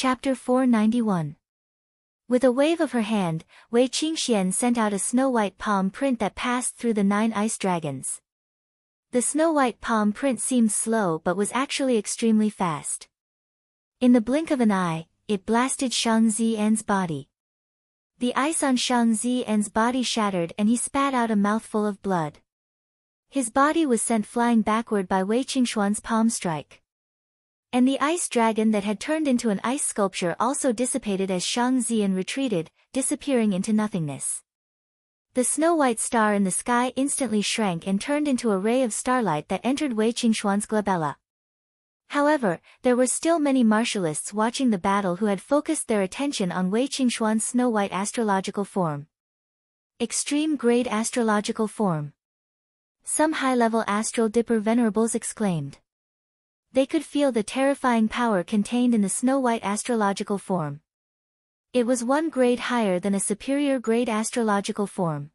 Chapter 491. With a wave of her hand, Wei Qingxian sent out a snow-white palm print that passed through the 9 ice dragons. The snow-white palm print seemed slow but was actually extremely fast. In the blink of an eye, it blasted Shang Zian's body. The ice on Shang Zian's body shattered and he spat out a mouthful of blood. His body was sent flying backward by Wei Qingxuan's palm strike. And the ice dragon that had turned into an ice sculpture also dissipated as Shang Zian retreated, disappearing into nothingness. The snow-white star in the sky instantly shrank and turned into a ray of starlight that entered Wei Qingxuan's glabella. However, there were still many martialists watching the battle who had focused their attention on Wei Qingxuan's snow-white astrological form. Extreme grade astrological form. Some high-level astral dipper venerables exclaimed. They could feel the terrifying power contained in the snow-white astrological form. It was 1 grade higher than a superior grade astrological form.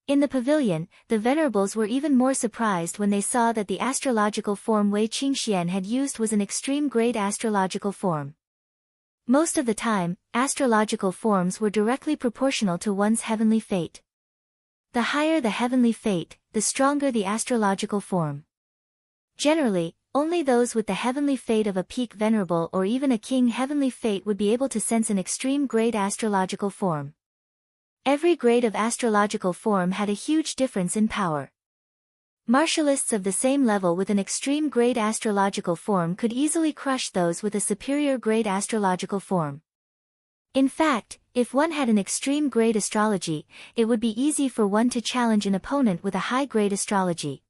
In the pavilion, the venerables were even more surprised when they saw that the astrological form Wei Qingxian had used was an extreme grade astrological form. Most of the time, astrological forms were directly proportional to one's heavenly fate. The higher the heavenly fate, the stronger the astrological form. Generally, only those with the heavenly fate of a peak venerable or even a king heavenly fate would be able to sense an extreme grade astrological form. Every grade of astrological form had a huge difference in power. Martialists of the same level with an extreme grade astrological form could easily crush those with a superior grade astrological form. In fact, if one had an extreme grade astrology, it would be easy for one to challenge an opponent with a high grade astrology.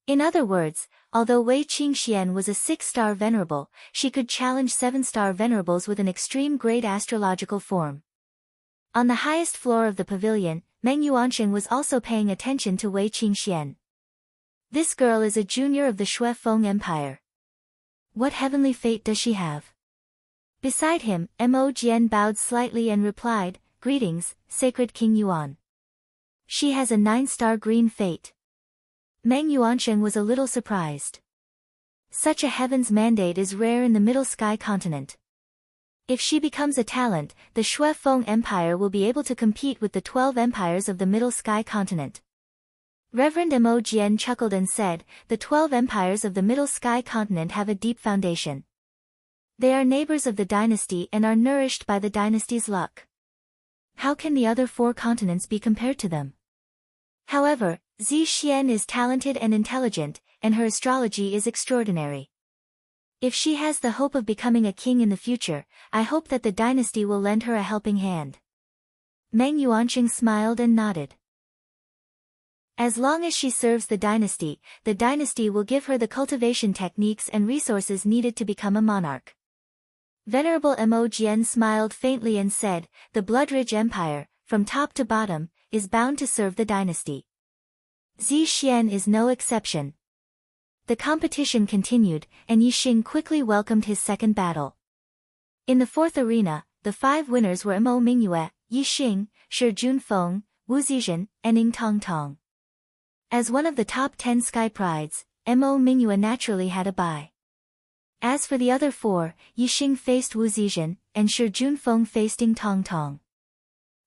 In other words, although Wei Qingxian was a 6-star venerable, she could challenge 7-star venerables with an extreme grade astrological form. On the highest floor of the pavilion, Meng Yuansheng was also paying attention to Wei Qingxian. This girl is a junior of the Shui Feng Empire. What heavenly fate does she have? Beside him, Mo Jian bowed slightly and replied, "Greetings, Sacred King Yuan." She has a 9-star green fate. Meng Yuansheng was a little surprised. Such a heaven's mandate is rare in the Middle Sky continent. If she becomes a talent, the Shui Feng Empire will be able to compete with the 12 empires of the Middle Sky continent. Reverend Mo Jian chuckled and said, "The 12 empires of the Middle Sky continent have a deep foundation. They are neighbors of the dynasty and are nourished by the dynasty's luck. How can the other 4 continents be compared to them?" However, Zi Xian is talented and intelligent, and her astrology is extraordinary. If she has the hope of becoming a king in the future, I hope that the dynasty will lend her a helping hand. Meng Yuansheng smiled and nodded. As long as she serves the dynasty will give her the cultivation techniques and resources needed to become a monarch. Venerable Mo Jian smiled faintly and said, "The Bloodridge Empire, from top to bottom, is bound to serve the dynasty. Zi Xian is no exception." The competition continued, and Yixing quickly welcomed his second battle. In the 4th arena, the 5 winners were Mo Mingyue, Yixing, Shi Junfeng, Wu Zizhen, and Ying Tongtong. As one of the top 10 sky prides, Mo Mingyue naturally had a bye. As for the other 4, Yixing faced Wu Zizhen, and Shi Junfeng faced Ying Tongtong.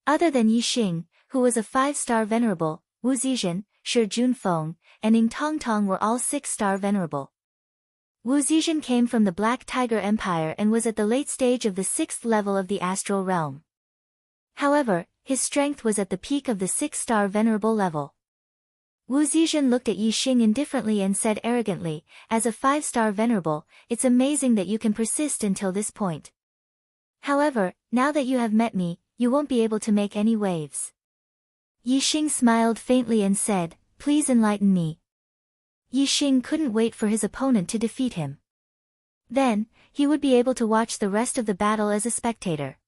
Other than Yixing, who was a 5-star venerable, Wu Zizhen, Shi Junfeng, and Ying Tongtong were all 6-star venerable. Wu Zizhen came from the Black Tiger Empire and was at the late stage of the 6th level of the astral realm. However, his strength was at the peak of the 6-star venerable level. Wu Zizhen looked at Yixing indifferently and said arrogantly, "As a 5-star venerable, it's amazing that you can persist until this point. However, now that you have met me, you won't be able to make any waves." Yixing smiled faintly and said, "Please enlighten me." Yixing couldn't wait for his opponent to defeat him. Then, he would be able to watch the rest of the battle as a spectator.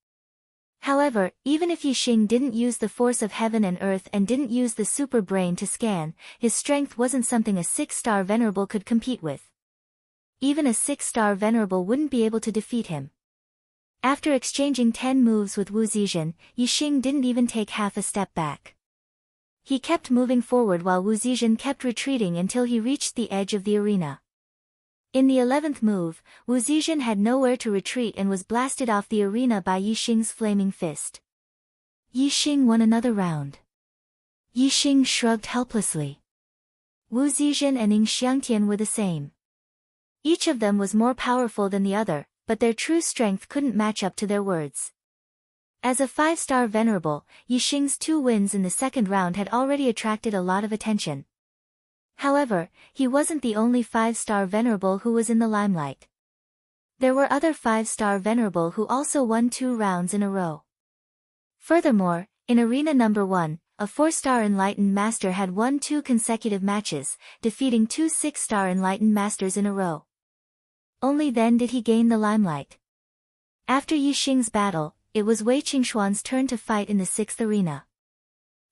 However, even if Yixing didn't use the force of heaven and earth and didn't use the super brain to scan, his strength wasn't something a 6-star venerable could compete with. Even a 6-star venerable wouldn't be able to defeat him. After exchanging 10 moves with Wu Zizhen, Yixing didn't even take half a step back. He kept moving forward while Wu Zizhen kept retreating until he reached the edge of the arena. In the 11th move, Wu Zizhen had nowhere to retreat and was blasted off the arena by Yixing's flaming fist. Yixing won another round. Yixing shrugged helplessly. Wu Zizhen and Ying Xiangtian were the same. Each of them was more powerful than the other, but their true strength couldn't match up to their words. As a 5-star venerable, Yixing's 2 wins in the second round had already attracted a lot of attention. However, he wasn't the only 5-star venerable who was in the limelight. There were other 5-star venerable who also won 2 rounds in a row. Furthermore, in arena number 1, a 4-star enlightened master had won 2 consecutive matches, defeating 2 6-star enlightened masters in a row. Only then did he gain the limelight. After Yixing's battle, it was Wei Qingxuan's turn to fight in the 6th arena.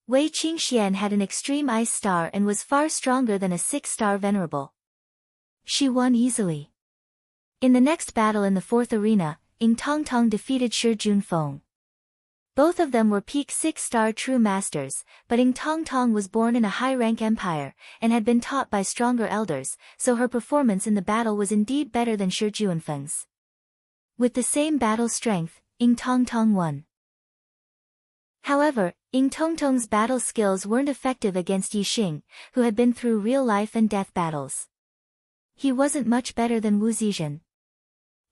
Wei Qingxian had an extreme ice star and was far stronger than a 6-star venerable. She won easily. In the next battle in the 4th arena, Ying Tongtong defeated Shi Junfeng. Both of them were peak 6-star true masters, but Ying Tongtong was born in a high-rank empire, and had been taught by stronger elders, so her performance in the battle was indeed better than Shi Junfeng's. With the same battle strength, Ying Tongtong won. However, Ying Tongtong's battle skills weren't effective against Yixing, who had been through real life and death battles. He wasn't much better than Wu Zizhen.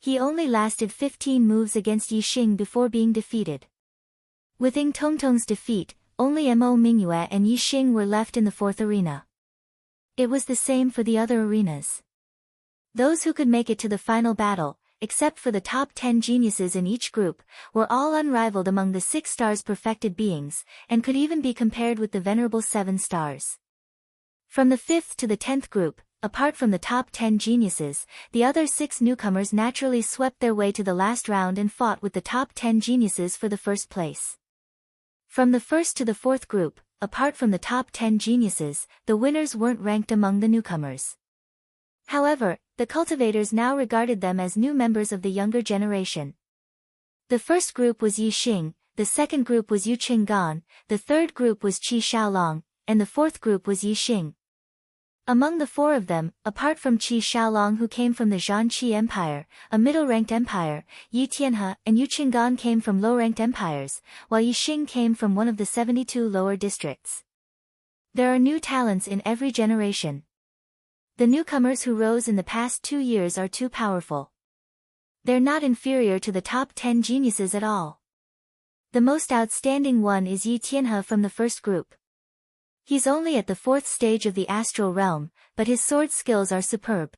He only lasted 15 moves against Yixing before being defeated. With Ying Tongtong's defeat, only Mo Mingyue and Yixing were left in the 4th arena. It was the same for the other arenas. Those who could make it to the final battle, except for the top 10 geniuses in each group, were all unrivaled among the 6 stars perfected beings, and could even be compared with the venerable 7 stars. From the 5th to the 10th group, apart from the top 10 geniuses, the other 6 newcomers naturally swept their way to the last round and fought with the top 10 geniuses for the first place. From the 1st to the 4th group, apart from the top 10 geniuses, the winners weren't ranked among the newcomers. However, the cultivators now regarded them as new members of the younger generation. The first group was Yixing, the second group was Yu Qinggan, the third group was Qi Xiaolong, and the 4th group was Yixing. Among the 4 of them, apart from Qi Xiaolong who came from the Zhanqi Empire, a middle-ranked empire, Yi Tianhe and Yu Qinggan came from low-ranked empires, while Yixing came from one of the 72 lower districts. There are new talents in every generation. The newcomers who rose in the past 2 years are too powerful. They're not inferior to the top 10 geniuses at all. The most outstanding one is Yi Tianhe from the first group. He's only at the 4th stage of the astral realm, but his sword skills are superb.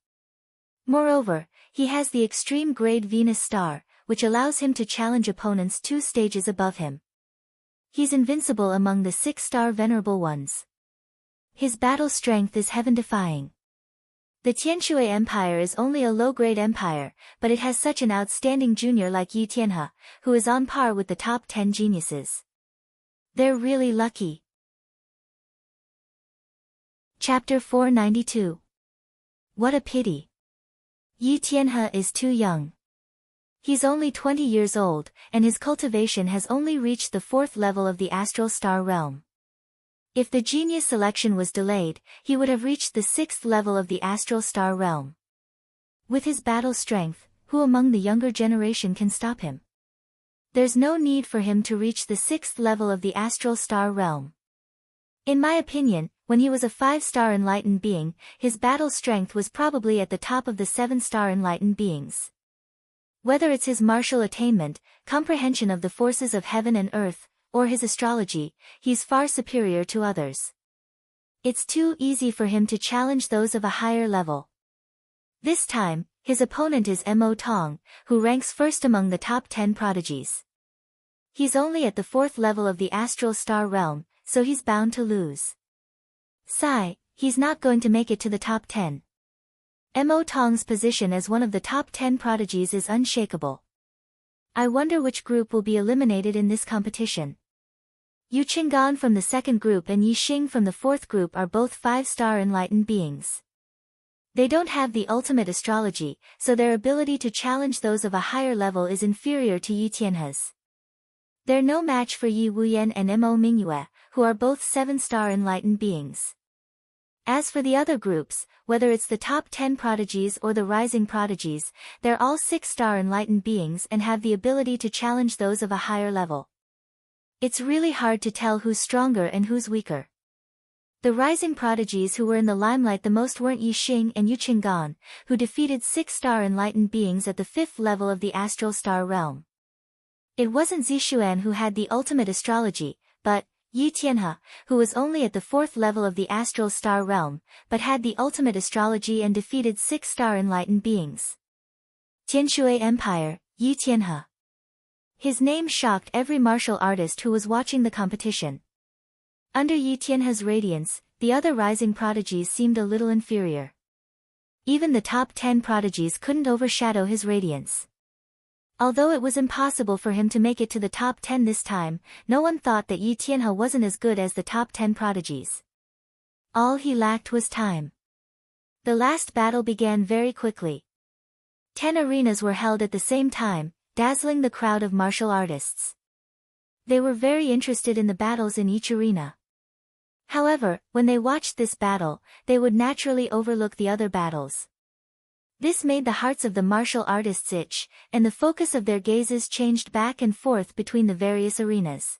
Moreover, he has the extreme grade Venus star, which allows him to challenge opponents 2 stages above him. He's invincible among the 6-star venerable ones. His battle strength is heaven-defying. The Tianshui Empire is only a low-grade empire, but it has such an outstanding junior like Yi Tianhe, who is on par with the top 10 geniuses. They're really lucky. Chapter 492. What a pity. Yi Tianhe is too young. He's only 20 years old, and his cultivation has only reached the 4th level of the astral star realm. If the genius selection was delayed, he would have reached the 6th level of the astral star realm. With his battle strength, who among the younger generation can stop him? There's no need for him to reach the 6th level of the astral star realm. In my opinion, when he was a 5-star enlightened being, his battle strength was probably at the top of the 7-star enlightened beings. Whether it's his martial attainment, comprehension of the forces of heaven and earth, or his astrology, he's far superior to others. It's too easy for him to challenge those of a higher level. This time, his opponent is Mo Tong, who ranks first among the top 10 prodigies. He's only at the 4th level of the astral star realm, so he's bound to lose. Sigh, he's not going to make it to the top 10. Mo Tong's position as one of the top 10 prodigies is unshakable. I wonder which group will be eliminated in this competition. Yu Qinggan from the 2nd group and Yixing from the 4th group are both 5-star enlightened beings. They don't have the ultimate astrology, so their ability to challenge those of a higher level is inferior to Yi Tianhe's. They're no match for Yi Wuyan and Mo Mingyue, who are both 7-star enlightened beings. As for the other groups, whether it's the top 10 prodigies or the rising prodigies, they're all 6-star enlightened beings and have the ability to challenge those of a higher level. It's really hard to tell who's stronger and who's weaker. The rising prodigies who were in the limelight the most weren't Yixing and Yuqinggan, who defeated 6-star enlightened beings at the 5th level of the astral star realm. It wasn't Zixuan who had the ultimate astrology, but Yi Tianhe, who was only at the 4th level of the astral star realm, but had the ultimate astrology and defeated 6-star enlightened beings. Tianshui Empire, Yi Tianhe. His name shocked every martial artist who was watching the competition. Under Yi Tianhe's radiance, the other rising prodigies seemed a little inferior. Even the top 10 prodigies couldn't overshadow his radiance. Although it was impossible for him to make it to the top 10 this time, no one thought that Yi Tianhe wasn't as good as the top 10 prodigies. All he lacked was time. The last battle began very quickly. 10 arenas were held at the same time, dazzling the crowd of martial artists. They were very interested in the battles in each arena. However, when they watched this battle, they would naturally overlook the other battles. This made the hearts of the martial artists itch, and the focus of their gazes changed back and forth between the various arenas.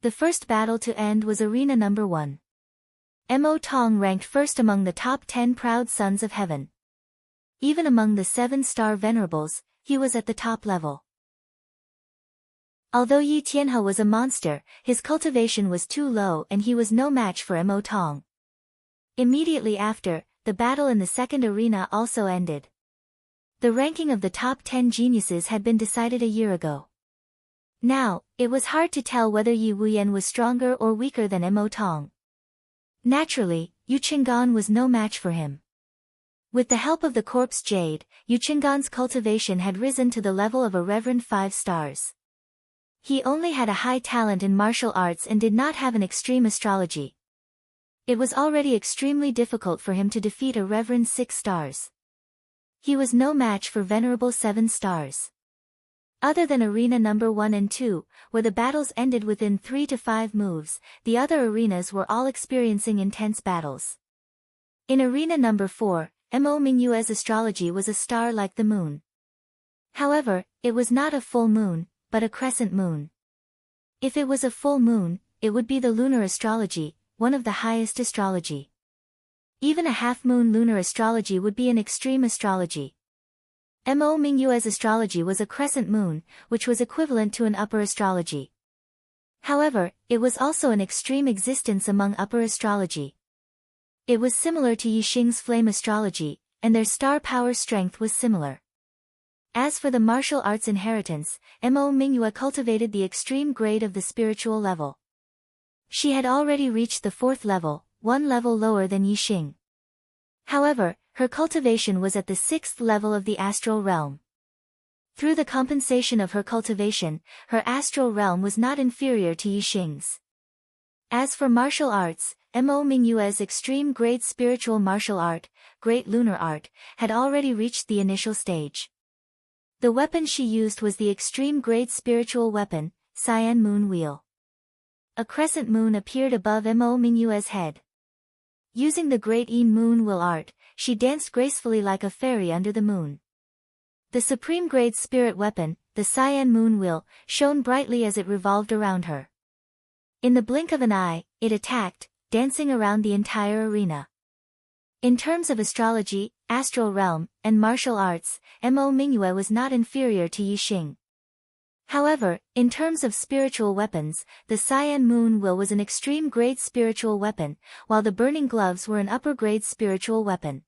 The first battle to end was arena number 1. Mo Tong ranked first among the top 10 proud sons of heaven. Even among the 7-star venerables, he was at the top level. Although Yi Tianhe was a monster, his cultivation was too low and he was no match for Mo Tong. Immediately after, the battle in the second arena also ended. The ranking of the top 10 geniuses had been decided a year ago. Now, it was hard to tell whether Yi Wuyan was stronger or weaker than Mo Tong. Naturally, Yuqinggan was no match for him. With the help of the corpse jade, Yuqinggan's cultivation had risen to the level of a reverend 5 stars. He only had a high talent in martial arts and did not have an extreme astrology. It was already extremely difficult for him to defeat a reverend 6 stars. He was no match for venerable 7 stars. Other than arena number 1 and 2, where the battles ended within 3 to 5 moves, the other arenas were all experiencing intense battles. In arena number 4, Mo Mingyue's astrology was a star like the moon. However, it was not a full moon, but a crescent moon. If it was a full moon, it would be the lunar astrology, one of the highest astrology. Even a half-moon lunar astrology would be an extreme astrology. Mo Mingyue's astrology was a crescent moon, which was equivalent to an upper astrology. However, it was also an extreme existence among upper astrology. It was similar to Yixing's flame astrology, and their star power strength was similar. As for the martial arts inheritance, Mo Mingyue cultivated the extreme grade of the spiritual level. She had already reached the 4th level, 1 level lower than Yixing. However, her cultivation was at the 6th level of the astral realm. Through the compensation of her cultivation, her astral realm was not inferior to Yixing's. As for martial arts, Mo Mingyue's extreme grade spiritual martial art, Great Lunar Art, had already reached the initial stage. The weapon she used was the extreme grade spiritual weapon, Cyan Moon Wheel. A crescent moon appeared above Mo Mingyue's head. Using the Great Moon Wheel art, she danced gracefully like a fairy under the moon. The supreme grade spirit weapon, the Cyan Moon Wheel, shone brightly as it revolved around her. In the blink of an eye, it attacked, dancing around the entire arena. In terms of astrology, astral realm, and martial arts, Mo Mingyue was not inferior to Yixing. However, in terms of spiritual weapons, the Cyan Moon Wheel was an extreme grade spiritual weapon, while the burning gloves were an upper grade spiritual weapon.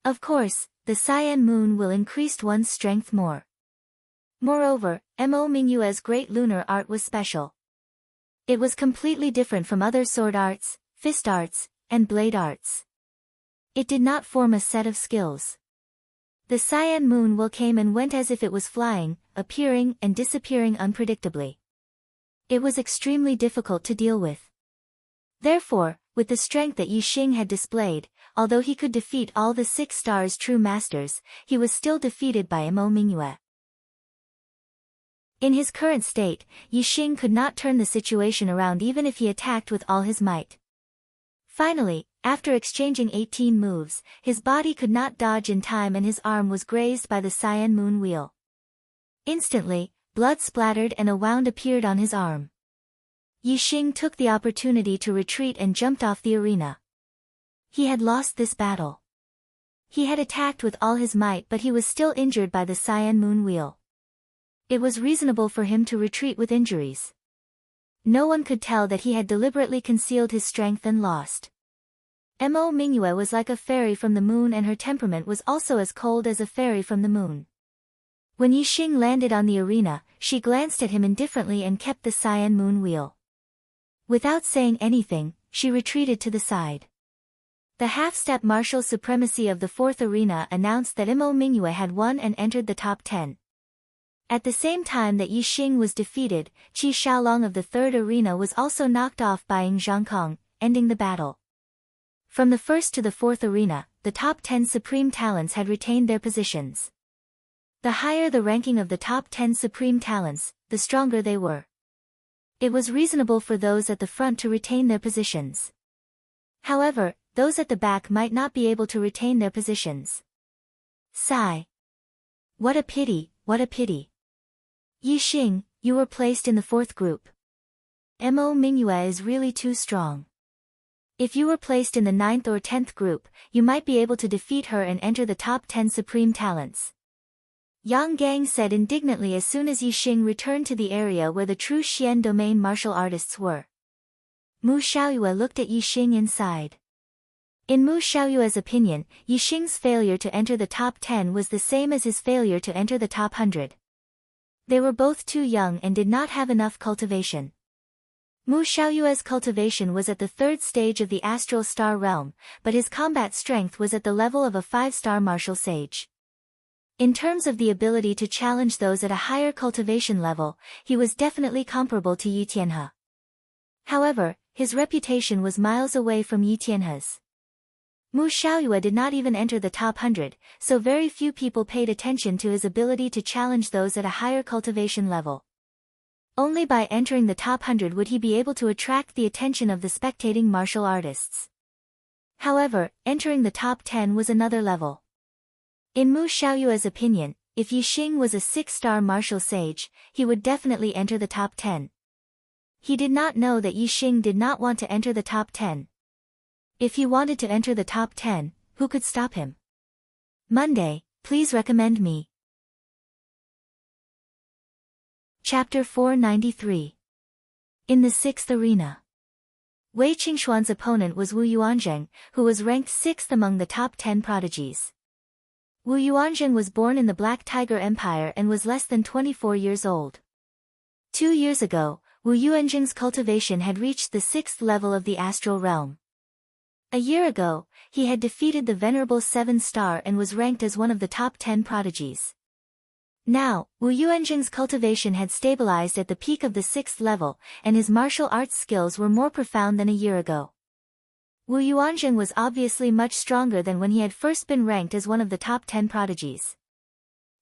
Of course, the Cyan Moon Wheel increased one's strength more. Moreover, Mo Mingyue's Great Lunar Art was special. It was completely different from other sword arts, fist arts, and blade arts. It did not form a set of skills. The Cyan Moon Wheel came and went as if it was flying, appearing and disappearing unpredictably. It was extremely difficult to deal with. Therefore, with the strength that Yixing had displayed, although he could defeat all the 6 stars true masters, he was still defeated by Mo Mingyue. In his current state, Yixing could not turn the situation around even if he attacked with all his might. Finally, After exchanging 18 moves, his body could not dodge in time and his arm was grazed by the cyan moon wheel. Instantly, blood splattered and a wound appeared on his arm. Yixing took the opportunity to retreat and jumped off the arena. He had lost this battle. He had attacked with all his might but he was still injured by the cyan moon wheel. It was reasonable for him to retreat with injuries. No one could tell that he had deliberately concealed his strength and lost. Mo Mingyue was like a fairy from the moon and her temperament was also as cold as a fairy from the moon. When Yixing landed on the arena, she glanced at him indifferently and kept the cyan moon wheel. Without saying anything, she retreated to the side. The half-step martial supremacy of the fourth arena announced that Mo Mingyue had won and entered the top 10. At the same time that Yixing was defeated, Qi Xiaolong of the third arena was also knocked off by Ng Zhangkong, ending the battle. From the first to the fourth arena, the top 10 supreme talents had retained their positions. The higher the ranking of the top 10 supreme talents, the stronger they were. It was reasonable for those at the front to retain their positions. However, those at the back might not be able to retain their positions. Sigh. What a pity, what a pity. Yixing, you were placed in the fourth group. Mo Mingyue is really too strong. If you were placed in the 9th or 10th group, you might be able to defeat her and enter the top 10 supreme talents. Yang Gang said indignantly as soon as Yixing returned to the area where the true Xian domain martial artists were. Mu Xiaoyue looked at Yixing inside. In Mu Xiaoyue's opinion, Yixing's failure to enter the top 10 was the same as his failure to enter the top 100. They were both too young and did not have enough cultivation. Mu Xiaoyue's cultivation was at the third stage of the astral star realm, but his combat strength was at the level of a 5-star martial sage. In terms of the ability to challenge those at a higher cultivation level, he was definitely comparable to Yi Tianhe. However, his reputation was miles away from Yi Tianhe's. Mu Xiaoyue did not even enter the top 100, so very few people paid attention to his ability to challenge those at a higher cultivation level. Only by entering the top 100 would he be able to attract the attention of the spectating martial artists. However, entering the top 10 was another level. In Mu Xiaoyue's opinion, if Yixing was a 6-star martial sage, he would definitely enter the top 10. He did not know that Yixing did not want to enter the top 10. If he wanted to enter the top 10, who could stop him? Monday, please recommend me. Chapter 493. In the 6th arena. Wei Qingxuan's opponent was Wu Yuanzheng, who was ranked 6th among the top 10 prodigies. Wu Yuanzheng was born in the Black Tiger Empire and was less than 24 years old. 2 years ago, Wu Yuanzheng's cultivation had reached the 6th level of the astral realm. A year ago, he had defeated the venerable 7-star and was ranked as one of the top 10 prodigies. Now, Wu Yuanzheng's cultivation had stabilized at the peak of the 6th level, and his martial arts skills were more profound than a year ago. Wu Yuanzheng was obviously much stronger than when he had first been ranked as one of the top 10 prodigies.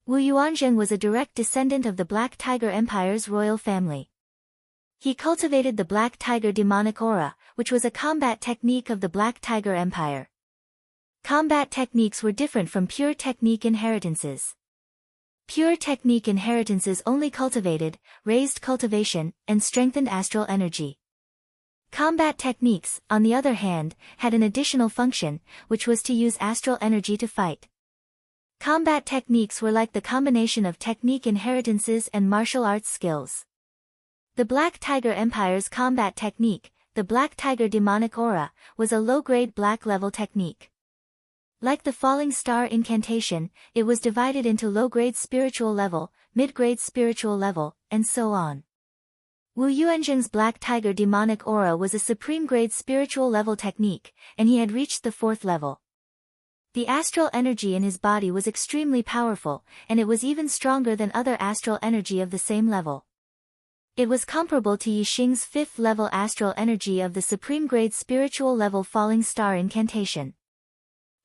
Wu Yuanzheng was a direct descendant of the Black Tiger Empire's royal family. He cultivated the Black Tiger demonic aura, which was a combat technique of the Black Tiger Empire. Combat techniques were different from pure technique inheritances. Pure technique inheritances only cultivated, raised cultivation, and strengthened astral energy. Combat techniques, on the other hand, had an additional function, which was to use astral energy to fight. Combat techniques were like the combination of technique inheritances and martial arts skills. The Black Tiger Empire's combat technique, the Black Tiger demonic aura, was a low-grade black-level technique. Like the falling star incantation, it was divided into low-grade spiritual level, mid-grade spiritual level, and so on. Wu Yuanzheng's Black Tiger demonic aura was a supreme-grade spiritual level technique, and he had reached the 4th level. The astral energy in his body was extremely powerful, and it was even stronger than other astral energy of the same level. It was comparable to Yixing's 5th level astral energy of the supreme-grade spiritual level falling star incantation.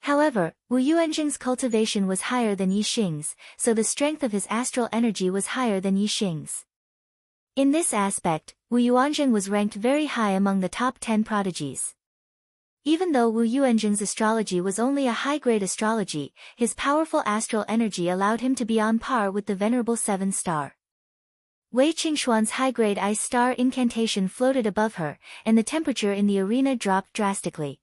However, Wu Yuanzheng's cultivation was higher than Yixing's, so the strength of his astral energy was higher than Yixing's. In this aspect, Wu Yuanzheng was ranked very high among the top 10 prodigies. Even though Wu Yuanjing's astrology was only a high-grade astrology, his powerful astral energy allowed him to be on par with the venerable seven star. Wei Qingshuan's high-grade ice star incantation floated above her, and the temperature in the arena dropped drastically.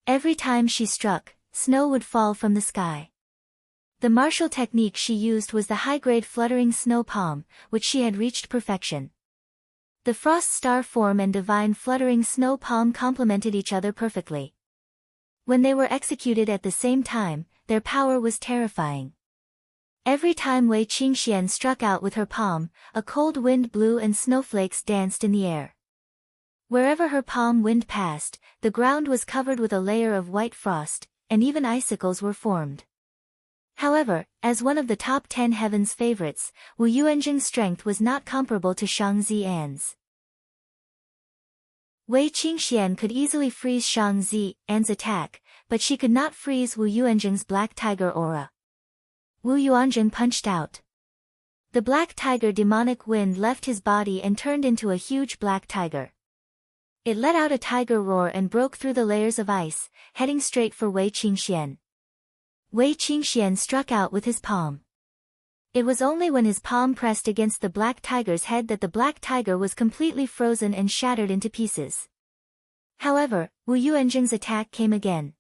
Every time she struck, snow would fall from the sky. The martial technique she used was the high-grade fluttering snow palm, which she had reached perfection. The frost star form and divine fluttering snow palm complemented each other perfectly. When they were executed at the same time, their power was terrifying. Every time Wei Qingxian struck out with her palm, a cold wind blew and snowflakes danced in the air. Wherever her palm wind passed, the ground was covered with a layer of white frost, and even icicles were formed. However, as one of the top 10 heavens favorites, Wu Yuanjing's strength was not comparable to Shang Zi'an's. Wei Qingxian could easily freeze Shang Zi'an's attack, but she could not freeze Wu Yuanjing's black tiger aura. Wu Yuanjing punched out. The black tiger demonic wind left his body and turned into a huge black tiger. It let out a tiger roar and broke through the layers of ice, heading straight for Wei Qingxian. Wei Qingxian struck out with his palm. It was only when his palm pressed against the black tiger's head that the black tiger was completely frozen and shattered into pieces. However, Wu Yuanjing's attack came again.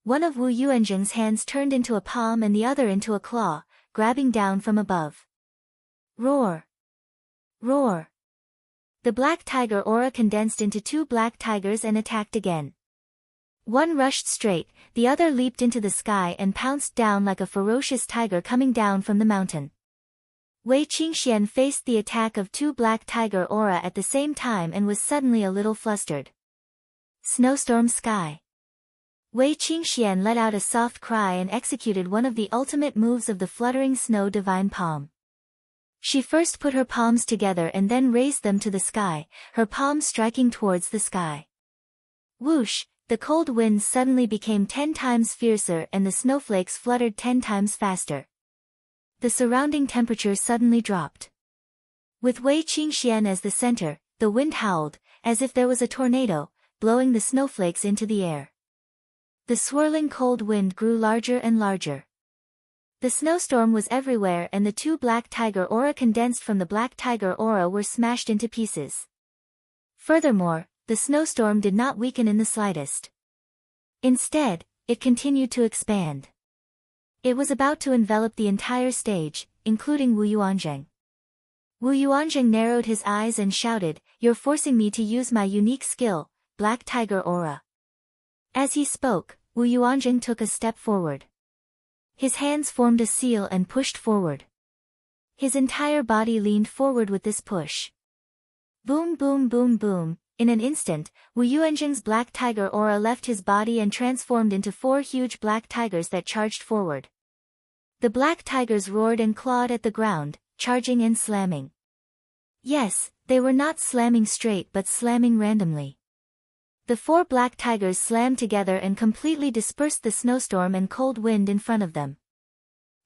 One of Wu Yuanjing's hands turned into a palm and the other into a claw, grabbing down from above. Roar! Roar! The black tiger aura condensed into two black tigers and attacked again. One rushed straight, the other leaped into the sky and pounced down like a ferocious tiger coming down from the mountain. Wei Qingxian faced the attack of two black tiger aura at the same time and was suddenly a little flustered. Snowstorm sky. Wei Qingxian let out a soft cry and executed one of the ultimate moves of the fluttering snow divine palm. She first put her palms together and then raised them to the sky, her palms striking towards the sky. Whoosh! The cold winds suddenly became 10 times fiercer and the snowflakes fluttered 10 times faster. The surrounding temperature suddenly dropped. With Wei Qingxian as the center, the wind howled, as if there was a tornado, blowing the snowflakes into the air. The swirling cold wind grew larger and larger. The snowstorm was everywhere and the two black tiger aura condensed from the black tiger aura were smashed into pieces. Furthermore, the snowstorm did not weaken in the slightest. Instead, it continued to expand. It was about to envelop the entire stage, including Wu Yuanjing. Wu Yuanjing narrowed his eyes and shouted, "You're forcing me to use my unique skill, Black Tiger Aura." As he spoke, Wu Yuanjing took a step forward. His hands formed a seal and pushed forward. His entire body leaned forward with this push. Boom boom boom boom. In an instant, Wu Yuanjing's black tiger aura left his body and transformed into 4 huge black tigers that charged forward. The black tigers roared and clawed at the ground, charging and slamming. Yes, they were not slamming straight but slamming randomly. The 4 black tigers slammed together and completely dispersed the snowstorm and cold wind in front of them.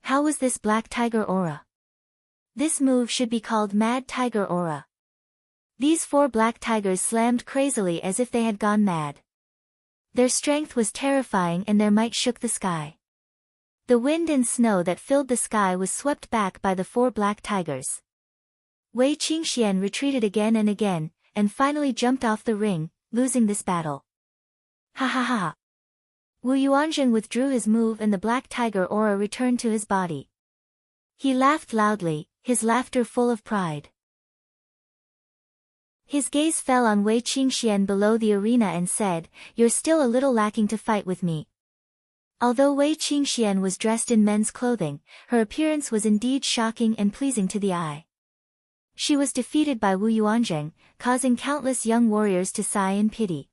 How was this black tiger aura? This move should be called Mad Tiger Aura. These 4 black tigers slammed crazily as if they had gone mad. Their strength was terrifying and their might shook the sky. The wind and snow that filled the sky was swept back by the 4 black tigers. Wei Qingxian retreated again and finally jumped off the ring, losing this battle. Ha ha ha. Wu Yuanjing withdrew his move and the black tiger aura returned to his body. He laughed loudly, his laughter full of pride. His gaze fell on Wei Qingxian below the arena and said, "You're still a little lacking to fight with me." Although Wei Qingxian was dressed in men's clothing, her appearance was indeed shocking and pleasing to the eye. She was defeated by Wu Yuanjing, causing countless young warriors to sigh in pity.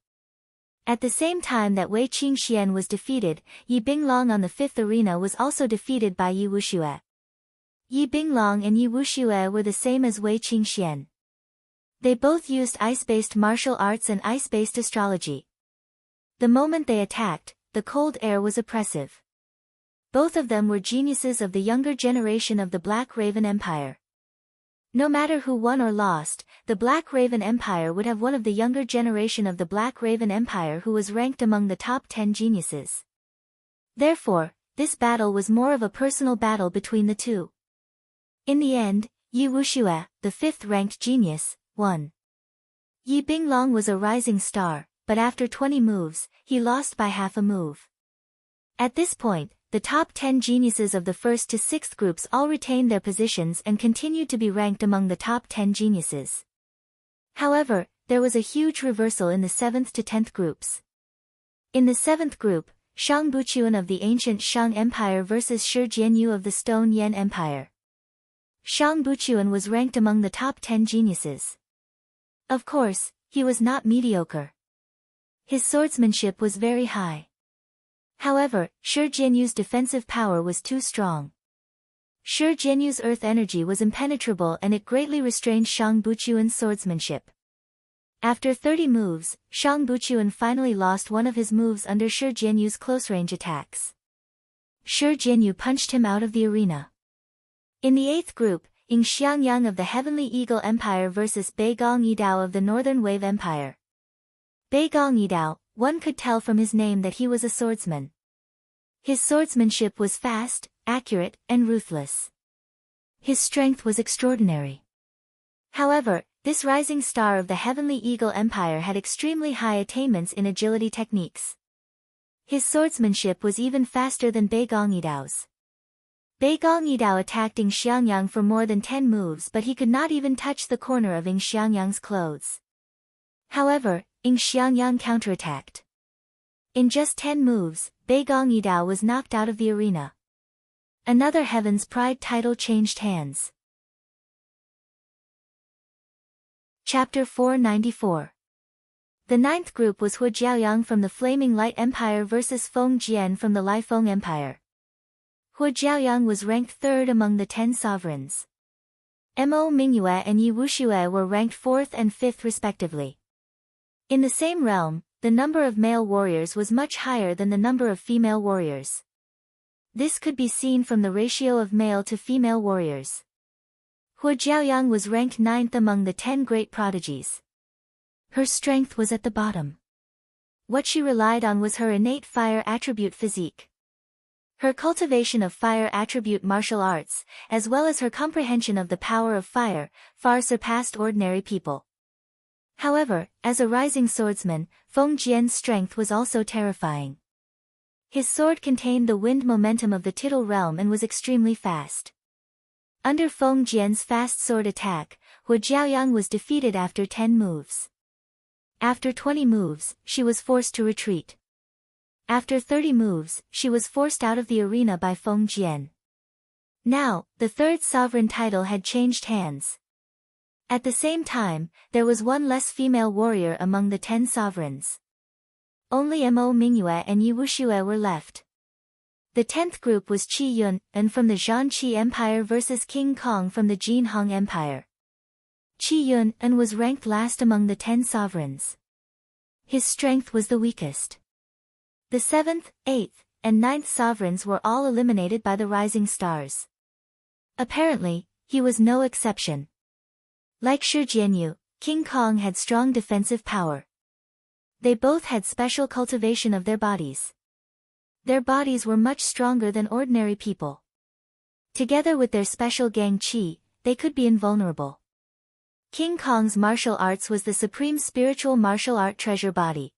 At the same time that Wei Qingxian was defeated, Yi Binglong on the 5th arena was also defeated by Yi Wuxue. Yi Binglong and Yi Wuxue were the same as Wei Qingxian. They both used ice-based martial arts and ice-based astrology. The moment they attacked, the cold air was oppressive. Both of them were geniuses of the younger generation of the Black Raven Empire. No matter who won or lost, the Black Raven Empire would have one of the younger generation of the Black Raven Empire who was ranked among the top 10 geniuses. Therefore, this battle was more of a personal battle between the two. In the end, Yi Wuxue, the 5th-ranked genius, won. Yi Binglong was a rising star, but after 20 moves, he lost by half a move. At this point, the top 10 geniuses of the 1st to 6th groups all retained their positions and continued to be ranked among the top 10 geniuses. However, there was a huge reversal in the 7th to 10th groups. In the 7th group, Shang Buchuan of the ancient Shang Empire versus Shi Jianyu of the Stone Yan Empire. Shang Buchuan was ranked among the top 10 geniuses. Of course, he was not mediocre. His swordsmanship was very high. However, Shi Jianyu's defensive power was too strong. Shi Jianyu's earth energy was impenetrable and it greatly restrained Shang Buchuan's swordsmanship. After 30 moves, Shang Buchuan finally lost one of his moves under Shi Jianyu's close-range attacks. Shi Jianyu punched him out of the arena. In the 8th group, Ying Xiangyang of the Heavenly Eagle Empire versus Bei Gong Yidao of the Northern Wave Empire. Bei Gong Yidao, one could tell from his name that he was a swordsman. His swordsmanship was fast, accurate, and ruthless. His strength was extraordinary. However, this rising star of the Heavenly Eagle Empire had extremely high attainments in agility techniques. His swordsmanship was even faster than Bei Gong Yidao's. Bei Gong Yidao attacked Ying Xiangyang for more than 10 moves but he could not even touch the corner of Ying Xiangyang's clothes. However, Ying Xiangyang counterattacked. In just 10 moves, Bei Gong Yidao was knocked out of the arena. Another Heaven's Pride title changed hands. Chapter 494. The 9th group was Hu Jiaoyang from the Flaming Light Empire versus Feng Jian from the Laifeng Empire. Hu Jiaoyang was ranked 3rd among the 10 sovereigns. Mo Mingyue and Yi Wuxue were ranked 4th and 5th respectively. In the same realm, the number of male warriors was much higher than the number of female warriors. This could be seen from the ratio of male to female warriors. Hu Jiaoyang was ranked 9th among the 10 great prodigies. Her strength was at the bottom. What she relied on was her innate fire attribute physique. Her cultivation of fire attribute martial arts, as well as her comprehension of the power of fire, far surpassed ordinary people. However, as a rising swordsman, Feng Jian's strength was also terrifying. His sword contained the wind momentum of the Tittle realm and was extremely fast. Under Feng Jian's fast sword attack, Hu Jiaoyang was defeated after 10 moves. After 20 moves, she was forced to retreat. After 30 moves, she was forced out of the arena by Feng Jian. Now, the 3rd sovereign title had changed hands. At the same time, there was one less female warrior among the 10 sovereigns. Only Mo Mingyue and Yi Wuxue were left. The 10th group was Qi Yun, and from the Zhanqi Empire versus King Kong from the Jin Hong Empire. Qi Yun and was ranked last among the 10 sovereigns. His strength was the weakest. The 7th, 8th, and 9th sovereigns were all eliminated by the rising stars. Apparently, he was no exception. Like Shi Jianyu, King Kong had strong defensive power. They both had special cultivation of their bodies. Their bodies were much stronger than ordinary people. Together with their special gang qi, they could be invulnerable. King Kong's martial arts was the supreme spiritual martial art treasure body.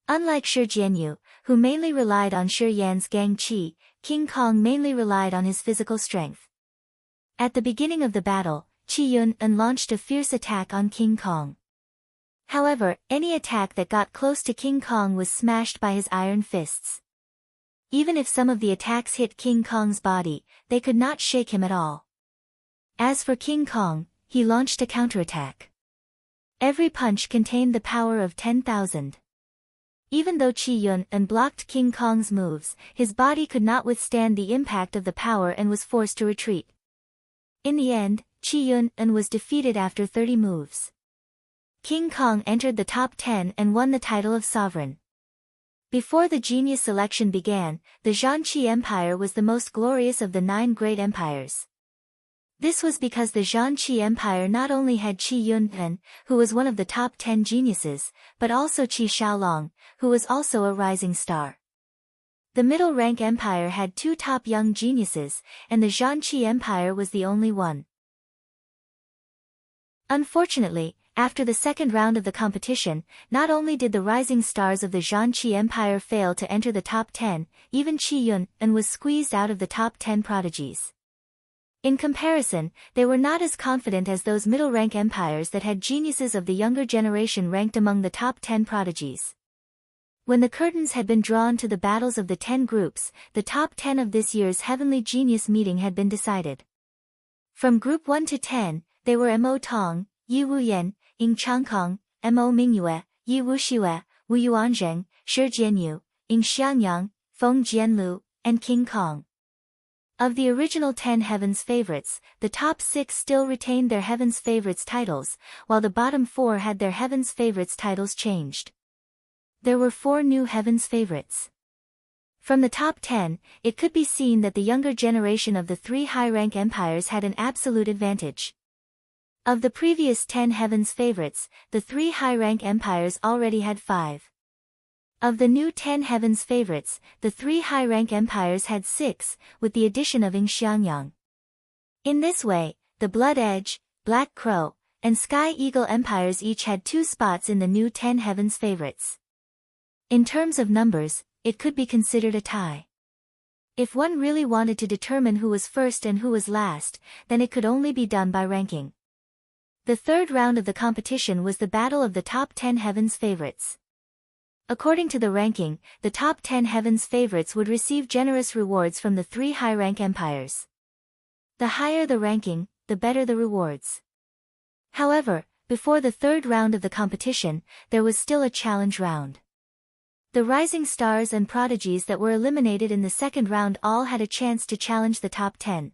Unlike Shi Jianyu, who mainly relied on Shi Yan's gang qi, King Kong mainly relied on his physical strength. At the beginning of the battle, Qi Yun launched a fierce attack on King Kong. However, any attack that got close to King Kong was smashed by his iron fists. Even if some of the attacks hit King Kong's body, they could not shake him at all. As for King Kong, he launched a counterattack. Every punch contained the power of 10,000. Even though Qi Yun blocked King Kong's moves, his body could not withstand the impact of the power and was forced to retreat. In the end, Qi Yun was defeated after 30 moves. King Kong entered the top 10 and won the title of sovereign. Before the genius selection began, the Zhanqi Empire was the most glorious of the 9 great empires. This was because the Zhanqi Empire not only had Qi Yunpan, who was one of the top 10 geniuses, but also Qi Shaolong, who was also a rising star. The middle rank empire had 2 top young geniuses, and the Zhanqi Empire was the only one. Unfortunately, after the second round of the competition, not only did the rising stars of the Zhanqi Empire fail to enter the top 10, even Qi Yunpan was squeezed out of the top 10 prodigies. In comparison, they were not as confident as those middle-rank empires that had geniuses of the younger generation ranked among the top 10 prodigies. When the curtains had been drawn to the battles of the 10 groups, the top 10 of this year's Heavenly Genius meeting had been decided. From Group 1 to 10, they were Mo Tong, Yi Wuyan, Ying Changkong, Mo Mingyue, Yi Wuxiue, Wu Yuanzheng, Shi Jianyu, Ying Xiangyang, Feng Jianlu, and King Kong. Of the original 10 Heaven's Favorites, the top 6 still retained their Heaven's Favorites titles, while the bottom 4 had their Heaven's Favorites titles changed. There were 4 new Heaven's Favorites. From the top 10, it could be seen that the younger generation of the 3 high-rank empires had an absolute advantage. Of the previous 10 Heaven's Favorites, the 3 high-rank empires already had 5. Of the new 10 Heaven's Favorites, the 3 high-rank empires had 6, with the addition of Ying Xiangyang. In this way, the Blood Edge, Black Crow, and Sky Eagle empires each had 2 spots in the new 10 Heaven's Favorites. In terms of numbers, it could be considered a tie. If one really wanted to determine who was first and who was last, then it could only be done by ranking. The third round of the competition was the battle of the top 10 Heaven's Favorites. According to the ranking, the top 10 Heaven's Favorites would receive generous rewards from the 3 high-rank empires. The higher the ranking, the better the rewards. However, before the third round of the competition, there was still a challenge round. The rising stars and prodigies that were eliminated in the second round all had a chance to challenge the top 10.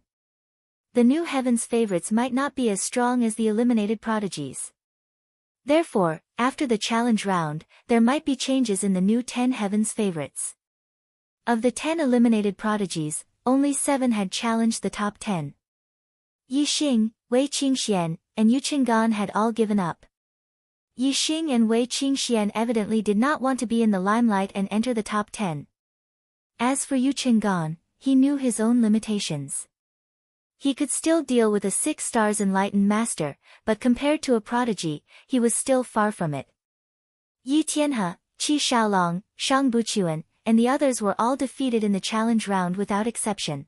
The new Heaven's Favorites might not be as strong as the eliminated prodigies. Therefore, after the challenge round, there might be changes in the new 10 Heaven's Favorites. Of the 10 eliminated prodigies, only 7 had challenged the top 10. Yi Xing, Wei Qingxian, and Yu Qinggan had all given up. Yi Xing and Wei Qingxian evidently did not want to be in the limelight and enter the top 10. As for Yu Qinggan, he knew his own limitations. He could still deal with a 6 stars enlightened master, but compared to a prodigy, he was still far from it. Yi Tianhe, Qi Shaolong, Shang Buquan, and the others were all defeated in the challenge round without exception.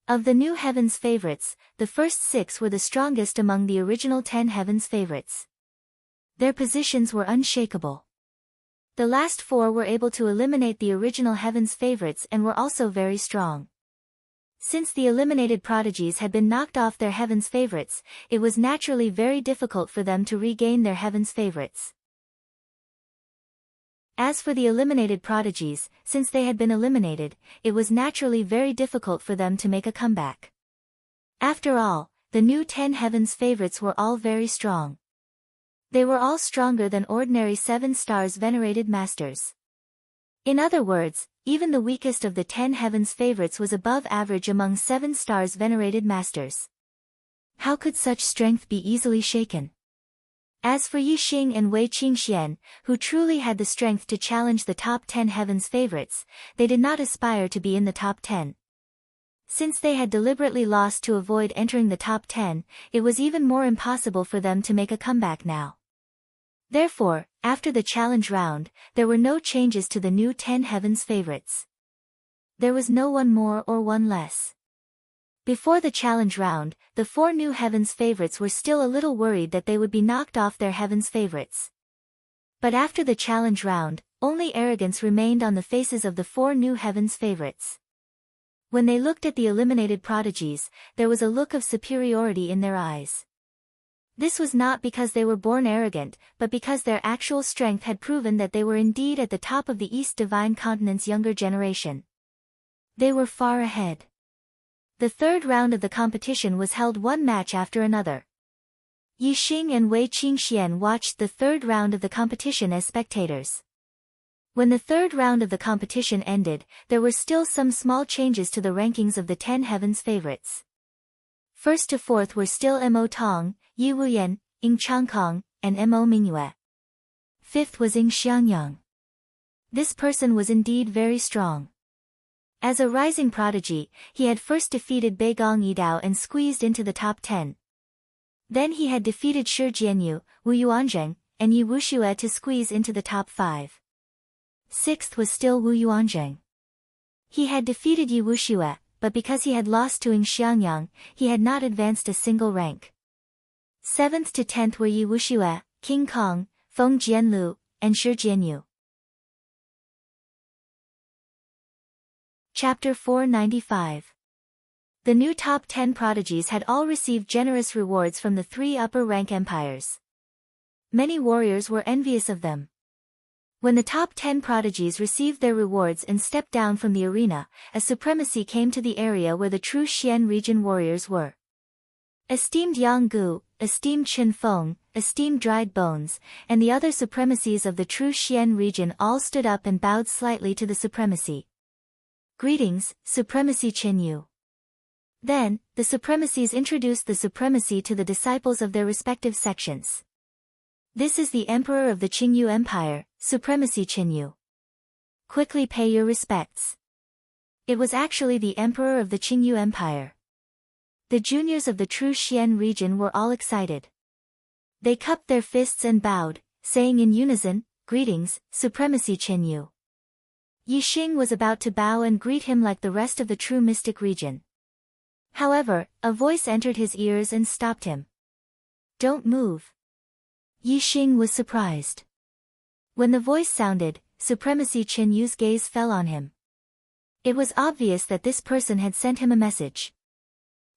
Of the new Heaven's Favorites, the first 6 were the strongest among the original 10 Heaven's Favorites. Their positions were unshakable. The last 4 were able to eliminate the original Heaven's Favorites and were also very strong. Since the eliminated prodigies had been knocked off their Heaven's Favorites, it was naturally very difficult for them to regain their Heaven's Favorites. As for the eliminated prodigies, since they had been eliminated, it was naturally very difficult for them to make a comeback. After all, the new 10 Heaven's Favorites were all very strong. They were all stronger than ordinary 7 stars venerated masters. In other words, even the weakest of the 10 Heaven's Favorites was above average among 7 stars venerated masters. How could such strength be easily shaken? As for Yi Xing and Wei Qingxian, who truly had the strength to challenge the top 10 Heaven's Favorites, they did not aspire to be in the top 10. Since they had deliberately lost to avoid entering the top 10, it was even more impossible for them to make a comeback now. Therefore, after the challenge round, there were no changes to the new 10 Heaven's Favorites. There was no one more or one less. Before the challenge round, the 4 new Heaven's Favorites were still a little worried that they would be knocked off their Heaven's Favorites. But after the challenge round, only arrogance remained on the faces of the 4 new Heaven's Favorites. When they looked at the eliminated prodigies, there was a look of superiority in their eyes. This was not because they were born arrogant, but because their actual strength had proven that they were indeed at the top of the East Divine Continent's younger generation. They were far ahead. The third round of the competition was held one match after another. Yi Xing and Wei Qingxian watched the third round of the competition as spectators. When the third round of the competition ended, there were still some small changes to the rankings of the 10 Heaven's Favorites. First to fourth were still Mo Tong, Yi Wuyan, Ing Changkong, and Mo Mingyue. Fifth was Ing Xiangyang. This person was indeed very strong. As a rising prodigy, he had first defeated Beigong Yidao and squeezed into the top 10. Then he had defeated Shi Jianyu, Wu Yuanzheng, and Yi Wuxue to squeeze into the top 5. Sixth was still Wu Yuanzheng. He had defeated Yi Wuxue, but because he had lost to Ing Xiangyang, he had not advanced a single rank. 7th to 10th were Yi Wuxue, King Kong, Feng Jianlu, and Shi Jianyu. Chapter 495. The new top 10 prodigies had all received generous rewards from the 3 upper-rank empires. Many warriors were envious of them. When the top 10 prodigies received their rewards and stepped down from the arena, a supremacy came to the area where the true Xian region warriors were. Esteemed Yang Gu, esteemed Chen Feng, esteemed Dried Bones, and the other supremacies of the true Xian region all stood up and bowed slightly to the supremacy. Greetings, Supremacy Chen Yu. Then, the supremacies introduced the supremacy to the disciples of their respective sections. This is the Emperor of the Qingyu Empire, Supremacy Chen Yu. Quickly pay your respects. It was actually the Emperor of the Qingyu Empire. The juniors of the true Xian region were all excited. They cupped their fists and bowed, saying in unison, Greetings, Supremacy Chen Yu. Yi Xing was about to bow and greet him like the rest of the true mystic region. However, a voice entered his ears and stopped him. Don't move. Yi Xing was surprised. When the voice sounded, Supremacy Chen Yu's gaze fell on him. It was obvious that this person had sent him a message.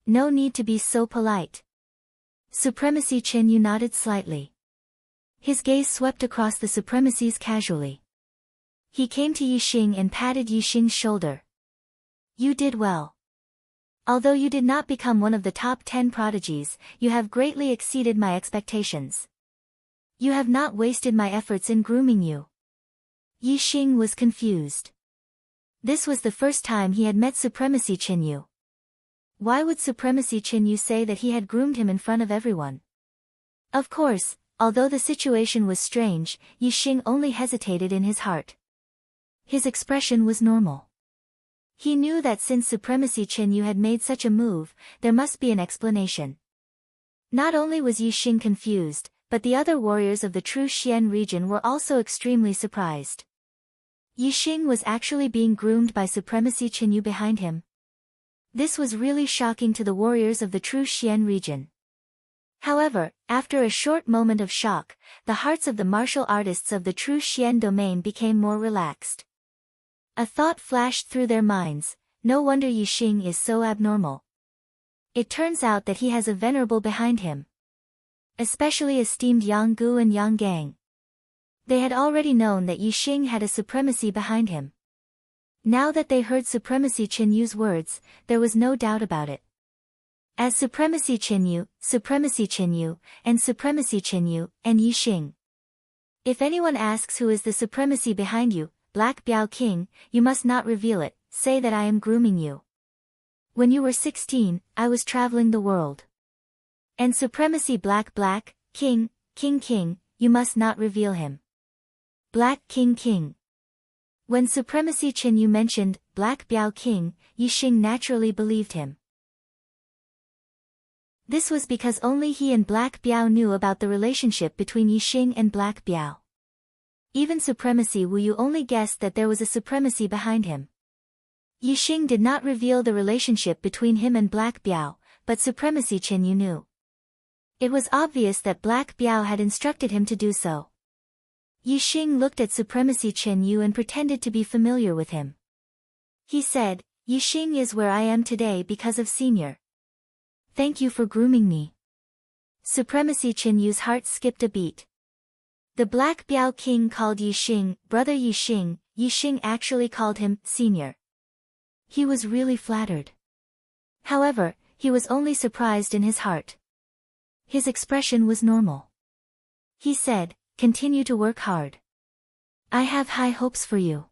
No need to be so polite. Supremacy Chen Yu nodded slightly. His gaze swept across the supremacies casually. He came to Yi Xing and patted Yi Xing's shoulder. You did well. Although you did not become one of the top 10 prodigies, you have greatly exceeded my expectations. You have not wasted my efforts in grooming you. Yi Xing was confused. This was the first time he had met Supremacy Chen Yu. Why would Supremacy Chen Yu say that he had groomed him in front of everyone? Of course, although the situation was strange, Yi Xing only hesitated in his heart. His expression was normal. He knew that since Supremacy Chen Yu had made such a move, there must be an explanation. Not only was Yi Xing confused, but the other warriors of the true Xian region were also extremely surprised. Yi Xing was actually being groomed by Supremacy Chen Yu behind him. This was really shocking to the warriors of the true Xian region. However, after a short moment of shock, the hearts of the martial artists of the true Xian domain became more relaxed. A thought flashed through their minds, no wonder Yi Xing is so abnormal. It turns out that he has a venerable behind him. Especially esteemed Yang Gu and Yang Gang. They had already known that Yi Xing had a supremacy behind him. Now that they heard Supremacy Chen Yu's words, there was no doubt about it. As Supremacy Chen Yu, and Supremacy Chen Yu, and Yi Xing. If anyone asks who is the supremacy behind you, Black Biao King, you must not reveal it, say that I am grooming you. When you were 16, I was traveling the world. And Supremacy Black King, you must not reveal him. Black King. When Supremacy Chen Yu mentioned Black Biao King, Yi Xing naturally believed him. This was because only he and Black Biao knew about the relationship between Yi Xing and Black Biao. Even Supremacy Wu Yu only guessed that there was a supremacy behind him. Yi Xing did not reveal the relationship between him and Black Biao, but Supremacy Chen Yu knew. It was obvious that Black Biao had instructed him to do so. Yi Xing looked at Supremacy Chen Yu and pretended to be familiar with him. He said, Yi Xing is where I am today because of Senior. Thank you for grooming me. Supremacy Chen Yu's heart skipped a beat. The Black Biao King called Yi Xing, Brother Yi Xing actually called him, Senior. He was really flattered. However, he was only surprised in his heart. His expression was normal. He said, continue to work hard. I have high hopes for you.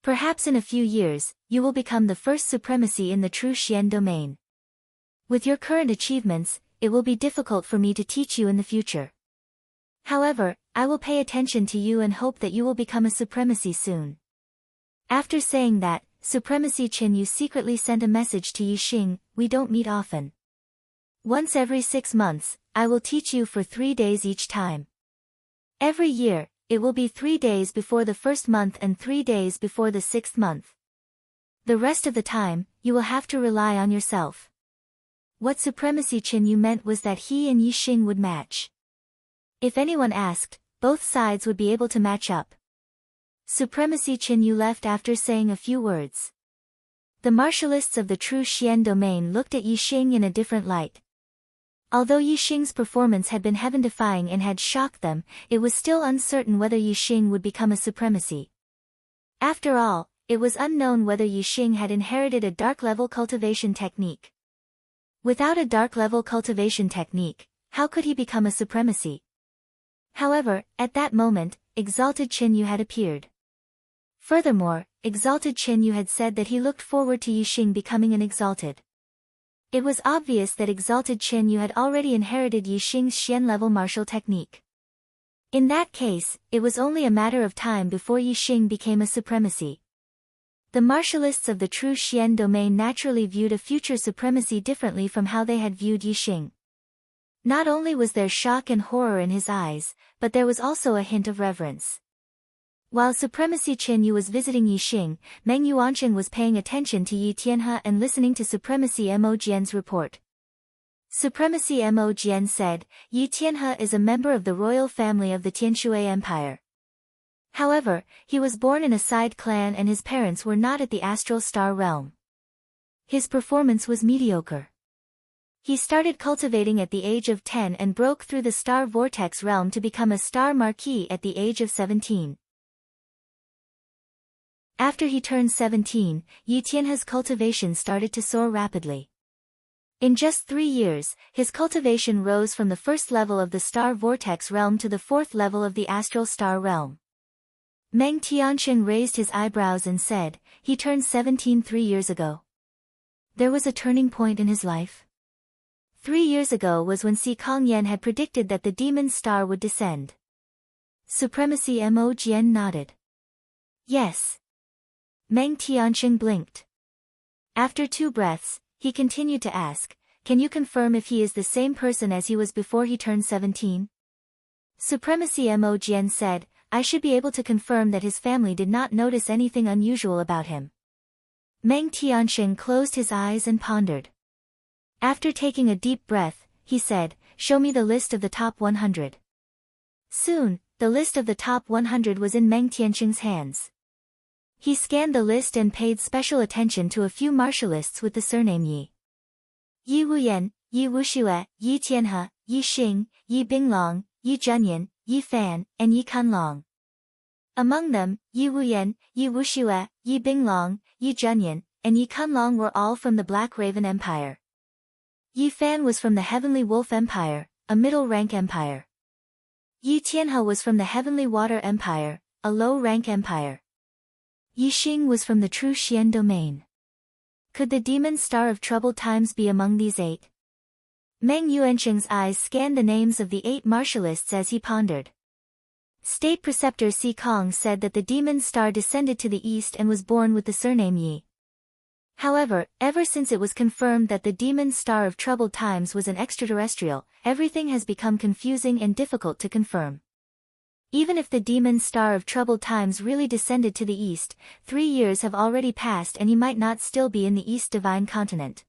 Perhaps in a few years, you will become the first supremacy in the true Xian domain. With your current achievements, it will be difficult for me to teach you in the future. However, I will pay attention to you and hope that you will become a supremacy soon. After saying that, Supremacy Qinyu secretly sent a message to Yixing, we don't meet often. Once every 6 months, I will teach you for 3 days each time. Every year, it will be 3 days before the first month and 3 days before the 6th month. The rest of the time, you will have to rely on yourself. What Supremacy Qinyu meant was that he and Yixing would match. If anyone asked, both sides would be able to match up. Supremacy Qinyu left after saying a few words. The martialists of the true Xian domain looked at Yixing in a different light. Although Yixing's performance had been heaven-defying and had shocked them, it was still uncertain whether Yixing would become a supremacy. After all, it was unknown whether Yixing had inherited a dark-level cultivation technique. Without a dark-level cultivation technique, how could he become a supremacy? However, at that moment, Exalted Qinyu had appeared. Furthermore, Exalted Qinyu had said that he looked forward to Yixing becoming an exalted. It was obvious that Exalted Qinyu had already inherited Yixing's Xian-level martial technique. In that case, it was only a matter of time before Yixing became a supremacy. The martialists of the true Xian domain naturally viewed a future supremacy differently from how they had viewed Yixing. Not only was there shock and horror in his eyes, but there was also a hint of reverence. While Supremacy Qinyu was visiting Yixing, Meng Yuancheng was paying attention to Yi Tianhe and listening to Supremacy Mo Jian's report. Supremacy Mo Jian said, Yi Tianhe is a member of the royal family of the Tianshui Empire. However, he was born in a side clan and his parents were not at the astral star realm. His performance was mediocre. He started cultivating at the age of 10 and broke through the star vortex realm to become a star marquis at the age of 17. After he turned 17, Yi Tianhe's cultivation started to soar rapidly. In just 3 years, his cultivation rose from the first level of the star vortex realm to the 4th level of the astral star realm. Meng Tiancheng raised his eyebrows and said, he turned 17 3 years ago. There was a turning point in his life. 3 years ago was when Si Kongyan had predicted that the demon star would descend. Supremacy Mo Jian nodded. Yes. Meng Tiancheng blinked. After 2 breaths, he continued to ask, can you confirm if he is the same person as he was before he turned 17? Supremacy Mo Jian said, I should be able to confirm that his family did not notice anything unusual about him. Meng Tiancheng closed his eyes and pondered. After taking a deep breath, he said, show me the list of the top 100. Soon, the list of the top 100 was in Meng Tiancheng's hands. He scanned the list and paid special attention to a few martialists with the surname Yi. Yi Wuyan, Yi Wuxue, Yi Tianhe, Yi Xing, Yi Binglong, Yi Zhenyan, Yi Fan, and Yi Kanlong. Among them, Yi Wuyan, Yi Wuxue, Yi Binglong, Yi Zhenyan, and Yi Kanlong were all from the Black Raven Empire. Yi Fan was from the Heavenly Wolf Empire, a middle-rank empire. Yi Tianhe was from the Heavenly Water Empire, a low-rank empire. Yi Xing was from the true Xian domain. Could the demon star of troubled times be among these 8? Meng Yuancheng's eyes scanned the names of the 8 martialists as he pondered. State Preceptor Si Kong said that the demon star descended to the east and was born with the surname Yi. However, ever since it was confirmed that the demon star of troubled times was an extraterrestrial, everything has become confusing and difficult to confirm. Even if the demon star of troubled times really descended to the east, 3 years have already passed and he might not still be in the East Divine Continent.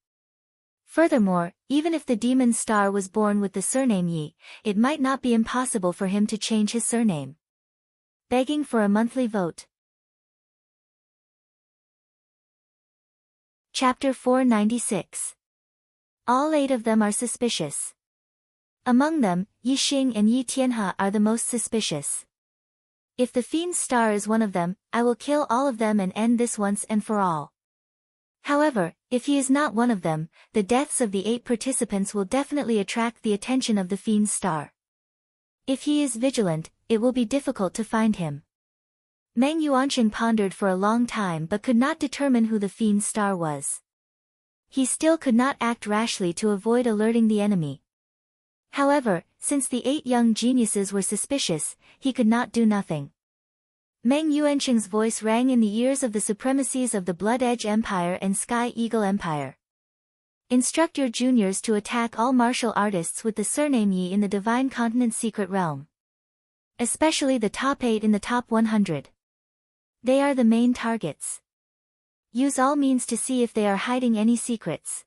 Furthermore, even if the demon star was born with the surname Yi, it might not be impossible for him to change his surname. Begging for a monthly vote. Chapter 496. All 8 of them are suspicious. Among them, Yi Xing and Yi Tianhe are the most suspicious. If the fiend star is one of them, I will kill all of them and end this once and for all. However, if he is not one of them, the deaths of the 8 participants will definitely attract the attention of the fiend star. If he is vigilant, it will be difficult to find him. Meng Yuancheng pondered for a long time but could not determine who the fiend star was. he still could not act rashly to avoid alerting the enemy. However, since the 8 young geniuses were suspicious, he could not do nothing. Meng Yuanqing's voice rang in the ears of the supremacies of the Blood Edge Empire and Sky Eagle Empire. Instruct your juniors to attack all martial artists with the surname Yi in the Divine Continent's secret realm. Especially the top 8 in the top 100. They are the main targets. Use all means to see if they are hiding any secrets.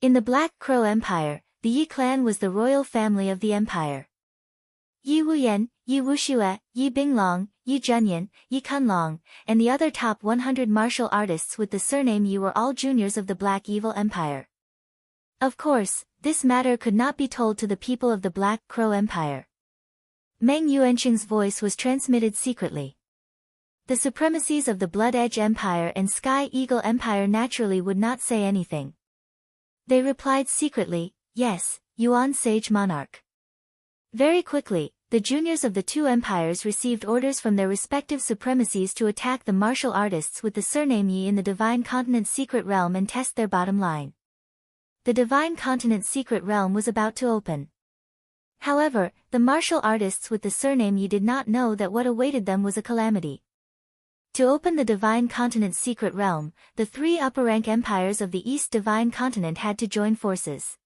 In the Black Crow Empire, the Yi clan was the royal family of the empire. Yi Wuyan, Yi Wuxue, Yi Binglong, Yi Zhenyan, Yi Kunlong, and the other top 100 martial artists with the surname Yi were all juniors of the Black Evil Empire. Of course, this matter could not be told to the people of the Black Crow Empire. Meng Yuanqing's voice was transmitted secretly. The supremacies of the Blood Edge Empire and Sky Eagle Empire naturally would not say anything. They replied secretly, "Yes, Yuan Sage Monarch." Very quickly, the juniors of the 2 empires received orders from their respective supremacies to attack the martial artists with the surname Yi in the Divine Continent's secret realm and test their bottom line. The Divine Continent's secret realm was about to open. However, the martial artists with the surname Yi did not know that what awaited them was a calamity. To open the Divine Continent's secret realm, the 3 upper-rank empires of the East Divine Continent had to join forces.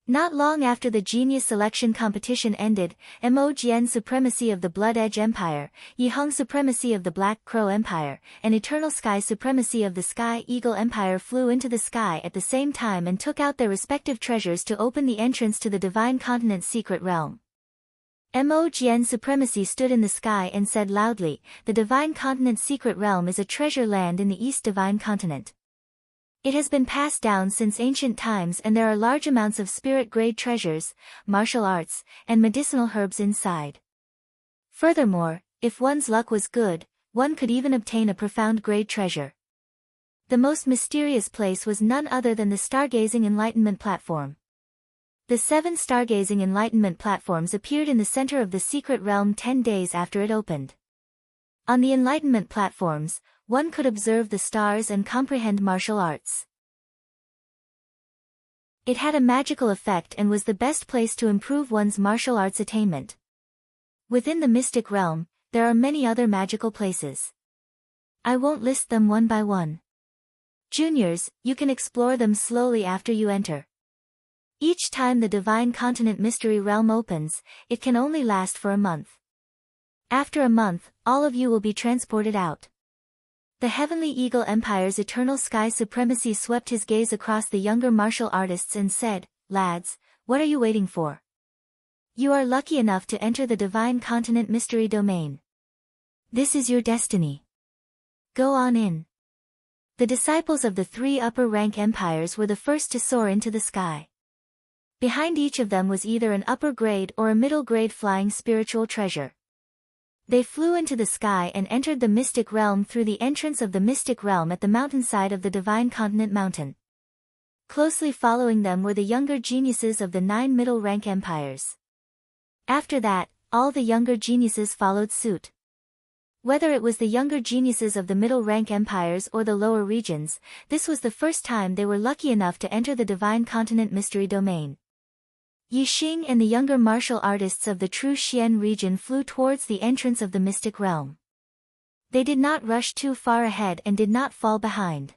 Not long after the genius selection competition ended, Mo Jian supremacy of the Blood Edge Empire, Yi Heng supremacy of the Black Crow Empire, and Eternal Sky supremacy of the Sky Eagle Empire flew into the sky at the same time and took out their respective treasures to open the entrance to the Divine Continent's secret realm. Mo Jian supremacy stood in the sky and said loudly, "The Divine Continent's secret realm is a treasure land in the East Divine Continent. It has been passed down since ancient times and there are large amounts of spirit-grade treasures, martial arts, and medicinal herbs inside. Furthermore, if one's luck was good, one could even obtain a profound-grade treasure." The most mysterious place was none other than the Stargazing Enlightenment Platform. The 7 Stargazing Enlightenment Platforms appeared in the center of the secret realm 10 days after it opened. On the Enlightenment Platforms, one could observe the stars and comprehend martial arts. It had a magical effect and was the best place to improve one's martial arts attainment. Within the mystic realm, there are many other magical places. I won't list them one by one. Juniors, you can explore them slowly after you enter. Each time the Divine Continent Mystery Realm opens, it can only last for a month. After a month, all of you will be transported out. The Heavenly Eagle Empire's Eternal Sky Supremacy swept his gaze across the younger martial artists and said, "Lads, what are you waiting for? You are lucky enough to enter the Divine Continent Mystery Domain. This is your destiny. Go on in." The disciples of the 3 upper-rank empires were the first to soar into the sky. Behind each of them was either an upper-grade or a middle-grade flying spiritual treasure. They flew into the sky and entered the mystic realm through the entrance of the mystic realm at the mountainside of the Divine Continent Mountain. Closely following them were the younger geniuses of the 9 middle-rank empires. After that, all the younger geniuses followed suit. Whether it was the younger geniuses of the middle-rank empires or the lower regions, this was the first time they were lucky enough to enter the Divine Continent Mystery Domain. Yi Xing and the younger martial artists of the True Xian region flew towards the entrance of the mystic realm. They did not rush too far ahead and did not fall behind.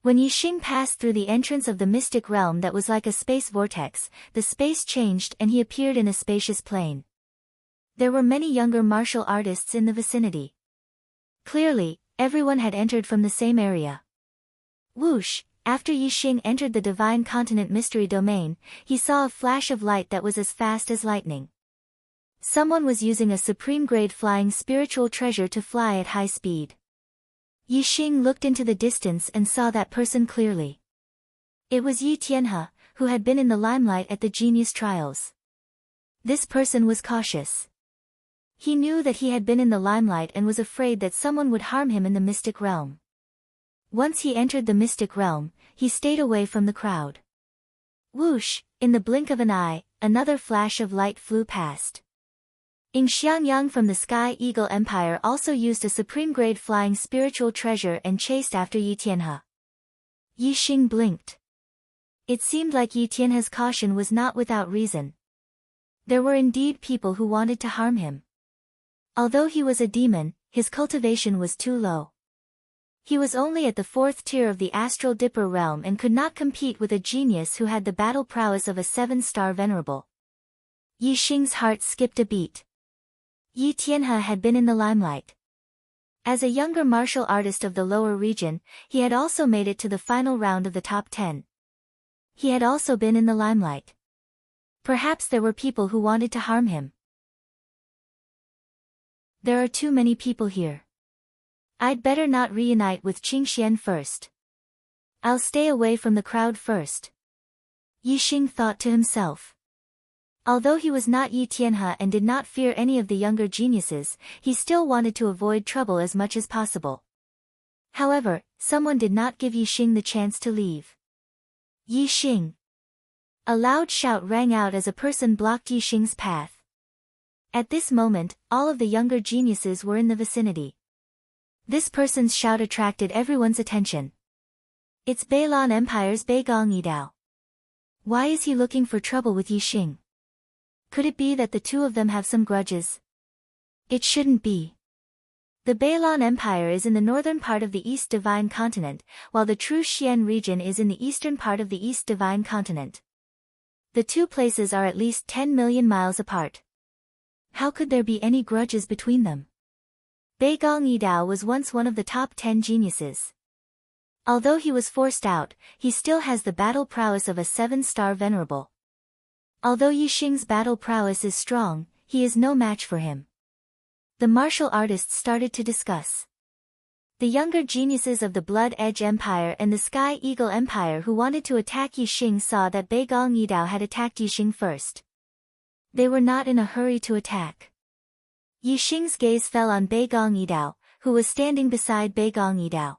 When Yi Xing passed through the entrance of the mystic realm that was like a space vortex, the space changed and he appeared in a spacious plain. There were many younger martial artists in the vicinity. Clearly, everyone had entered from the same area. Whoosh! After Yi Xing entered the Divine Continent Mystery Domain, he saw a flash of light that was as fast as lightning. Someone was using a supreme-grade flying spiritual treasure to fly at high speed. Yi Xing looked into the distance and saw that person clearly. It was Yi Tianhe, who had been in the limelight at the Genius Trials. This person was cautious. He knew that he had been in the limelight and was afraid that someone would harm him in the mystic realm. Once he entered the mystic realm, he stayed away from the crowd. Whoosh! In the blink of an eye, another flash of light flew past. Ying Xiangyang from the Sky Eagle Empire also used a supreme-grade flying spiritual treasure and chased after Yi Tianhe. Yi Xing blinked. It seemed like Yi Tianhe's caution was not without reason. There were indeed people who wanted to harm him. Although he was a demon, his cultivation was too low. He was only at the 4th tier of the astral dipper realm and could not compete with a genius who had the battle prowess of a 7-star venerable. Yi Xing's heart skipped a beat. Yi Tianhe had been in the limelight. As a younger martial artist of the lower region, he had also made it to the final round of the top 10. He had also been in the limelight. Perhaps there were people who wanted to harm him. There are too many people here. I'd better not reunite with Qingxian first. I'll stay away from the crowd first. Yi Xing thought to himself. Although he was not Yi Tianhe and did not fear any of the younger geniuses, he still wanted to avoid trouble as much as possible. However, someone did not give Yi Xing the chance to leave. Yi Xing. A loud shout rang out as a person blocked Yi Xing's path. At this moment, all of the younger geniuses were in the vicinity. This person's shout attracted everyone's attention. It's Beilan Empire's Beigong Yidao. Why is he looking for trouble with Yi Xing? Could it be that the two of them have some grudges? It shouldn't be. The Beilan Empire is in the northern part of the East Divine Continent, while the true Xian region is in the eastern part of the East Divine Continent. The two places are at least 10 million miles apart. How could there be any grudges between them? Beigong Yidao was once one of the top 10 geniuses. Although he was forced out, he still has the battle prowess of a 7-star venerable. Although Yi Xing's battle prowess is strong, he is no match for him. The martial artists started to discuss. The younger geniuses of the Blood Edge Empire and the Sky Eagle Empire who wanted to attack Yi Xing saw that Beigong Yidao had attacked Yi Xing first. They were not in a hurry to attack. Yi Xing's gaze fell on Beigong Yidao, who was standing beside Beigong Yidao.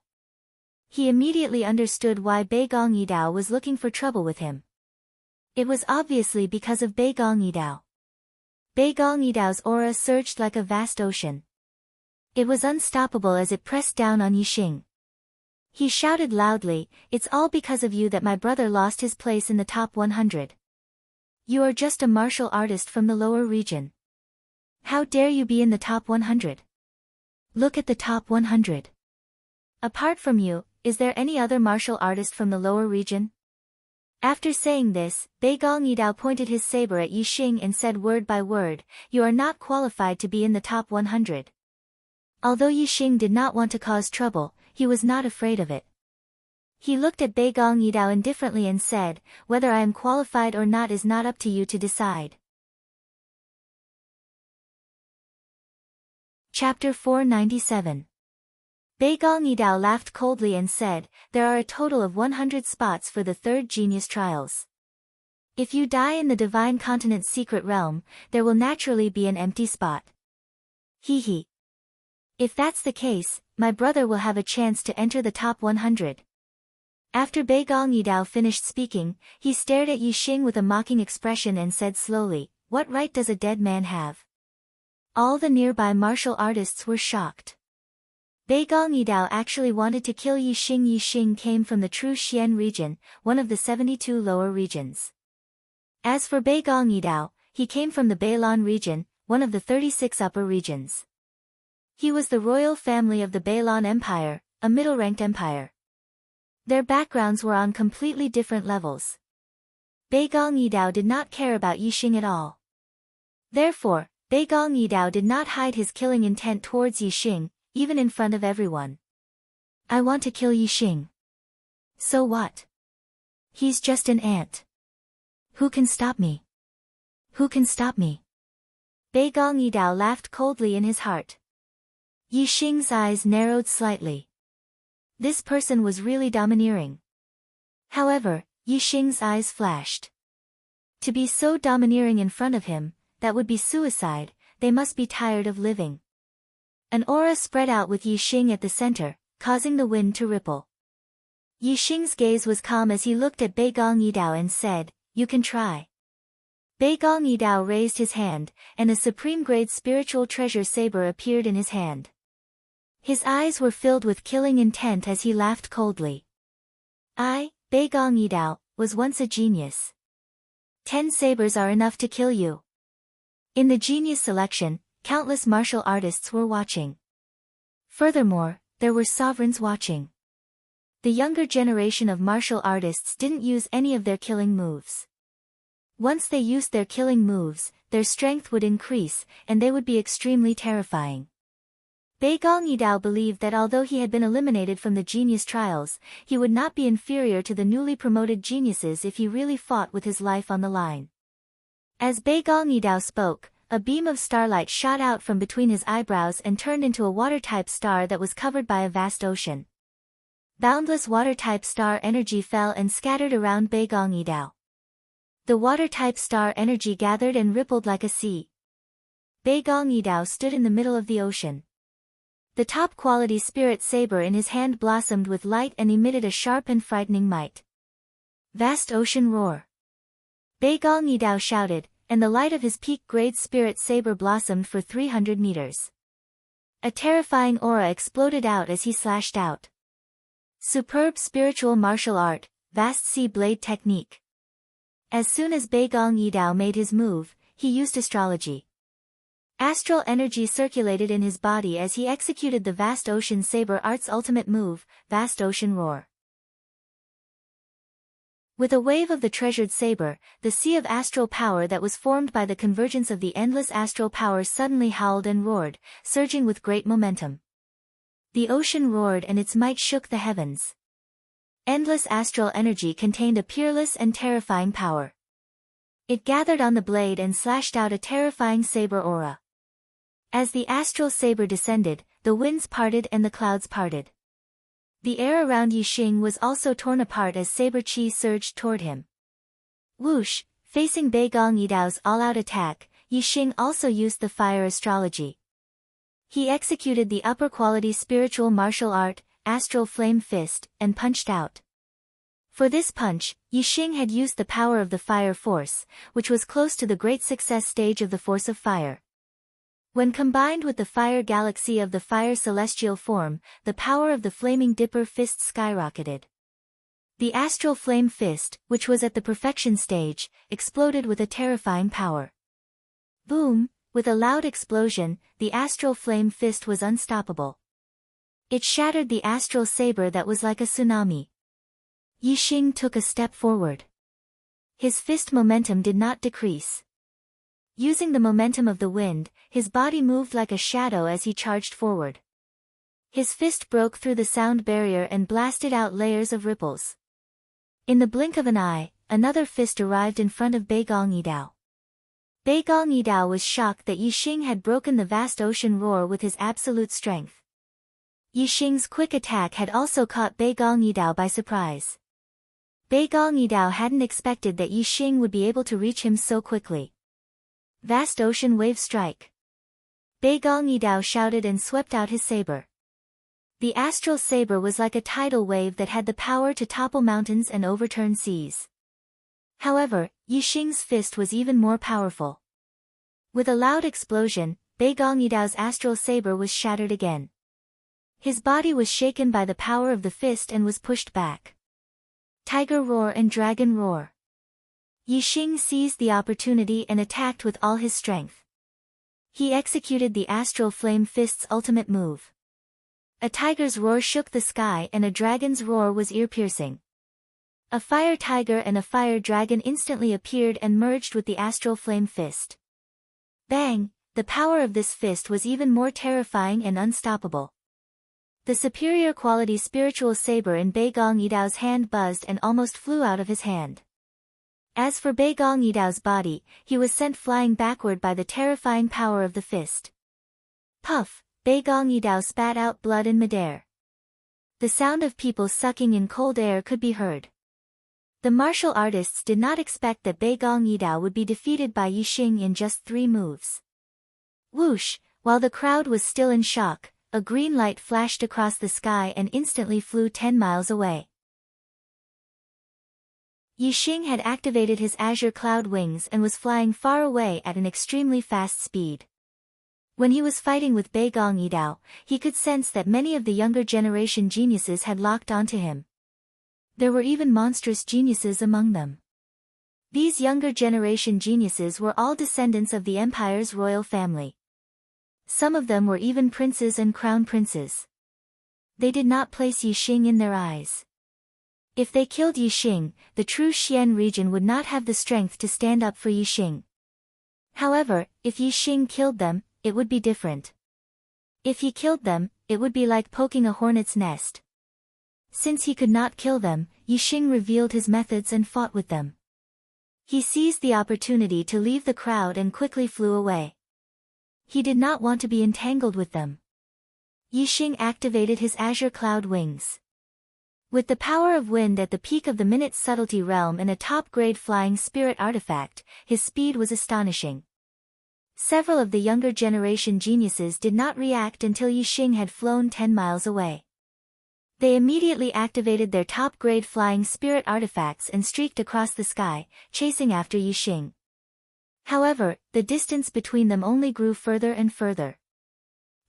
He immediately understood why Beigong Yidao was looking for trouble with him. It was obviously because of Beigong Yidao. Beigong Yidao's aura surged like a vast ocean. It was unstoppable as it pressed down on Yi Xing. He shouted loudly, "It's all because of you that my brother lost his place in the top 100. You are just a martial artist from the lower region. How dare you be in the top 100? Look at the top 100. Apart from you, is there any other martial artist from the lower region?" After saying this, Beigong Yidao pointed his saber at Yi Xing and said word by word, "You are not qualified to be in the top 100. Although Yi Xing did not want to cause trouble, he was not afraid of it. He looked at Beigong Yidao indifferently and said, "Whether I am qualified or not is not up to you to decide." Chapter 497. Beigong Yidao laughed coldly and said, "There are a total of 100 spots for the 3rd Genius Trials. If you die in the Divine Continent's secret realm, there will naturally be an empty spot. Hee. If that's the case, my brother will have a chance to enter the top 100. After Beigong Yidao finished speaking, he stared at Yi Xing with a mocking expression and said slowly, "What right does a dead man have?" All the nearby martial artists were shocked. Beigong Yidao actually wanted to kill Yi Xing. Yi Xing came from the true Xian region, one of the 72 lower regions. As for Beigong Yidao, he came from the Beilan region, one of the 36 upper regions. He was the royal family of the Beilan Empire, a middle-ranked empire. Their backgrounds were on completely different levels. Beigong Yidao did not care about Yi Xing at all. Therefore, Beigong Yidao did not hide his killing intent towards Yi Xing, even in front of everyone. "I want to kill Yi Xing. So what? He's just an ant. Who can stop me? Who can stop me?" Beigong Yidao laughed coldly in his heart. Yi Xing's eyes narrowed slightly. This person was really domineering. However, Yi Xing's eyes flashed. To be so domineering in front of him, that would be suicide. They must be tired of living. An aura spread out with Yi Xing at the center, causing the wind to ripple. Yi Xing's gaze was calm as he looked at Beigong Yidao and said, "You can try." Beigong Yidao raised his hand, and a supreme-grade spiritual treasure saber appeared in his hand. His eyes were filled with killing intent as he laughed coldly. Bei Gong Yidao, was once a genius. 10 sabers are enough to kill you. In the genius selection, countless martial artists were watching. Furthermore, there were sovereigns watching. The younger generation of martial artists didn't use any of their killing moves. Once they used their killing moves, their strength would increase, and they would be extremely terrifying. Bei Gong Yidao believed that although he had been eliminated from the genius trials, he would not be inferior to the newly promoted geniuses if he really fought with his life on the line. As Bei Gong Yidao spoke, a beam of starlight shot out from between his eyebrows and turned into a water-type star that was covered by a vast ocean. Boundless water-type star energy fell and scattered around Bei Gong Yidao. The water-type star energy gathered and rippled like a sea. Bei Gong Yidao stood in the middle of the ocean. The top-quality spirit saber in his hand blossomed with light and emitted a sharp and frightening might. Vast ocean roar. Bei Gong Yidao shouted, and the light of his peak-grade spirit saber blossomed for 300 meters. A terrifying aura exploded out as he slashed out. Superb spiritual martial art, vast sea blade technique. As soon as Bei Gong Yidao made his move, he used astrology. Astral energy circulated in his body as he executed the vast ocean saber art's ultimate move, vast ocean roar. With a wave of the treasured saber, the sea of astral power that was formed by the convergence of the endless astral power suddenly howled and roared, surging with great momentum. The ocean roared and its might shook the heavens. Endless astral energy contained a peerless and terrifying power. It gathered on the blade and slashed out a terrifying saber aura. As the astral saber descended, the winds parted and the clouds parted. The air around Yixing was also torn apart as saber chi surged toward him. Whoosh, facing Bei Gong Yidao's all-out attack, Yixing also used the fire astrology. He executed the upper-quality spiritual martial art, Astral Flame Fist, and punched out. For this punch, Yixing had used the power of the fire force, which was close to the great success stage of the force of fire. When combined with the fire galaxy of the fire celestial form, the power of the flaming dipper fist skyrocketed. The astral flame fist, which was at the perfection stage, exploded with a terrifying power. Boom! With a loud explosion, the astral flame fist was unstoppable. It shattered the astral saber that was like a tsunami. Yixing took a step forward. His fist momentum did not decrease. Using the momentum of the wind, his body moved like a shadow as he charged forward. His fist broke through the sound barrier and blasted out layers of ripples. In the blink of an eye, another fist arrived in front of Bei Gong Yidao. Bei Gong Yidao was shocked that Yixing had broken the vast ocean roar with his absolute strength. Yixing's quick attack had also caught Bei Gong Yidao by surprise. Bei Gong Yidao hadn't expected that Yixing would be able to reach him so quickly. Vast ocean wave strike. Bei Gong Yidao shouted and swept out his saber. The astral saber was like a tidal wave that had the power to topple mountains and overturn seas. However, Yixing's fist was even more powerful. With a loud explosion, Bei Gong Yidao's astral saber was shattered again. His body was shaken by the power of the fist and was pushed back. Tiger roar and dragon roar. Yixing seized the opportunity and attacked with all his strength. He executed the astral flame fist's ultimate move. A tiger's roar shook the sky and a dragon's roar was ear-piercing. A fire tiger and a fire dragon instantly appeared and merged with the astral flame fist. Bang! The power of this fist was even more terrifying and unstoppable. The superior quality spiritual saber in Bei Gong Yidao's hand buzzed and almost flew out of his hand. As for Bei Gong Yidao's body, he was sent flying backward by the terrifying power of the fist. Puff! Bei Gong Yidao spat out blood in midair. The sound of people sucking in cold air could be heard. The martial artists did not expect that Bei Gong Yidao would be defeated by Yixing in just 3 moves. Whoosh! While the crowd was still in shock, a green light flashed across the sky and instantly flew 10 miles away. Yixing had activated his azure cloud wings and was flying far away at an extremely fast speed. When he was fighting with Bei Gong Yidao, he could sense that many of the younger generation geniuses had locked onto him. There were even monstrous geniuses among them. These younger generation geniuses were all descendants of the empire's royal family. Some of them were even princes and crown princes. They did not place Yixing in their eyes. If they killed Yixing, the true Xian region would not have the strength to stand up for Yixing. However, if Yixing killed them, it would be different. If he killed them, it would be like poking a hornet's nest. Since he could not kill them, Yixing revealed his methods and fought with them. He seized the opportunity to leave the crowd and quickly flew away. He did not want to be entangled with them. Yixing activated his azure cloud wings. With the power of wind at the peak of the minute subtlety realm and a top-grade flying spirit artifact, his speed was astonishing. Several of the younger generation geniuses did not react until Yixing had flown 10 miles away. They immediately activated their top-grade flying spirit artifacts and streaked across the sky, chasing after Yixing. However, the distance between them only grew further and further.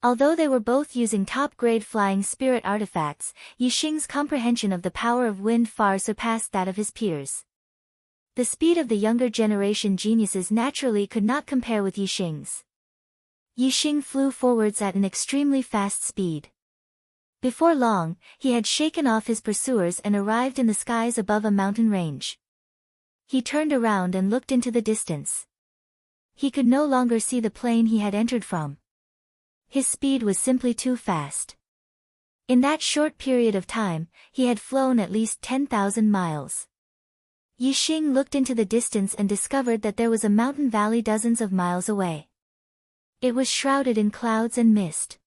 Although they were both using top-grade flying spirit artifacts, Yixing's comprehension of the power of wind far surpassed that of his peers. The speed of the younger generation geniuses naturally could not compare with Yixing's. Yixing flew forwards at an extremely fast speed. Before long, he had shaken off his pursuers and arrived in the skies above a mountain range. He turned around and looked into the distance. He could no longer see the plane he had entered from. His speed was simply too fast. In that short period of time, he had flown at least 10,000 miles. Yixing looked into the distance and discovered that there was a mountain valley dozens of miles away. It was shrouded in clouds and mist.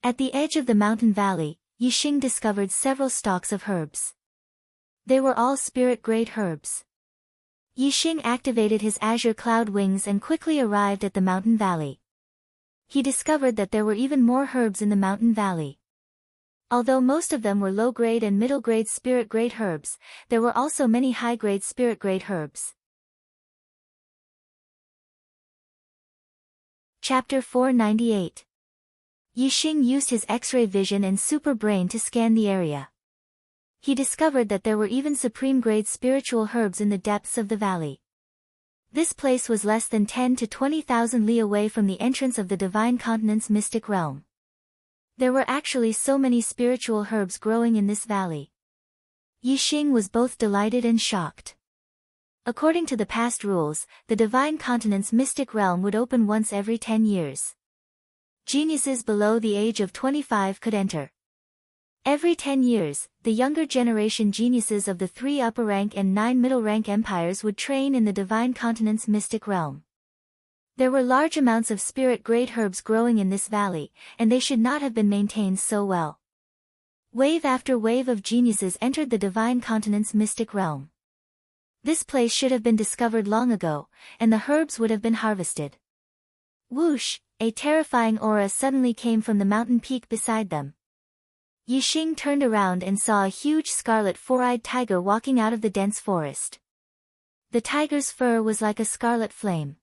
At the edge of the mountain valley, Yixing discovered several stalks of herbs. They were all spirit-grade herbs. Yixing activated his azure cloud wings and quickly arrived at the mountain valley. He discovered that there were even more herbs in the mountain valley. Although most of them were low-grade and middle-grade spirit-grade herbs, there were also many high-grade spirit-grade herbs. Chapter 498. Yixing used his X-ray vision and super brain to scan the area. He discovered that there were even supreme-grade spiritual herbs in the depths of the valley. This place was less than 10 to 20,000 li away from the entrance of the Divine Continent's mystic realm. There were actually so many spiritual herbs growing in this valley. Yixing was both delighted and shocked. According to the past rules, the Divine Continent's mystic realm would open once every 10 years. Geniuses below the age of 25 could enter. Every 10 years, the younger generation geniuses of the 3 upper rank and 9 middle rank empires would train in the Divine Continent's mystic realm. There were large amounts of spirit-grade herbs growing in this valley, and they should not have been maintained so well. Wave after wave of geniuses entered the Divine Continent's mystic realm. This place should have been discovered long ago, and the herbs would have been harvested. Whoosh! A terrifying aura suddenly came from the mountain peak beside them. Yixing turned around and saw a huge scarlet four-eyed tiger walking out of the dense forest. The tiger's fur was like a scarlet flame.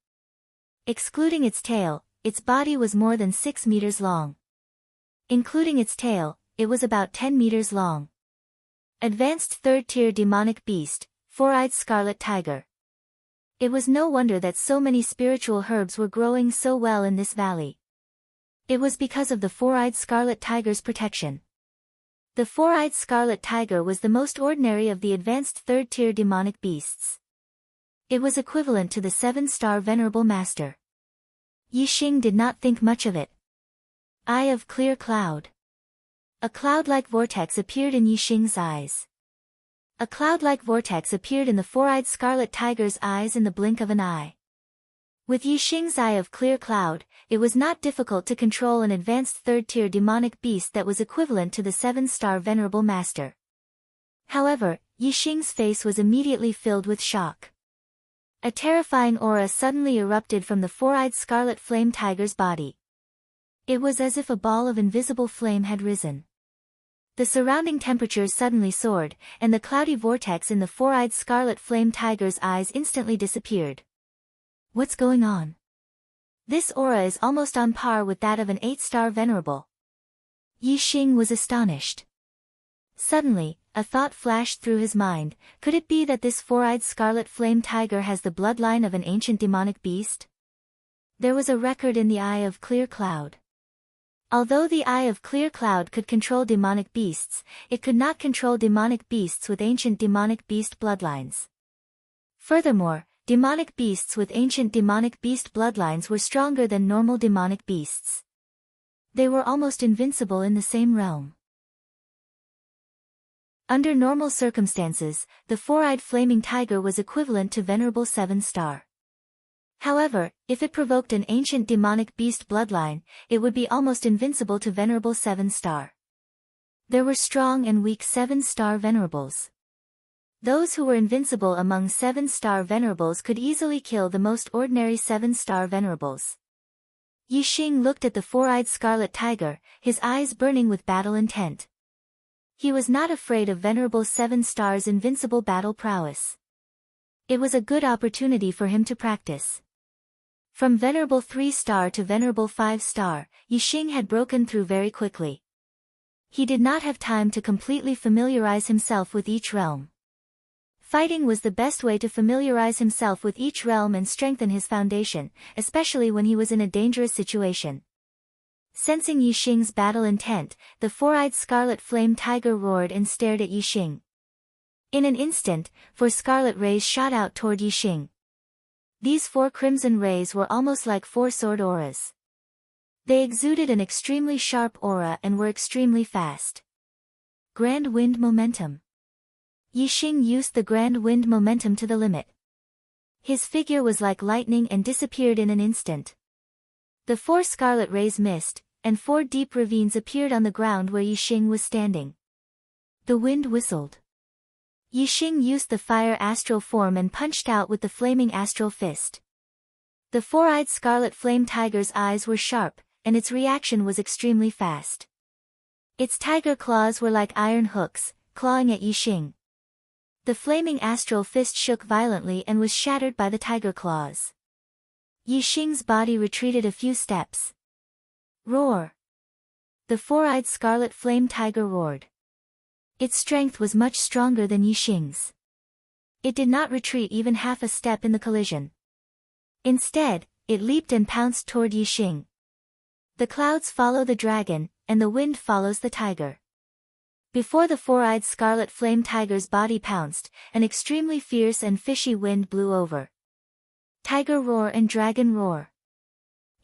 Excluding its tail, its body was more than 6 meters long. Including its tail, it was about 10 meters long. Advanced third-tier demonic beast, four-eyed scarlet tiger. It was no wonder that so many spiritual herbs were growing so well in this valley. It was because of the four-eyed scarlet tiger's protection. The four-eyed scarlet tiger was the most ordinary of the advanced third-tier demonic beasts. It was equivalent to the 7-star Venerable Master. Yixing did not think much of it. Eye of clear cloud. A cloud-like vortex appeared in Yixing's eyes. A cloud-like vortex appeared in the four-eyed scarlet tiger's eyes in the blink of an eye. With Yixing's eye of clear cloud, it was not difficult to control an advanced third-tier demonic beast that was equivalent to the 7-star Venerable Master. However, Yixing's face was immediately filled with shock. A terrifying aura suddenly erupted from the four-eyed scarlet flame tiger's body. It was as if a ball of invisible flame had risen. The surrounding temperatures suddenly soared, and the cloudy vortex in the four-eyed scarlet flame tiger's eyes instantly disappeared. What's going on? This aura is almost on par with that of an 8-star Venerable. Yixing was astonished. Suddenly, a thought flashed through his mind. Could it be that this four-eyed scarlet flame tiger has the bloodline of an ancient demonic beast? There was a record in the Eye of Clear Cloud. Although the Eye of Clear Cloud could control demonic beasts, it could not control demonic beasts with ancient demonic beast bloodlines. Furthermore, demonic beasts with ancient demonic beast bloodlines were stronger than normal demonic beasts. They were almost invincible in the same realm. Under normal circumstances, the four-eyed flaming tiger was equivalent to Venerable 7-star. However, if it provoked an ancient demonic beast bloodline, it would be almost invincible to Venerable 7-star. There were strong and weak 7-star venerables. Those who were invincible among 7-star venerables could easily kill the most ordinary 7-star venerables. Yixing looked at the four-eyed scarlet tiger, his eyes burning with battle intent. He was not afraid of Venerable 7-star's invincible battle prowess. It was a good opportunity for him to practice. From Venerable 3-star to Venerable 5-star, Yixing had broken through very quickly. He did not have time to completely familiarize himself with each realm. Fighting was the best way to familiarize himself with each realm and strengthen his foundation, especially when he was in a dangerous situation. Sensing Yixing's battle intent, the four-eyed scarlet flame tiger roared and stared at Yixing. In an instant, 4 scarlet rays shot out toward Yixing. These 4 crimson rays were almost like 4 sword auras. They exuded an extremely sharp aura and were extremely fast. Grand wind momentum. Yixing used the grand wind momentum to the limit. His figure was like lightning and disappeared in an instant. The 4 scarlet rays missed, and 4 deep ravines appeared on the ground where Yixing was standing. The wind whistled. Yixing used the fire astral form and punched out with the flaming astral fist. The four-eyed scarlet flame tiger's eyes were sharp, and its reaction was extremely fast. Its tiger claws were like iron hooks, clawing at Yixing. The flaming astral fist shook violently and was shattered by the tiger claws. Yixing's body retreated a few steps. Roar! The four-eyed scarlet flame tiger roared. Its strength was much stronger than Yixing's. It did not retreat even half a step in the collision. Instead, it leaped and pounced toward Yixing. The clouds follow the dragon, and the wind follows the tiger. Before the four-eyed scarlet flame tiger's body pounced, an extremely fierce and fishy wind blew over. Tiger roar and dragon roar.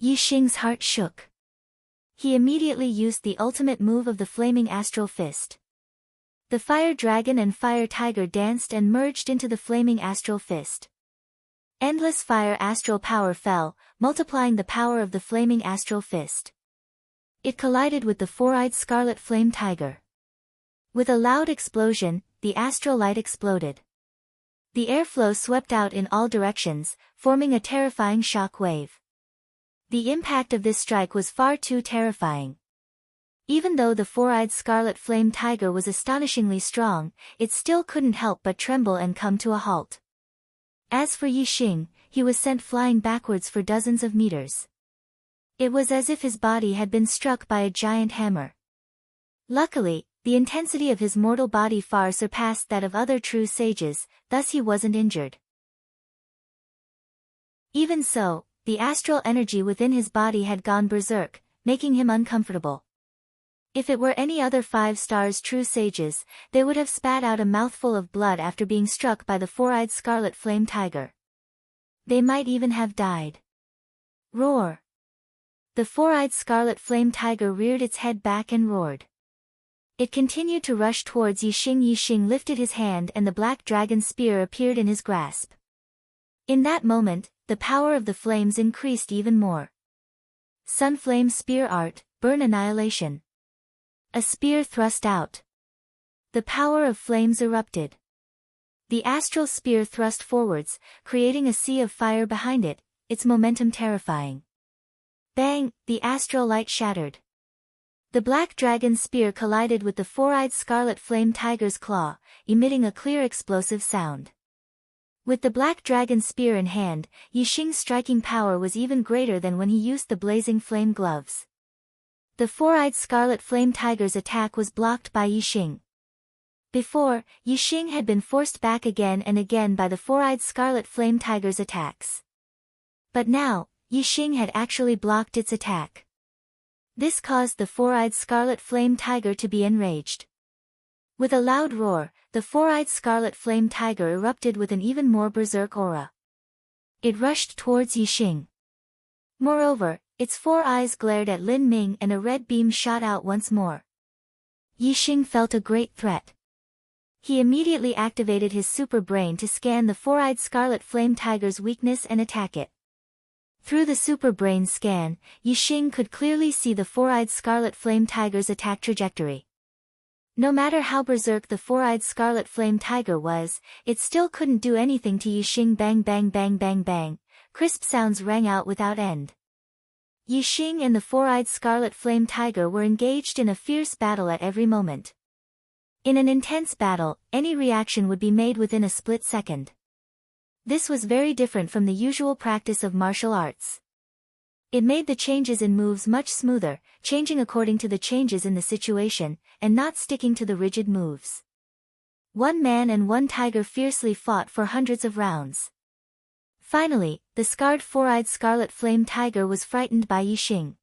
Yixing's heart shook. He immediately used the ultimate move of the flaming astral fist. The fire dragon and fire tiger danced and merged into the flaming astral fist. Endless fire astral power fell, multiplying the power of the flaming astral fist. It collided with the four-eyed scarlet flame tiger. With a loud explosion, the astral light exploded. The airflow swept out in all directions, forming a terrifying shock wave. The impact of this strike was far too terrifying. Even though the four-eyed scarlet flame tiger was astonishingly strong, it still couldn't help but tremble and come to a halt. As for Yixing, he was sent flying backwards for dozens of meters. It was as if his body had been struck by a giant hammer. Luckily, the intensity of his mortal body far surpassed that of other true sages, thus he wasn't injured. Even so, the astral energy within his body had gone berserk, making him uncomfortable. If it were any other 5 stars true sages, they would have spat out a mouthful of blood after being struck by the four-eyed scarlet flame tiger. They might even have died. Roar! The four-eyed scarlet flame tiger reared its head back and roared. It continued to rush towards Yixing. Yixing lifted his hand and the black dragon spear appeared in his grasp. In that moment, the power of the flames increased even more. Sunflame spear art, burn annihilation. A spear thrust out. The power of flames erupted. The astral spear thrust forwards, creating a sea of fire behind it, its momentum terrifying. Bang! The astral light shattered. The black dragon's spear collided with the four-eyed scarlet flame tiger's claw, emitting a clear explosive sound. With the black dragon spear in hand, Yixing's striking power was even greater than when he used the blazing flame gloves. The four-eyed scarlet flame tiger's attack was blocked by Yixing. Before, Yixing had been forced back again and again by the four-eyed scarlet flame tiger's attacks. But now, Yixing had actually blocked its attack. This caused the four-eyed scarlet flame tiger to be enraged. With a loud roar, the four-eyed scarlet flame tiger erupted with an even more berserk aura. It rushed towards Yixing. Moreover, its four eyes glared at Lin Ming and a red beam shot out once more. Yixing felt a great threat. He immediately activated his super brain to scan the four-eyed scarlet flame tiger's weakness and attack it. Through the super brain scan, Yixing could clearly see the four-eyed scarlet flame tiger's attack trajectory. No matter how berserk the four-eyed scarlet flame tiger was, it still couldn't do anything to Yixing. Bang bang bang bang bang, crisp sounds rang out without end. Yixing and the four-eyed scarlet flame tiger were engaged in a fierce battle at every moment. In an intense battle, any reaction would be made within a split second. This was very different from the usual practice of martial arts. It made the changes in moves much smoother, changing according to the changes in the situation, and not sticking to the rigid moves. One man and one tiger fiercely fought for hundreds of rounds. Finally, the scarred four-eyed scarlet flame tiger was frightened by Yixing.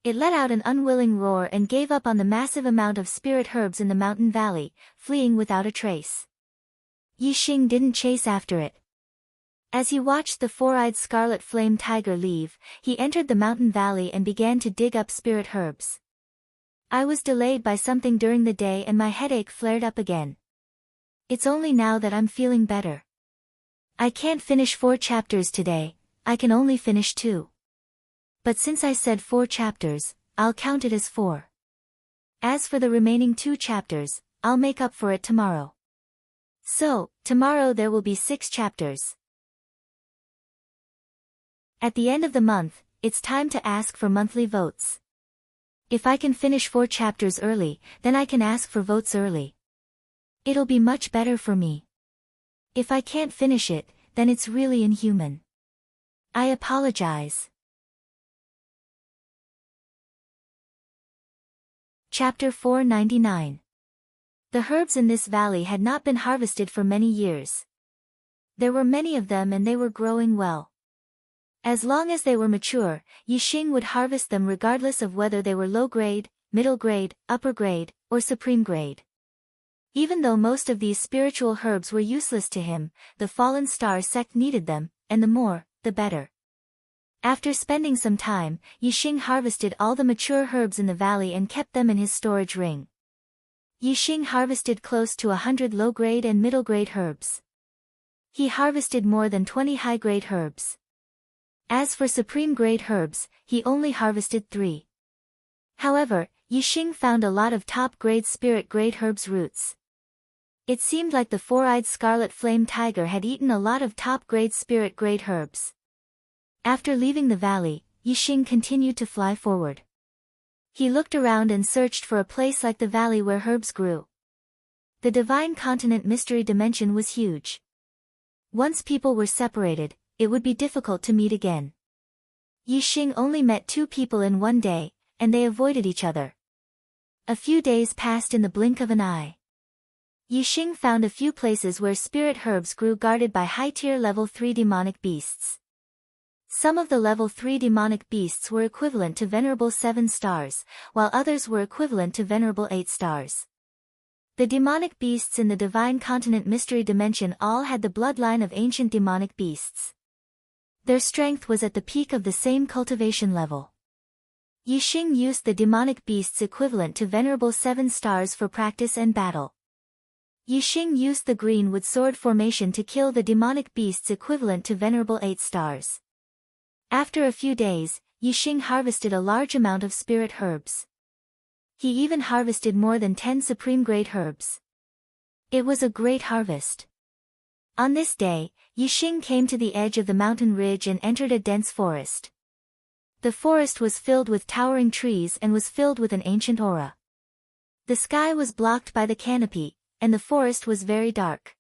It let out an unwilling roar and gave up on the massive amount of spirit herbs in the mountain valley, fleeing without a trace. Yixing didn't chase after it. As he watched the four-eyed scarlet flame tiger leave, he entered the mountain valley and began to dig up spirit herbs. I was delayed by something during the day and my headache flared up again. It's only now that I'm feeling better. I can't finish 4 chapters today, I can only finish 2. But since I said 4 chapters, I'll count it as 4. As for the remaining 2 chapters, I'll make up for it tomorrow. So, tomorrow there will be 6 chapters. At the end of the month, it's time to ask for monthly votes. If I can finish 4 chapters early, then I can ask for votes early. It'll be much better for me. If I can't finish it, then it's really inhuman. I apologize. Chapter 499. The herbs in this valley had not been harvested for many years. There were many of them and they were growing well. As long as they were mature, Yixing would harvest them regardless of whether they were low grade, middle grade, upper grade, or supreme grade. Even though most of these spiritual herbs were useless to him, the Fallen Star sect needed them, and the more, the better. After spending some time, Yixing harvested all the mature herbs in the valley and kept them in his storage ring. Yixing harvested close to 100 low-grade and middle-grade herbs. He harvested more than 20 high-grade herbs. As for supreme-grade herbs, he only harvested 3. However, Yixing found a lot of top-grade spirit-grade herbs roots. It seemed like the four-eyed scarlet flame tiger had eaten a lot of top-grade spirit-grade herbs. After leaving the valley, Yixing continued to fly forward. He looked around and searched for a place like the valley where herbs grew. The divine continent mystery dimension was huge. Once people were separated, it would be difficult to meet again. Yixing only met 2 people in one day, and they avoided each other. A few days passed in the blink of an eye. Yixing found a few places where spirit herbs grew guarded by high-tier level 3 demonic beasts. Some of the level 3 demonic beasts were equivalent to Venerable 7 stars, while others were equivalent to Venerable 8 stars. The demonic beasts in the Divine Continent Mystery Dimension all had the bloodline of ancient demonic beasts. Their strength was at the peak of the same cultivation level. Yixing used the demonic beasts equivalent to Venerable 7 stars for practice and battle. Yixing used the greenwood sword formation to kill the demonic beasts equivalent to Venerable 8 stars. After a few days, Yixing harvested a large amount of spirit herbs. He even harvested more than 10 supreme-grade herbs. It was a great harvest. On this day, Yixing came to the edge of the mountain ridge and entered a dense forest. The forest was filled with towering trees and was filled with an ancient aura. The sky was blocked by the canopy, and the forest was very dark.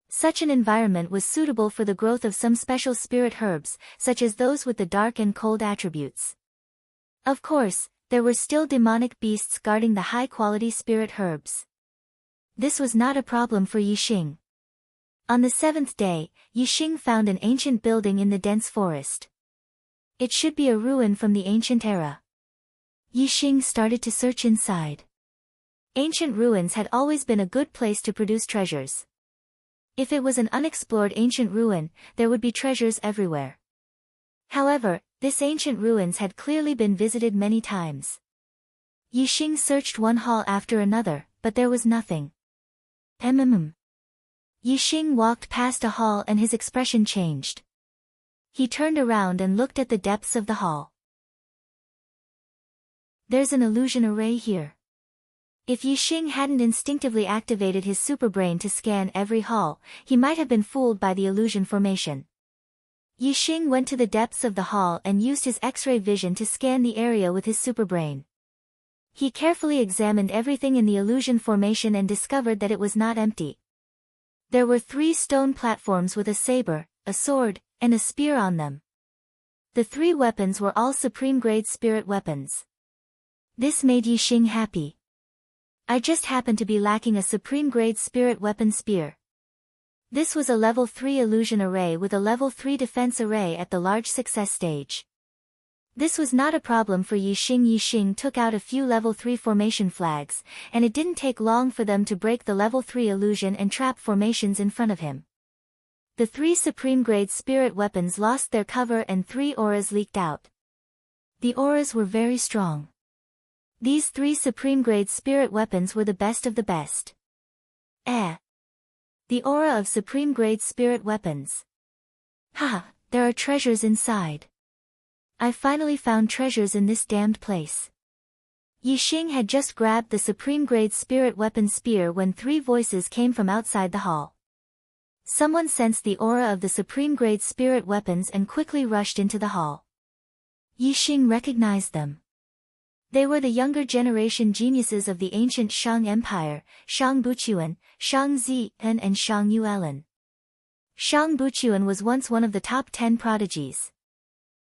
Such an environment was suitable for the growth of some special spirit herbs, such as those with the dark and cold attributes. Of course, there were still demonic beasts guarding the high-quality spirit herbs. this was not a problem for Yixing. On the seventh day, Yixing found an ancient building in the dense forest. It should be a ruin from the ancient era. Yixing started to search inside. Ancient ruins had always been a good place to produce treasures. If it was an unexplored ancient ruin, there would be treasures everywhere. However, this ancient ruins had clearly been visited many times. Yixing searched one hall after another, but there was nothing. Yixing walked past a hall and his expression changed. He turned around and looked at the depths of the hall. There's an illusion array here. If Yixing hadn't instinctively activated his superbrain to scan every hall, he might have been fooled by the illusion formation. Yixing went to the depths of the hall and used his X-ray vision to scan the area with his superbrain. He carefully examined everything in the illusion formation and discovered that it was not empty. There were 3 stone platforms with a saber, a sword, and a spear on them. The 3 weapons were all supreme-grade spirit weapons. This made Yixing happy. I just happened to be lacking a supreme-grade spirit weapon spear. This was a level 3 illusion array with a level 3 defense array at the large success stage. This was not a problem for Yixing. Yixing took out a few level 3 formation flags, and it didn't take long for them to break the level 3 illusion and trap formations in front of him. The 3 supreme-grade spirit weapons lost their cover and 3 auras leaked out. The auras were very strong. These 3 supreme-grade spirit weapons were the best of the best. The aura of supreme-grade spirit weapons. Haha, there are treasures inside. I finally found treasures in this damned place. Yixing had just grabbed the supreme-grade spirit weapon spear when 3 voices came from outside the hall. Someone sensed the aura of the supreme-grade spirit weapons and quickly rushed into the hall. Yixing recognized them. They were the younger generation geniuses of the ancient Shang Empire, Shang Buchuan, Shang Zian and Shang Yuelin. Shang Buchuan was once one of the top 10 prodigies.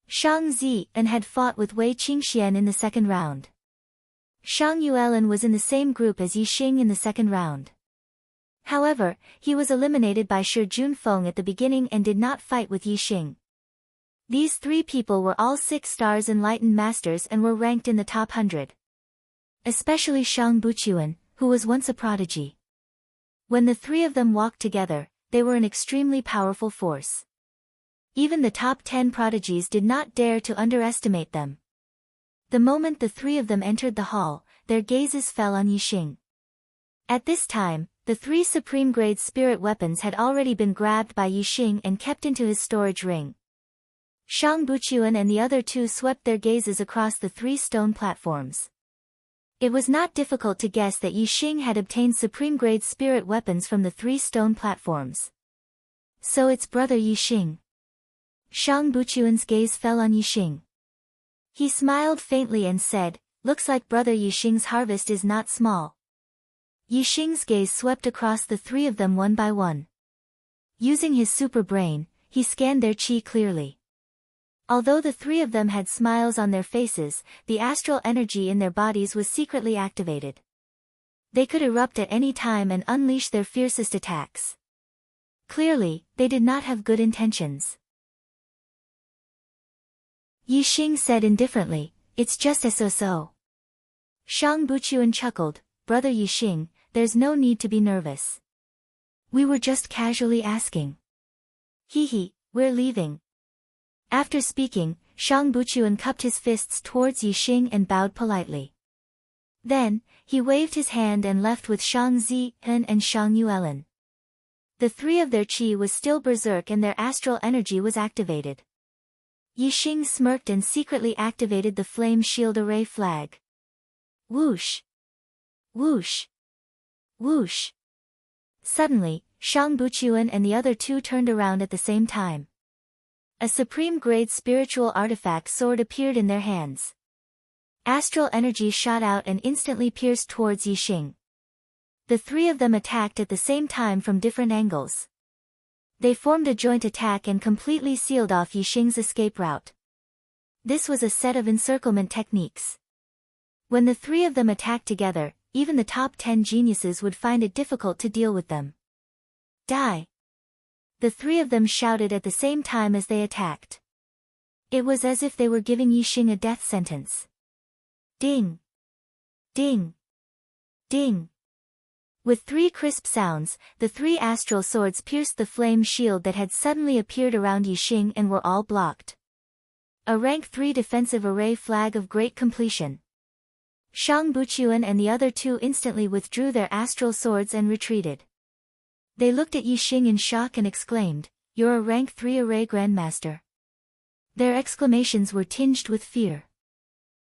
Shang Zian had fought with Wei Qingxian in the second round. Shang Yuelin was in the same group as Yixing in the second round. However, he was eliminated by Shi Junfeng at the beginning and did not fight with Yixing. These 3 people were all 6 stars enlightened masters and were ranked in the top 100. Especially Shang Buchuan, who was once a prodigy. When the 3 of them walked together, they were an extremely powerful force. Even the top 10 prodigies did not dare to underestimate them. The moment the 3 of them entered the hall, their gazes fell on Yixing. At this time, the 3 supreme-grade spirit weapons had already been grabbed by Yixing and kept into his storage ring. Shang Buchuan and the other 2 swept their gazes across the 3 stone platforms. It was not difficult to guess that Yixing had obtained supreme-grade spirit weapons from the 3 stone platforms. So it's brother Yixing. Shang Buchuan's gaze fell on Yixing. He smiled faintly and said, "Looks like brother Yixing's harvest is not small." Yixing's gaze swept across the 3 of them one by one. Using his super brain, he scanned their chi clearly. Although the 3 of them had smiles on their faces, the astral energy in their bodies was secretly activated. They could erupt at any time and unleash their fiercest attacks. Clearly, they did not have good intentions. Yixing said indifferently, "It's just so." Shang Buchuan chuckled, "Brother Yixing, there's no need to be nervous. We were just casually asking. We're leaving." After speaking, Shang Buchuan cupped his fists towards Yixing and bowed politely. Then, he waved his hand and left with Shang Zian and Shang Yuelin. The 3 of their chi was still berserk and their astral energy was activated. Yixing smirked and secretly activated the flame shield array flag. Whoosh! Whoosh! Whoosh! Suddenly, Shang Buchuan and the other 2 turned around at the same time. A supreme-grade spiritual artifact sword appeared in their hands. Astral energy shot out and instantly pierced towards Yixing. The 3 of them attacked at the same time from different angles. They formed a joint attack and completely sealed off Yixing's escape route. This was a set of encirclement techniques. When the 3 of them attacked together, even the top 10 geniuses would find it difficult to deal with them. Die! The three of them shouted at the same time as they attacked. It was as if they were giving Yixing a death sentence. Ding! Ding! Ding! With three crisp sounds, the three astral swords pierced the flame shield that had suddenly appeared around Yixing and were all blocked. A rank 3 defensive array flag of great completion. Shang Buchuan and the other two instantly withdrew their astral swords and retreated. They looked at Yixing in shock and exclaimed, "You're a rank 3 array grandmaster." Their exclamations were tinged with fear.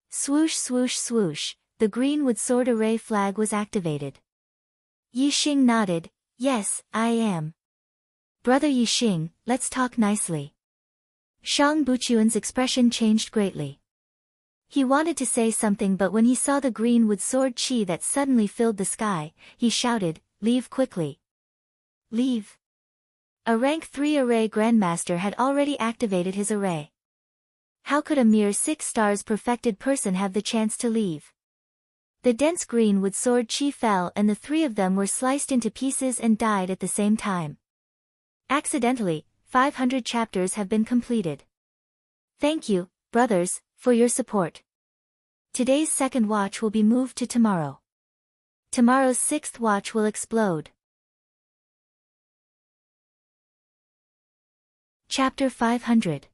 Swoosh swoosh swoosh, the green wood sword array flag was activated. Yixing nodded, "Yes, I am. Brother Yixing, let's talk nicely." Shang Buchuan's expression changed greatly. He wanted to say something, but when he saw the green wood sword chi that suddenly filled the sky, he shouted, "Leave quickly. Leave." A rank 3 array grandmaster had already activated his array. How could a mere 6 stars perfected person have the chance to leave? The dense green wood sword chi fell and the three of them were sliced into pieces and died at the same time. Accidentally, 500 chapters have been completed. Thank you, brothers, for your support. Today's second watch will be moved to tomorrow. Tomorrow's sixth watch will explode. Chapter 500.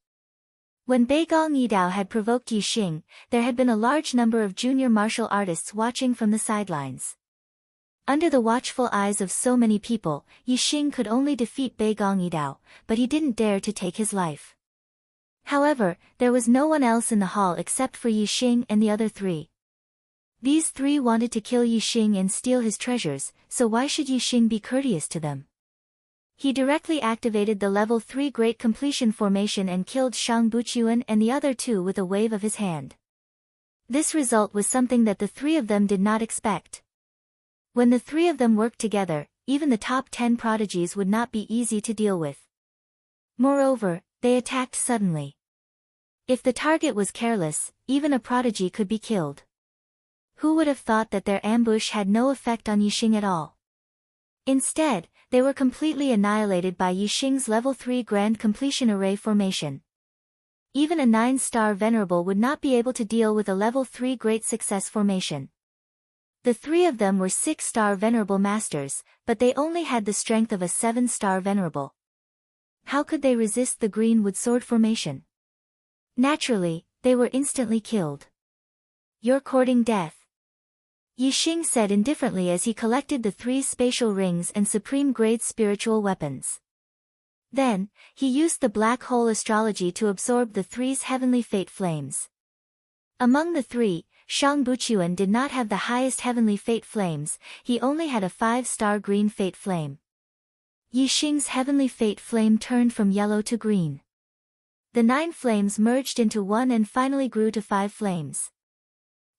When Beigong Yidao had provoked Yixing, there had been a large number of junior martial artists watching from the sidelines. Under the watchful eyes of so many people, Yixing could only defeat Beigong Yidao, but he didn't dare to take his life. However, there was no one else in the hall except for Yixing and the other three. These three wanted to kill Yixing and steal his treasures, so why should Yixing be courteous to them? He directly activated the level 3 Great Completion formation and killed Shang Buchuan and the other two with a wave of his hand. This result was something that the three of them did not expect. When the three of them worked together, even the top 10 prodigies would not be easy to deal with. Moreover, they attacked suddenly. If the target was careless, even a prodigy could be killed. Who would have thought that their ambush had no effect on Yixing at all? Instead, they were completely annihilated by Yixing's level 3 Grand Completion Array formation. Even a 9-star Venerable would not be able to deal with a level 3 Great Success formation. The three of them were 6-star Venerable Masters, but they only had the strength of a 7-star Venerable. How could they resist the green wood sword formation? Naturally, they were instantly killed. "You're courting death," Yixing said indifferently as he collected the 3 spatial rings and supreme-grade spiritual weapons. Then, he used the black hole astrology to absorb the 3's heavenly fate flames. Among the 3, Shang Buchuan did not have the highest heavenly fate flames, he only had a 5-star green fate flame. Yixing's heavenly fate flame turned from yellow to green. The 9 flames merged into one and finally grew to 5 flames.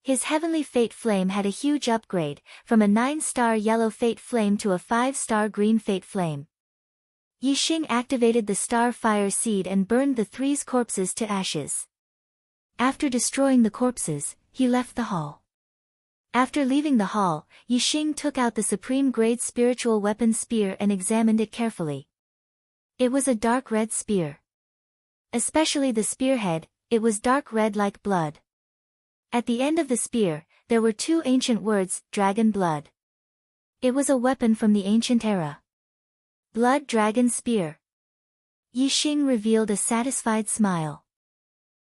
His heavenly fate flame had a huge upgrade, from a 9-star yellow fate flame to a 5-star green fate flame. Yixing activated the star fire seed and burned the 3's corpses to ashes. After destroying the corpses, he left the hall. After leaving the hall, Yixing took out the supreme grade spiritual weapon spear and examined it carefully. It was a dark red spear. Especially the spearhead, it was dark red like blood. At the end of the spear, there were 2 ancient words, Dragon Blood. It was a weapon from the ancient era. Blood Dragon Spear. Yixing revealed a satisfied smile.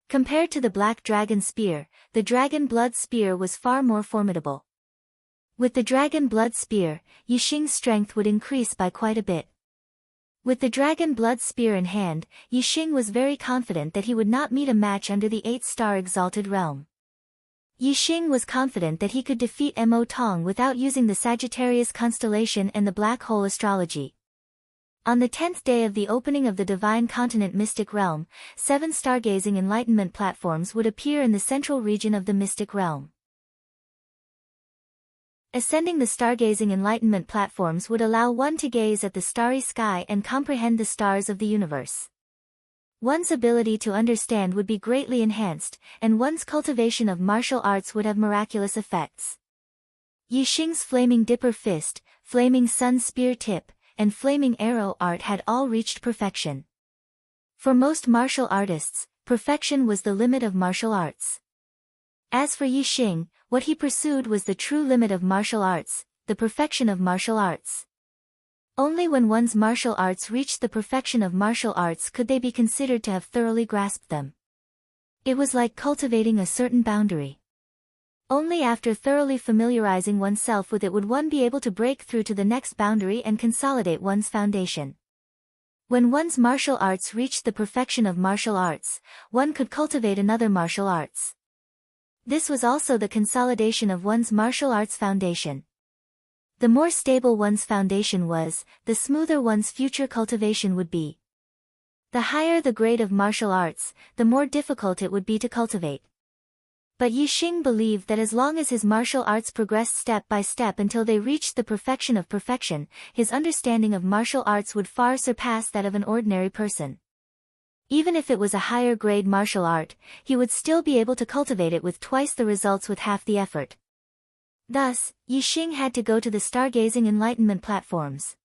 Compared to the Black Dragon Spear, the Dragon Blood Spear was far more formidable. With the Dragon Blood Spear, Yixing's strength would increase by quite a bit. With the Dragon Blood Spear in hand, Yixing was very confident that he would not meet a match under the 8-star Exalted Realm. Yixing was confident that he could defeat Mo Tong without using the Sagittarius constellation and the Black Hole astrology. On the 10th day of the opening of the Divine Continent Mystic Realm, 7 stargazing enlightenment platforms would appear in the central region of the Mystic Realm. Ascending the stargazing enlightenment platforms would allow one to gaze at the starry sky and comprehend the stars of the universe. One's ability to understand would be greatly enhanced, and one's cultivation of martial arts would have miraculous effects. Yixing's flaming dipper fist, flaming sun spear tip, and flaming arrow art had all reached perfection. For most martial artists, perfection was the limit of martial arts. As for Yixing, what he pursued was the true limit of martial arts, the perfection of martial arts. Only when one's martial arts reached the perfection of martial arts could they be considered to have thoroughly grasped them. It was like cultivating a certain boundary. Only after thoroughly familiarizing oneself with it would one be able to break through to the next boundary and consolidate one's foundation. When one's martial arts reached the perfection of martial arts, one could cultivate another martial arts. This was also the consolidation of one's martial arts foundation. The more stable one's foundation was, the smoother one's future cultivation would be. The higher the grade of martial arts, the more difficult it would be to cultivate. But Yixing believed that as long as his martial arts progressed step by step until they reached the perfection of perfection, his understanding of martial arts would far surpass that of an ordinary person. Even if it was a higher grade martial art, he would still be able to cultivate it with twice the results with half the effort. Thus, Yixing had to go to the stargazing enlightenment platforms.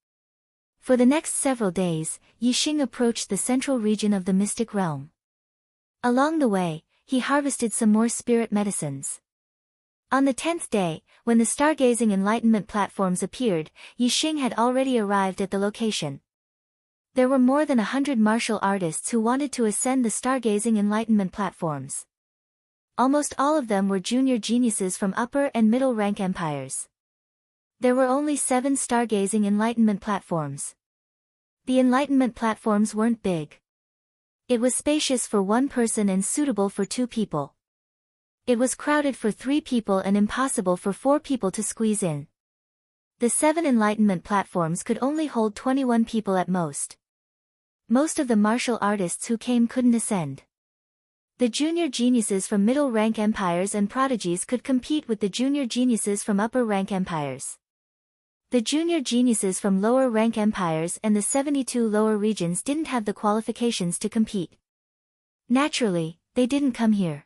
For the next several days, Yixing approached the central region of the mystic realm. Along the way, he harvested some more spirit medicines. On the 10th day, when the stargazing enlightenment platforms appeared, Yixing had already arrived at the location. There were more than 100 martial artists who wanted to ascend the stargazing enlightenment platforms. Almost all of them were junior geniuses from upper and middle rank empires. There were only 7 stargazing enlightenment platforms. The enlightenment platforms weren't big. It was spacious for 1 person and suitable for 2 people. It was crowded for 3 people and impossible for 4 people to squeeze in. The 7 enlightenment platforms could only hold 21 people at most. Most of the martial artists who came couldn't ascend. The junior geniuses from middle rank empires and prodigies could compete with the junior geniuses from upper rank empires. The junior geniuses from lower rank empires and the 72 lower regions didn't have the qualifications to compete. Naturally, they didn't come here.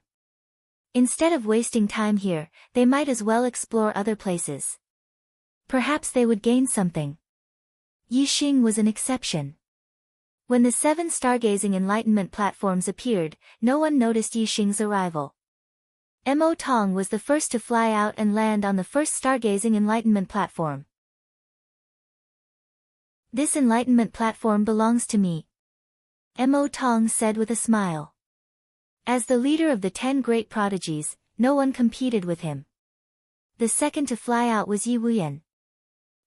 Instead of wasting time here, they might as well explore other places. Perhaps they would gain something. Yixing was an exception. When the 7 stargazing enlightenment platforms appeared, no one noticed Yixing's arrival. Mo Tong was the first to fly out and land on the first stargazing enlightenment platform. "This enlightenment platform belongs to me," Mo Tong said with a smile. As the leader of the 10 great prodigies, no one competed with him. The second to fly out was Yi Wuyan.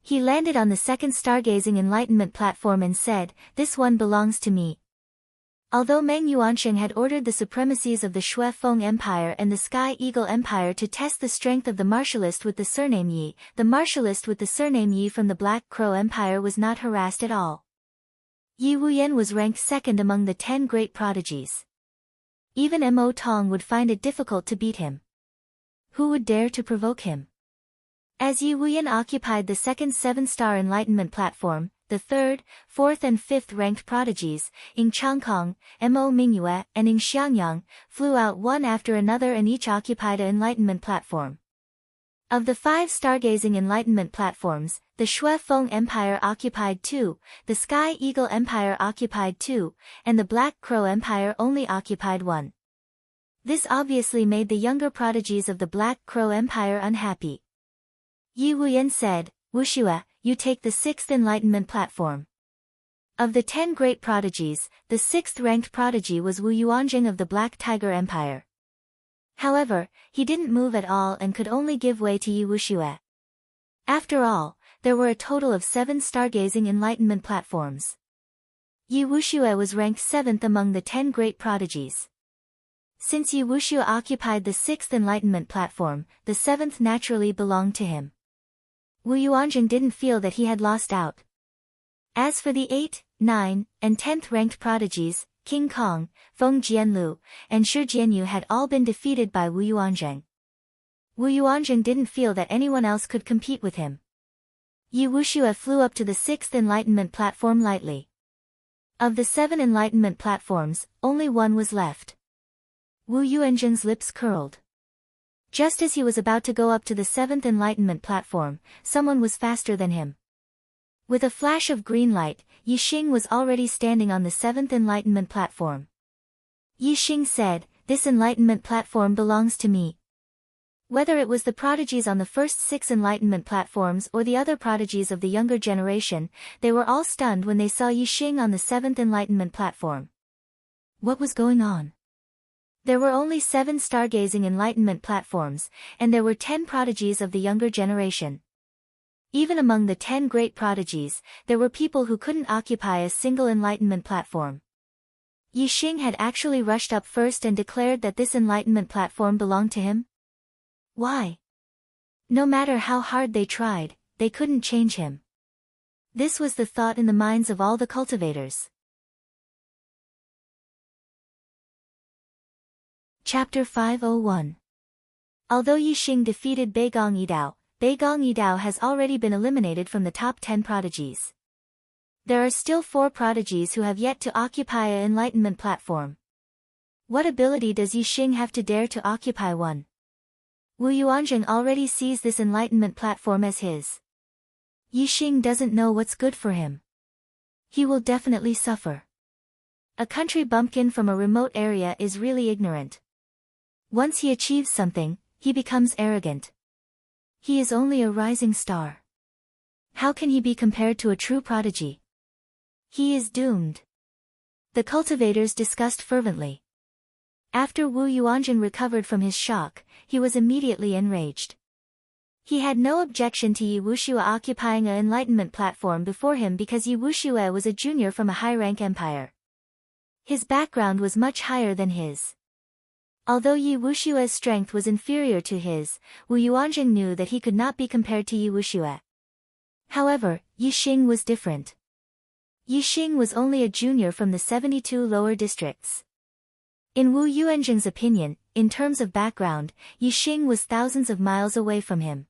He landed on the second stargazing enlightenment platform and said, "This one belongs to me." Although Meng Yuansheng had ordered the supremacies of the Shui Feng Empire and the Sky Eagle Empire to test the strength of the martialist with the surname Yi, the martialist with the surname Yi from the Black Crow Empire was not harassed at all. Yi Wuyan was ranked second among the 10 great prodigies. Even Mo Tong would find it difficult to beat him. Who would dare to provoke him? As Yi Wuyan occupied the second 7-star enlightenment platform, the 3rd, 4th and 5th ranked prodigies, Ing Changkong, Mo Mingyue, and Ing Xiangyang, flew out one after another and each occupied an enlightenment platform. Of the 5 stargazing enlightenment platforms, the Shui Feng Empire occupied 2, the Sky Eagle Empire occupied 2, and the Black Crow Empire only occupied 1. This obviously made the younger prodigies of the Black Crow Empire unhappy. Yi Wuyan said, "Wuxue, you take the 6th enlightenment platform." Of the 10 great prodigies, the 6th ranked prodigy was Wu Yuanjing of the Black Tiger Empire. However, he didn't move at all and could only give way to Yi Wuxue. After all, there were a total of 7 stargazing enlightenment platforms. Yi Wuxue was ranked 7th among the 10 great prodigies. Since Yi Wuxue occupied the 6th enlightenment platform, the 7th naturally belonged to him. Wu Yuanjing didn't feel that he had lost out. As for the 8, 9, and 10th ranked prodigies, King Kong, Feng Jianlu, and Shi Jianyu had all been defeated by Wu Yuanjing. Wu Yuanjing didn't feel that anyone else could compete with him. Yi Wuxue flew up to the 6th enlightenment platform lightly. Of the 7 enlightenment platforms, only one was left. Wu Yuanjing's lips curled. Just as he was about to go up to the seventh enlightenment platform, someone was faster than him. With a flash of green light, Yixing was already standing on the seventh enlightenment platform. Yixing said, "This enlightenment platform belongs to me." Whether it was the prodigies on the first 6 enlightenment platforms or the other prodigies of the younger generation, they were all stunned when they saw Yixing on the 7th enlightenment platform. What was going on? There were only 7 stargazing enlightenment platforms, and there were 10 prodigies of the younger generation. Even among the 10 great prodigies, there were people who couldn't occupy a single enlightenment platform. Yixing had actually rushed up first and declared that this enlightenment platform belonged to him? Why? No matter how hard they tried, they couldn't change him. This was the thought in the minds of all the cultivators. Chapter 501. Although Yixing defeated Beigong Yidao has already been eliminated from the top 10 prodigies. There are still 4 prodigies who have yet to occupy an enlightenment platform. What ability does Yixing have to dare to occupy one? Wu Yuanzheng already sees this enlightenment platform as his. Yixing doesn't know what's good for him. He will definitely suffer. A country bumpkin from a remote area is really ignorant. Once he achieves something, he becomes arrogant. He is only a rising star. How can he be compared to a true prodigy? He is doomed. The cultivators discussed fervently. After Wu Yuanzheng recovered from his shock, he was immediately enraged. He had no objection to Yi Wuxue occupying an enlightenment platform before him because Yi Wuxue was a junior from a high-rank empire. His background was much higher than his. Although Yi Wuxue's strength was inferior to his, Wu Yuanzheng knew that he could not be compared to Yi Wuxue. However, Yixing was different. Yixing was only a junior from the 72 lower districts. In Wu Yuanzheng's opinion, in terms of background, Yixing was thousands of miles away from him.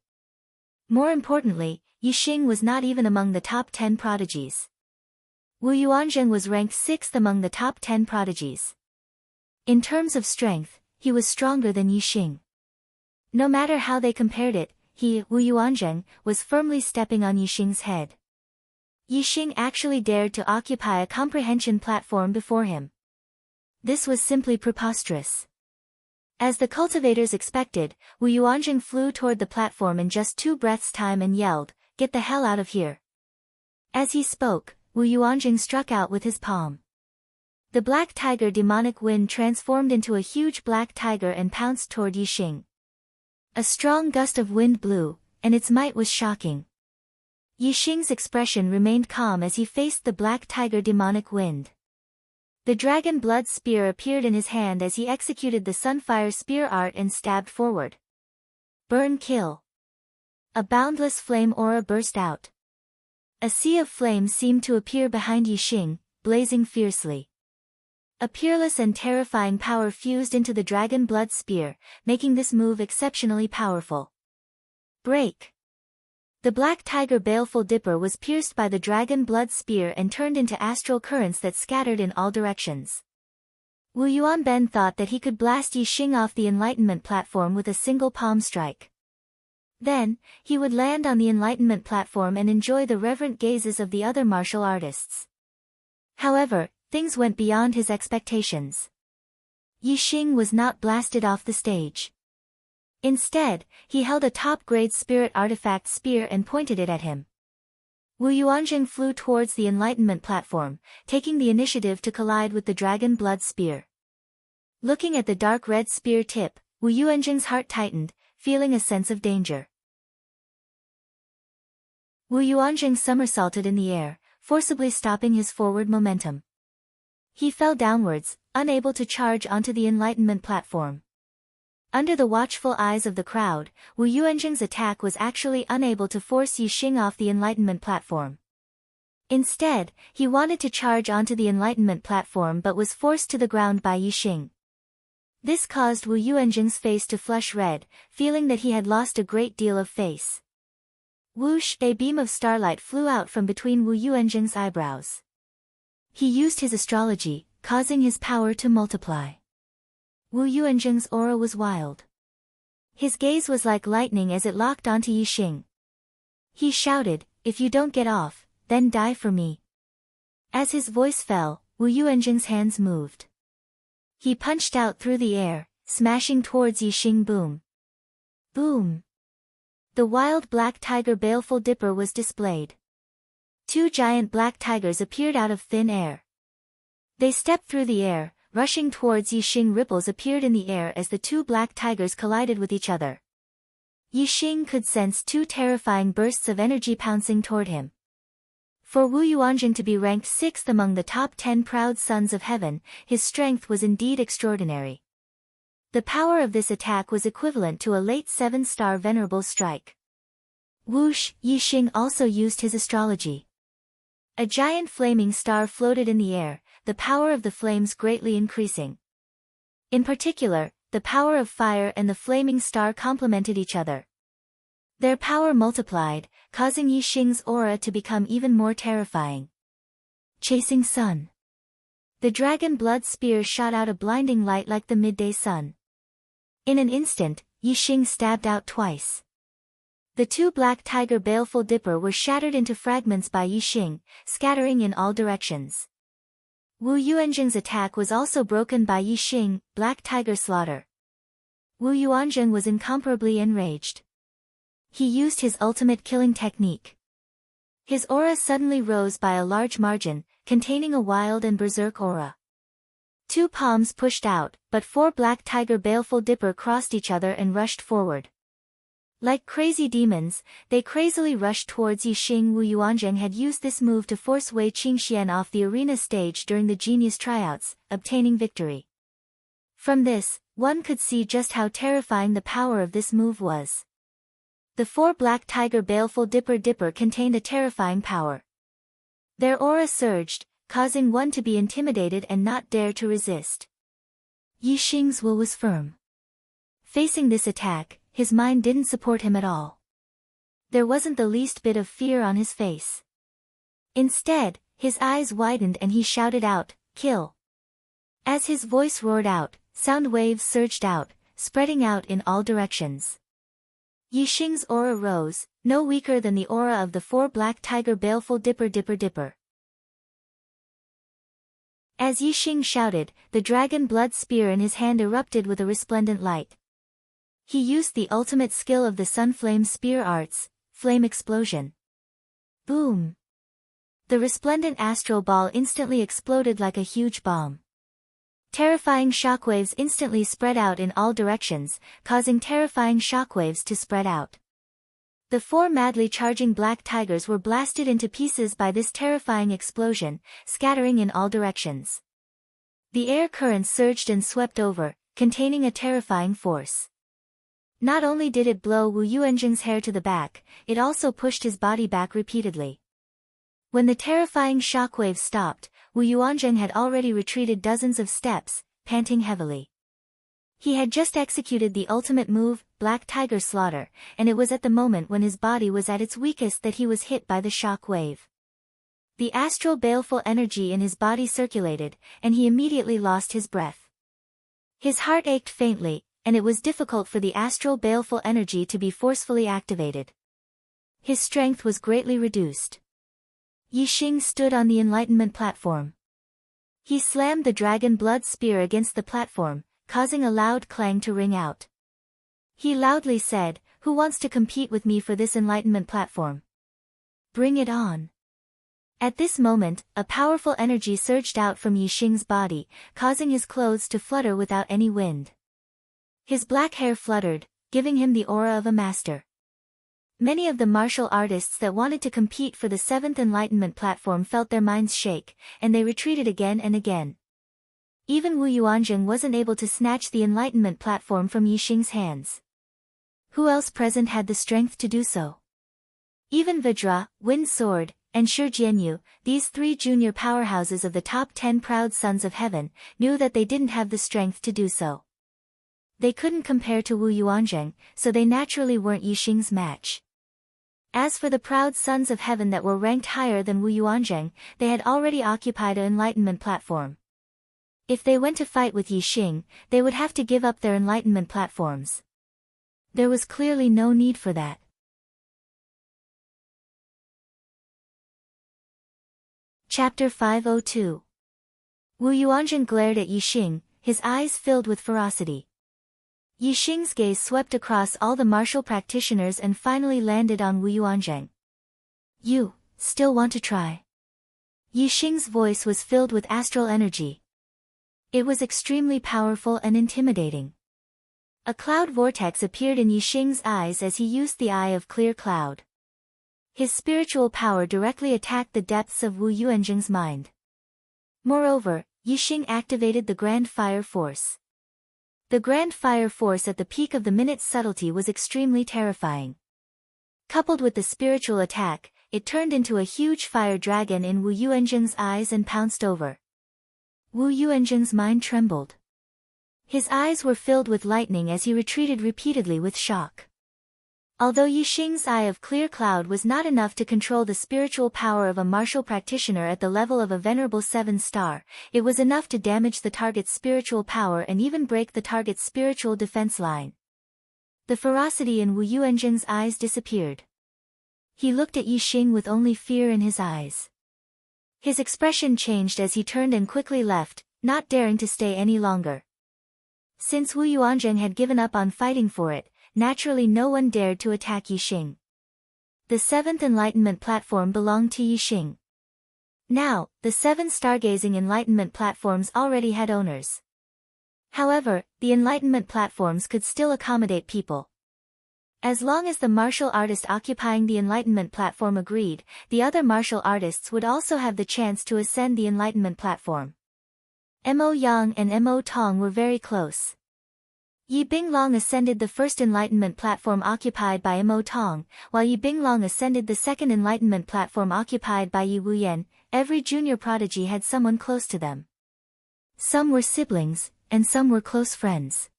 More importantly, Yixing was not even among the top 10 prodigies. Wu Yuanzheng was ranked 6th among the top 10 prodigies. In terms of strength, he was stronger than Yixing. No matter how they compared it, he, Wu Yuanzheng, was firmly stepping on Yixing's head. Yixing actually dared to occupy a comprehension platform before him. This was simply preposterous. As the cultivators expected, Wu Yuanzheng flew toward the platform in just 2 breaths' time and yelled, "Get the hell out of here." As he spoke, Wu Yuanzheng struck out with his palm. The black tiger demonic wind transformed into a huge black tiger and pounced toward Yixing. A strong gust of wind blew, and its might was shocking. Yixing's expression remained calm as he faced the black tiger demonic wind. The dragon blood spear appeared in his hand as he executed the sunfire spear art and stabbed forward. Burn kill. A boundless flame aura burst out. A sea of flames seemed to appear behind Yixing, blazing fiercely. A peerless and terrifying power fused into the dragon blood spear, making this move exceptionally powerful. Break. The black tiger baleful dipper was pierced by the dragon blood spear and turned into astral currents that scattered in all directions. Wu Yuanben thought that he could blast Yixing off the enlightenment platform with a single palm strike. Then, he would land on the enlightenment platform and enjoy the reverent gazes of the other martial artists. However, things went beyond his expectations. Yixing was not blasted off the stage. Instead, he held a top-grade spirit artifact spear and pointed it at him. Wu Yuanzheng flew towards the enlightenment platform, taking the initiative to collide with the dragon blood spear. Looking at the dark red spear tip, Wu Yuanzheng's heart tightened, feeling a sense of danger. Wu Yuanzheng somersaulted in the air, forcibly stopping his forward momentum. He fell downwards, unable to charge onto the enlightenment platform. Under the watchful eyes of the crowd, Wu Yuanzheng's attack was actually unable to force Yixing off the enlightenment platform. Instead, he wanted to charge onto the enlightenment platform but was forced to the ground by Yixing. This caused Wu Yuanzheng's face to flush red, feeling that he had lost a great deal of face. Whoosh! A beam of starlight flew out from between Wu Yuanzheng's eyebrows. He used his astrology, causing his power to multiply. Wu Yuanzheng's aura was wild. His gaze was like lightning as it locked onto Yixing. He shouted, "If you don't get off, then die for me." As his voice fell, Wu Yuanjing's hands moved. He punched out through the air, smashing towards Yixing. Boom. Boom. The wild black tiger baleful dipper was displayed. Two giant black tigers appeared out of thin air. They stepped through the air, rushing towards Yixing. Ripples appeared in the air as the two black tigers collided with each other. Yixing could sense two terrifying bursts of energy pouncing toward him. For Wu Yuanjing to be ranked 6th among the top 10 proud sons of heaven, his strength was indeed extraordinary. The power of this attack was equivalent to a late 7-star venerable strike. Whoosh! Yixing also used his astrology. A giant flaming star floated in the air, the power of the flames greatly increasing. In particular, the power of fire and the flaming star complemented each other. Their power multiplied, causing Yixing's aura to become even more terrifying. Chasing sun. The dragon blood spear shot out a blinding light like the midday sun. In an instant, Yixing stabbed out twice. The two black tiger baleful dipper were shattered into fragments by Yixing, scattering in all directions. Wu Yuanjing's attack was also broken by Yixing, black tiger slaughter. Wu Yuanjing was incomparably enraged. He used his ultimate killing technique. His aura suddenly rose by a large margin, containing a wild and berserk aura. Two palms pushed out, but 4 black tiger baleful dipper crossed each other and rushed forward. Like crazy demons, they crazily rushed towards Yixing. Wu Yuanjing had used this move to force Wei Qingxian off the arena stage during the genius tryouts, obtaining victory. From this, one could see just how terrifying the power of this move was. The 4 black tiger baleful dipper contained a terrifying power. Their aura surged, causing one to be intimidated and not dare to resist. Yixing's will was firm. Facing this attack, his mind didn't support him at all. There wasn't the least bit of fear on his face. Instead, his eyes widened and he shouted out, "Kill!" As his voice roared out, sound waves surged out, spreading out in all directions. Yixing's aura rose, no weaker than the aura of the 4 black tiger baleful dipper. As Yixing shouted, the dragon blood spear in his hand erupted with a resplendent light. He used the ultimate skill of the Sunflame spear arts, flame explosion. Boom! The resplendent astral ball instantly exploded like a huge bomb. Terrifying shockwaves instantly spread out in all directions, causing terrifying shockwaves to spread out. The 4 madly charging black tigers were blasted into pieces by this terrifying explosion, scattering in all directions. The air currents surged and swept over, containing a terrifying force. Not only did it blow Wu Yuanjing's hair to the back, it also pushed his body back repeatedly. When the terrifying shockwaves stopped, Wu Yuanjing had already retreated dozens of steps, panting heavily. He had just executed the ultimate move, Black Tiger Slaughter, and it was at the moment when his body was at its weakest that he was hit by the shock wave. The astral baleful energy in his body circulated, and he immediately lost his breath. His heart ached faintly, and it was difficult for the astral baleful energy to be forcefully activated. His strength was greatly reduced. Yixing stood on the enlightenment platform. He slammed the dragon blood spear against the platform, causing a loud clang to ring out. He loudly said, "Who wants to compete with me for this enlightenment platform? Bring it on." At this moment, a powerful energy surged out from Yixing's body, causing his clothes to flutter without any wind. His black hair fluttered, giving him the aura of a master. Many of the martial artists that wanted to compete for the 7th enlightenment platform felt their minds shake, and they retreated again and again. Even Wu Yuanjing wasn't able to snatch the enlightenment platform from Yixing's hands. Who else present had the strength to do so? Even Vajra, Wind Sword, and Shi Jianyu, these 3 junior powerhouses of the top 10 proud sons of heaven, knew that they didn't have the strength to do so. They couldn't compare to Wu Yuanjing, so they naturally weren't Yixing's match. As for the proud sons of heaven that were ranked higher than Wu Yuanjing, they had already occupied an enlightenment platform. If they went to fight with Yixing, they would have to give up their enlightenment platforms. There was clearly no need for that. Chapter 502. Wu Yuanzhen glared at Yixing, his eyes filled with ferocity. Yixing's gaze swept across all the martial practitioners and finally landed on Wu Yuanzhen. You, still want to try? Yixing's voice was filled with astral energy. It was extremely powerful and intimidating. A cloud vortex appeared in Yixing's eyes as he used the Eye of Clear Cloud. His spiritual power directly attacked the depths of Wu Yuanzhen's mind. Moreover, Yixing activated the Grand Fire Force. The Grand Fire Force at the peak of the minute's subtlety was extremely terrifying. Coupled with the spiritual attack, it turned into a huge fire dragon in Wu Yuanzhen's eyes and pounced over. Wu Yuanzhen's mind trembled. His eyes were filled with lightning as he retreated repeatedly with shock. Although Yixing's Eye of Clear Cloud was not enough to control the spiritual power of a martial practitioner at the level of a venerable 7-star, it was enough to damage the target's spiritual power and even break the target's spiritual defense line. The ferocity in Wu Yuanzhen's eyes disappeared. He looked at Yixing with only fear in his eyes. His expression changed as he turned and quickly left, not daring to stay any longer. Since Wu Yuanzhen had given up on fighting for it, naturally no one dared to attack Yixing. The 7th Enlightenment Platform belonged to Yixing. Now, the 7 stargazing Enlightenment platforms already had owners. However, the Enlightenment platforms could still accommodate people. As long as the martial artist occupying the Enlightenment platform agreed, the other martial artists would also have the chance to ascend the Enlightenment platform. Mo Yang and Mo Tong were very close. Yi Binglong ascended the first Enlightenment platform occupied by Mo Tong, while Yi Binglong ascended the second Enlightenment platform occupied by Yi Wuyan. Every junior prodigy had someone close to them. Some were siblings, and some were close friends.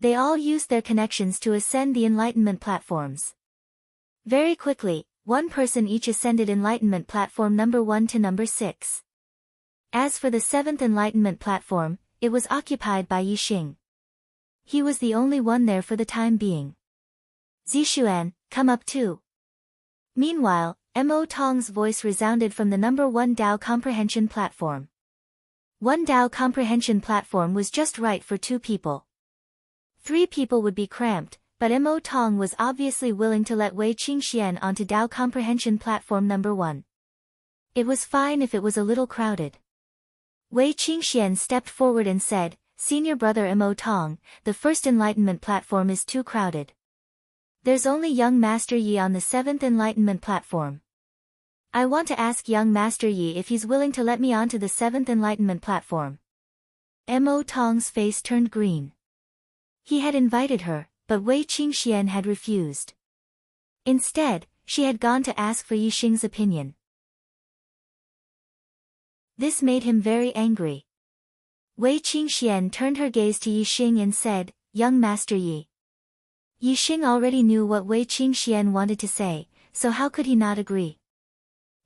They all used their connections to ascend the Enlightenment platforms. Very quickly, one person each ascended Enlightenment platform number 1 to number 6. As for the 7th Enlightenment platform, it was occupied by Yixing. He was the only one there for the time being. Zixuan, come up too. Meanwhile, Mo Tong's voice resounded from the number 1 Dao Comprehension platform. 1 Dao Comprehension platform was just right for 2 people. 3 people would be cramped, but Mo Tong was obviously willing to let Wei Qingxian onto Dao Comprehension platform number 1. It was fine if it was a little crowded. Wei Qingxian stepped forward and said, Senior brother Mo Tong, the first Enlightenment platform is too crowded. There's only young Master Yi on the 7th Enlightenment platform. I want to ask young Master Yi if he's willing to let me onto the 7th Enlightenment platform. Mo Tong's face turned green. He had invited her, but Wei Qingxian had refused. Instead, she had gone to ask for Yixing's opinion. This made him very angry. Wei Qingxian turned her gaze to Yixing and said, Young Master Yi. Yixing already knew what Wei Qingxian wanted to say, so how could he not agree?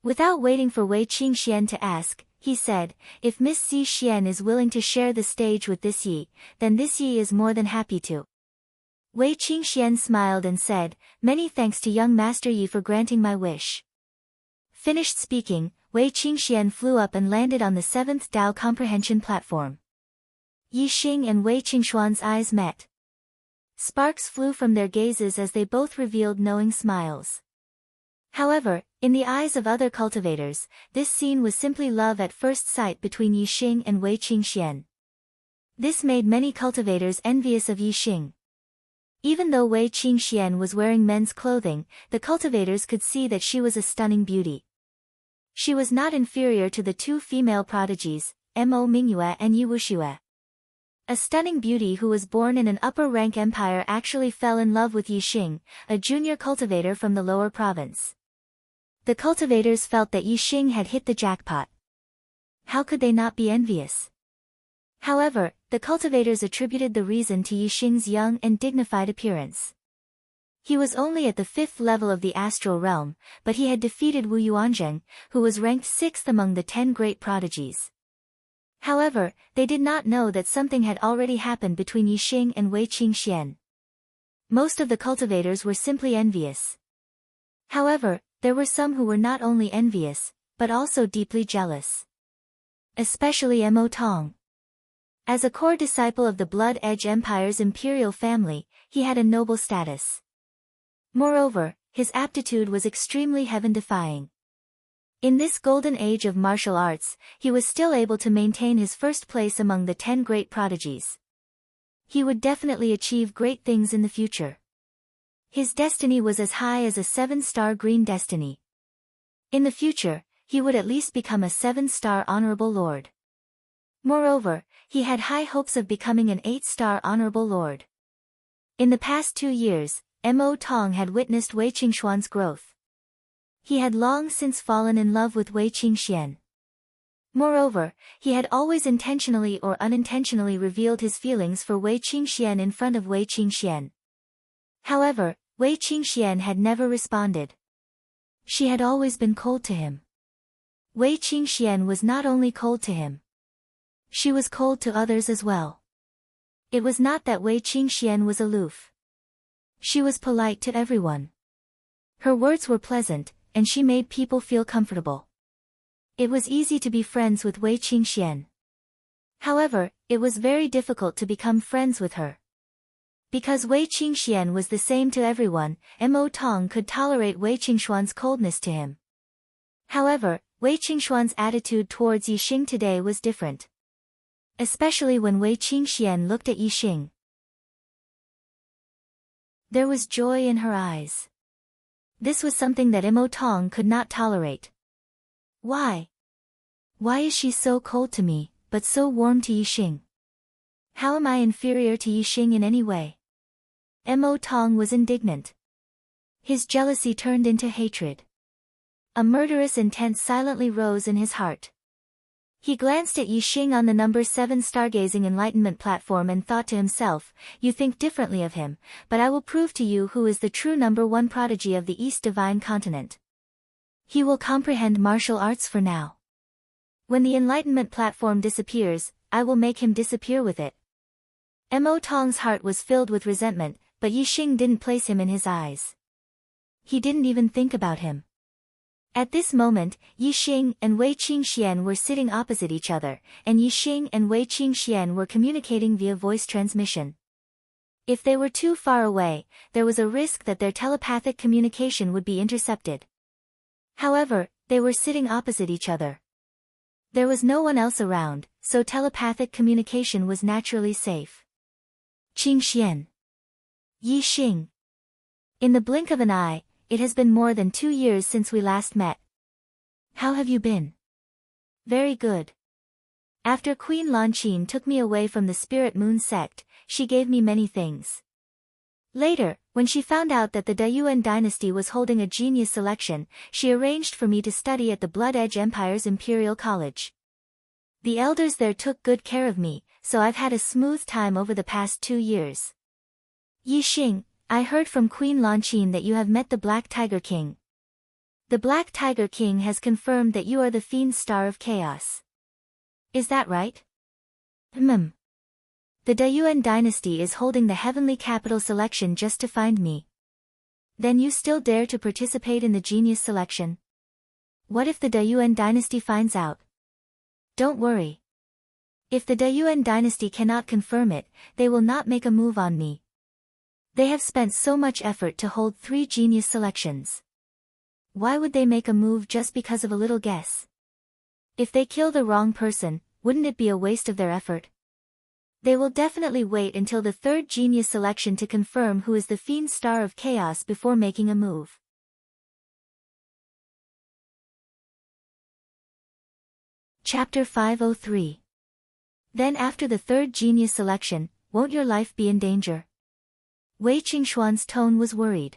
Without waiting for Wei Qingxian to ask, he said, if Miss Zixian is willing to share the stage with this Yi, then this Yi is more than happy to. Wei Qingxian smiled and said, Many thanks to young Master Yi for granting my wish. Finished speaking, Wei Qingxian flew up and landed on the 7th Dao Comprehension platform. Yixing and Wei Qingshuan's eyes met. Sparks flew from their gazes as they both revealed knowing smiles. However, in the eyes of other cultivators, this scene was simply love at first sight between Yixing and Wei Qingxian. This made many cultivators envious of Yixing. Even though Wei Qingxian was wearing men's clothing, the cultivators could see that she was a stunning beauty. She was not inferior to the 2 female prodigies, Mo Mingyue and Yi Wuxue. A stunning beauty who was born in an upper-rank empire actually fell in love with Yixing, a junior cultivator from the lower province. The cultivators felt that Yixing had hit the jackpot. How could they not be envious? However, the cultivators attributed the reason to Yixing's young and dignified appearance. He was only at the 5th level of the astral realm, but he had defeated Wu Yuanzhen, who was ranked 6th among the 10 great prodigies. However, they did not know that something had already happened between Yixing and Wei Qingxian. Most of the cultivators were simply envious. However, there were some who were not only envious, but also deeply jealous. Especially Mo Tong. As a core disciple of the Blood Edge Empire's imperial family, he had a noble status. Moreover, his aptitude was extremely heaven-defying. In this golden age of martial arts, he was still able to maintain his first place among the 10 great prodigies. He would definitely achieve great things in the future. His destiny was as high as a 7-star green destiny. In the future, he would at least become a 7-star honorable lord. Moreover, he had high hopes of becoming an 8-star honorable lord. In the past 2 years, Mo Tong had witnessed Wei Qingxuan's growth. He had long since fallen in love with Wei Qingxian. Moreover, he had always intentionally or unintentionally revealed his feelings for Wei Qingxian in front of Wei Qingxian. However, Wei Qingxian had never responded. She had always been cold to him. Wei Qingxian was not only cold to him. She was cold to others as well. It was not that Wei Qingxian was aloof. She was polite to everyone. Her words were pleasant, and she made people feel comfortable. It was easy to be friends with Wei Qingxian. However, it was very difficult to become friends with her. Because Wei Qingxian was the same to everyone, Mo Tong could tolerate Wei Qingxuan's coldness to him. However, Wei Qingxuan's attitude towards Yixing today was different. Especially when Wei Qingxian looked at Yixing. There was joy in her eyes. This was something that Mo Tong could not tolerate. Why? Why is she so cold to me, but so warm to Yixing? How am I inferior to Yixing in any way? Mo Tong was indignant. His jealousy turned into hatred. A murderous intent silently rose in his heart. He glanced at Yixing on the number 7 stargazing enlightenment platform and thought to himself, you think differently of him, but I will prove to you who is the true number 1 prodigy of the East Divine Continent. He will comprehend martial arts for now. When the enlightenment platform disappears, I will make him disappear with it. Mo Tong's heart was filled with resentment, but Yixing didn't place him in his eyes. He didn't even think about him. At this moment, Yixing and Wei Qingxian were sitting opposite each other, and Yixing and Wei Qingxian were communicating via voice transmission. If they were too far away, there was a risk that their telepathic communication would be intercepted. However, they were sitting opposite each other. There was no one else around, so telepathic communication was naturally safe. Qingxian. Yixing. In the blink of an eye, it has been more than 2 years since we last met. How have you been? Very good. After Queen Lanqin took me away from the Spirit Moon sect, she gave me many things. Later, when she found out that the Dayuan dynasty was holding a genius selection, she arranged for me to study at the Blood Edge Empire's Imperial College. The elders there took good care of me, so I've had a smooth time over the past 2 years. Yixing, I heard from Queen Lanqin that you have met the Black Tiger King. The Black Tiger King has confirmed that you are the Fiend Star of Chaos. Is that right? The Dayuan dynasty is holding the Heavenly Capital selection just to find me. Then you still dare to participate in the genius selection? What if the Dayuan dynasty finds out? Don't worry. If the Dayuan dynasty cannot confirm it, they will not make a move on me. They have spent so much effort to hold 3 genius selections. Why would they make a move just because of a little guess? If they kill the wrong person, wouldn't it be a waste of their effort? They will definitely wait until the 3rd genius selection to confirm who is the Fiend Star of Chaos before making a move. Chapter 503. Then after the 3rd genius selection, won't your life be in danger? Wei Qingxuan's tone was worried.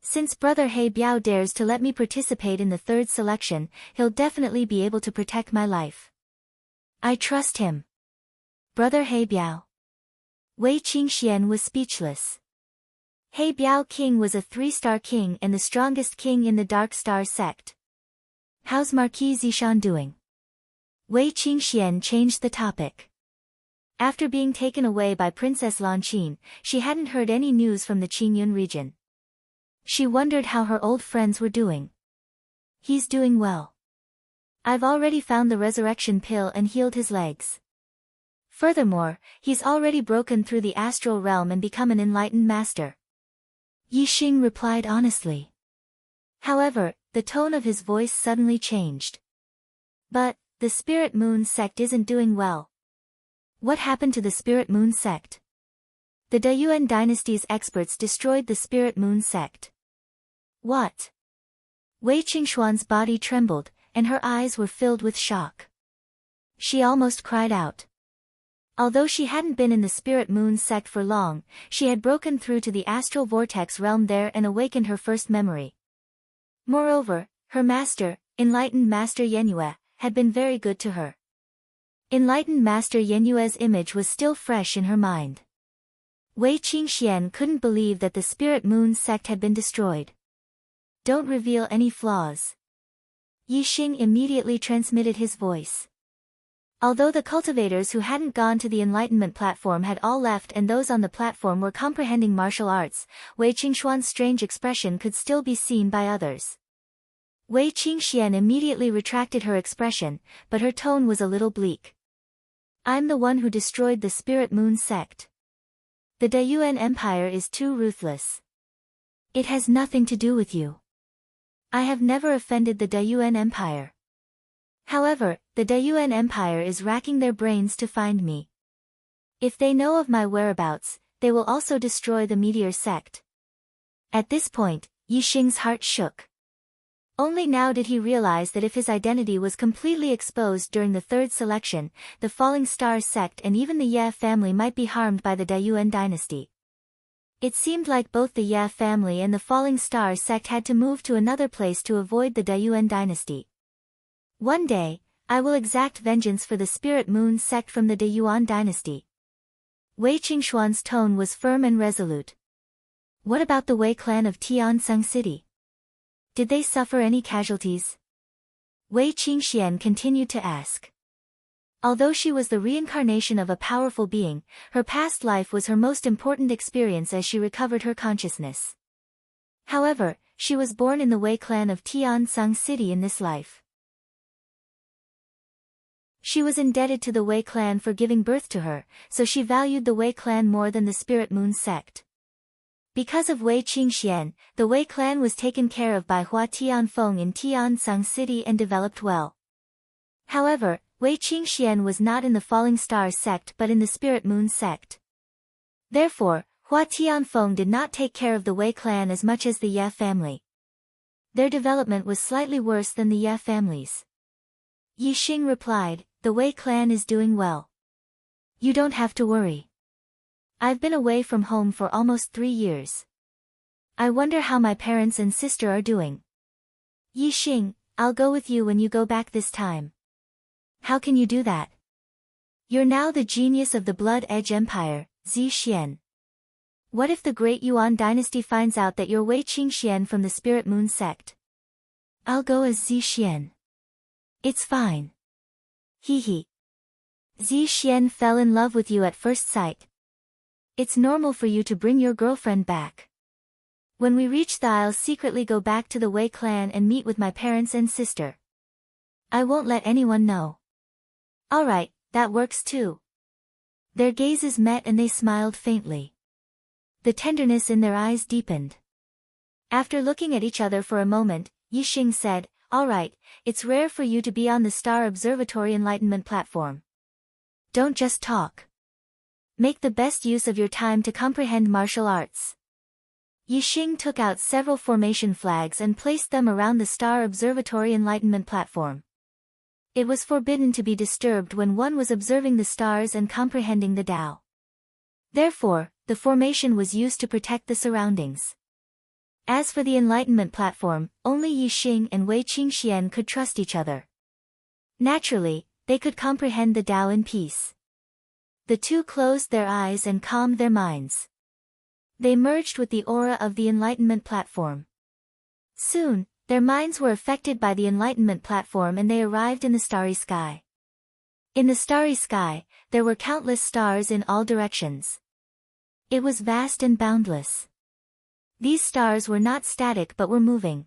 Since Brother He Biao dares to let me participate in the 3rd selection, he'll definitely be able to protect my life. I trust him. Brother He Biao. Wei Qingxian was speechless. He Biao King was a 3-star king and the strongest king in the Dark Star sect. How's Marquis Zishan doing? Wei Qingxian changed the topic. After being taken away by Princess Lanqin, she hadn't heard any news from the Qingyun region. She wondered how her old friends were doing. He's doing well. I've already found the resurrection pill and healed his legs. Furthermore, he's already broken through the astral realm and become an enlightened master. Yixing replied honestly. However, the tone of his voice suddenly changed. But, the Spirit Moon sect isn't doing well. What happened to the Spirit Moon sect? The Dayuan dynasty's experts destroyed the Spirit Moon sect. What? Wei Qingshuan's body trembled, and her eyes were filled with shock. She almost cried out. Although she hadn't been in the Spirit Moon sect for long, she had broken through to the astral vortex realm there and awakened her first memory. Moreover, her master, enlightened Master Yenyue, had been very good to her. Enlightened Master Yenyue's image was still fresh in her mind. Wei Qingxian couldn't believe that the Spirit Moon sect had been destroyed. Don't reveal any flaws. Yixing immediately transmitted his voice. Although the cultivators who hadn't gone to the Enlightenment platform had all left and those on the platform were comprehending martial arts, Wei Qingshuan's strange expression could still be seen by others. Wei Qingxian immediately retracted her expression, but her tone was a little bleak. I'm the one who destroyed the Spirit Moon sect. The Dayuan Empire is too ruthless. It has nothing to do with you. I have never offended the Dayuan Empire. However, the Dayuan Empire is racking their brains to find me. If they know of my whereabouts, they will also destroy the Meteor sect. At this point, Yixing's heart shook. Only now did he realize that if his identity was completely exposed during the third selection, the Falling Star sect and even the Ye family might be harmed by the Dayuan dynasty. It seemed like both the Ye family and the Falling Star sect had to move to another place to avoid the Dayuan dynasty. One day, I will exact vengeance for the Spirit Moon sect from the Dayuan dynasty. Wei Qingshuan's tone was firm and resolute. What about the Wei clan of Tiansung City? Did they suffer any casualties? Wei Qingxian continued to ask. Although she was the reincarnation of a powerful being, her past life was her most important experience as she recovered her consciousness. However, she was born in the Wei clan of Tiansung City in this life. She was indebted to the Wei clan for giving birth to her, so she valued the Wei clan more than the Spirit Moon sect. Because of Wei Qingxian, the Wei clan was taken care of by Hua Tianfeng in Tiansung City and developed well. However, Wei Qingxian was not in the Falling Star sect but in the Spirit Moon sect. Therefore, Hua Tianfeng did not take care of the Wei clan as much as the Ye family. Their development was slightly worse than the Ye family's. Yixing replied, the Wei clan is doing well. You don't have to worry. I've been away from home for almost 3 years. I wonder how my parents and sister are doing. Yixing, I'll go with you when you go back this time. How can you do that? You're now the genius of the Blood Edge Empire, Zixian. What if the Great Yuan dynasty finds out that you're Wei Qingxian from the Spirit Moon sect? I'll go as Zixian. It's fine. Hee. Zixian fell in love with you at first sight. It's normal for you to bring your girlfriend back. When we reach the I'll secretly go back to the Wei clan and meet with my parents and sister. I won't let anyone know. Alright, that works too. Their gazes met and they smiled faintly. The tenderness in their eyes deepened. After looking at each other for a moment, Yixing said, alright, it's rare for you to be on the Star Observatory Enlightenment platform. Don't just talk. Make the best use of your time to comprehend martial arts. Yixing took out several formation flags and placed them around the Star Observatory Enlightenment platform. It was forbidden to be disturbed when one was observing the stars and comprehending the Tao. Therefore, the formation was used to protect the surroundings. As for the Enlightenment platform, only Yixing and Wei Qingxian could trust each other. Naturally, they could comprehend the Tao in peace. The two closed their eyes and calmed their minds. They merged with the aura of the Enlightenment platform. Soon, their minds were affected by the Enlightenment platform and they arrived in the starry sky. In the starry sky, there were countless stars in all directions. It was vast and boundless. These stars were not static but were moving.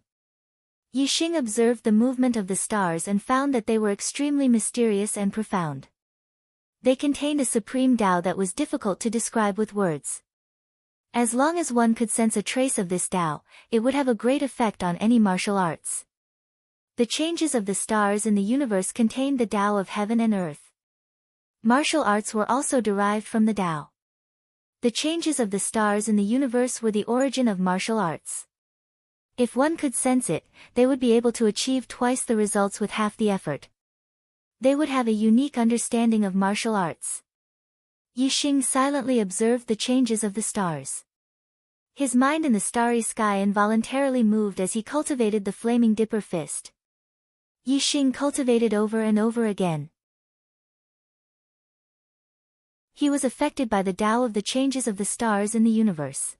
Yixing observed the movement of the stars and found that they were extremely mysterious and profound. They contained a supreme Tao that was difficult to describe with words. As long as one could sense a trace of this Tao, it would have a great effect on any martial arts. The changes of the stars in the universe contained the Tao of heaven and earth. Martial arts were also derived from the Tao. The changes of the stars in the universe were the origin of martial arts. If one could sense it, they would be able to achieve twice the results with half the effort. They would have a unique understanding of martial arts. Yixing silently observed the changes of the stars. His mind in the starry sky involuntarily moved as he cultivated the flaming dipper fist. Yixing cultivated over and over again. He was affected by the Tao of the changes of the stars in the universe.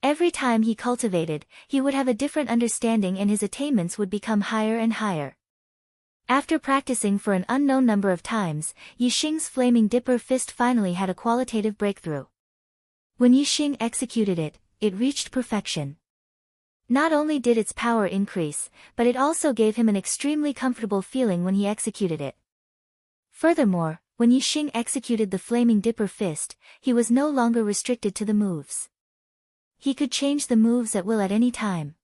Every time he cultivated, he would have a different understanding and his attainments would become higher and higher. After practicing for an unknown number of times, Yixing's flaming dipper fist finally had a qualitative breakthrough. When Yixing executed it, it reached perfection. Not only did its power increase, but it also gave him an extremely comfortable feeling when he executed it. Furthermore, when Yixing executed the flaming dipper fist, he was no longer restricted to the moves. He could change the moves at will at any time.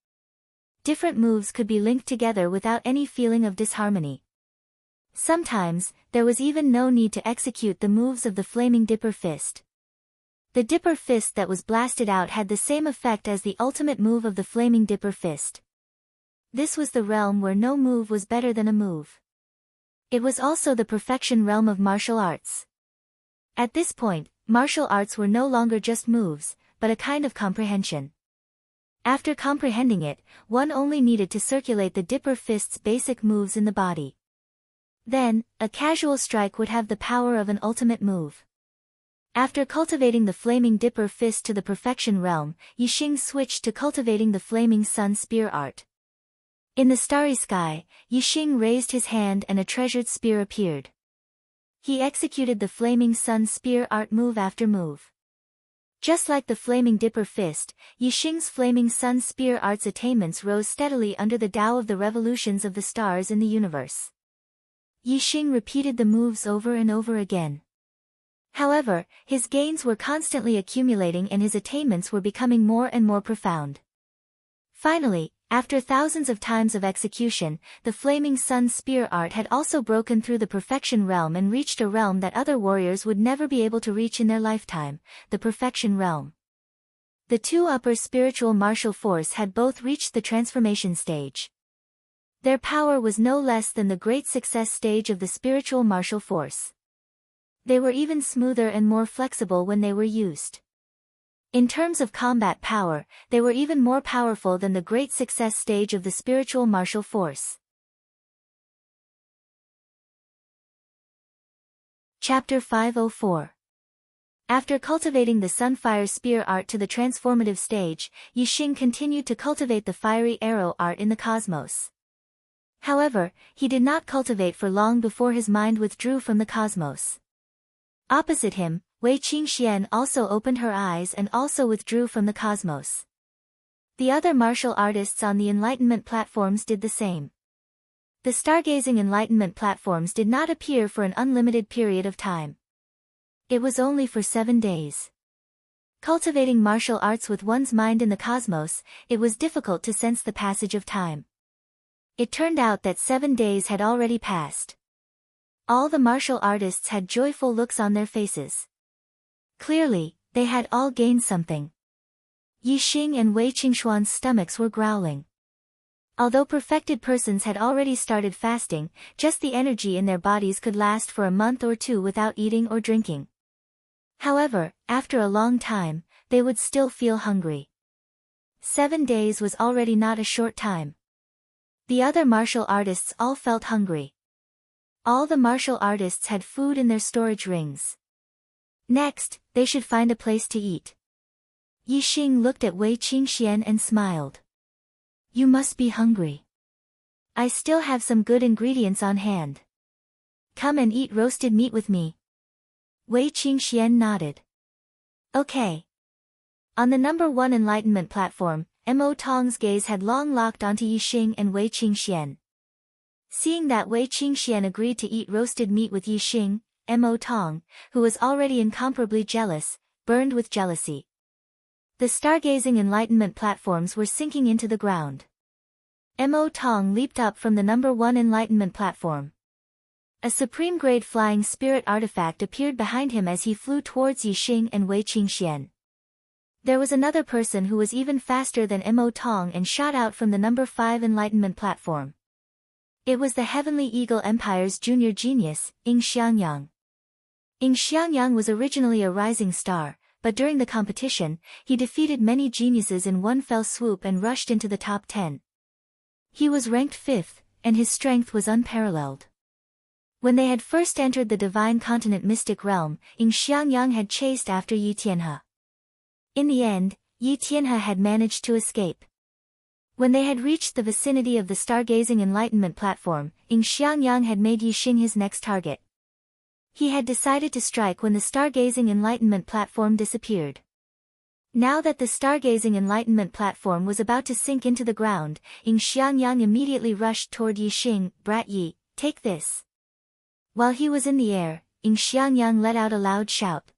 Different moves could be linked together without any feeling of disharmony. Sometimes, there was even no need to execute the moves of the flaming dipper fist. The dipper fist that was blasted out had the same effect as the ultimate move of the flaming dipper fist. This was the realm where no move was better than a move. It was also the perfection realm of martial arts. At this point, martial arts were no longer just moves, but a kind of comprehension. After comprehending it, one only needed to circulate the dipper fist's basic moves in the body. Then, a casual strike would have the power of an ultimate move. After cultivating the flaming dipper fist to the perfection realm, Yixing switched to cultivating the flaming sun spear art. In the starry sky, Yixing raised his hand and a treasured spear appeared. He executed the flaming sun spear art move after move. Just like the flaming dipper fist, Yixing's flaming sun spear art's attainments rose steadily under the Tao of the revolutions of the stars in the universe. Yixing repeated the moves over and over again. However, his gains were constantly accumulating and his attainments were becoming more and more profound. Finally, after thousands of times of execution, the flaming sun spear art had also broken through the perfection realm and reached a realm that other warriors would never be able to reach in their lifetime, the perfection realm. The two upper spiritual martial force had both reached the transformation stage. Their power was no less than the great success stage of the spiritual martial force. They were even smoother and more flexible when they were used. In terms of combat power, they were even more powerful than the great success stage of the spiritual martial force. Chapter 504. After cultivating the Sunfire Spear art to the transformative stage, Yixing continued to cultivate the Fiery Arrow art in the cosmos. However, he did not cultivate for long before his mind withdrew from the cosmos. Opposite him, Wei Qingxian also opened her eyes and also withdrew from the cosmos. The other martial artists on the Enlightenment platforms did the same. The stargazing Enlightenment platforms did not appear for an unlimited period of time. It was only for 7 days. Cultivating martial arts with one's mind in the cosmos, it was difficult to sense the passage of time. It turned out that 7 days had already passed. All the martial artists had joyful looks on their faces. Clearly, they had all gained something. Yixing and Wei Qingshuan's stomachs were growling. Although perfected persons had already started fasting, just the energy in their bodies could last for a month or two without eating or drinking. However, after a long time, they would still feel hungry. 7 days was already not a short time. The other martial artists all felt hungry. All the martial artists had food in their storage rings. Next, they should find a place to eat. Yixing looked at Wei Qingxian and smiled. You must be hungry. I still have some good ingredients on hand. Come and eat roasted meat with me. Wei Qingxian nodded. Okay. On the number 1 enlightenment platform, Mo Tong's gaze had long locked onto Yixing and Wei Qingxian. Seeing that Wei Qingxian agreed to eat roasted meat with Yixing, Mo Tong, who was already incomparably jealous, burned with jealousy. The stargazing enlightenment platforms were sinking into the ground. Mo Tong leaped up from the number 1 enlightenment platform. A supreme-grade flying spirit artifact appeared behind him as he flew towards Yixing and Wei Qingxian. There was another person who was even faster than Mo Tong and shot out from the number 5 enlightenment platform. It was the Heavenly Eagle Empire's junior genius, Ying Xiangyang. Ying Xiangyang was originally a rising star, but during the competition, he defeated many geniuses in one fell swoop and rushed into the top 10. He was ranked 5th, and his strength was unparalleled. When they had first entered the divine continent mystic realm, Ying Xiangyang had chased after Yi Tianhe. In the end, Yi Tianhe had managed to escape. When they had reached the vicinity of the stargazing enlightenment platform, Ying Xiangyang had made Yixing his next target. He had decided to strike when the stargazing enlightenment platform disappeared. Now that the stargazing enlightenment platform was about to sink into the ground, Ying Xiangyang immediately rushed toward Yixing. Brat Yi, take this. While he was in the air, Ying Xiangyang let out a loud shout.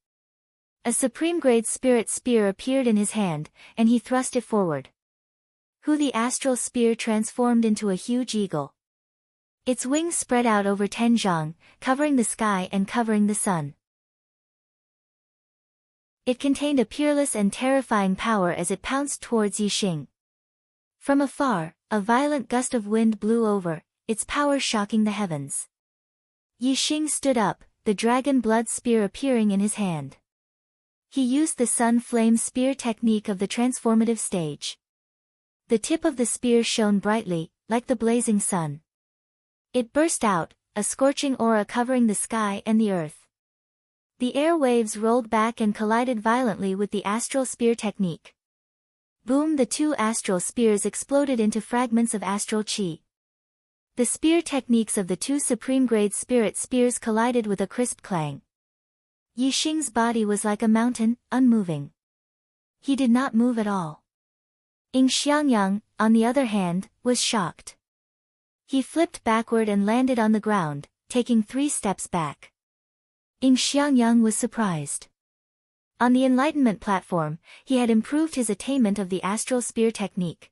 A supreme-grade spirit spear appeared in his hand, and he thrust it forward. The astral spear transformed into a huge eagle. Its wings spread out over 10 zhang, covering the sky and covering the sun. It contained a peerless and terrifying power as it pounced towards Yixing. From afar, a violent gust of wind blew over, its power shocking the heavens. Yixing stood up, the dragon blood spear appearing in his hand. He used the sun flame spear technique of the transformative stage. The tip of the spear shone brightly, like the blazing sun. It burst out, a scorching aura covering the sky and the earth. The air waves rolled back and collided violently with the astral spear technique. Boom! The 2 astral spears exploded into fragments of astral chi. The spear techniques of the 2 supreme-grade spirit spears collided with a crisp clang. Yixing's body was like a mountain, unmoving. He did not move at all. Ying Xiangyang, on the other hand, was shocked. He flipped backward and landed on the ground, taking 3 steps back. Ying Xiangyang was surprised. On the enlightenment platform, he had improved his attainment of the astral spear technique.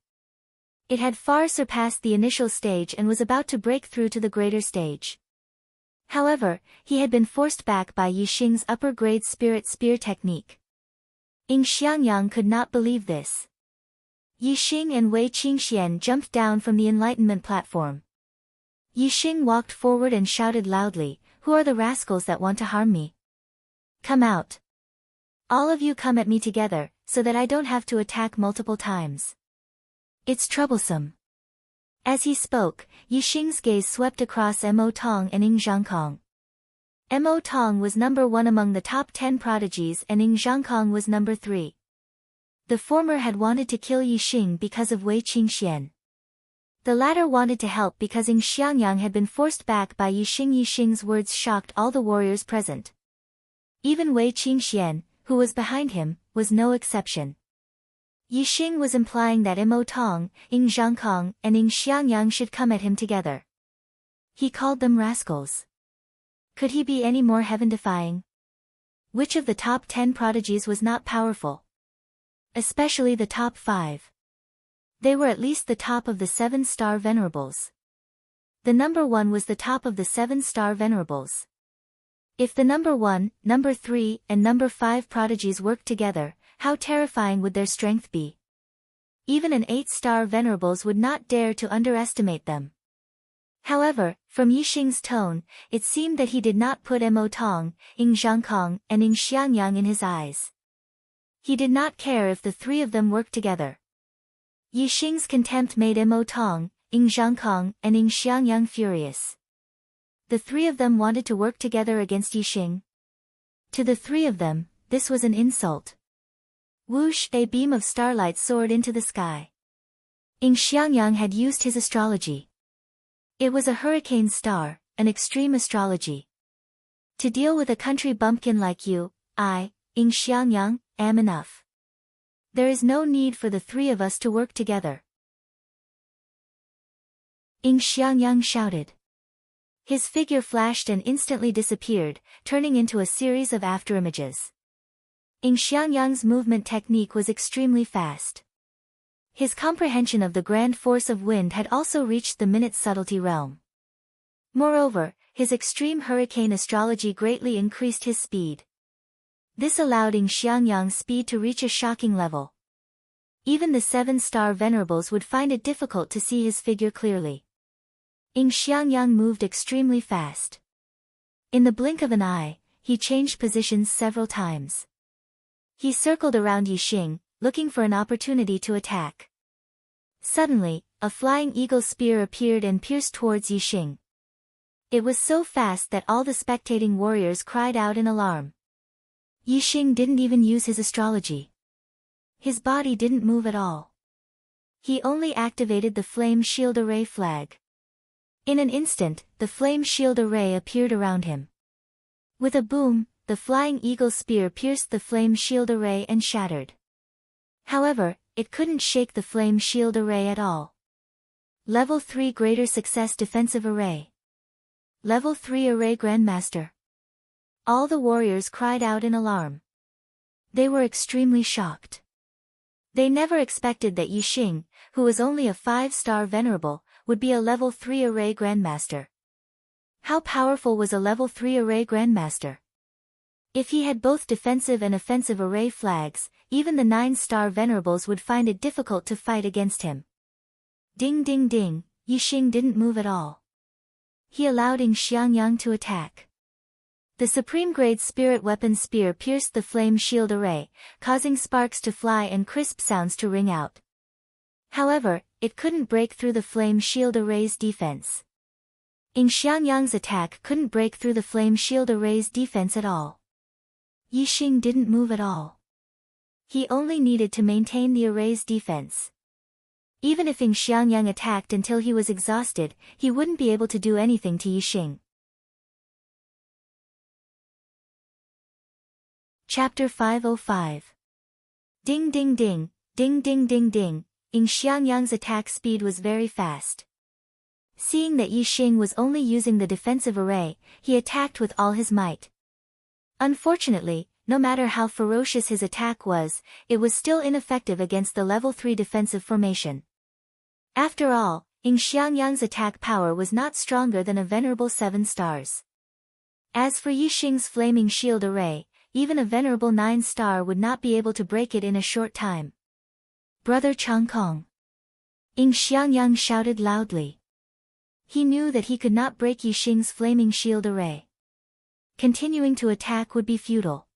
It had far surpassed the initial stage and was about to break through to the greater stage. However, he had been forced back by Yixing's upper-grade spirit spear technique. Ying Xiangyang could not believe this. Yixing and Wei Qingxian jumped down from the enlightenment platform. Yixing walked forward and shouted loudly, "Who are the rascals that want to harm me? Come out. All of you come at me together, so that I don't have to attack multiple times. It's troublesome." As he spoke, Yixing's gaze swept across Mo Tong and Ying Zhangkong. Mo Tong was number 1 among the top 10 prodigies and Ying Zhangkong was number 3. The former had wanted to kill Yixing because of Wei Qingxian. The latter wanted to help because Ying Xiangyang had been forced back by Yixing. Yixing's words shocked all the warriors present. Even Wei Qingxian, who was behind him, was no exception. Yixing was implying that Mo Tong, Ying Zhangkong, and Ying Xiangyang should come at him together. He called them rascals. Could he be any more heaven-defying? Which of the top 10 prodigies was not powerful? Especially the top 5. They were at least the top of the 7-star venerables. The number 1 was the top of the 7-star venerables. If the number 1, number 3, and number 5 prodigies worked together, how terrifying would their strength be? Even an 8-star venerables would not dare to underestimate them. However, from Yixing's tone, it seemed that he did not put Mo Tong, Ying Zhangkong, and Ying Xiangyang in his eyes. He did not care if the 3 of them worked together. Yixing's contempt made Mo Tong, Ying Zhangkong, and Ying Xiangyang furious. The 3 of them wanted to work together against Yixing. To the 3 of them, this was an insult. Whoosh! A beam of starlight soared into the sky. Ying Xiangyang had used his astrology. It was a hurricane star, an extreme astrology. To deal with a country bumpkin like you, Ying Xiangyang, am enough. There is no need for the three of us to work together. Ying Xiangyang shouted. His figure flashed and instantly disappeared, turning into a series of afterimages. Ying Xiangyang's movement technique was extremely fast. His comprehension of the grand force of wind had also reached the minute subtlety realm. Moreover, his extreme hurricane astrology greatly increased his speed. This allowed Ying Xiangyang's speed to reach a shocking level. Even the 7-star venerables would find it difficult to see his figure clearly. Ying Xiangyang moved extremely fast. In the blink of an eye, he changed positions several times. He circled around Yixing, looking for an opportunity to attack. Suddenly, a flying eagle spear appeared and pierced towards Yixing. It was so fast that all the spectating warriors cried out in alarm. Yixing didn't even use his astrology. His body didn't move at all. He only activated the flame shield array flag. In an instant, the flame shield array appeared around him. With a boom, the flying eagle spear pierced the flame shield array and shattered. However, it couldn't shake the flame shield array at all. Level 3 Greater Success Defensive Array. Level 3 Array Grandmaster. All the warriors cried out in alarm. They were extremely shocked. They never expected that Yixing, who was only a 5-star venerable, would be a level 3 Array Grandmaster. How powerful was a level 3 Array Grandmaster? If he had both defensive and offensive array flags, even the 9-star venerables would find it difficult to fight against him. Ding ding ding, Yixing didn't move at all. He allowed Ying Xiangyang to attack. The supreme grade spirit weapon spear pierced the flame shield array, causing sparks to fly and crisp sounds to ring out. However, it couldn't break through the flame shield array's defense. Ying Xiangyang's attack couldn't break through the flame shield array's defense at all. Yixing didn't move at all. He only needed to maintain the array's defense. Even if Ying Xiangyang attacked until he was exhausted, he wouldn't be able to do anything to Yixing. Chapter 505. Ding ding ding, ding ding ding ding, Ying Xiangyang's attack speed was very fast. Seeing that Yixing was only using the defensive array, he attacked with all his might. Unfortunately, no matter how ferocious his attack was, it was still ineffective against the level 3 defensive formation. After all, Ying Xiangyang's attack power was not stronger than a venerable 7 stars. As for Yixing's flaming shield array, even a venerable 9-star would not be able to break it in a short time. Brother Changkong! Ying Xiangyang shouted loudly. He knew that he could not break Yixing's flaming shield array. Continuing to attack would be futile.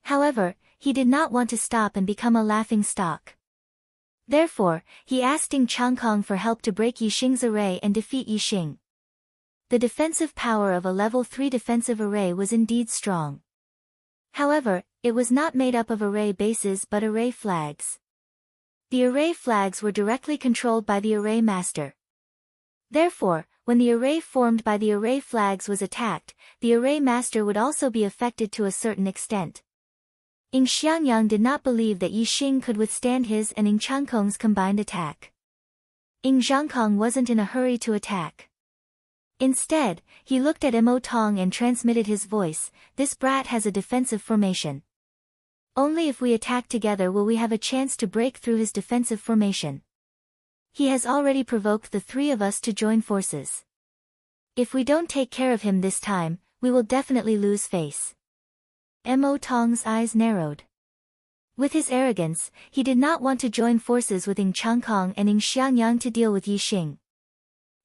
However, he did not want to stop and become a laughing stock. Therefore, he asked Ying Changkong for help to break Yixing's array and defeat Yixing. The defensive power of a level 3 defensive array was indeed strong. However, it was not made up of array bases but array flags. The array flags were directly controlled by the array master. Therefore, when the array formed by the array flags was attacked, the array master would also be affected to a certain extent. Ying Xiangyang did not believe that Yixing could withstand his and Ying Changkong's combined attack. Ying Zhangkong wasn't in a hurry to attack. Instead, he looked at Mo Tong and transmitted his voice, "This brat has a defensive formation. Only if we attack together will we have a chance to break through his defensive formation. He has already provoked the 3 of us to join forces. If we don't take care of him this time, we will definitely lose face." Mo Tong's eyes narrowed. With his arrogance, he did not want to join forces with Ying Changkong and Ying Xiangyang to deal with Yixing.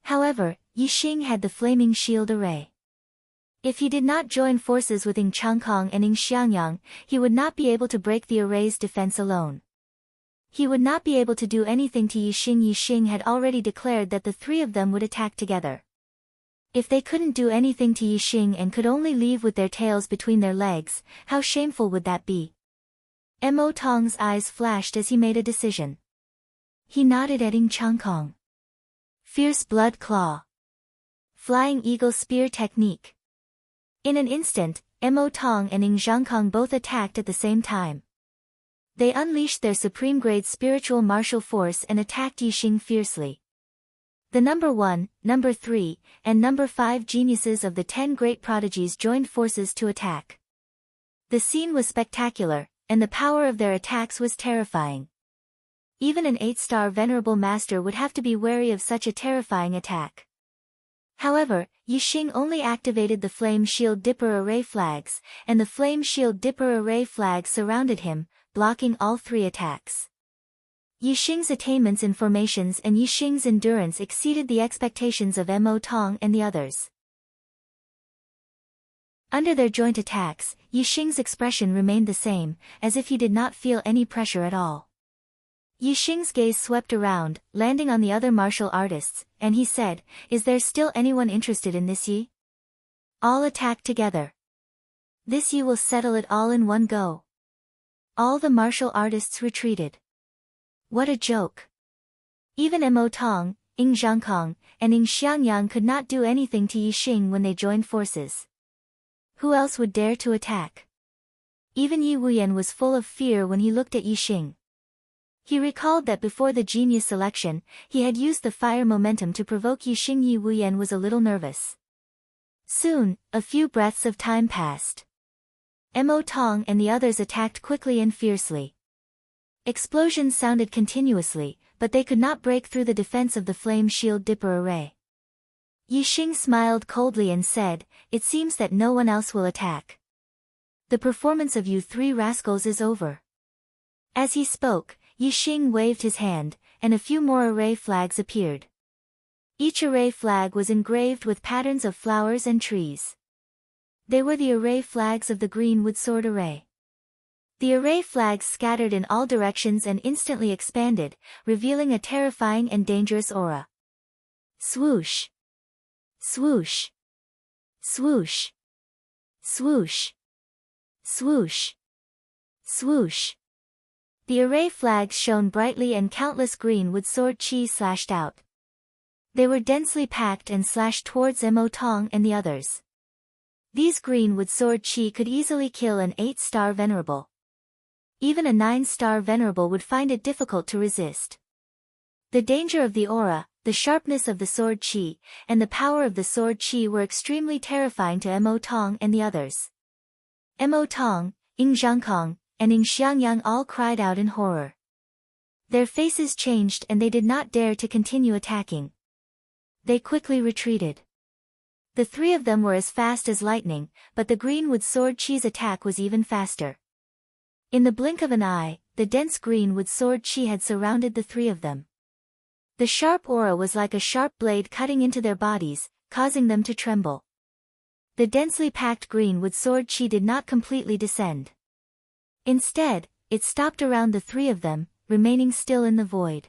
However, Yixing had the flaming shield array. If he did not join forces with Ying Changkong and Ying Xiangyang, he would not be able to break the array's defense alone. He would not be able to do anything to Yixing. Yixing had already declared that the 3 of them would attack together. If they couldn't do anything to Yixing and could only leave with their tails between their legs, how shameful would that be? Mo Tong's eyes flashed as he made a decision. He nodded at Ying Changkong. Fierce Blood Claw. Flying Eagle Spear Technique. In an instant, Mo Tong and Ing Zhangkong both attacked at the same time. They unleashed their supreme-grade spiritual martial force and attacked Yixing fiercely. The number 1, number 3, and number 5 geniuses of the 10 great prodigies joined forces to attack. The scene was spectacular, and the power of their attacks was terrifying. Even an 8-star venerable master would have to be wary of such a terrifying attack. However, Yixing only activated the Flame Shield Dipper array flags, and the Flame Shield Dipper array flags surrounded him, blocking all 3 attacks. Yixing's attainments in formations and Yixing's endurance exceeded the expectations of Mo Tong and the others. Under their joint attacks, Yixing's expression remained the same, as if he did not feel any pressure at all. Yixing's gaze swept around, landing on the other martial artists, and he said, "Is there still anyone interested in this Yi? All attack together. This Yi will settle it all in one go." All the martial artists retreated. What a joke! Even Mo Tong, Ing Zhangkong, and Ing Xiangyang could not do anything to Yixing when they joined forces. Who else would dare to attack? Even Yi Wuyan was full of fear when he looked at Yixing. He recalled that before the genius selection, he had used the fire momentum to provoke Yixing. Yi Wuyan was a little nervous. Soon, a few breaths of time passed. Mo Tong and the others attacked quickly and fiercely. Explosions sounded continuously, but they could not break through the defense of the Flame Shield Dipper array. Yixing smiled coldly and said, "It seems that no one else will attack. The performance of you 3 rascals is over." As he spoke, Yixing waved his hand, and a few more array flags appeared. Each array flag was engraved with patterns of flowers and trees. They were the array flags of the Greenwood Sword Array. The array flags scattered in all directions and instantly expanded, revealing a terrifying and dangerous aura. Swoosh! Swoosh! Swoosh! Swoosh! Swoosh! Swoosh! The array flags shone brightly and countless Greenwood Sword chi slashed out. They were densely packed and slashed towards Mo Tong and the others. These Greenwood Sword chi could easily kill an 8-star venerable. Even a 9-star venerable would find it difficult to resist. The danger of the aura, the sharpness of the sword chi, and the power of the sword chi were extremely terrifying to Mo Tong and the others. Mo Tong, Ing Zhangkong, and Ing Xiangyang all cried out in horror. Their faces changed and they did not dare to continue attacking. They quickly retreated. The 3 of them were as fast as lightning, but the Greenwood Sword chi's attack was even faster. In the blink of an eye, the dense Greenwood Sword chi had surrounded the 3 of them. The sharp aura was like a sharp blade cutting into their bodies, causing them to tremble. The densely packed Greenwood Sword chi did not completely descend. Instead, it stopped around the 3 of them, remaining still in the void.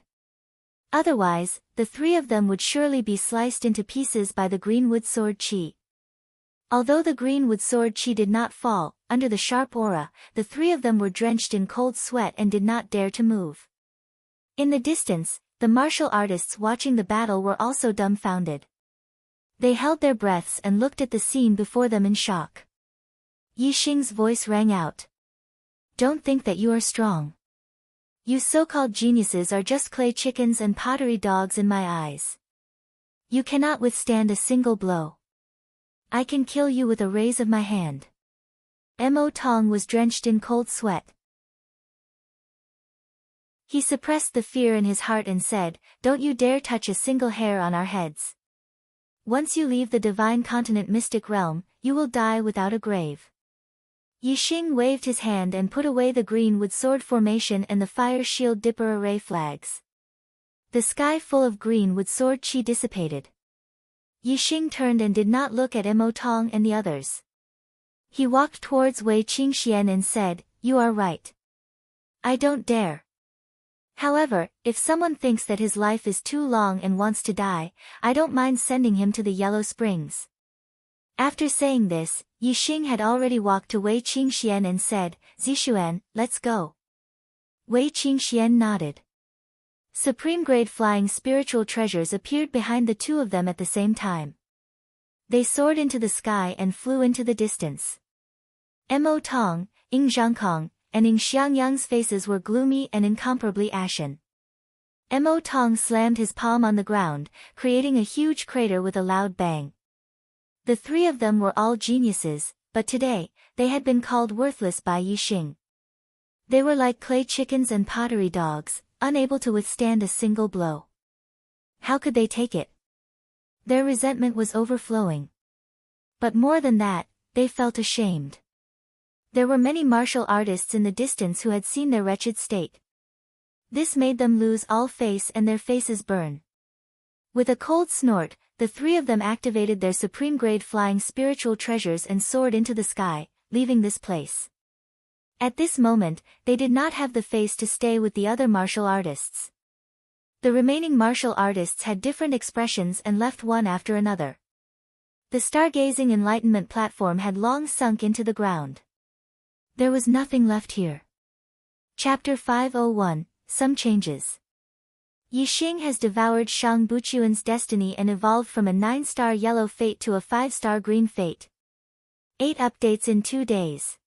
Otherwise, the 3 of them would surely be sliced into pieces by the Greenwood Sword chi. Although the Greenwood Sword chi did not fall, under the sharp aura, the 3 of them were drenched in cold sweat and did not dare to move. In the distance, the martial artists watching the battle were also dumbfounded. They held their breaths and looked at the scene before them in shock. Yixing's voice rang out. "Don't think that you are strong. You so-called geniuses are just clay chickens and pottery dogs in my eyes. You cannot withstand a single blow. I can kill you with a raise of my hand." Mo Tong was drenched in cold sweat. He suppressed the fear in his heart and said, "Don't you dare touch a single hair on our heads. Once you leave the divine continent mystic realm, you will die without a grave." Yixing waved his hand and put away the Greenwood Sword formation and the Fire Shield Dipper array flags. The sky full of Greenwood Sword chi dissipated. Yixing turned and did not look at Mo Tong and the others. He walked towards Wei Qingxian and said, "You are right. I don't dare. However, if someone thinks that his life is too long and wants to die, I don't mind sending him to the Yellow Springs." After saying this, Yixing had already walked to Wei Qingxian and said, "Zixuan, let's go." Wei Qingxian nodded. Supreme-grade flying spiritual treasures appeared behind the 2 of them at the same time. They soared into the sky and flew into the distance. Mo Tong, Ing Zhangkong, and Ing Xiangyang's faces were gloomy and incomparably ashen. Mo Tong slammed his palm on the ground, creating a huge crater with a loud bang. The three of them were all geniuses, but today, they had been called worthless by Yixing. They were like clay chickens and pottery dogs, unable to withstand a single blow. How could they take it? Their resentment was overflowing. But more than that, they felt ashamed. There were many martial artists in the distance who had seen their wretched state. This made them lose all face and their faces burn. With a cold snort, the three of them activated their supreme-grade flying spiritual treasures and soared into the sky, leaving this place. At this moment, they did not have the face to stay with the other martial artists. The remaining martial artists had different expressions and left one after another. The stargazing enlightenment platform had long sunk into the ground. There was nothing left here. Chapter 501, Some Changes. Yixing has devoured Shang Buchuan's destiny and evolved from a 9-star yellow fate to a 5-star green fate. 8 updates in 2 days.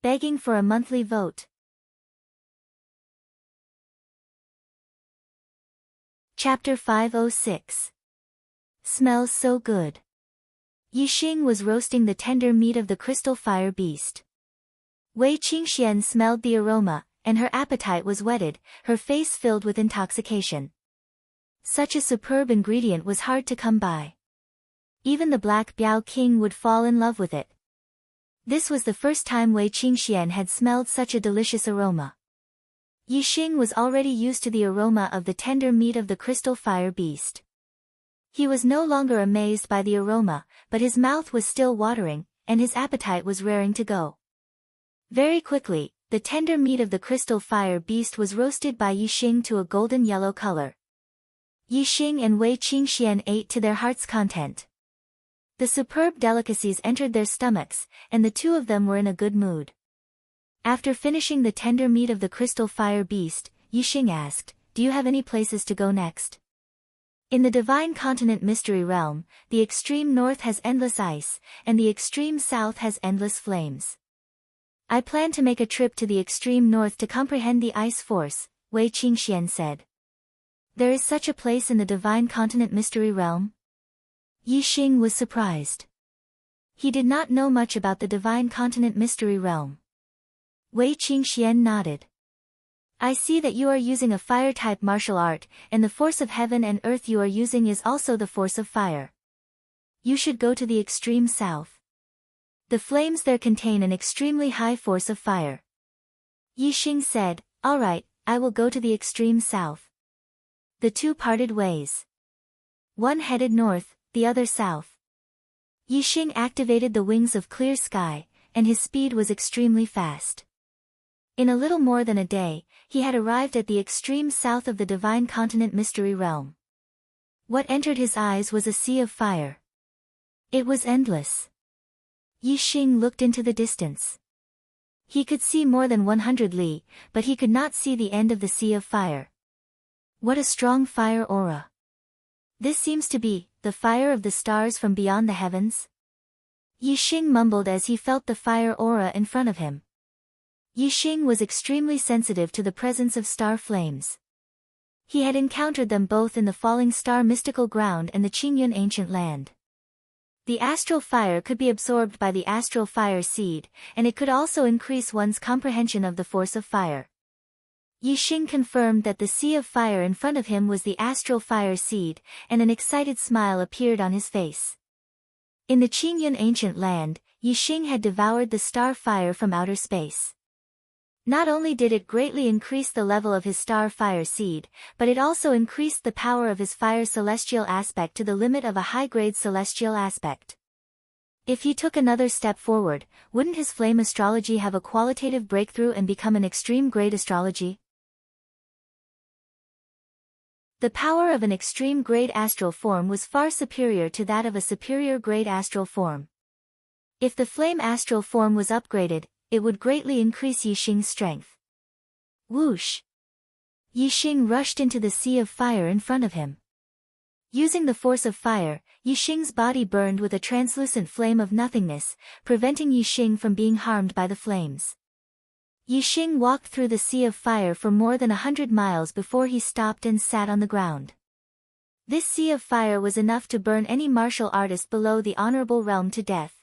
Begging for a monthly vote. Chapter 506. Smells so good. Yixing was roasting the tender meat of the crystal fire beast. Wei Qingxian smelled the aroma, and her appetite was whetted, her face filled with intoxication. Such a superb ingredient was hard to come by. Even the Black Biao King would fall in love with it. This was the first time Wei Qingxian had smelled such a delicious aroma. Yixing was already used to the aroma of the tender meat of the crystal fire beast. He was no longer amazed by the aroma, but his mouth was still watering, and his appetite was raring to go. Very quickly, the tender meat of the crystal fire beast was roasted by Yixing to a golden yellow color. Yixing and Wei Qingxian ate to their heart's content. The superb delicacies entered their stomachs, and the two of them were in a good mood. After finishing the tender meat of the crystal fire beast, Yixing asked, "Do you have any places to go next?" In the Divine Continent Mystery Realm, the extreme north has endless ice, and the extreme south has endless flames. I plan to make a trip to the extreme north to comprehend the ice force, Wei Qingxian said. There is such a place in the Divine Continent Mystery Realm? Yixing was surprised. He did not know much about the Divine Continent Mystery Realm. Wei Qingxian nodded. I see that you are using a fire-type martial art, and the force of heaven and earth you are using is also the force of fire. You should go to the extreme south. The flames there contain an extremely high force of fire. Yixing said, "All right, I will go to the extreme south." The two parted ways. One headed north, the other south. Yixing activated the wings of clear sky, and his speed was extremely fast. In a little more than a day, he had arrived at the extreme south of the Divine Continent Mystery Realm. What entered his eyes was a sea of fire. It was endless. Yixing looked into the distance. He could see more than 100 li, but he could not see the end of the sea of fire. What a strong fire aura. This seems to be the fire of the stars from beyond the heavens. Yixing mumbled as he felt the fire aura in front of him. Yixing was extremely sensitive to the presence of star flames. He had encountered them both in the Falling Star Mystical Ground and the Qingyun Ancient Land. The astral fire could be absorbed by the astral fire seed, and it could also increase one's comprehension of the force of fire. Yixing confirmed that the sea of fire in front of him was the astral fire seed, and an excited smile appeared on his face. In the Qingyun Ancient Land, Yixing had devoured the star fire from outer space. Not only did it greatly increase the level of his star fire seed, but it also increased the power of his fire celestial aspect to the limit of a high-grade celestial aspect. If he took another step forward, wouldn't his flame astrology have a qualitative breakthrough and become an extreme-grade astrology? The power of an extreme-grade astral form was far superior to that of a superior-grade astral form. If the flame astral form was upgraded, it would greatly increase Yixing's strength. Whoosh! Yixing rushed into the sea of fire in front of him. Using the force of fire, Yixing's body burned with a translucent flame of nothingness, preventing Yixing from being harmed by the flames. Yixing walked through the sea of fire for more than 100 miles before he stopped and sat on the ground. This sea of fire was enough to burn any martial artist below the honorable realm to death.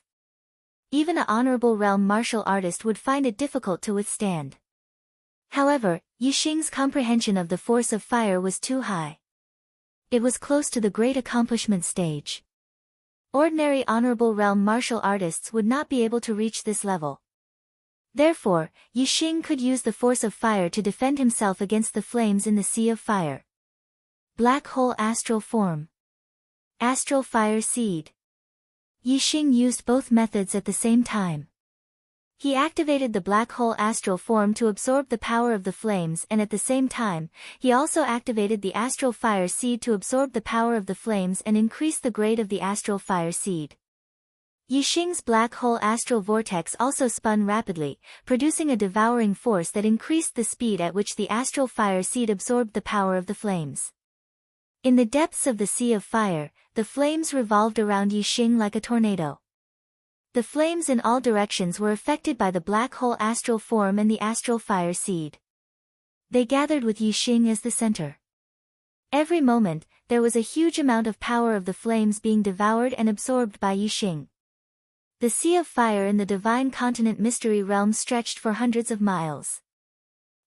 Even an honorable realm martial artist would find it difficult to withstand. However, Yixing's comprehension of the force of fire was too high. It was close to the great accomplishment stage. Ordinary honorable realm martial artists would not be able to reach this level. Therefore, Yixing could use the force of fire to defend himself against the flames in the sea of fire. Black hole astral form. Astral fire seed. Yixing used both methods at the same time. He activated the black hole astral form to absorb the power of the flames, and at the same time, he also activated the astral fire seed to absorb the power of the flames and increase the grade of the astral fire seed. Yixing's black hole astral vortex also spun rapidly, producing a devouring force that increased the speed at which the astral fire seed absorbed the power of the flames. In the depths of the sea of fire, the flames revolved around Yixing like a tornado. The flames in all directions were affected by the black hole astral form and the astral fire seed. They gathered with Yixing as the center. Every moment, there was a huge amount of power of the flames being devoured and absorbed by Yixing. The sea of fire in the divine continent mystery realm stretched for hundreds of miles.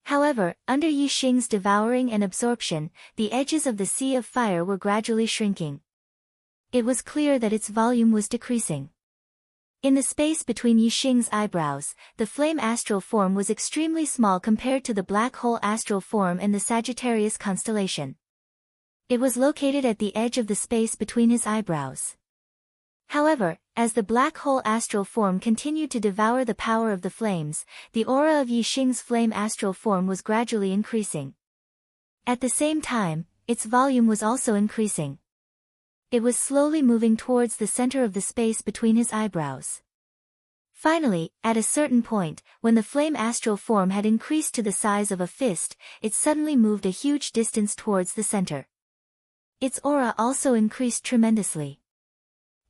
However, under Yixing's devouring and absorption, the edges of the sea of fire were gradually shrinking. It was clear that its volume was decreasing. In the space between Yixing's eyebrows, the flame astral form was extremely small compared to the black hole astral form and the Sagittarius constellation. It was located at the edge of the space between his eyebrows. However, as the black hole astral form continued to devour the power of the flames, the aura of Yixing's flame astral form was gradually increasing. At the same time, its volume was also increasing. It was slowly moving towards the center of the space between his eyebrows. Finally, at a certain point, when the flame astral form had increased to the size of a fist, it suddenly moved a huge distance towards the center. Its aura also increased tremendously.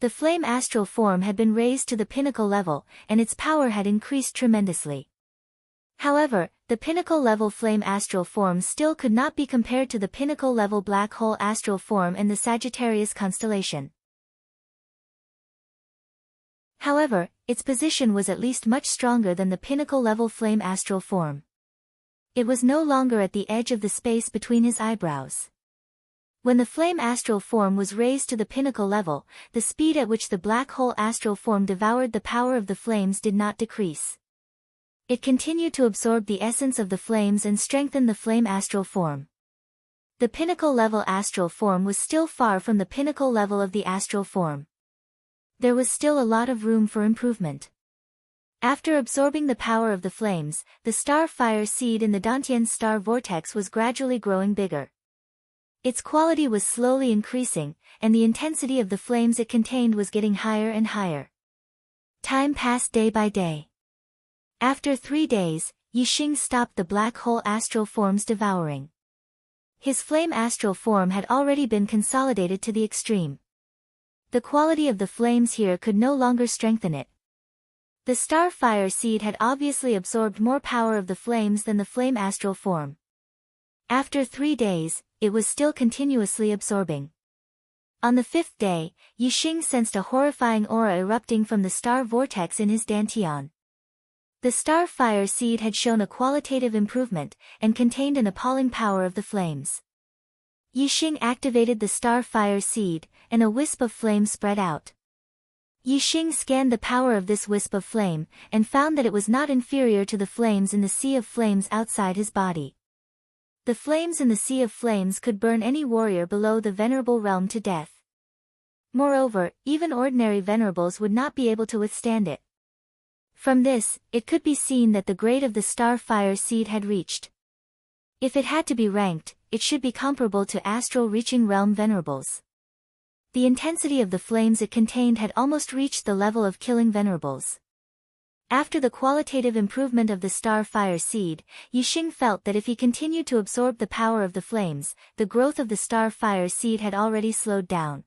The flame astral form had been raised to the pinnacle level, and its power had increased tremendously. However, the pinnacle level flame astral form still could not be compared to the pinnacle level black hole astral form and the Sagittarius constellation. However, its position was at least much stronger than the pinnacle level flame astral form. It was no longer at the edge of the space between his eyebrows. When the flame astral form was raised to the pinnacle level, the speed at which the black hole astral form devoured the power of the flames did not decrease. It continued to absorb the essence of the flames and strengthen the flame astral form. The pinnacle level astral form was still far from the pinnacle level of the astral form. There was still a lot of room for improvement. After absorbing the power of the flames, the star fire seed in the Dantian star vortex was gradually growing bigger. Its quality was slowly increasing, and the intensity of the flames it contained was getting higher and higher. Time passed day by day. After 3 days, Yixing stopped the black hole astral form's devouring. His flame astral form had already been consolidated to the extreme. The quality of the flames here could no longer strengthen it. The star fire seed had obviously absorbed more power of the flames than the flame astral form. After 3 days, it was still continuously absorbing. On the 5th day, Yixing sensed a horrifying aura erupting from the star vortex in his dantian. The star fire seed had shown a qualitative improvement, and contained an appalling power of the flames. Yixing activated the star fire seed, and a wisp of flame spread out. Yixing scanned the power of this wisp of flame, and found that it was not inferior to the flames in the sea of flames outside his body. The flames in the sea of flames could burn any warrior below the venerable realm to death. Moreover, even ordinary venerables would not be able to withstand it. From this, it could be seen that the grade of the star fire seed had reached. If it had to be ranked, it should be comparable to astral reaching realm venerables. The intensity of the flames it contained had almost reached the level of killing venerables. After the qualitative improvement of the star fire seed, Yixing felt that if he continued to absorb the power of the flames, the growth of the star fire seed had already slowed down.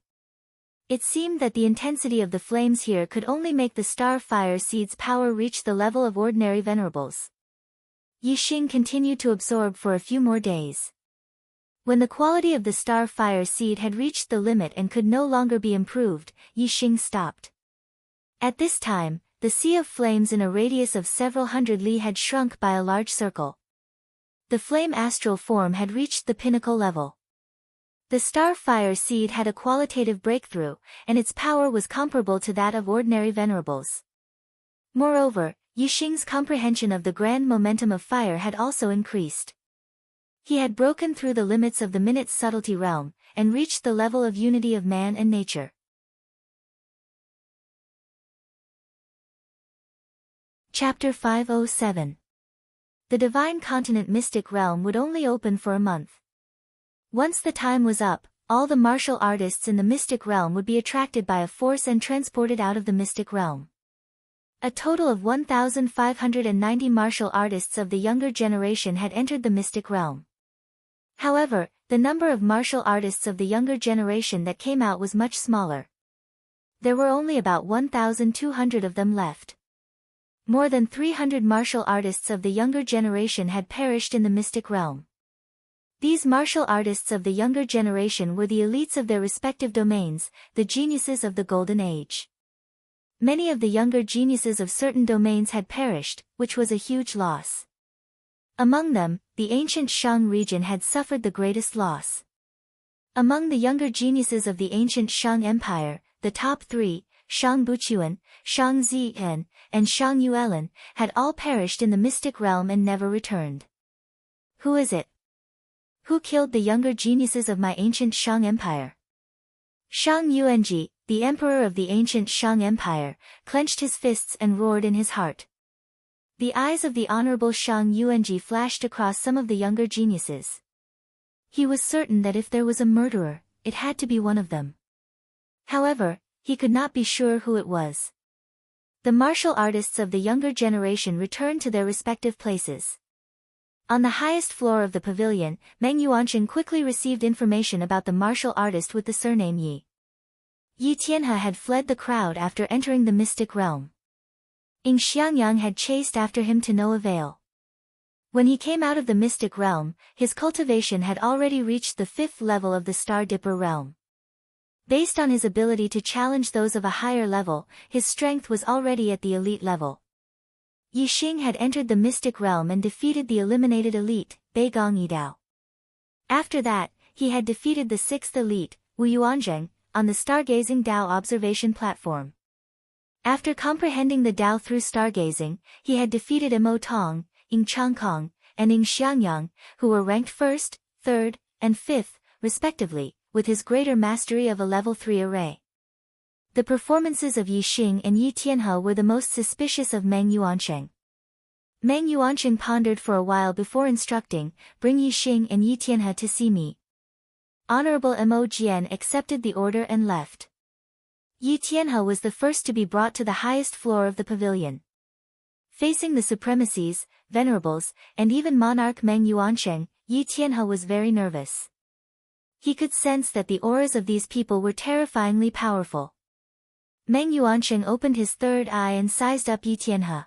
It seemed that the intensity of the flames here could only make the star fire seed's power reach the level of ordinary venerables. Yixing continued to absorb for a few more days. When the quality of the star fire seed had reached the limit and could no longer be improved, Yixing stopped. At this time, the sea of flames in a radius of several hundred li had shrunk by a large circle. The flame astral form had reached the pinnacle level. The star fire seed had a qualitative breakthrough, and its power was comparable to that of ordinary venerables. Moreover, Yixing's comprehension of the grand momentum of fire had also increased. He had broken through the limits of the minute's subtlety realm, and reached the level of unity of man and nature. Chapter 507. The divine continent mystic realm would only open for a month. Once the time was up, all the martial artists in the mystic realm would be attracted by a force and transported out of the mystic realm. A total of 1,590 martial artists of the younger generation had entered the mystic realm. However, the number of martial artists of the younger generation that came out was much smaller. There were only about 1,200 of them left. More than 300 martial artists of the younger generation had perished in the mystic realm. These martial artists of the younger generation were the elites of their respective domains, the geniuses of the Golden Age. Many of the younger geniuses of certain domains had perished, which was a huge loss. Among them, the ancient Shang region had suffered the greatest loss. Among the younger geniuses of the ancient Shang Empire, the top three, Shang Buchuan, Shang Ziyan, and Shang Yuelin, had all perished in the mystic realm and never returned. Who is it? Who killed the younger geniuses of my ancient Shang Empire? Shang Yuanji, the emperor of the ancient Shang Empire, clenched his fists and roared in his heart. The eyes of the honorable Shang Yuanji flashed across some of the younger geniuses. He was certain that if there was a murderer, it had to be one of them. However, he could not be sure who it was. The martial artists of the younger generation returned to their respective places. On the highest floor of the pavilion, Meng Yuanqing quickly received information about the martial artist with the surname Yi. Yi Tianhe had fled the crowd after entering the mystic realm. Ying Xiangyang had chased after him to no avail. When he came out of the mystic realm, his cultivation had already reached the 5th level of the Star Dipper realm. Based on his ability to challenge those of a higher level, his strength was already at the elite level. Yixing had entered the mystic realm and defeated the eliminated elite, Beigong Yidao. After that, he had defeated the 6th elite, Wu Yuanzheng, on the stargazing Dao observation platform. After comprehending the Dao through stargazing, he had defeated Mo Tong, Ying Changkong, and Ying Xiangyang, who were ranked 1st, 3rd, and 5th, respectively, with his greater mastery of a level 3 array. The performances of Yixing and Yi Tianhe were the most suspicious of Meng Yuanqing. Meng Yuanqing pondered for a while before instructing, "Bring Yixing and Yi Tianhe to see me." Honorable Mo Jian accepted the order and left. Yi Tianhe was the first to be brought to the highest floor of the pavilion. Facing the supremacies, venerables, and even monarch Meng Yuanqing, Yi Tianhe was very nervous. He could sense that the auras of these people were terrifyingly powerful. Meng Yuanqing opened his third eye and sized up Yi Tianhe.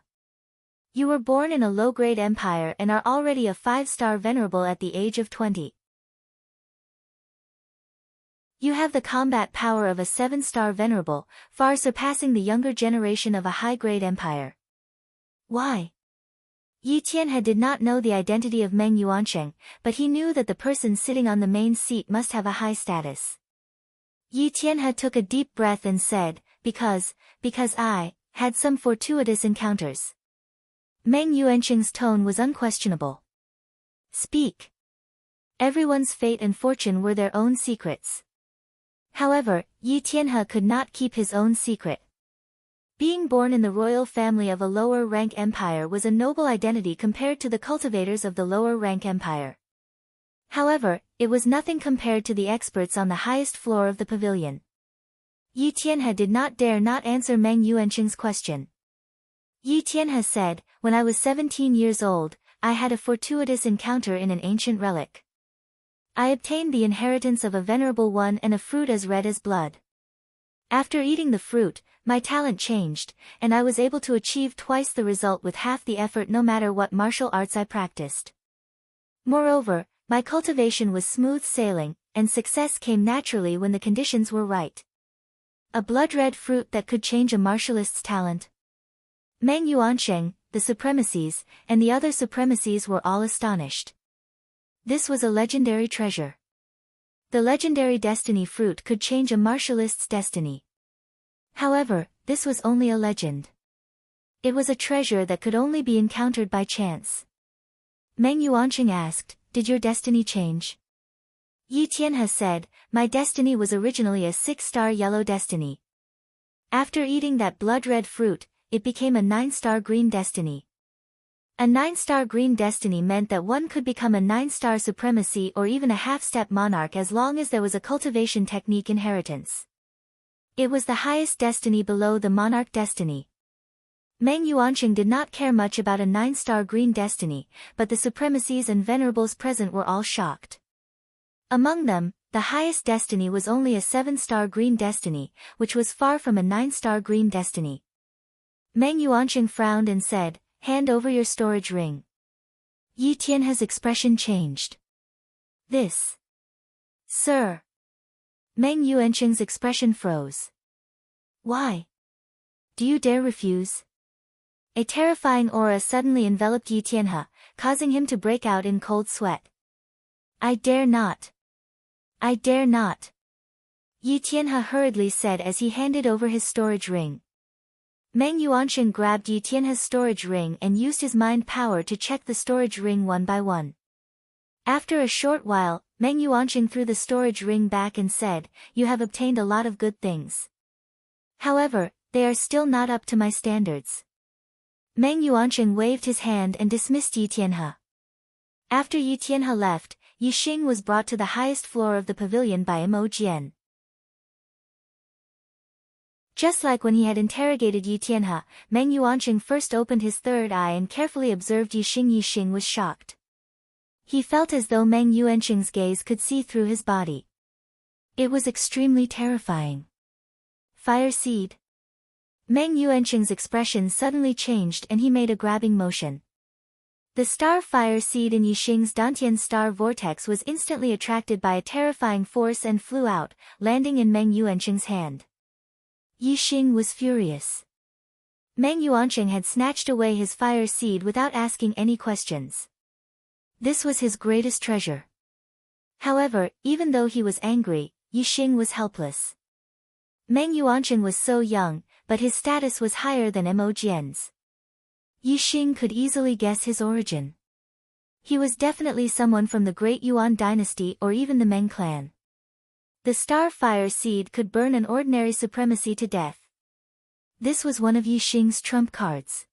"You were born in a low-grade empire and are already a 5-star venerable at the age of 20. You have the combat power of a 7-star venerable, far surpassing the younger generation of a high-grade empire." Why? Yi Tianhe did not know the identity of Meng Yuanqing, but he knew that the person sitting on the main seat must have a high status. Yi Tianhe took a deep breath and said, because I had some fortuitous encounters." Meng Yuanqing's tone was unquestionable. "Speak." Everyone's fate and fortune were their own secrets. However, Yi Tianhe could not keep his own secret. Being born in the royal family of a lower-rank empire was a noble identity compared to the cultivators of the lower-rank empire. However, it was nothing compared to the experts on the highest floor of the pavilion. Yi Tianhe did not dare not answer Meng Yuanqing's question. Yi Tianhe said, when I was 17 years old, I had a fortuitous encounter in an ancient relic. I obtained the inheritance of a venerable one and a fruit as red as blood. After eating the fruit, my talent changed, and I was able to achieve twice the result with half the effort no matter what martial arts I practiced. Moreover, my cultivation was smooth sailing, and success came naturally when the conditions were right. A blood-red fruit that could change a martialist's talent. Meng Yuansheng, the supremacies, and the other supremacies were all astonished. This was a legendary treasure. The legendary destiny fruit could change a martialist's destiny. However, this was only a legend. It was a treasure that could only be encountered by chance. Meng Yuansheng asked, "Did your destiny change?" Yi Tianhe said, "My destiny was originally a 6-star yellow destiny. After eating that blood-red fruit, it became a 9-star green destiny. A 9-star green destiny meant that one could become a 9-star supremacy or even a half-step monarch as long as there was a cultivation technique inheritance. It was the highest destiny below the monarch destiny." Meng Yuansheng did not care much about a 9-star green destiny, but the supremacies and venerables present were all shocked. Among them, the highest destiny was only a 7-star green destiny, which was far from a 9-star green destiny. Meng Yuansheng frowned and said, "Hand over your storage ring." Yi Tianhe's expression changed. "This. Sir." Meng Yuansheng's expression froze. "Why? Do you dare refuse?" A terrifying aura suddenly enveloped Yi Tianhe, causing him to break out in cold sweat. "I dare not. I dare not," Yi Tianhe hurriedly said as he handed over his storage ring. Meng Yuansheng grabbed Yi Tianhe's storage ring and used his mind power to check the storage ring one by one. After a short while, Meng Yuansheng threw the storage ring back and said, "You have obtained a lot of good things. However, they are still not up to my standards." Meng Yuansheng waved his hand and dismissed Yi Tianhe. After Yi Tianhe left, Yi Xing was brought to the highest floor of the pavilion by Mo Jian. Just like when he had interrogated Yi Tianhe, Meng Yuansheng first opened his third eye and carefully observed Yi Xing. Yi Xing was shocked. He felt as though Meng Yuansheng's gaze could see through his body. It was extremely terrifying. Fire seed. Meng Yuansheng's expression suddenly changed and he made a grabbing motion. The star fire seed in Yi Xing's Dantian star vortex was instantly attracted by a terrifying force and flew out, landing in Meng Yuansheng's hand. Yi Xing was furious. Meng Yuansheng had snatched away his fire seed without asking any questions. This was his greatest treasure. However, even though he was angry, Yi Xing was helpless. Meng Yuansheng was so young, but his status was higher than Mo Jian's. Yi Xing could easily guess his origin. He was definitely someone from the Great Yuan dynasty or even the Meng clan. The star fire seed could burn an ordinary supremacy to death. This was one of Yi Xing's trump cards.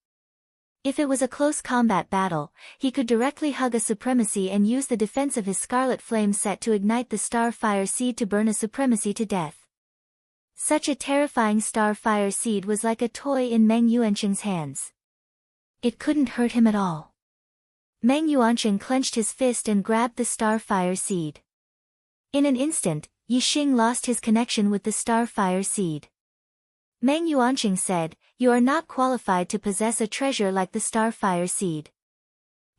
If it was a close combat battle, he could directly hug a supremacy and use the defense of his Scarlet Flame set to ignite the star fire seed to burn a supremacy to death. Such a terrifying star fire seed was like a toy in Meng Yuansheng's hands. It couldn't hurt him at all. Meng Yuansheng clenched his fist and grabbed the star fire seed. In an instant, Yi Xing lost his connection with the star fire seed. Meng Yuansheng said, "You are not qualified to possess a treasure like the star fire seed.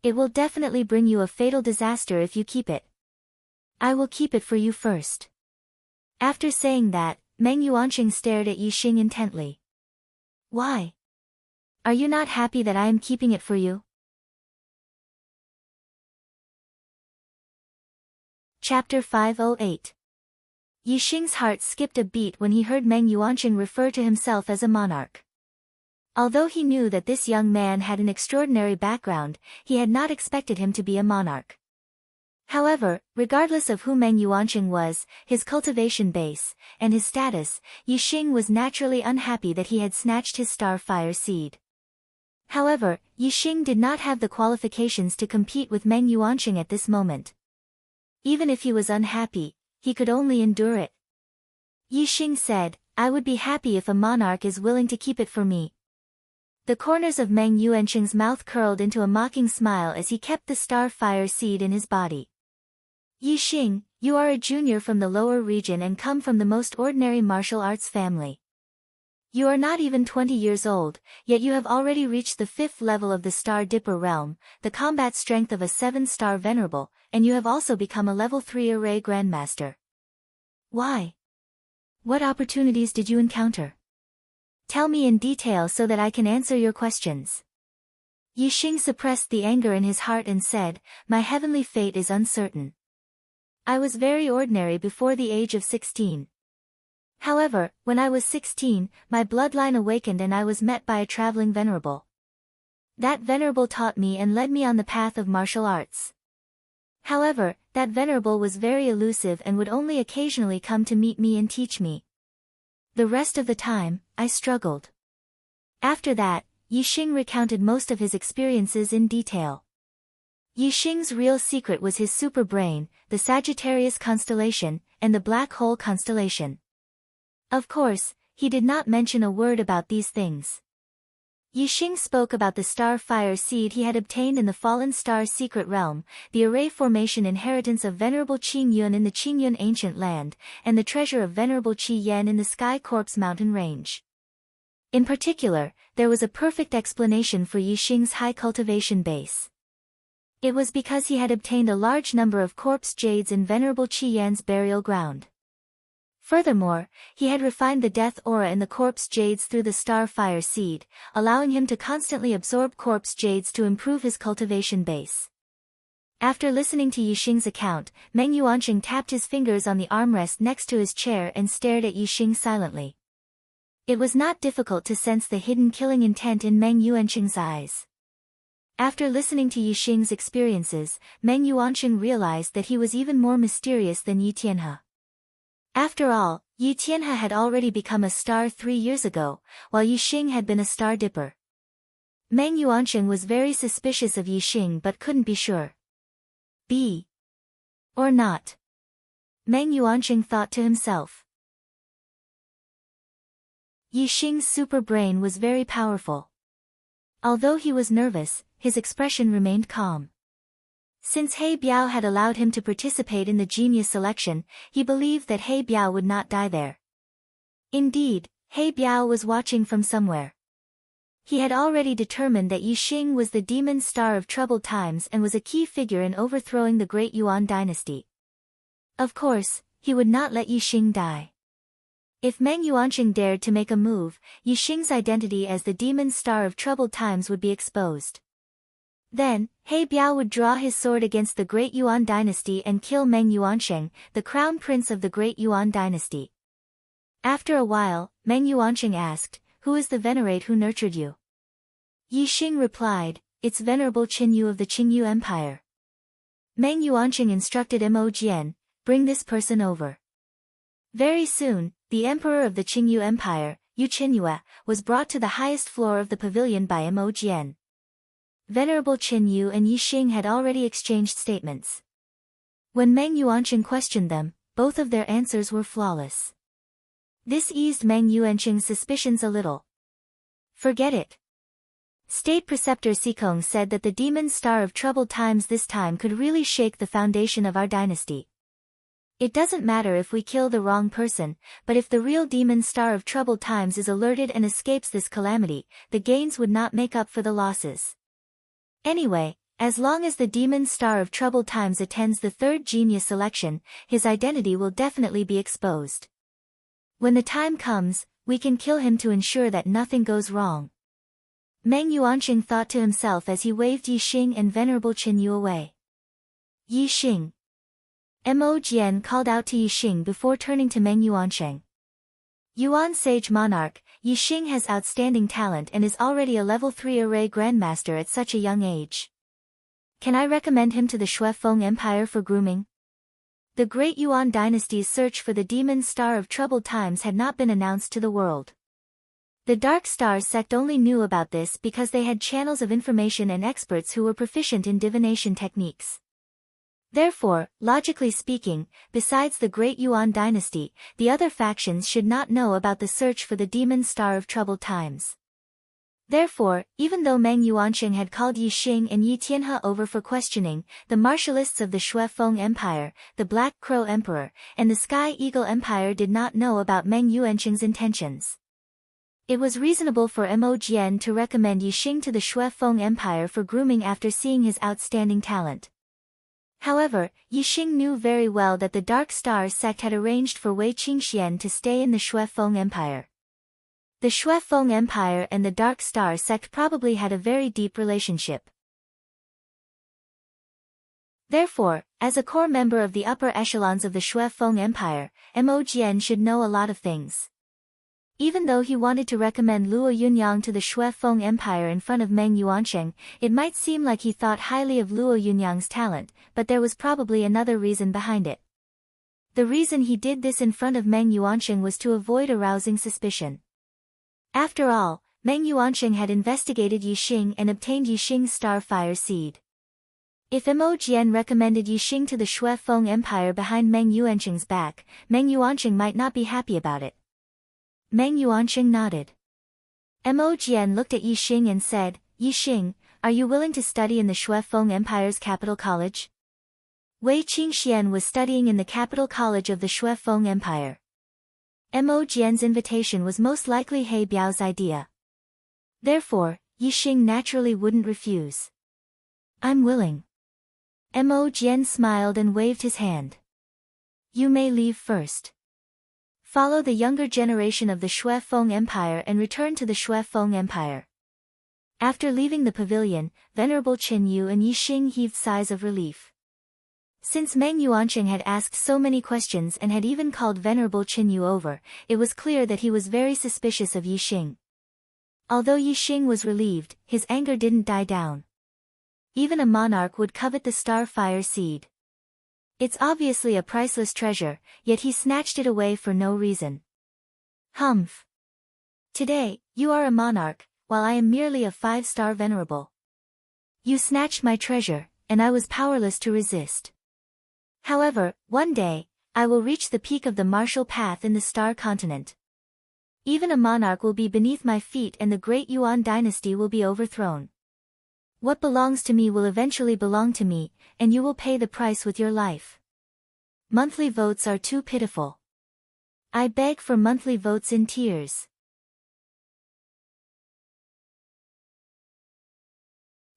It will definitely bring you a fatal disaster if you keep it. I will keep it for you first." After saying that, Meng Yuansheng stared at Yi Xing intently. "Why? Are you not happy that I am keeping it for you?" Chapter 508. Yi Xing's heart skipped a beat when he heard Meng Yuansheng refer to himself as a monarch. Although he knew that this young man had an extraordinary background, he had not expected him to be a monarch. However, regardless of who Meng Yuansheng was, his cultivation base, and his status, Yi Xing was naturally unhappy that he had snatched his star fire seed. However, Yi Xing did not have the qualifications to compete with Meng Yuansheng at this moment. Even if he was unhappy, he could only endure it. Yi Xing said, "I would be happy if a monarch is willing to keep it for me." The corners of Meng Yuanqing's mouth curled into a mocking smile as he kept the star fire seed in his body. Yixing, you are a junior from the lower region and come from the most ordinary martial arts family. You are not even 20 years old, yet you have already reached the 5th level of the Star Dipper realm, the combat strength of a 7-star venerable, and you have also become a level 3 array grandmaster. Why? What opportunities did you encounter? Tell me in detail so that I can answer your questions. Yixing suppressed the anger in his heart and said, my heavenly fate is uncertain. I was very ordinary before the age of 16. However, when I was 16, my bloodline awakened and I was met by a traveling venerable. That venerable taught me and led me on the path of martial arts. However, that venerable was very elusive and would only occasionally come to meet me and teach me. The rest of the time, I struggled. After that, Yixing recounted most of his experiences in detail. Yixing's real secret was his super brain, the Sagittarius constellation, and the black hole constellation. Of course, he did not mention a word about these things. Yixing spoke about the star fire seed he had obtained in the fallen star secret realm, the array formation inheritance of Venerable Qing Yun in the Qingyun ancient land, and the treasure of Venerable Qi Yan in the Sky Corpse mountain range. In particular, there was a perfect explanation for Yixing's high cultivation base. It was because he had obtained a large number of corpse jades in Venerable Qi Yan's burial ground. Furthermore, he had refined the death aura in the corpse jades through the star fire seed, allowing him to constantly absorb corpse jades to improve his cultivation base. After listening to Yixing's account, Meng Yuanqing tapped his fingers on the armrest next to his chair and stared at Yixing silently. It was not difficult to sense the hidden killing intent in Meng Yuanqing's eyes. After listening to Yixing's experiences, Meng Yuanqing realized that he was even more mysterious than Yi Tianhe. After all, Yi Tianhe had already become a star 3 years ago, while Yixing had been a star dipper. Meng Yuanqing was very suspicious of Yixing but couldn't be sure. Be or not? Meng Yuanqing thought to himself. Yixing's super brain was very powerful. Although he was nervous, his expression remained calm. Since He Biao had allowed him to participate in the genius selection, he believed that He Biao would not die there. Indeed, He Biao was watching from somewhere. He had already determined that Yixing was the demon star of troubled times and was a key figure in overthrowing the Great Yuan dynasty. Of course, he would not let Yixing die. If Meng Yuanqing dared to make a move, Yixing's identity as the demon star of troubled times would be exposed. Then, He Biao would draw his sword against the Great Yuan dynasty and kill Meng Yuanqing, the crown prince of the Great Yuan dynasty. After a while, Meng Yuanqing asked, who is the venerate who nurtured you? Yixing replied, it's Venerable Qin Yu of the Qingyu Empire. Meng Yuanqing instructed Mo Jian, bring this person over. Very soon, the emperor of the Qingyu Empire, Yu Qinyue, was brought to the highest floor of the pavilion by Mo Jian. Venerable Qin Yu and Yixing had already exchanged statements. When Meng Yuanqing questioned them, both of their answers were flawless. This eased Meng Yuanqing's suspicions a little. Forget it. State Preceptor Sikong said that the demon star of troubled times this time could really shake the foundation of our dynasty. It doesn't matter if we kill the wrong person, but if the real demon star of troubled times is alerted and escapes this calamity, the gains would not make up for the losses. Anyway, as long as the demon star of troubled times attends the 3rd genius selection, his identity will definitely be exposed. When the time comes, we can kill him to ensure that nothing goes wrong. Meng Yuanqing thought to himself as he waved Yixing and Venerable Qin Yu away. Yixing. Mo Jian called out to Yixing before turning to Meng Yuanqing. Yuan Sage Monarch, Yixing has outstanding talent and is already a level 3 array grandmaster at such a young age. Can I recommend him to the Shuefeng Empire for grooming? The Great Yuan dynasty's search for the demon star of troubled times had not been announced to the world. The Dark Star sect only knew about this because they had channels of information and experts who were proficient in divination techniques. Therefore, logically speaking, besides the Great Yuan dynasty, the other factions should not know about the search for the demon star of troubled times. Therefore, even though Meng Yuansheng had called Yi Xing and Yi Tianhe over for questioning, the martialists of the Shui Feng Empire, the Black Crow Emperor, and the Sky Eagle Empire did not know about Meng Yuansheng's intentions. It was reasonable for Mo Jian to recommend Yi Xing to the Shui Feng Empire for grooming after seeing his outstanding talent. However, Yi Xing knew very well that the Dark Star sect had arranged for Wei Qingxian to stay in the Shui Feng Empire. The Shui Feng Empire and the Dark Star sect probably had a very deep relationship. Therefore, as a core member of the upper echelons of the Shui Feng Empire, Mo Jian should know a lot of things. Even though he wanted to recommend Luo Yunyang to the Shui Feng Empire in front of Meng Yuansheng, it might seem like he thought highly of Luo Yunyang's talent, but there was probably another reason behind it. The reason he did this in front of Meng Yuansheng was to avoid arousing suspicion. After all, Meng Yuansheng had investigated Yi Xing and obtained Yi Xing's Starfire seed. If Mo Jian recommended Yi Xing to the Shui Feng Empire behind Meng Yuansheng's back, Meng Yuansheng might not be happy about it. Meng Yuansheng nodded. Mo Jian looked at Yi Xing and said, Yi Xing, are you willing to study in the Shui Feng Empire's capital college? Wei Qingxian was studying in the capital college of the Shui Feng Empire. Mo Jian's invitation was most likely He Biao's idea. Therefore, Yi Xing naturally wouldn't refuse. I'm willing. Mo Jian smiled and waved his hand. You may leave first. Follow the younger generation of the Shui Feng Empire and return to the Shui Feng Empire. After leaving the pavilion, Venerable Qin Yu and Yi Xing heaved sighs of relief. Since Meng Yuansheng had asked so many questions and had even called Venerable Qin Yu over, it was clear that he was very suspicious of Yi Xing. Although Yi Xing was relieved, his anger didn't die down. Even a monarch would covet the Starfire seed. It's obviously a priceless treasure, yet he snatched it away for no reason. Humph. Today, you are a monarch, while I am merely a 5-star venerable. You snatched my treasure, and I was powerless to resist. However, one day, I will reach the peak of the martial path in the Star Continent. Even a monarch will be beneath my feet and the great Yuan dynasty will be overthrown. What belongs to me will eventually belong to me, and you will pay the price with your life. Monthly votes are too pitiful. I beg for monthly votes in tears.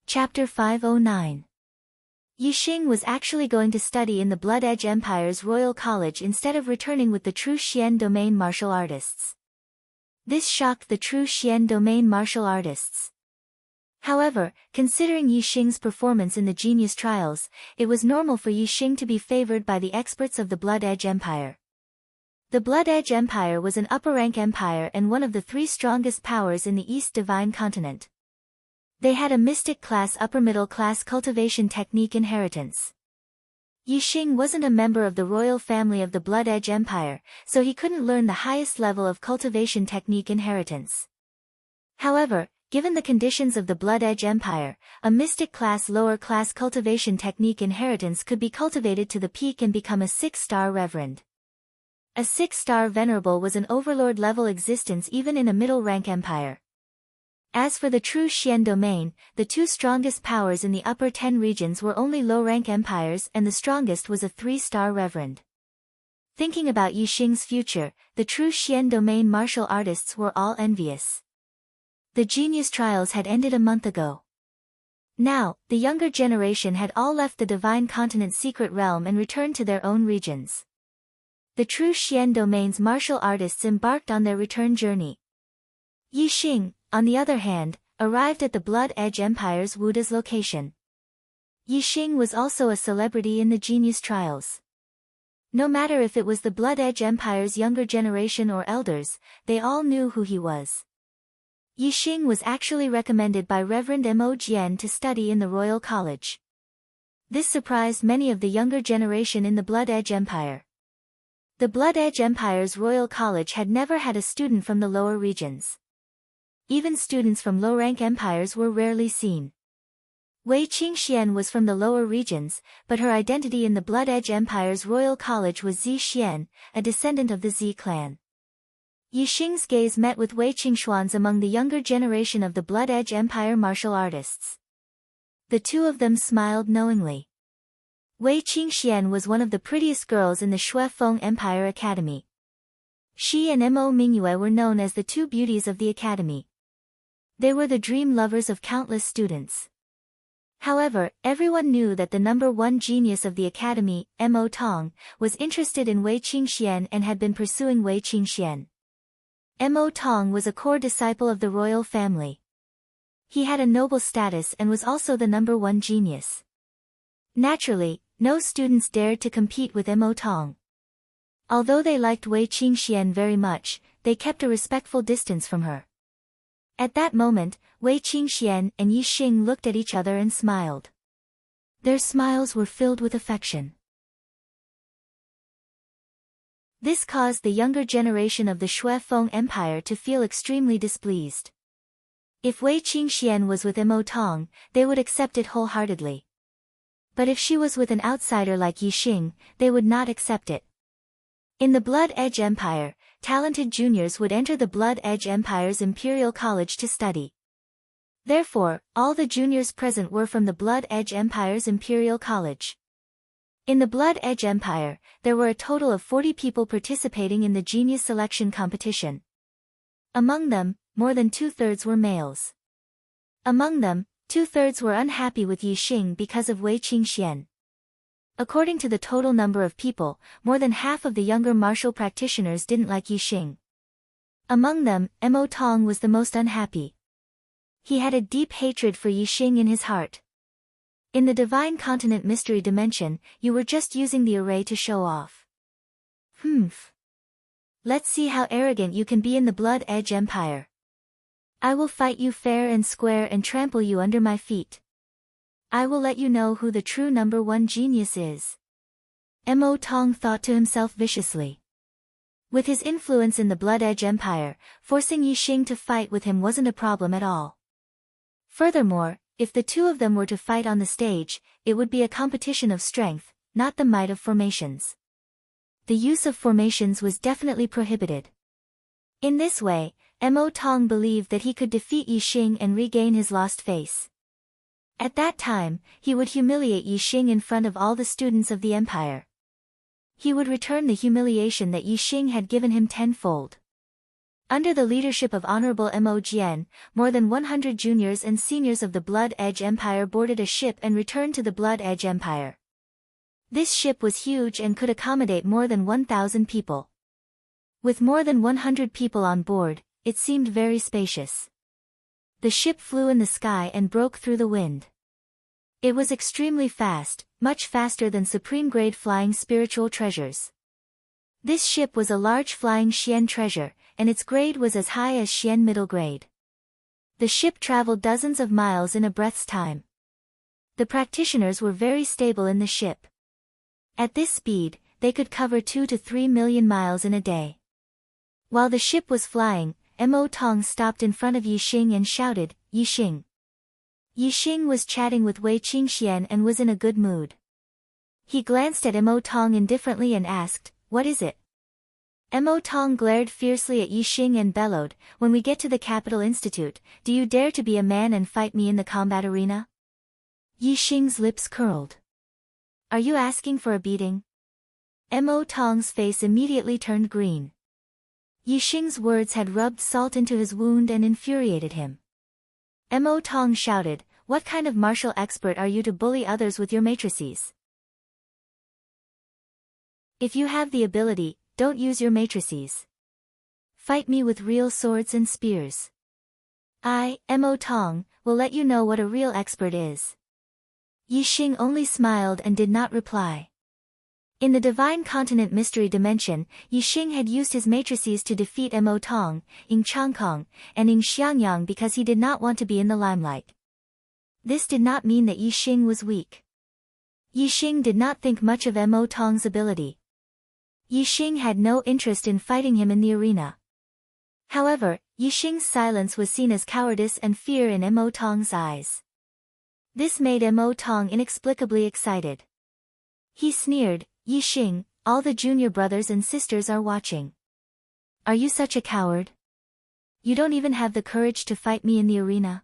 Chapter 509. Yi Xing was actually going to study in the Blood Edge Empire's Royal College instead of returning with the True Xian Domain martial artists. This shocked the True Xian Domain martial artists. However, considering Yi Xing's performance in the Genius Trials, it was normal for Yi Xing to be favored by the experts of the Blood Edge Empire. The Blood Edge Empire was an upper-rank empire and one of the 3 strongest powers in the East Divine Continent. They had a mystic class upper-middle class cultivation technique inheritance. Yi Xing wasn't a member of the royal family of the Blood Edge Empire, so he couldn't learn the highest level of cultivation technique inheritance. However, given the conditions of the Blood Edge Empire, a mystic class lower class cultivation technique inheritance could be cultivated to the peak and become a 6-star reverend. A 6-star venerable was an overlord level existence even in a middle rank empire. As for the True Xian Domain, the 2 strongest powers in the upper 10 regions were only low-rank empires and the strongest was a 3-star reverend. Thinking about Yi Xing's future, the True Xian Domain martial artists were all envious. The Genius Trials had ended a month ago. Now, the younger generation had all left the Divine Continent's secret realm and returned to their own regions. The True Xian Domain's martial artists embarked on their return journey. Yi Xing, on the other hand, arrived at the Blood Edge Empire's Wuda's location. Yi Xing was also a celebrity in the Genius Trials. No matter if it was the Blood Edge Empire's younger generation or elders, they all knew who he was. Yi Xing was actually recommended by Reverend Mo Jian to study in the Royal College. This surprised many of the younger generation in the Blood Edge Empire. The Blood Edge Empire's Royal College had never had a student from the lower regions. Even students from low-rank empires were rarely seen. Wei Qingxian was from the lower regions, but her identity in the Blood Edge Empire's Royal College was Zi Xian, a descendant of the Zi clan. Yi Xing's gaze met with Wei Qingxuan's among the younger generation of the Blood Edge Empire martial artists. The two of them smiled knowingly. Wei Qingxian was one of the prettiest girls in the Shui Feng Empire Academy. She and Mo Mingyue were known as the two beauties of the academy. They were the dream lovers of countless students. However, everyone knew that the number one genius of the academy, Mo Tong, was interested in Wei Qingxian and had been pursuing Wei Qingxian. Mo Tong was a core disciple of the royal family. He had a noble status and was also the number one genius. Naturally, no students dared to compete with Mo Tong. Although they liked Wei Qingxian very much, they kept a respectful distance from her. At that moment, Wei Qingxian and Yi Xing looked at each other and smiled. Their smiles were filled with affection. This caused the younger generation of the Shui Feng Empire to feel extremely displeased. If Wei Qingxian was with Mo Tong, they would accept it wholeheartedly. But if she was with an outsider like Yi Xing, they would not accept it. In the Blood Edge Empire, talented juniors would enter the Blood Edge Empire's Imperial College to study. Therefore, all the juniors present were from the Blood Edge Empire's Imperial College. In the Blood Edge Empire, there were a total of 40 people participating in the genius selection competition. Among them, more than two-thirds were males. Among them, two-thirds were unhappy with Yi Xing because of Wei Qingxian. According to the total number of people, more than half of the younger martial practitioners didn't like Yi Xing. Among them, Mo Tong was the most unhappy. He had a deep hatred for Yi Xing in his heart. In the Divine Continent Mystery Dimension, you were just using the array to show off. Let's see how arrogant you can be in the Blood Edge Empire. I will fight you fair and square and trample you under my feet. I will let you know who the true number one genius is. Mo Tong thought to himself viciously. With his influence in the Blood Edge Empire, forcing Yi Xing to fight with him wasn't a problem at all. Furthermore, if the two of them were to fight on the stage, it would be a competition of strength, not the might of formations. The use of formations was definitely prohibited. In this way, Mo Tong believed that he could defeat Yi Xing and regain his lost face. At that time, he would humiliate Yi Xing in front of all the students of the empire. He would return the humiliation that Yi Xing had given him tenfold. Under the leadership of Honorable Mo Jian, more than 100 juniors and seniors of the Blood Edge Empire boarded a ship and returned to the Blood Edge Empire. This ship was huge and could accommodate more than 1,000 people. With more than 100 people on board, it seemed very spacious. The ship flew in the sky and broke through the wind. It was extremely fast, much faster than supreme-grade flying spiritual treasures. This ship was a large flying Xian treasure, and its grade was as high as Xian middle grade. The ship traveled dozens of miles in a breath's time. The practitioners were very stable in the ship. At this speed, they could cover 2 to 3 million miles in a day. While the ship was flying, Mo Tong stopped in front of Yi Xing and shouted, "Yi Xing." Yi Xing was chatting with Wei Qingxian and was in a good mood. He glanced at Mo Tong indifferently and asked, "What is it?" Mo Tong glared fiercely at Yi Xing and bellowed, "When we get to the Capital Institute, do you dare to be a man and fight me in the combat arena?" Yi Xing's lips curled. "Are you asking for a beating?" Mo Tong's face immediately turned green. Yi Xing's words had rubbed salt into his wound and infuriated him. Mo Tong shouted, "What kind of martial expert are you to bully others with your matrices? If you have the ability, don't use your matrices. Fight me with real swords and spears. I, Mo Tong, will let you know what a real expert is." Yi Xing only smiled and did not reply. In the Divine Continent Mystery Dimension, Yi Xing had used his matrices to defeat Mo Tong, Ying Changkong, and Ying Xiangyang because he did not want to be in the limelight. This did not mean that Yi Xing was weak. Yi Xing did not think much of Mo Tong's ability. Yi Xing had no interest in fighting him in the arena. However, Yi Xing's silence was seen as cowardice and fear in Mo Tong's eyes. This made Mo Tong inexplicably excited. He sneered, "Yi Xing, all the junior brothers and sisters are watching. Are you such a coward? You don't even have the courage to fight me in the arena?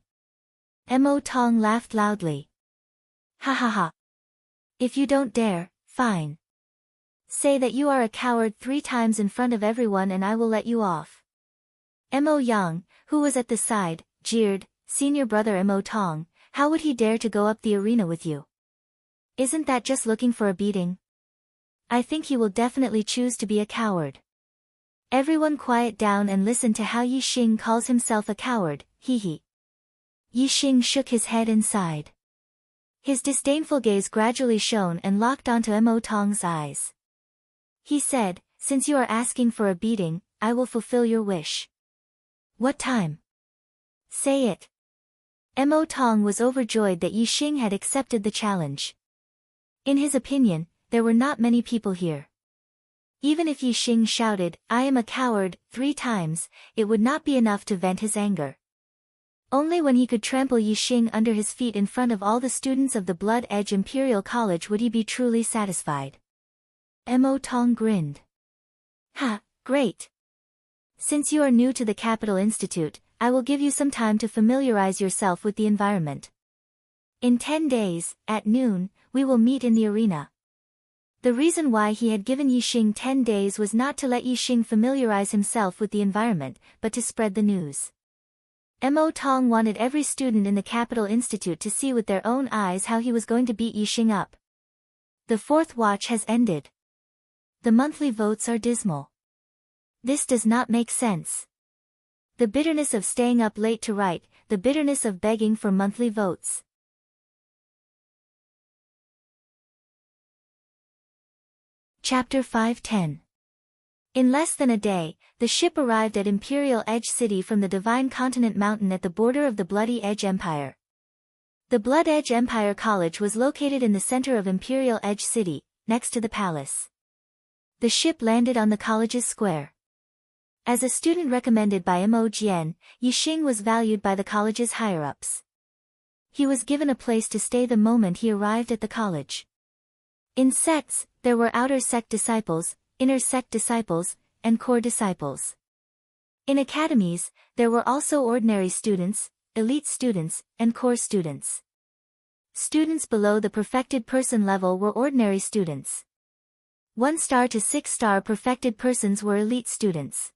Mo Tong laughed loudly. Ha ha ha. If you don't dare, fine. Say that you are a coward 3 times in front of everyone and I will let you off. Mo Yang, who was at the side, jeered, Senior brother Mo Tong, how would he dare to go up the arena with you? Isn't that just looking for a beating? I think he will definitely choose to be a coward. Everyone quiet down and listen to how Yi Xing calls himself a coward, hee hee. Yi Xing shook his head and sighed. His disdainful gaze gradually shone and locked onto Mo Tong's eyes. He said, since you are asking for a beating, I will fulfill your wish. What time? Say it. Mo Tong was overjoyed that Yi Xing had accepted the challenge. In his opinion, there were not many people here. Even if Yi Xing shouted, I am a coward, 3 times, it would not be enough to vent his anger. Only when he could trample Yi Xing under his feet in front of all the students of the Blood Edge Imperial College would he be truly satisfied. Mo Tong grinned. Ha, great. Since you are new to the Capital Institute, I will give you some time to familiarize yourself with the environment. In 10 days, at noon, we will meet in the arena. The reason why he had given Yi Xing 10 days was not to let Yi Xing familiarize himself with the environment, but to spread the news. Mo Tong wanted every student in the Capital Institute to see with their own eyes how he was going to beat Yi Xing up. The 4th watch has ended. The monthly votes are dismal. This does not make sense. The bitterness of staying up late to write, the bitterness of begging for monthly votes. Chapter 510. In less than a day, the ship arrived at Imperial Edge City from the Divine Continent Mountain at the border of the Bloody Edge Empire. The Blood Edge Empire College was located in the center of Imperial Edge City, next to the palace. The ship landed on the college's square. As a student recommended by Mo Jian, Yi Xing was valued by the college's higher-ups. He was given a place to stay the moment he arrived at the college. In sects, there were outer sect disciples, inner sect disciples, and core disciples. In academies, there were also ordinary students, elite students, and core students. Students below the perfected person level were ordinary students. 1-star to 6-star perfected persons were elite students.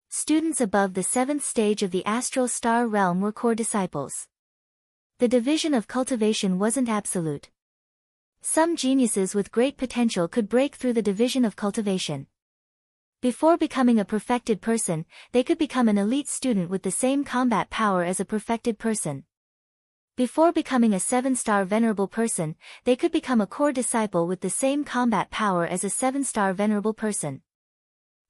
Students above the 7th stage of the astral star realm were core disciples. The division of cultivation wasn't absolute. Some geniuses with great potential could break through the division of cultivation. Before becoming a perfected person, they could become an elite student with the same combat power as a perfected person. Before becoming a 7-star venerable person, they could become a core disciple with the same combat power as a 7-star venerable person.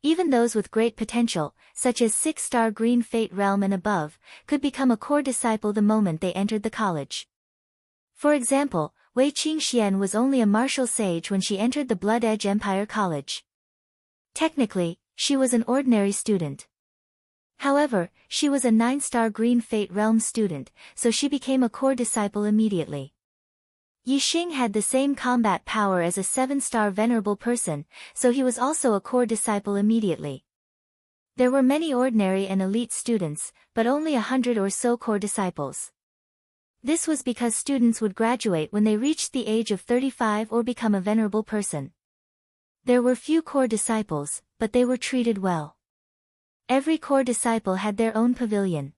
Even those with great potential, such as 6-star Green Fate Realm and above, could become a core disciple the moment they entered the college. For example, Wei Qingxian was only a martial sage when she entered the Blood Edge Empire College. Technically, she was an ordinary student. However, she was a 9-star Green Fate Realm student, so she became a core disciple immediately. Yi Xing had the same combat power as a 7-star venerable person, so he was also a core disciple immediately. There were many ordinary and elite students, but only 100 or so core disciples. This was because students would graduate when they reached the age of 35 or become a venerable person. There were few core disciples, but they were treated well. Every core disciple had their own pavilion.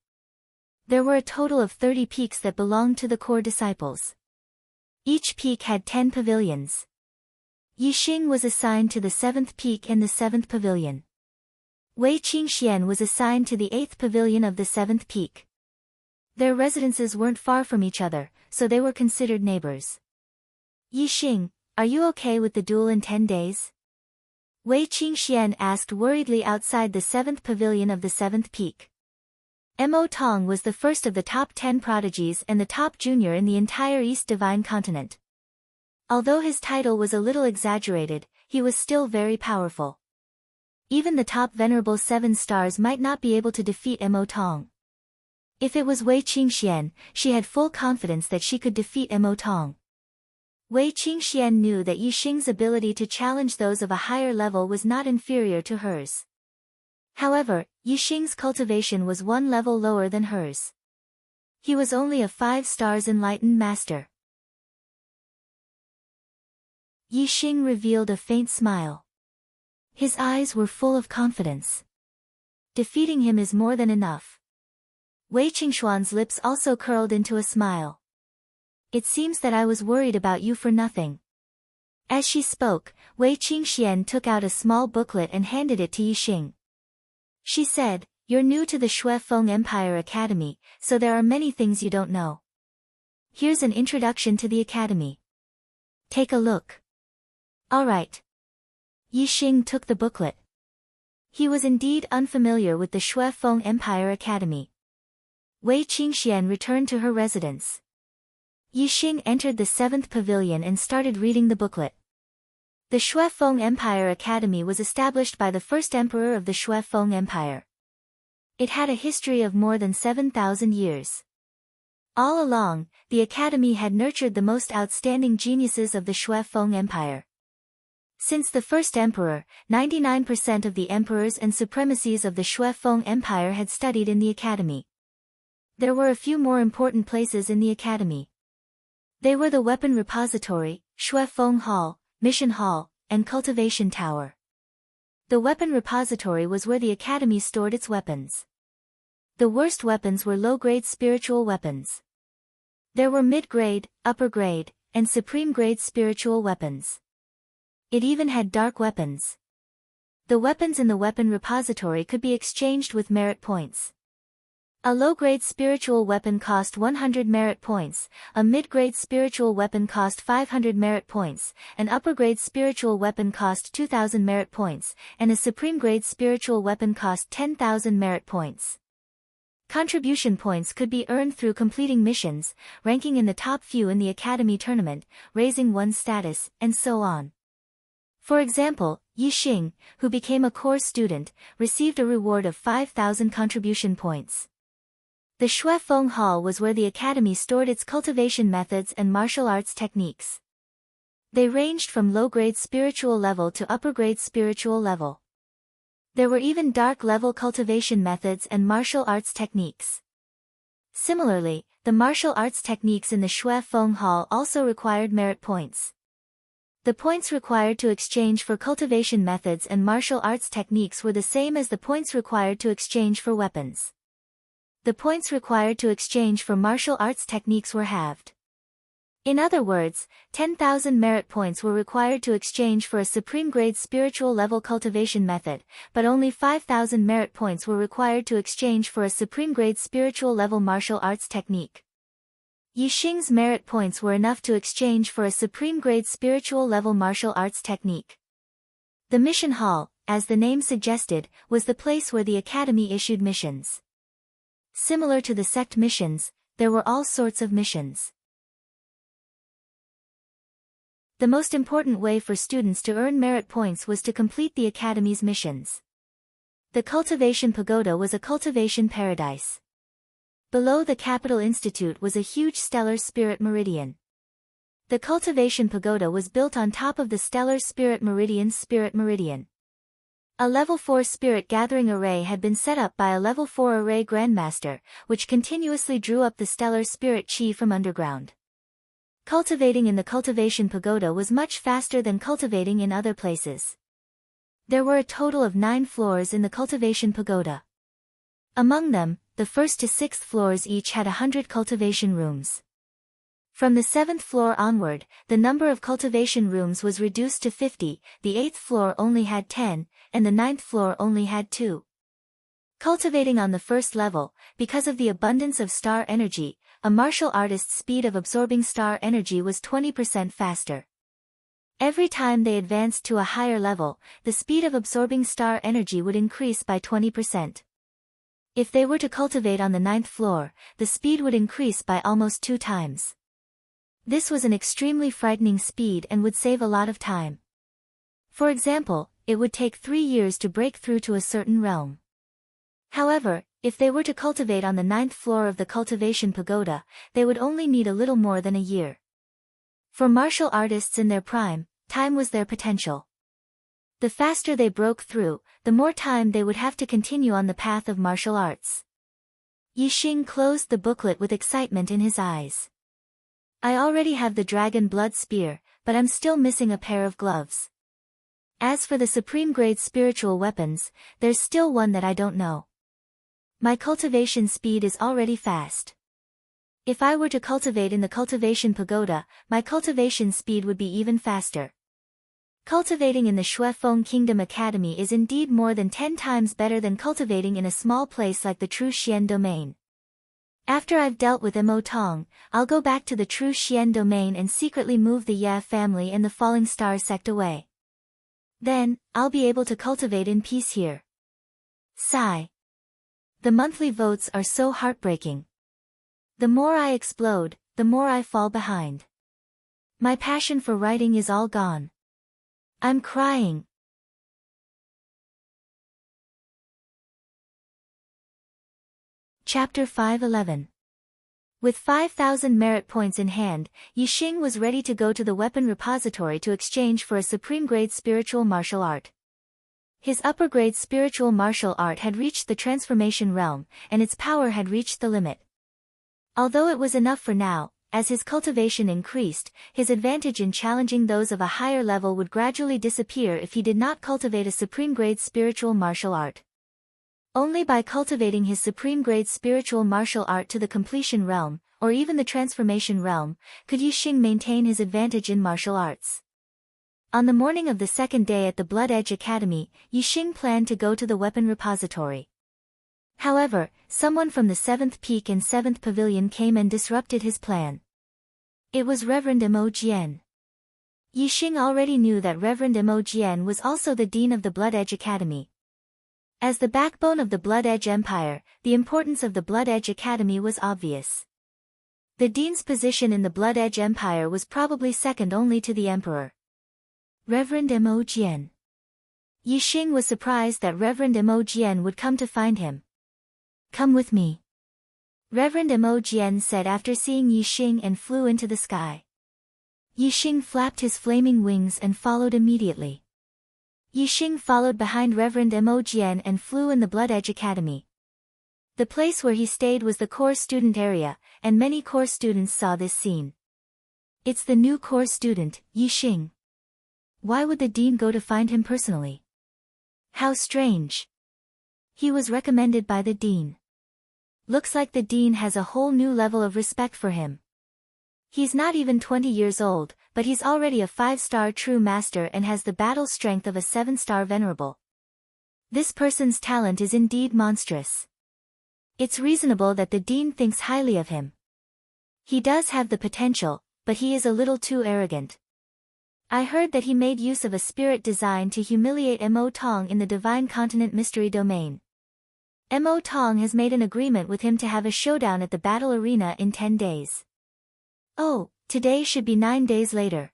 There were a total of 30 peaks that belonged to the core disciples. Each peak had 10 pavilions. Yi Xing was assigned to the 7th peak and the 7th pavilion. Wei Qingxian was assigned to the 8th pavilion of the 7th peak. Their residences weren't far from each other, so they were considered neighbors. Yi Xing, are you okay with the duel in 10 days? Wei Qingxian asked worriedly outside the 7th pavilion of the 7th peak. Mo Tong was the first of the top 10 prodigies and the top junior in the entire East Divine Continent. Although his title was a little exaggerated, he was still very powerful. Even the top venerable 7 stars might not be able to defeat Mo Tong. If it was Wei Qingxian, she had full confidence that she could defeat Mo Tong. Wei Qingxian knew that Yi Xing's ability to challenge those of a higher level was not inferior to hers. However, Yixing's cultivation was one level lower than hers. He was only a 5 stars enlightened master. Yixing revealed a faint smile. His eyes were full of confidence. Defeating him is more than enough. Wei Qingshuan's lips also curled into a smile. It seems that I was worried about you for nothing. As she spoke, Wei Qingxian took out a small booklet and handed it to Yixing. She said, "You're new to the Shuefeng Empire Academy, so there are many things you don't know. Here's an introduction to the academy. Take a look." "All right." Yixing took the booklet. He was indeed unfamiliar with the Shuefeng Empire Academy. Wei Qingxian returned to her residence. Yixing entered the 7th pavilion and started reading the booklet. The Shuefeng Empire Academy was established by the first emperor of the Shuefeng Empire. It had a history of more than 7,000 years. All along, the academy had nurtured the most outstanding geniuses of the Shuefeng Empire. Since the first emperor, 99% of the emperors and supremacies of the Shuefeng Empire had studied in the academy. There were a few more important places in the academy. They were the Weapon Repository, Shuefeng Hall, Mission Hall, and Cultivation Tower. The Weapon Repository was where the academy stored its weapons. The worst weapons were low-grade spiritual weapons. There were mid-grade, upper-grade, and supreme-grade spiritual weapons. It even had dark weapons. The weapons in the Weapon Repository could be exchanged with merit points. A low-grade spiritual weapon cost 100 merit points, a mid-grade spiritual weapon cost 500 merit points, an upper-grade spiritual weapon cost 2,000 merit points, and a supreme-grade spiritual weapon cost 10,000 merit points. Contribution points could be earned through completing missions, ranking in the top few in the academy tournament, raising one's status, and so on. For example, Yixing, who became a core student, received a reward of 5,000 contribution points. The Shuefeng Hall was where the academy stored its cultivation methods and martial arts techniques. They ranged from low-grade spiritual level to upper-grade spiritual level. There were even dark-level cultivation methods and martial arts techniques. Similarly, the martial arts techniques in the Shuefeng Hall also required merit points. The points required to exchange for cultivation methods and martial arts techniques were the same as the points required to exchange for weapons. The points required to exchange for martial arts techniques were halved. In other words, 10,000 merit points were required to exchange for a supreme-grade spiritual level cultivation method, but only 5,000 merit points were required to exchange for a supreme-grade spiritual level martial arts technique. Yixing's merit points were enough to exchange for a supreme-grade spiritual level martial arts technique. The Mission Hall, as the name suggested, was the place where the academy issued missions. Similar to the sect missions, there were all sorts of missions. The most important way for students to earn merit points was to complete the academy's missions. The Cultivation Pagoda was a cultivation paradise. Below the Capital Institute was a huge stellar spirit meridian. The Cultivation Pagoda was built on top of the stellar spirit meridian's spirit meridian. A level 4 spirit gathering array had been set up by a level 4 array grandmaster, which continuously drew up the stellar spirit chi from underground. Cultivating in the Cultivation Pagoda was much faster than cultivating in other places. There were a total of 9 floors in the Cultivation Pagoda. Among them, the 1st to 6th floors each had 100 cultivation rooms. From the 7th floor onward, the number of cultivation rooms was reduced to 50, the 8th floor only had 10, and the 9th floor only had 2. Cultivating on the first level, because of the abundance of star energy, a martial artist's speed of absorbing star energy was 20% faster. Every time they advanced to a higher level, the speed of absorbing star energy would increase by 20%. If they were to cultivate on the 9th floor, the speed would increase by almost 2 times. This was an extremely frightening speed and would save a lot of time. For example, it would take 3 years to break through to a certain realm. However, if they were to cultivate on the 9th floor of the Cultivation Pagoda, they would only need a little more than a year. For martial artists in their prime, time was their potential. The faster they broke through, the more time they would have to continue on the path of martial arts. Yixing closed the booklet with excitement in his eyes. I already have the dragon blood spear, but I'm still missing a pair of gloves. As for the supreme grade spiritual weapons, there's still one that I don't know. My cultivation speed is already fast. If I were to cultivate in the cultivation pagoda, my cultivation speed would be even faster. Cultivating in the Shuefeng Kingdom Academy is indeed more than 10 times better than cultivating in a small place like the True Xian Domain. After I've dealt with Mo Tong, I'll go back to the True Xian Domain and secretly move the Ye family and the Falling Star sect away. Then, I'll be able to cultivate in peace here. Sigh. The monthly votes are so heartbreaking. The more I explode, the more I fall behind. My passion for writing is all gone. I'm crying. Chapter 5:11. With 5,000 merit points in hand, Yixing was ready to go to the weapon repository to exchange for a supreme-grade spiritual martial art. His upper-grade spiritual martial art had reached the transformation realm, and its power had reached the limit. Although it was enough for now, as his cultivation increased, his advantage in challenging those of a higher level would gradually disappear if he did not cultivate a supreme-grade spiritual martial art. Only by cultivating his supreme-grade spiritual martial art to the completion realm, or even the transformation realm, could Yixing maintain his advantage in martial arts. On the morning of the second day at the Blood Edge Academy, Yixing planned to go to the weapon repository. However, someone from the 7th Peak and 7th Pavilion came and disrupted his plan. It was Reverend Mo Jian. Yixing already knew that Reverend Mo Jian was also the Dean of the Blood Edge Academy. As the backbone of the Blood Edge Empire, the importance of the Blood Edge Academy was obvious. The Dean's position in the Blood Edge Empire was probably second only to the Emperor. Reverend Mo Jian. Yixing was surprised that Reverend Mo Jian would come to find him. Come with me. Reverend Mo Jian said after seeing Yixing and flew into the sky. Yixing flapped his flaming wings and followed immediately. Yixing followed behind Reverend Mo Jian and flew in the Blood Edge Academy. The place where he stayed was the core student area, and many core students saw this scene. It's the new core student, Yixing. Why would the dean go to find him personally? How strange. He was recommended by the dean. Looks like the dean has a whole new level of respect for him. He's not even 20 years old, but he's already a 5-star true master and has the battle strength of a 7-star venerable. This person's talent is indeed monstrous. It's reasonable that the dean thinks highly of him. He does have the potential, but he is a little too arrogant. I heard that he made use of a spirit designed to humiliate Mo Tong in the Divine Continent Mystery Domain. Mo Tong has made an agreement with him to have a showdown at the battle arena in 10 days. Oh, today should be 9 days later.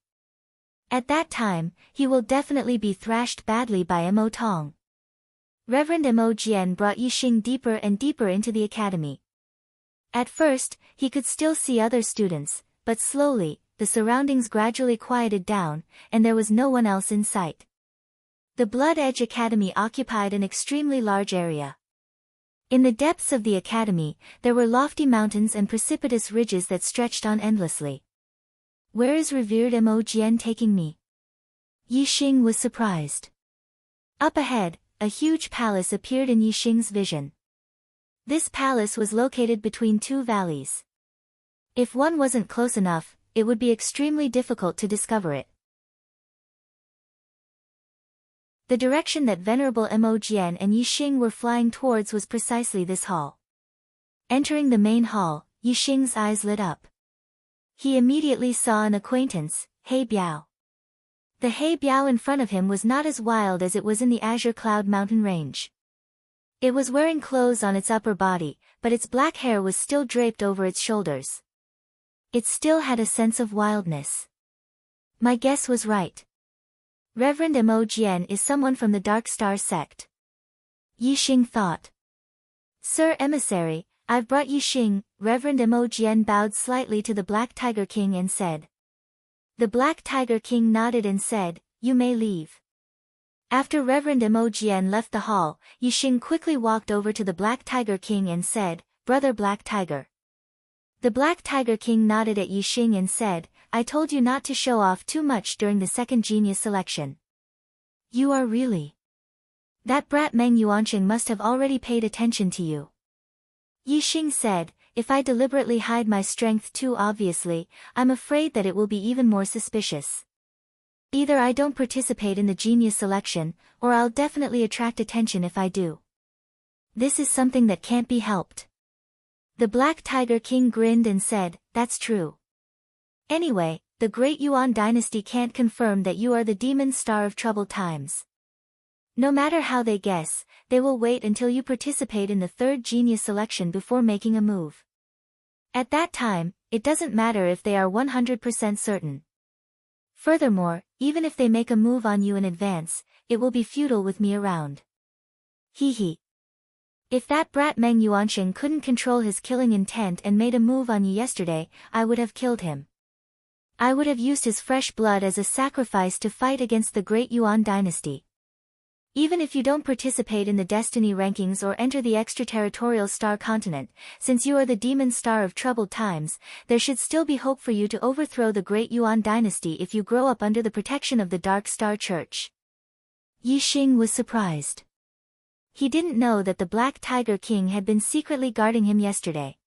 At that time, he will definitely be thrashed badly by Mo Tong. Reverend Mo Jian brought Yixing deeper and deeper into the academy. At first, he could still see other students, but slowly, the surroundings gradually quieted down, and there was no one else in sight. The Blood Edge Academy occupied an extremely large area. In the depths of the academy, there were lofty mountains and precipitous ridges that stretched on endlessly. Where is revered Mo Jian taking me? Yixing was surprised. Up ahead, a huge palace appeared in Yixing's vision. This palace was located between two valleys. If one wasn't close enough, it would be extremely difficult to discover it. The direction that Venerable Mo Jian and Yixing were flying towards was precisely this hall. Entering the main hall, Yixing's eyes lit up. He immediately saw an acquaintance, He Biao. The He Biao in front of him was not as wild as it was in the Azure Cloud mountain range. It was wearing clothes on its upper body, but its black hair was still draped over its shoulders. It still had a sense of wildness. My guess was right. Reverend Mo Jian is someone from the Dark Star sect. Yixing thought. Sir Emissary, I've brought Yixing. Reverend Mo Jian bowed slightly to the Black Tiger King and said. The Black Tiger King nodded and said, You may leave. After Reverend Imogen left the hall, Yixing quickly walked over to the Black Tiger King and said, "Brother Black Tiger." The Black Tiger King nodded at Yixing and said, "I told you not to show off too much during the second genius selection." "You are really? That brat Meng Yuanqing must have already paid attention to you." Yixing said, "If I deliberately hide my strength too obviously, I'm afraid that it will be even more suspicious. Either I don't participate in the genius selection, or I'll definitely attract attention if I do. This is something that can't be helped." The Black Tiger King grinned and said, "That's true. Anyway, the Great Yuan dynasty can't confirm that you are the demon star of troubled times. No matter how they guess, they will wait until you participate in the third genius selection before making a move. At that time, it doesn't matter if they are 100% certain. Furthermore, even if they make a move on you in advance, it will be futile with me around. Hee hee. If that brat Meng Yuanqing couldn't control his killing intent and made a move on you yesterday, I would have killed him. I would have used his fresh blood as a sacrifice to fight against the Great Yuan dynasty. Even if you don't participate in the destiny rankings or enter the extraterritorial star continent, since you are the demon star of troubled times, there should still be hope for you to overthrow the Great Yuan dynasty if you grow up under the protection of the Dark Star Church." Yixing was surprised. He didn't know that the Black Tiger King had been secretly guarding him yesterday.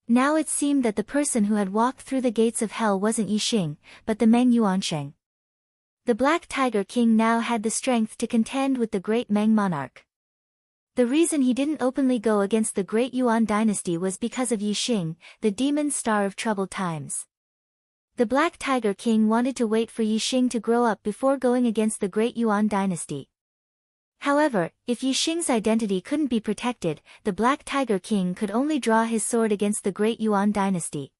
Now it seemed that the person who had walked through the gates of hell wasn't Yixing, but the Meng Yuanqing. The Black Tiger King now had the strength to contend with the great Meng monarch. The reason he didn't openly go against the Great Yuan dynasty was because of Yixing, the demon star of troubled times. The Black Tiger King wanted to wait for Yixing to grow up before going against the Great Yuan dynasty. However, if Yixing's identity couldn't be protected, the Black Tiger King could only draw his sword against the Great Yuan dynasty.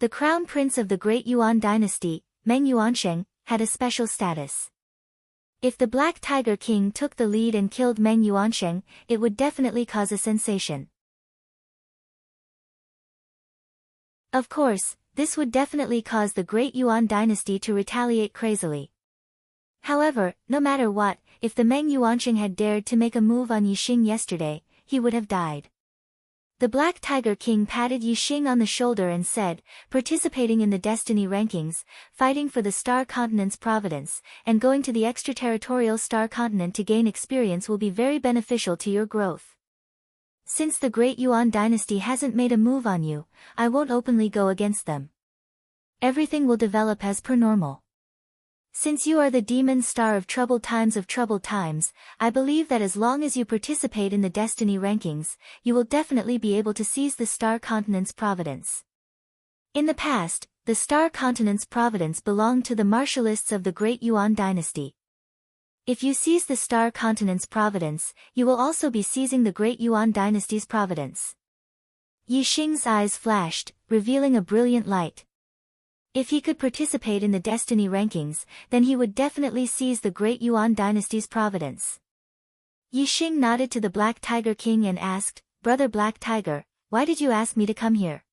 The crown prince of the Great Yuan dynasty, Meng Yuanqing, had a special status. If the Black Tiger King took the lead and killed Meng Yuanqing, it would definitely cause a sensation. Of course, this would definitely cause the Great Yuan dynasty to retaliate crazily. However, no matter what, if the Meng Yuanqing had dared to make a move on Yixing yesterday, he would have died. The Black Tiger King patted Yixing on the shoulder and said, "Participating in the destiny rankings, fighting for the Star Continent's providence, and going to the extraterritorial Star Continent to gain experience will be very beneficial to your growth. Since the Great Yuan dynasty hasn't made a move on you, I won't openly go against them. Everything will develop as per normal. Since you are the demon star of troubled times, I believe that as long as you participate in the destiny rankings, you will definitely be able to seize the Star Continent's providence. In the past, the Star Continent's providence belonged to the martialists of the Great Yuan dynasty. If you seize the Star Continent's providence, you will also be seizing the Great Yuan dynasty's providence." Yixing's eyes flashed, revealing a brilliant light. If he could participate in the destiny rankings, then he would definitely seize the Great Yuan dynasty's providence. Yixing nodded to the Black Tiger King and asked, "Brother Black Tiger, why did you ask me to come here?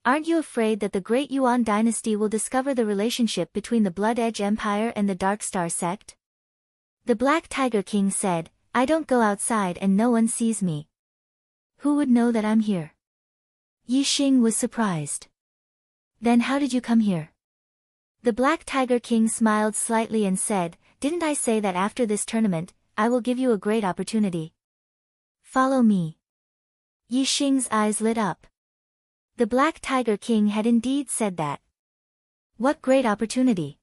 Aren't you afraid that the Great Yuan dynasty will discover the relationship between the Blood Edge Empire and the Dark Star sect?" The Black Tiger King said, "I don't go outside and no one sees me. Who would know that I'm here?" Yixing was surprised. "Then how did you come here?" The Black Tiger King smiled slightly and said, "Didn't I say that after this tournament, I will give you a great opportunity? Follow me." Yixing's eyes lit up. The Black Tiger King had indeed said that. What great opportunity?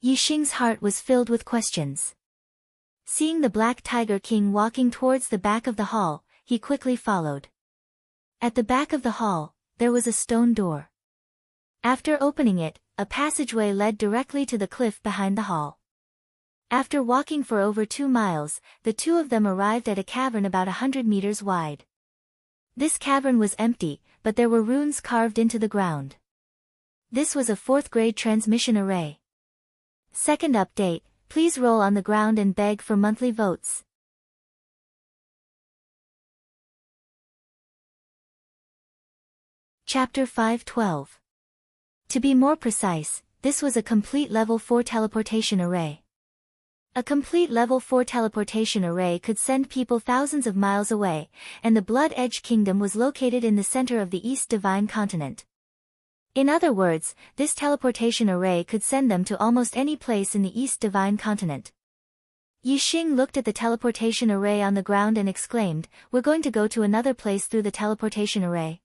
Yixing's heart was filled with questions. Seeing the Black Tiger King walking towards the back of the hall, he quickly followed. At the back of the hall, there was a stone door. After opening it, a passageway led directly to the cliff behind the hall. After walking for over 2 miles, the two of them arrived at a cavern about 100 meters wide. This cavern was empty, but there were runes carved into the ground. This was a 4th grade transmission array. Second update, please roll on the ground and beg for monthly votes. Chapter 5:12. To be more precise, this was a complete level 4 teleportation array. A complete level 4 teleportation array could send people thousands of miles away, and the Blood Edge Kingdom was located in the center of the East Divine Continent. In other words, this teleportation array could send them to almost any place in the East Divine Continent. Yixing looked at the teleportation array on the ground and exclaimed, "We're going to go to another place through the teleportation array."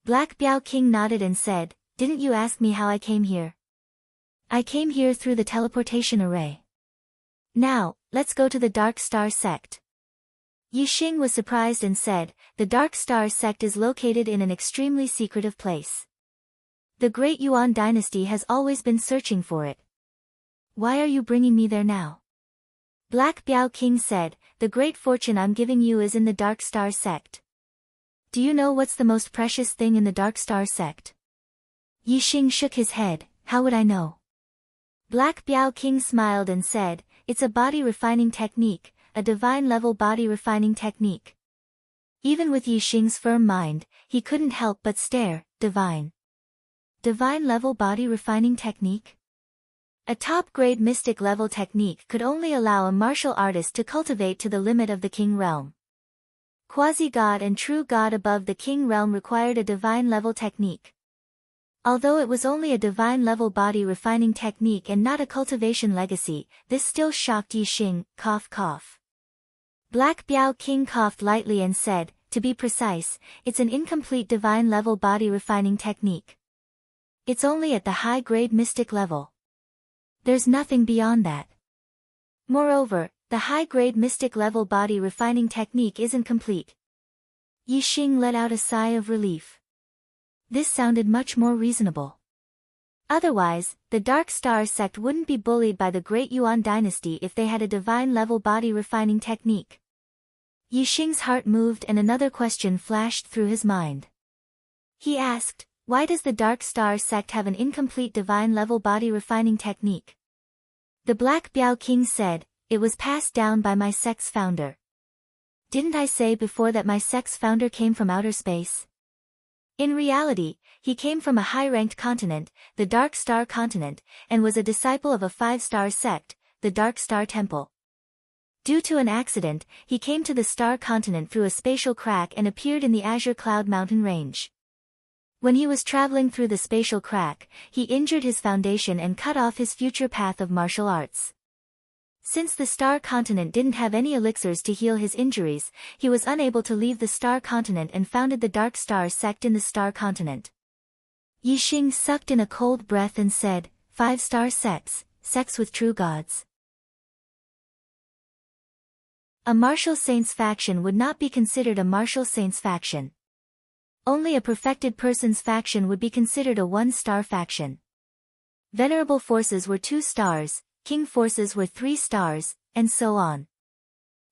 Black Biao King nodded and said, "Didn't you ask me how I came here? I came here through the teleportation array. Now, let's go to the Dark Star Sect." Yixing was surprised and said, "The Dark Star Sect is located in an extremely secretive place. The Great Yuan Dynasty has always been searching for it. Why are you bringing me there now?" Black Biao King said, "The great fortune I'm giving you is in the Dark Star Sect. Do you know what's the most precious thing in the Dark Star Sect?" Yixing shook his head, "How would I know?" Black Biao King smiled and said, "It's a body refining technique, a divine level body refining technique." Even with Yixing's firm mind, he couldn't help but stare. Divine level body refining technique? A top-grade mystic level technique could only allow a martial artist to cultivate to the limit of the king realm. Quasi-god and true god above the king realm required a divine level technique. Although it was only a divine level body refining technique and not a cultivation legacy, this still shocked Yixing. Cough cough. Black Biao King coughed lightly and said, "To be precise, it's an incomplete divine level body refining technique. It's only at the high-grade mystic level. There's nothing beyond that. Moreover, the high-grade mystic level body refining technique isn't complete." Yixing let out a sigh of relief. This sounded much more reasonable. Otherwise, the Dark Star Sect wouldn't be bullied by the Great Yuan Dynasty if they had a divine level body refining technique. Yixing's heart moved and another question flashed through his mind. He asked, "Why does the Dark Star Sect have an incomplete divine level body refining technique?" The Black Biao King said, "It was passed down by my sect's founder. Didn't I say before that my sect's founder came from outer space? In reality, he came from a high-ranked continent, the Dark Star Continent, and was a disciple of a 5-star sect, the Dark Star Temple. Due to an accident, he came to the Star Continent through a spatial crack and appeared in the Azure Cloud Mountain Range. When he was traveling through the spatial crack, he injured his foundation and cut off his future path of martial arts. Since the Star Continent didn't have any elixirs to heal his injuries, he was unable to leave the Star Continent and founded the Dark Star Sect in the Star Continent." Yixing sucked in a cold breath and said, 5-star sects, sects with true gods. A martial saints faction would not be considered a martial saints faction. Only a perfected person's faction would be considered a 1-star faction. Venerable forces were 2 stars, king forces were 3 stars, and so on.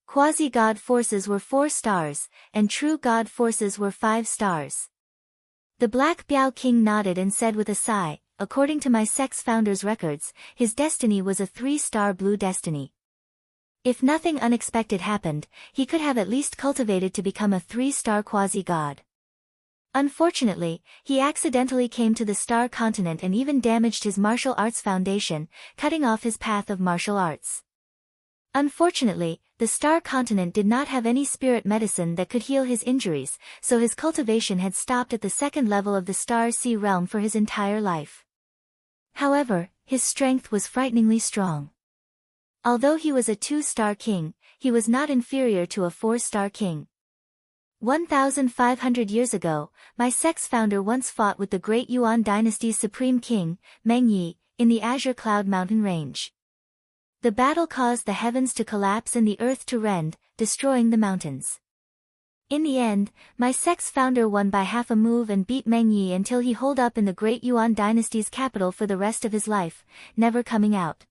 Quasi-god forces were 4 stars, and true god forces were 5 stars. The Black Biao King nodded and said with a sigh, "According to my sect's founder's records, his destiny was a 3-star blue destiny. If nothing unexpected happened, he could have at least cultivated to become a 3-star quasi-god. Unfortunately, he accidentally came to the Star Continent and even damaged his martial arts foundation, cutting off his path of martial arts. Unfortunately, the Star Continent did not have any spirit medicine that could heal his injuries, so his cultivation had stopped at the 2nd level of the Star Sea realm for his entire life. However, his strength was frighteningly strong. Although he was a 2-star king, he was not inferior to a 4-star king. 1,500 years ago, my sect's founder once fought with the Great Yuan Dynasty's supreme king, Meng Yi, in the Azure Cloud Mountain Range. The battle caused the heavens to collapse and the earth to rend, destroying the mountains. In the end, my sect's founder won by half a move and beat Meng Yi until he holed up in the Great Yuan Dynasty's capital for the rest of his life, never coming out.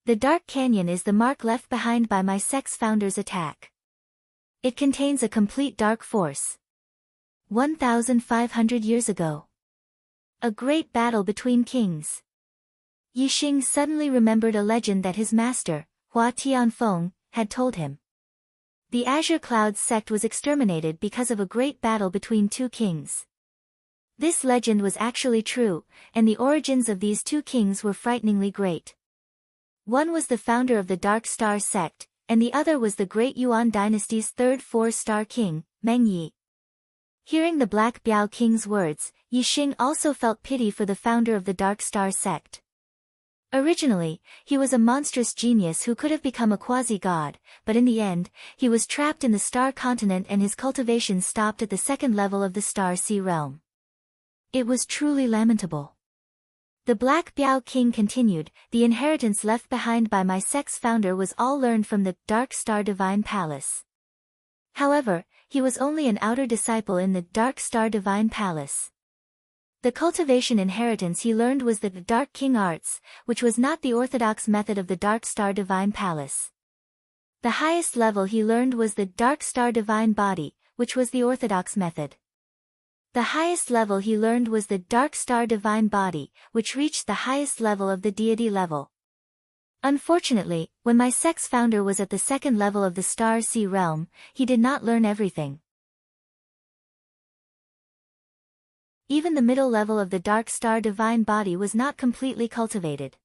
The Dark Canyon is the mark left behind by my sect's founder's attack. It contains a complete dark force. 1,500 years ago. A great battle between kings. Yixing suddenly remembered a legend that his master, Hua Tianfeng, had told him. The Azure Cloud sect was exterminated because of a great battle between 2 kings. This legend was actually true, and the origins of these 2 kings were frighteningly great. One was the founder of the Dark Star sect, and the other was the Great Yuan dynasty's third four-star king, Meng Yi. Hearing the Black Biao King's words, Yi Xing also felt pity for the founder of the Dark Star sect. Originally, he was a monstrous genius who could have become a quasi-god, but in the end, he was trapped in the star continent and his cultivation stopped at the second level of the Star Sea realm. It was truly lamentable. The Black Biao King continued, the inheritance left behind by my sect's founder was all learned from the Dark Star Divine Palace. However, he was only an outer disciple in the Dark Star Divine Palace. The cultivation inheritance he learned was the Dark King Arts, which was not the orthodox method of the Dark Star Divine Palace. The highest level he learned was the Dark Star Divine Body, which was the orthodox method. The highest level he learned was the Dark Star Divine Body, which reached the highest level of the deity level. Unfortunately, when my sect's founder was at the second level of the Star Sea realm, he did not learn everything. Even the middle level of the Dark Star Divine Body was not completely cultivated.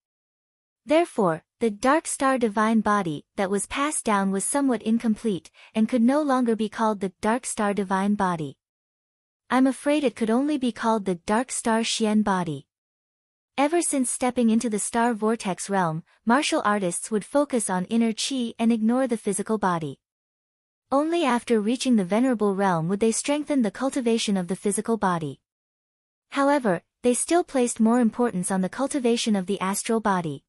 Therefore, the Dark Star Divine Body that was passed down was somewhat incomplete, and could no longer be called the Dark Star Divine Body. I'm afraid it could only be called the Dark Star Xian Body. Ever since stepping into the Star Vortex realm, martial artists would focus on inner chi and ignore the physical body. Only after reaching the Venerable realm would they strengthen the cultivation of the physical body. However, they still placed more importance on the cultivation of the astral body.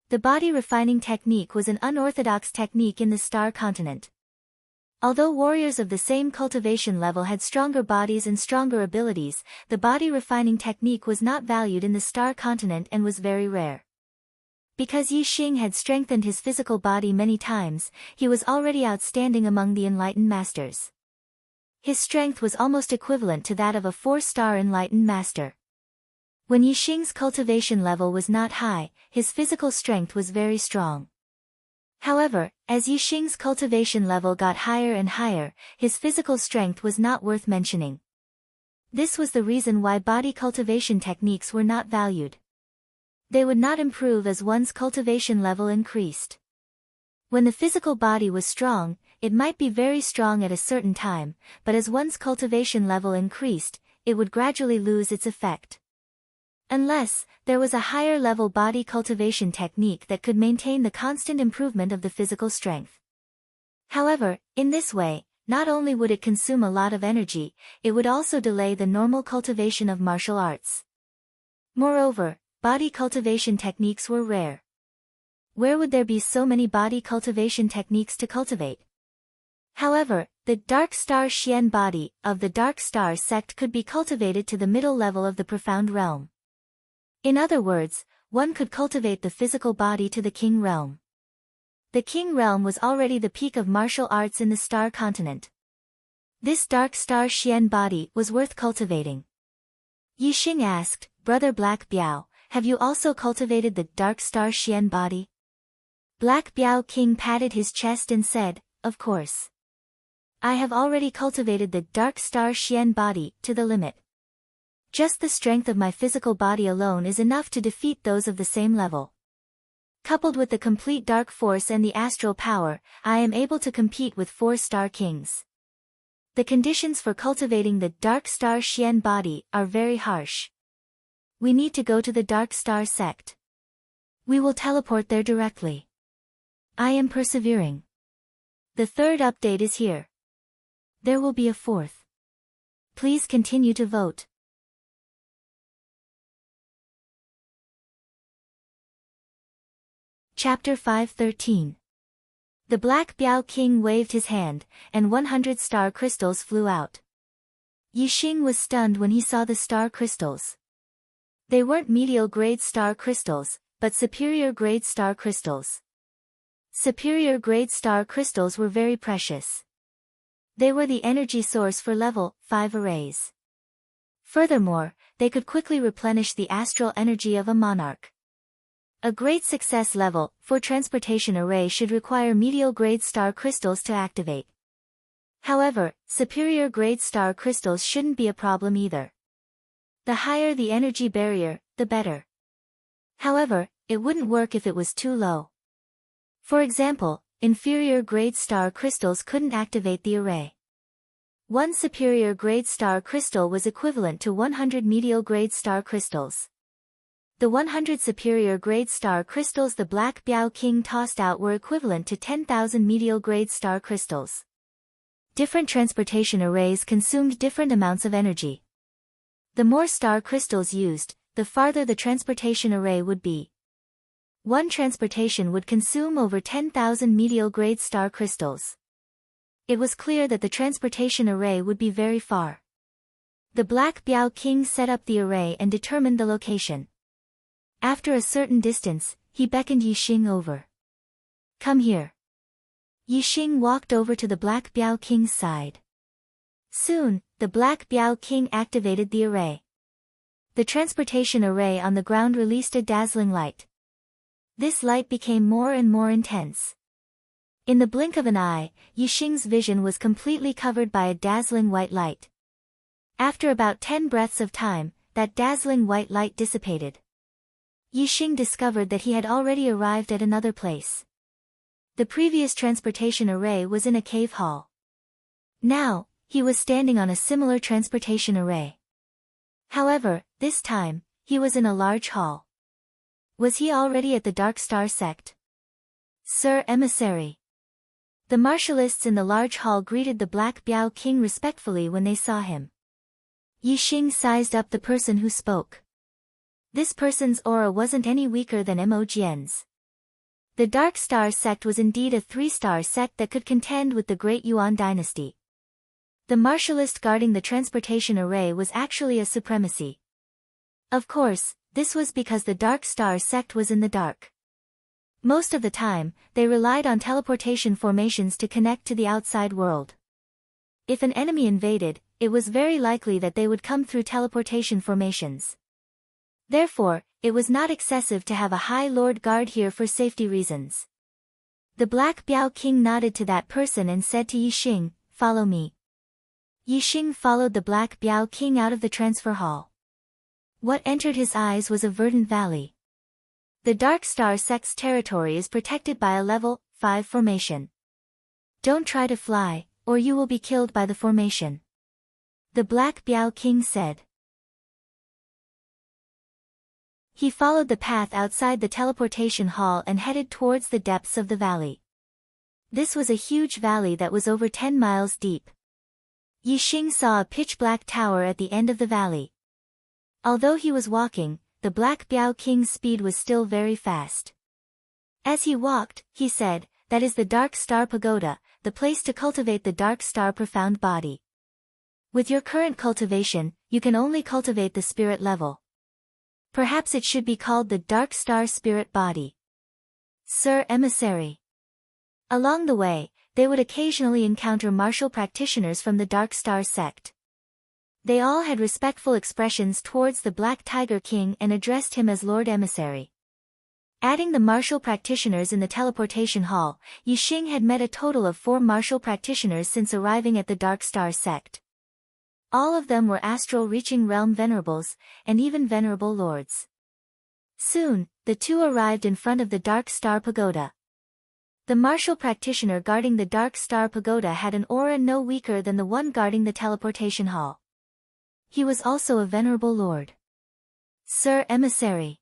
The body refining technique was an unorthodox technique in the star continent. Although warriors of the same cultivation level had stronger bodies and stronger abilities, the body refining technique was not valued in the star continent and was very rare. Because Yi Xing had strengthened his physical body many times, he was already outstanding among the enlightened masters. His strength was almost equivalent to that of a 4-star enlightened master. When Yi Xing's cultivation level was not high, his physical strength was very strong. However, as Yi Xing's cultivation level got higher and higher, his physical strength was not worth mentioning. This was the reason why body cultivation techniques were not valued. They would not improve as one's cultivation level increased. When the physical body was strong, it might be very strong at a certain time, but as one's cultivation level increased, it would gradually lose its effect. Unless there was a higher level body cultivation technique that could maintain the constant improvement of the physical strength. However, in this way, not only would it consume a lot of energy, it would also delay the normal cultivation of martial arts. Moreover, body cultivation techniques were rare. Where would there be so many body cultivation techniques to cultivate? However, the Dark Star Xian Body of the Dark Star sect could be cultivated to the middle level of the Profound Realm. In other words, one could cultivate the physical body to the King Realm. The King Realm was already the peak of martial arts in the Star Continent. This Dark Star Xian Body was worth cultivating. Yi Xing asked, Brother Black Biao, have you also cultivated the Dark Star Xian Body? Black Biao King patted his chest and said, Of course. I have already cultivated the Dark Star Xian Body to the limit. Just the strength of my physical body alone is enough to defeat those of the same level. Coupled with the complete dark force and the astral power, I am able to compete with 4-star kings. The conditions for cultivating the Dark Star Xian Body are very harsh. We need to go to the Dark Star sect. We will teleport there directly. I am persevering. The third update is here. There will be a fourth. Please continue to vote. Chapter 5:13. The Black Biao King waved his hand, and 100 star crystals flew out. Yi Xing was stunned when he saw the star crystals. They weren't medial grade star crystals, but superior grade star crystals. Superior grade star crystals were very precious. They were the energy source for level 5 arrays. Furthermore, they could quickly replenish the astral energy of a monarch. A great success level 4 transportation array should require medial grade star crystals to activate. However, superior grade star crystals shouldn't be a problem either. The higher the energy barrier, the better. However, it wouldn't work if it was too low. For example, inferior grade star crystals couldn't activate the array. One superior grade star crystal was equivalent to 100 medial grade star crystals. The 100 superior grade star crystals the Black Biao King tossed out were equivalent to 10,000 medial grade star crystals. Different transportation arrays consumed different amounts of energy. The more star crystals used, the farther the transportation array would be. One transportation would consume over 10,000 medial grade star crystals. It was clear that the transportation array would be very far. The Black Biao King set up the array and determined the location. After a certain distance, he beckoned Yixing over. "Come here." Yixing walked over to the Black Biao King's side. Soon, the Black Biao King activated the array. The transportation array on the ground released a dazzling light. This light became more and more intense. In the blink of an eye, Yixing's vision was completely covered by a dazzling white light. After about 10 breaths of time, that dazzling white light dissipated. Yixing discovered that he had already arrived at another place. The previous transportation array was in a cave hall. Now, he was standing on a similar transportation array. However, this time, he was in a large hall. Was he already at the Dark Star sect? "Sir Emissary." The martialists in the large hall greeted the Black Biao King respectfully when they saw him. Yixing sized up the person who spoke. This person's aura wasn't any weaker than Mo Jian's. The Dark Star sect was indeed a 3-star sect that could contend with the Great Yuan dynasty. The martialist guarding the transportation array was actually a supremacy. Of course, this was because the Dark Star sect was in the dark. Most of the time, they relied on teleportation formations to connect to the outside world. If an enemy invaded, it was very likely that they would come through teleportation formations. Therefore, it was not excessive to have a High Lord guard here for safety reasons. The Black Biao King nodded to that person and said to Yixing, "Follow me." Yixing followed the Black Biao King out of the transfer hall. What entered his eyes was a verdant valley. The Dark Star sect's territory is protected by a level 5 formation. Don't try to fly, or you will be killed by the formation. The Black Biao King said. He followed the path outside the teleportation hall and headed towards the depths of the valley. This was a huge valley that was over 10 miles deep. Yixing saw a pitch-black tower at the end of the valley. Although he was walking, the Black Biao King's speed was still very fast. As he walked, he said, "That is the Dark Star Pagoda, the place to cultivate the Dark Star profound body. With your current cultivation, you can only cultivate the spirit level. Perhaps it should be called the Dark Star Spirit Body." "Sir Emissary." Along the way, they would occasionally encounter martial practitioners from the Dark Star sect. They all had respectful expressions towards the Black Tiger King and addressed him as Lord Emissary. Adding the martial practitioners in the teleportation hall, Yixing had met a total of 4 martial practitioners since arriving at the Dark Star sect. All of them were astral reaching realm venerables, and even venerable lords. Soon, the two arrived in front of the Dark Star Pagoda. The martial practitioner guarding the Dark Star Pagoda had an aura no weaker than the one guarding the teleportation hall. He was also a venerable lord. "Sir Emissary."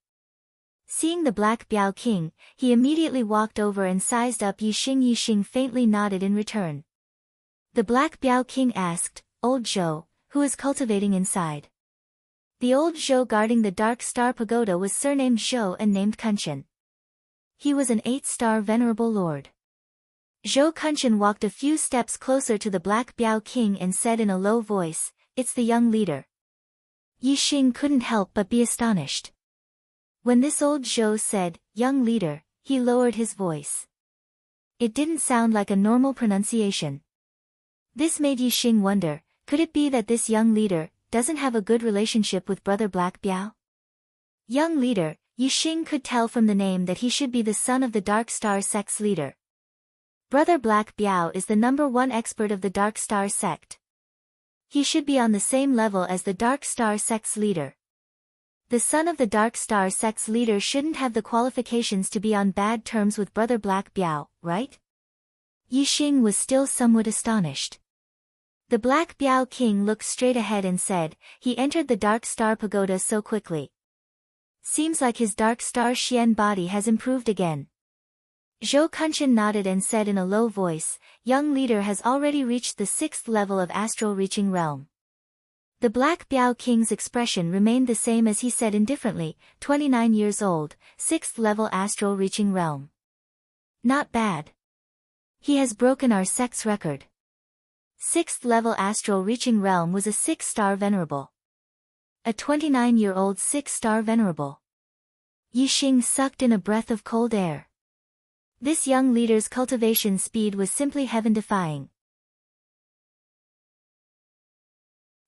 Seeing the Black Biao King, he immediately walked over and sized up Yixing. Yixing faintly nodded in return. The Black Biao King asked, "Old Zhou, who is cultivating inside?" The old Zhou guarding the Dark Star Pagoda was surnamed Zhou and named Kunshan. He was an 8-star venerable lord. Zhou Kunshan walked a few steps closer to the Black Biao King and said in a low voice, "It's the young leader." Yixing couldn't help but be astonished. When this old Zhou said, "young leader," he lowered his voice. It didn't sound like a normal pronunciation. This made Yixing wonder, could it be that this young leader doesn't have a good relationship with Brother Black Biao? Young leader, Yixing could tell from the name that he should be the son of the Dark Star sect's leader. Brother Black Biao is the #1 expert of the Dark Star sect. He should be on the same level as the Dark Star sect's leader. The son of the Dark Star sect's leader shouldn't have the qualifications to be on bad terms with Brother Black Biao, right? Yixing was still somewhat astonished. The Black Biao king looked straight ahead and said, he entered the Dark Star Pagoda so quickly. Seems like his Dark Star Xian body has improved again. Zhou Kunshan nodded and said in a low voice, young leader has already reached the 6th level of astral reaching realm. The Black Biao king's expression remained the same as he said indifferently, 29 years old, 6th level astral reaching realm. Not bad. He has broken our sect's record. 6th level astral reaching realm was a 6-star venerable. A 29-year-old 6-star venerable. Yixing sucked in a breath of cold air. This young leader's cultivation speed was simply heaven-defying.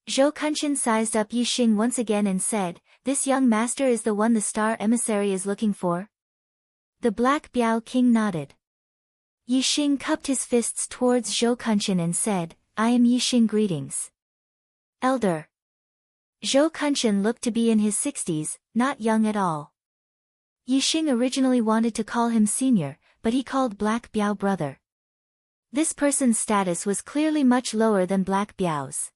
Zhou Kunshan sized up Yixing once again and said, this young master is the one the star emissary is looking for? The Black Biao king nodded. Yixing cupped his fists towards Zhou Kunshan and said, I am Yixing, greetings. Elder. Zhou Kunshan looked to be in his 60s, not young at all. Yixing originally wanted to call him senior, but he called Black Biao brother. This person's status was clearly much lower than Black Biao's.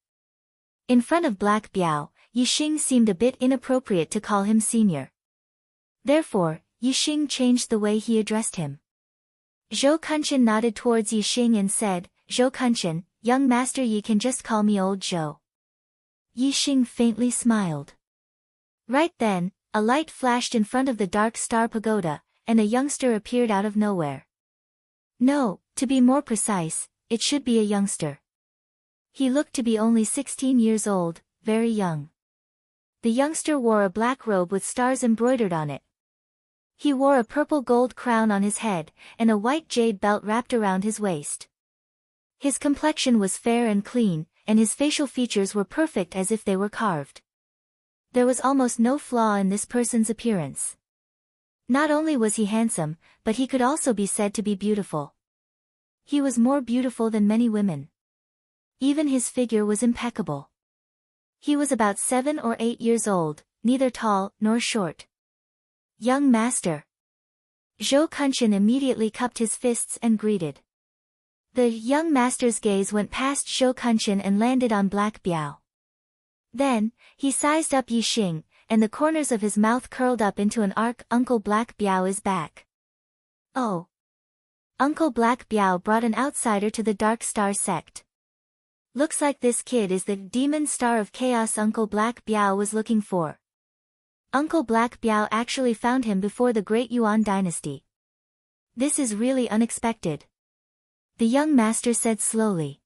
In front of Black Biao, Yixing seemed a bit inappropriate to call him senior. Therefore, Yixing changed the way he addressed him. Zhou Kunshan nodded towards Yixing and said, Zhou Kunshan, young master, ye can just call me old Zhou. Yixing faintly smiled. Right then, a light flashed in front of the Dark Star Pagoda, and a youngster appeared out of nowhere. No, to be more precise, it should be a youngster. He looked to be only 16 years old, very young. The youngster wore a black robe with stars embroidered on it. He wore a purple gold crown on his head, and a white jade belt wrapped around his waist. His complexion was fair and clean, and his facial features were perfect as if they were carved. There was almost no flaw in this person's appearance. Not only was he handsome, but he could also be said to be beautiful. He was more beautiful than many women. Even his figure was impeccable. He was about 7 or 8 years old, neither tall nor short. Young master. Zhou Kunshan immediately cupped his fists and greeted. The young master's gaze went past Zhou Kunshan and landed on Black Biao. Then, he sized up Yixing, and the corners of his mouth curled up into an arc. Uncle Black Biao is back. Oh. Uncle Black Biao brought an outsider to the Dark Star sect. Looks like this kid is the demon star of chaos Uncle Black Biao was looking for. Uncle Black Biao actually found him before the Great Yuan dynasty. This is really unexpected. The young master said slowly.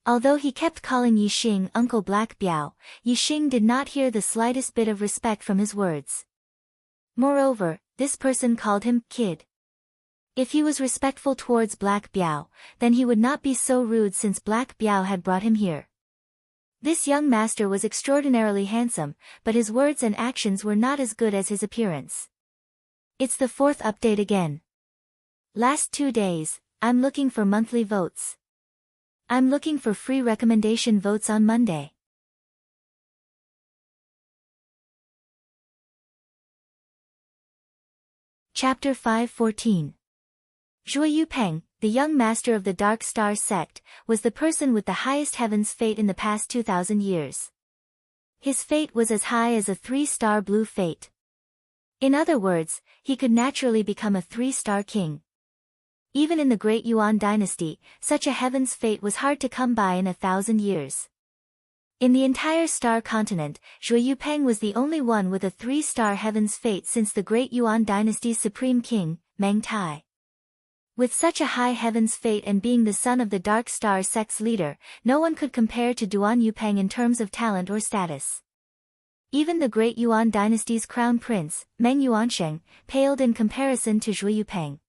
Although he kept calling Yixing Uncle Black Biao, Yixing did not hear the slightest bit of respect from his words. Moreover, this person called him kid. If he was respectful towards Black Biao, then he would not be so rude since Black Biao had brought him here. This young master was extraordinarily handsome, but his words and actions were not as good as his appearance. It's the 4th update again. Last 2 days, I'm looking for monthly votes. I'm looking for free recommendation votes on Monday. Chapter 5:14. Zhuo Yupeng, the young master of the Dark Star sect, was the person with the highest heaven's fate in the past 2,000 years. His fate was as high as a 3-star blue fate. In other words, he could naturally become a 3-star king. Even in the Great Yuan dynasty, such a heaven's fate was hard to come by in 1,000 years. In the entire star continent, Zhuo Yupeng was the only one with a 3-star heaven's fate since the Great Yuan dynasty's supreme king, Meng Tai. With such a high heaven's fate and being the son of the Dark Star sect's leader, no one could compare to Duan Yupeng in terms of talent or status. Even the Great Yuan dynasty's crown prince, Meng Yuansheng, paled in comparison to Zhuo Yupeng.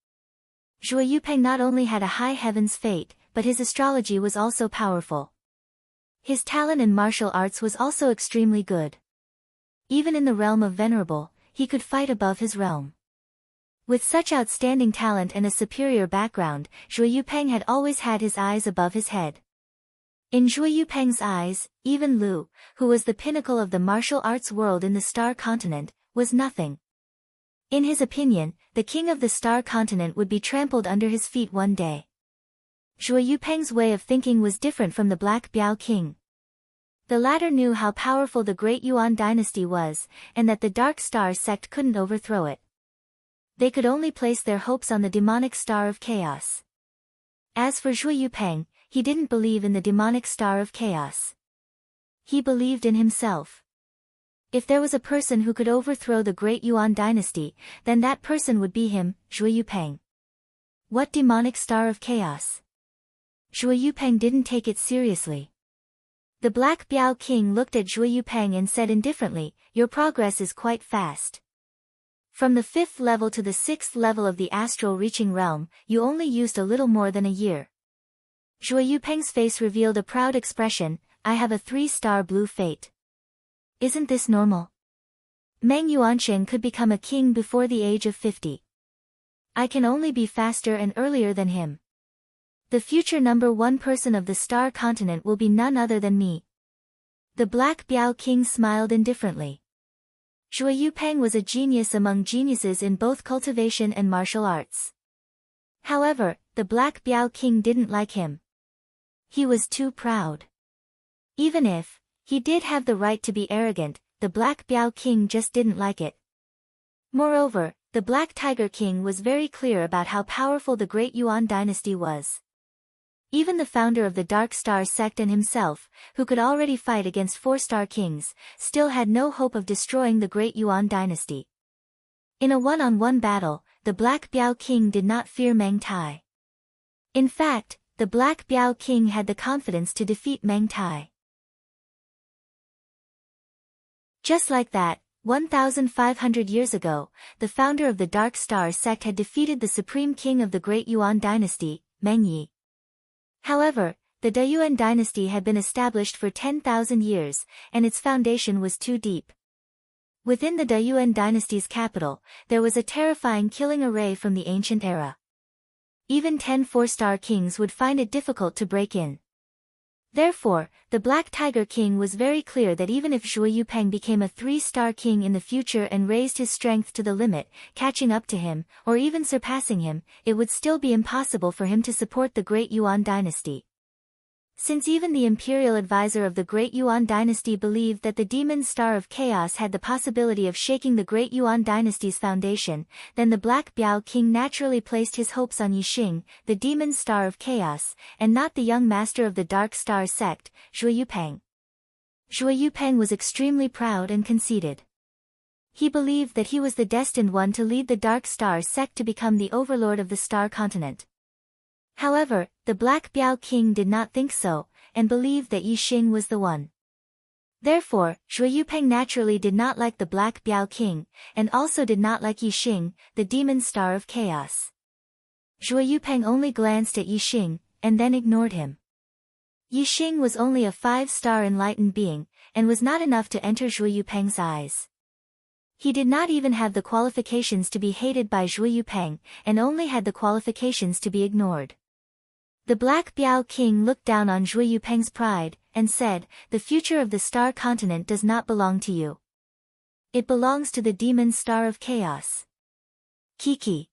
Zhuo Yupeng not only had a high heaven's fate, but his astrology was also powerful. His talent in martial arts was also extremely good. Even in the realm of venerable, he could fight above his realm. With such outstanding talent and a superior background, Zhuo Yupeng had always had his eyes above his head. In Zhuo Yupeng's eyes, even Lu, who was the pinnacle of the martial arts world in the Star Continent, was nothing. In his opinion, the king of the Star Continent would be trampled under his feet one day. Zhuo Yupeng's way of thinking was different from the Black Biao King. The latter knew how powerful the Great Yuan dynasty was, and that the Dark Star sect couldn't overthrow it. They could only place their hopes on the demonic star of chaos. As for Zhuo Yupeng, he didn't believe in the demonic star of chaos. He believed in himself. If there was a person who could overthrow the Great Yuan dynasty, then that person would be him, Zhuo Yupeng. What demonic star of chaos? Zhuo Yupeng didn't take it seriously. The Black Biao King looked at Zhuo Yupeng and said indifferently, "Your progress is quite fast. From the 5th level to the 6th level of the astral reaching realm, you only used a little more than a year." Zhuo Yupeng's face revealed a proud expression. "I have a 3-star blue fate. Isn't this normal? Meng Yuansheng could become a king before the age of 50. I can only be faster and earlier than him. The future #1 person of the Star Continent will be none other than me." The Black Biao King smiled indifferently. Zhuo Yupeng was a genius among geniuses in both cultivation and martial arts. However, the Black Biao King didn't like him. He was too proud. Even if he did have the right to be arrogant, the Black Biao King just didn't like it. Moreover, the Black Tiger King was very clear about how powerful the Great Yuan dynasty was. Even the founder of the Dark Star sect and himself, who could already fight against 4-star kings, still had no hope of destroying the Great Yuan dynasty. In a one-on-one battle, the Black Biao King did not fear Meng Tai. In fact, the Black Biao King had the confidence to defeat Meng Tai. Just like that, 1,500 years ago, the founder of the Dark Star sect had defeated the supreme king of the Great Yuan dynasty, Meng Yi. However, the Dayuan dynasty had been established for 10,000 years, and its foundation was too deep. Within the Dayuan dynasty's capital, there was a terrifying killing array from the ancient era. Even 10 4-star kings would find it difficult to break in. Therefore, the Black Tiger King was very clear that even if Zhuo Yupeng became a 3-star king in the future and raised his strength to the limit, catching up to him, or even surpassing him, it would still be impossible for him to support the Great Yuan dynasty. Since even the imperial advisor of the Great Yuan dynasty believed that the demon star of chaos had the possibility of shaking the Great Yuan dynasty's foundation, then the Black Biao King naturally placed his hopes on Yixing, the demon star of chaos, and not the young master of the Dark Star sect, Zhuo Yupeng. Zhuo Yupeng was extremely proud and conceited. He believed that he was the destined one to lead the Dark Star sect to become the overlord of the Star Continent. However, the Black Biao King did not think so, and believed that Yixing was the one. Therefore, Zhuo Yupeng naturally did not like the Black Biao King, and also did not like Yixing, the demon star of chaos. Zhuo Yupeng only glanced at Yixing, and then ignored him. Yixing was only a 5-star enlightened being, and was not enough to enter Zhuo Yupeng's eyes. He did not even have the qualifications to be hated by Zhuo Yupeng, and only had the qualifications to be ignored. The Black Biao King looked down on Zhuo Yupeng's pride, and said, "The future of the Star Continent does not belong to you. It belongs to the demon star of chaos." Kiki.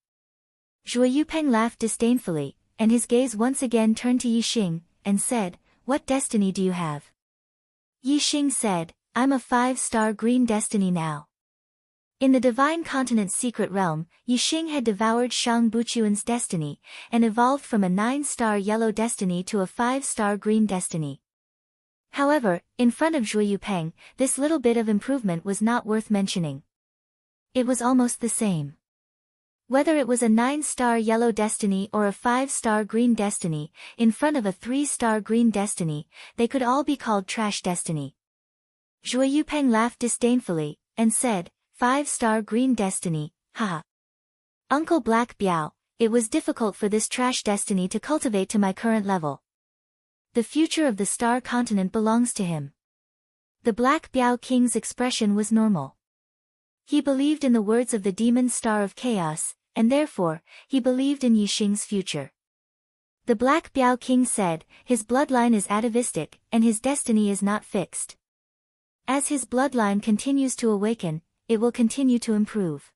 Zhuo Yupeng laughed disdainfully, and his gaze once again turned to Yixing, and said, "What destiny do you have?" Yixing said, "I'm a 5-star green destiny now." In the Divine Continent's secret realm, Yixing had devoured Shang Buchuan's destiny, and evolved from a 9-star yellow destiny to a 5-star green destiny. However, in front of Zhuo Yupeng, this little bit of improvement was not worth mentioning. It was almost the same. Whether it was a 9-star yellow destiny or a 5-star green destiny, in front of a 3-star green destiny, they could all be called trash destiny. Zhuo Yupeng laughed disdainfully, and said, 5-star green destiny, haha. Uncle Black Biao, it was difficult for this trash destiny to cultivate to my current level. The future of the Star Continent belongs to him. The Black Biao King's expression was normal. He believed in the words of the demon star of chaos, and therefore, he believed in Yixing's future. The Black Biao King said, his bloodline is atavistic, and his destiny is not fixed. As his bloodline continues to awaken, it will continue to improve.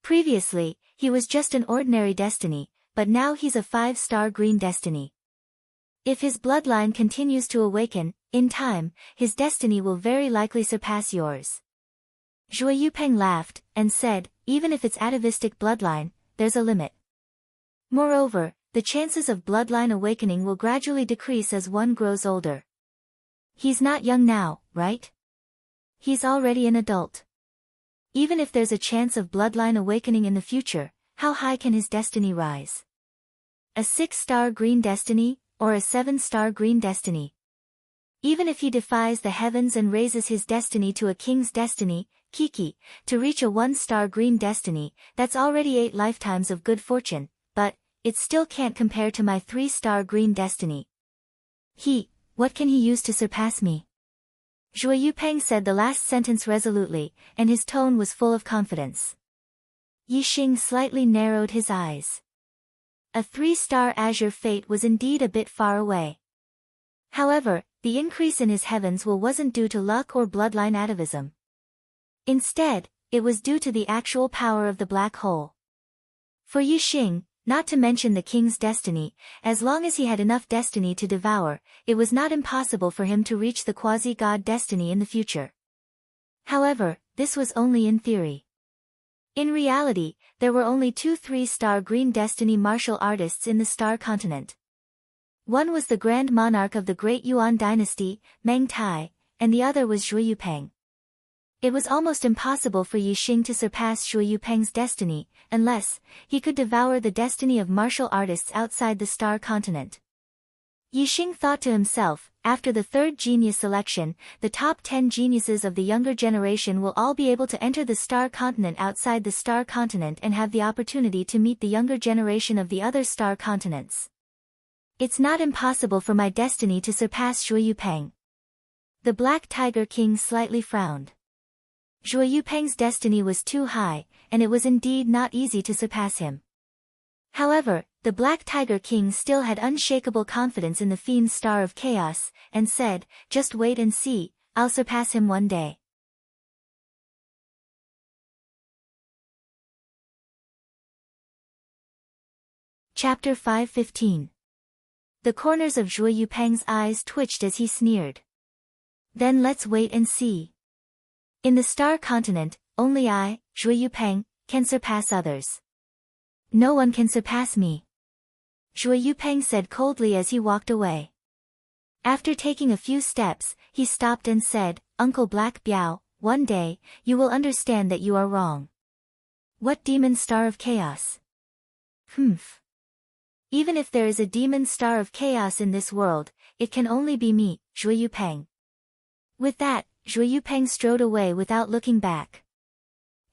Previously, he was just an ordinary destiny, but now he's a 5-star green destiny. If his bloodline continues to awaken, in time, his destiny will very likely surpass yours. Zhuo Yupeng laughed, and said, even if it's atavistic bloodline, there's a limit. Moreover, the chances of bloodline awakening will gradually decrease as one grows older. He's not young now, right? He's already an adult. Even if there's a chance of bloodline awakening in the future, how high can his destiny rise? A 6-star green destiny, or a 7-star green destiny? Even if he defies the heavens and raises his destiny to a king's destiny, Kiki, to reach a 1-star green destiny, that's already 8 lifetimes of good fortune, but it still can't compare to my 3-star green destiny. What can he use to surpass me? Zhuo Yupeng said the last sentence resolutely, and his tone was full of confidence. Yixing slightly narrowed his eyes. A 3-star azure fate was indeed a bit far away. However, the increase in his heavens wasn't due to luck or bloodline atavism. Instead, it was due to the actual power of the black hole. For Yixing, not to mention the king's destiny, as long as he had enough destiny to devour, it was not impossible for him to reach the quasi-god destiny in the future. However, this was only in theory. In reality, there were only 2 3-star green destiny martial artists in the Star Continent. One was the Grand Monarch of the Great Yuan Dynasty, Meng Tai, and the other was Zhuo Yupeng. It was almost impossible for Yixing to surpass Zhuo Yupeng's destiny, unless he could devour the destiny of martial artists outside the Star Continent. Yixing thought to himself, after the 3rd genius selection, the top 10 geniuses of the younger generation will all be able to enter the Star Continent outside the Star Continent and have the opportunity to meet the younger generation of the other Star Continents. It's not impossible for my destiny to surpass Zhuo Yupeng. The Black Tiger King slightly frowned. Zhuo Yupeng's destiny was too high, and it was indeed not easy to surpass him. However, the Black Tiger King still had unshakable confidence in the Fiend Star of Chaos, and said, just wait and see, I'll surpass him one day. Chapter 5:15. The corners of Zhuo Yupeng's eyes twitched as he sneered. Then let's wait and see. In the Star Continent, only I, Zhuo Yupeng, can surpass others. No one can surpass me. Zhuo Yupeng said coldly as he walked away. After taking a few steps, he stopped and said, Uncle Black Biao, one day, you will understand that you are wrong. What demon star of chaos? Even if there is a demon star of chaos in this world, it can only be me, Zhuo Yupeng. With that, Zhuo Yupeng strode away without looking back.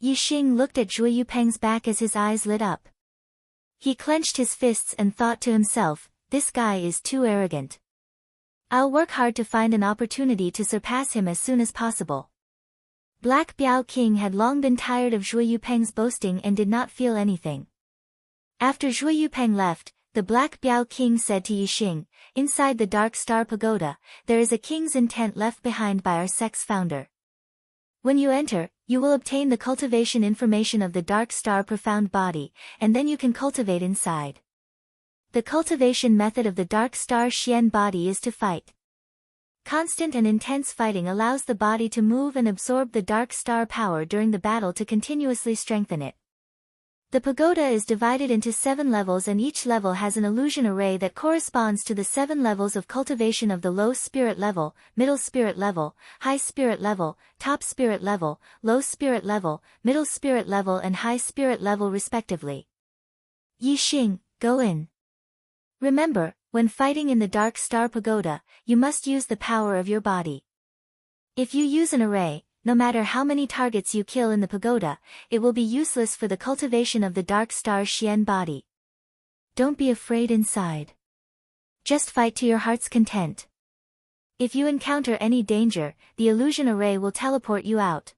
Yixing looked at Zhuo Yupeng's back as his eyes lit up. He clenched his fists and thought to himself, this guy is too arrogant. I'll work hard to find an opportunity to surpass him as soon as possible. Black Biao King had long been tired of Zhuo Yupeng's boasting and did not feel anything. After Zhuo Yupeng left, the Black Biao King said to Yixing, inside the Dark Star Pagoda, there is a king's intent left behind by our sect's founder. When you enter, you will obtain the cultivation information of the Dark Star Profound Body, and then you can cultivate inside. The cultivation method of the Dark Star Xian Body is to fight. Constant and intense fighting allows the body to move and absorb the Dark Star power during the battle to continuously strengthen it. The pagoda is divided into 7 levels and each level has an illusion array that corresponds to the 7 levels of cultivation of the low spirit level, middle spirit level, high spirit level, top spirit level, low spirit level, middle spirit level and high spirit level respectively. Yixing, go in. Remember, when fighting in the Dark Star Pagoda, you must use the power of your body. If you use an array, no matter how many targets you kill in the pagoda, it will be useless for the cultivation of the Dark Star Xian Body. Don't be afraid inside. Just fight to your heart's content. If you encounter any danger, the illusion array will teleport you out.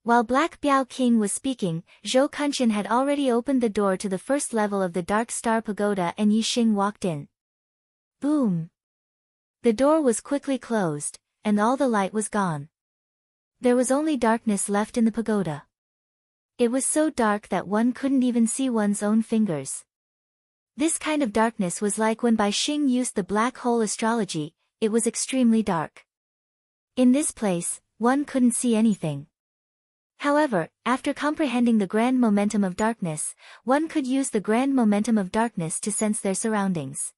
While Black Biao King was speaking, Zhou Kunqian had already opened the door to the first level of the Dark Star Pagoda and Yixing walked in. Boom! The door was quickly closed, and all the light was gone. There was only darkness left in the pagoda. It was so dark that one couldn't even see one's own fingers. This kind of darkness was like when Bai Xing used the black hole astrology, it was extremely dark. In this place, one couldn't see anything. However, after comprehending the grand momentum of darkness, one could use the grand momentum of darkness to sense their surroundings.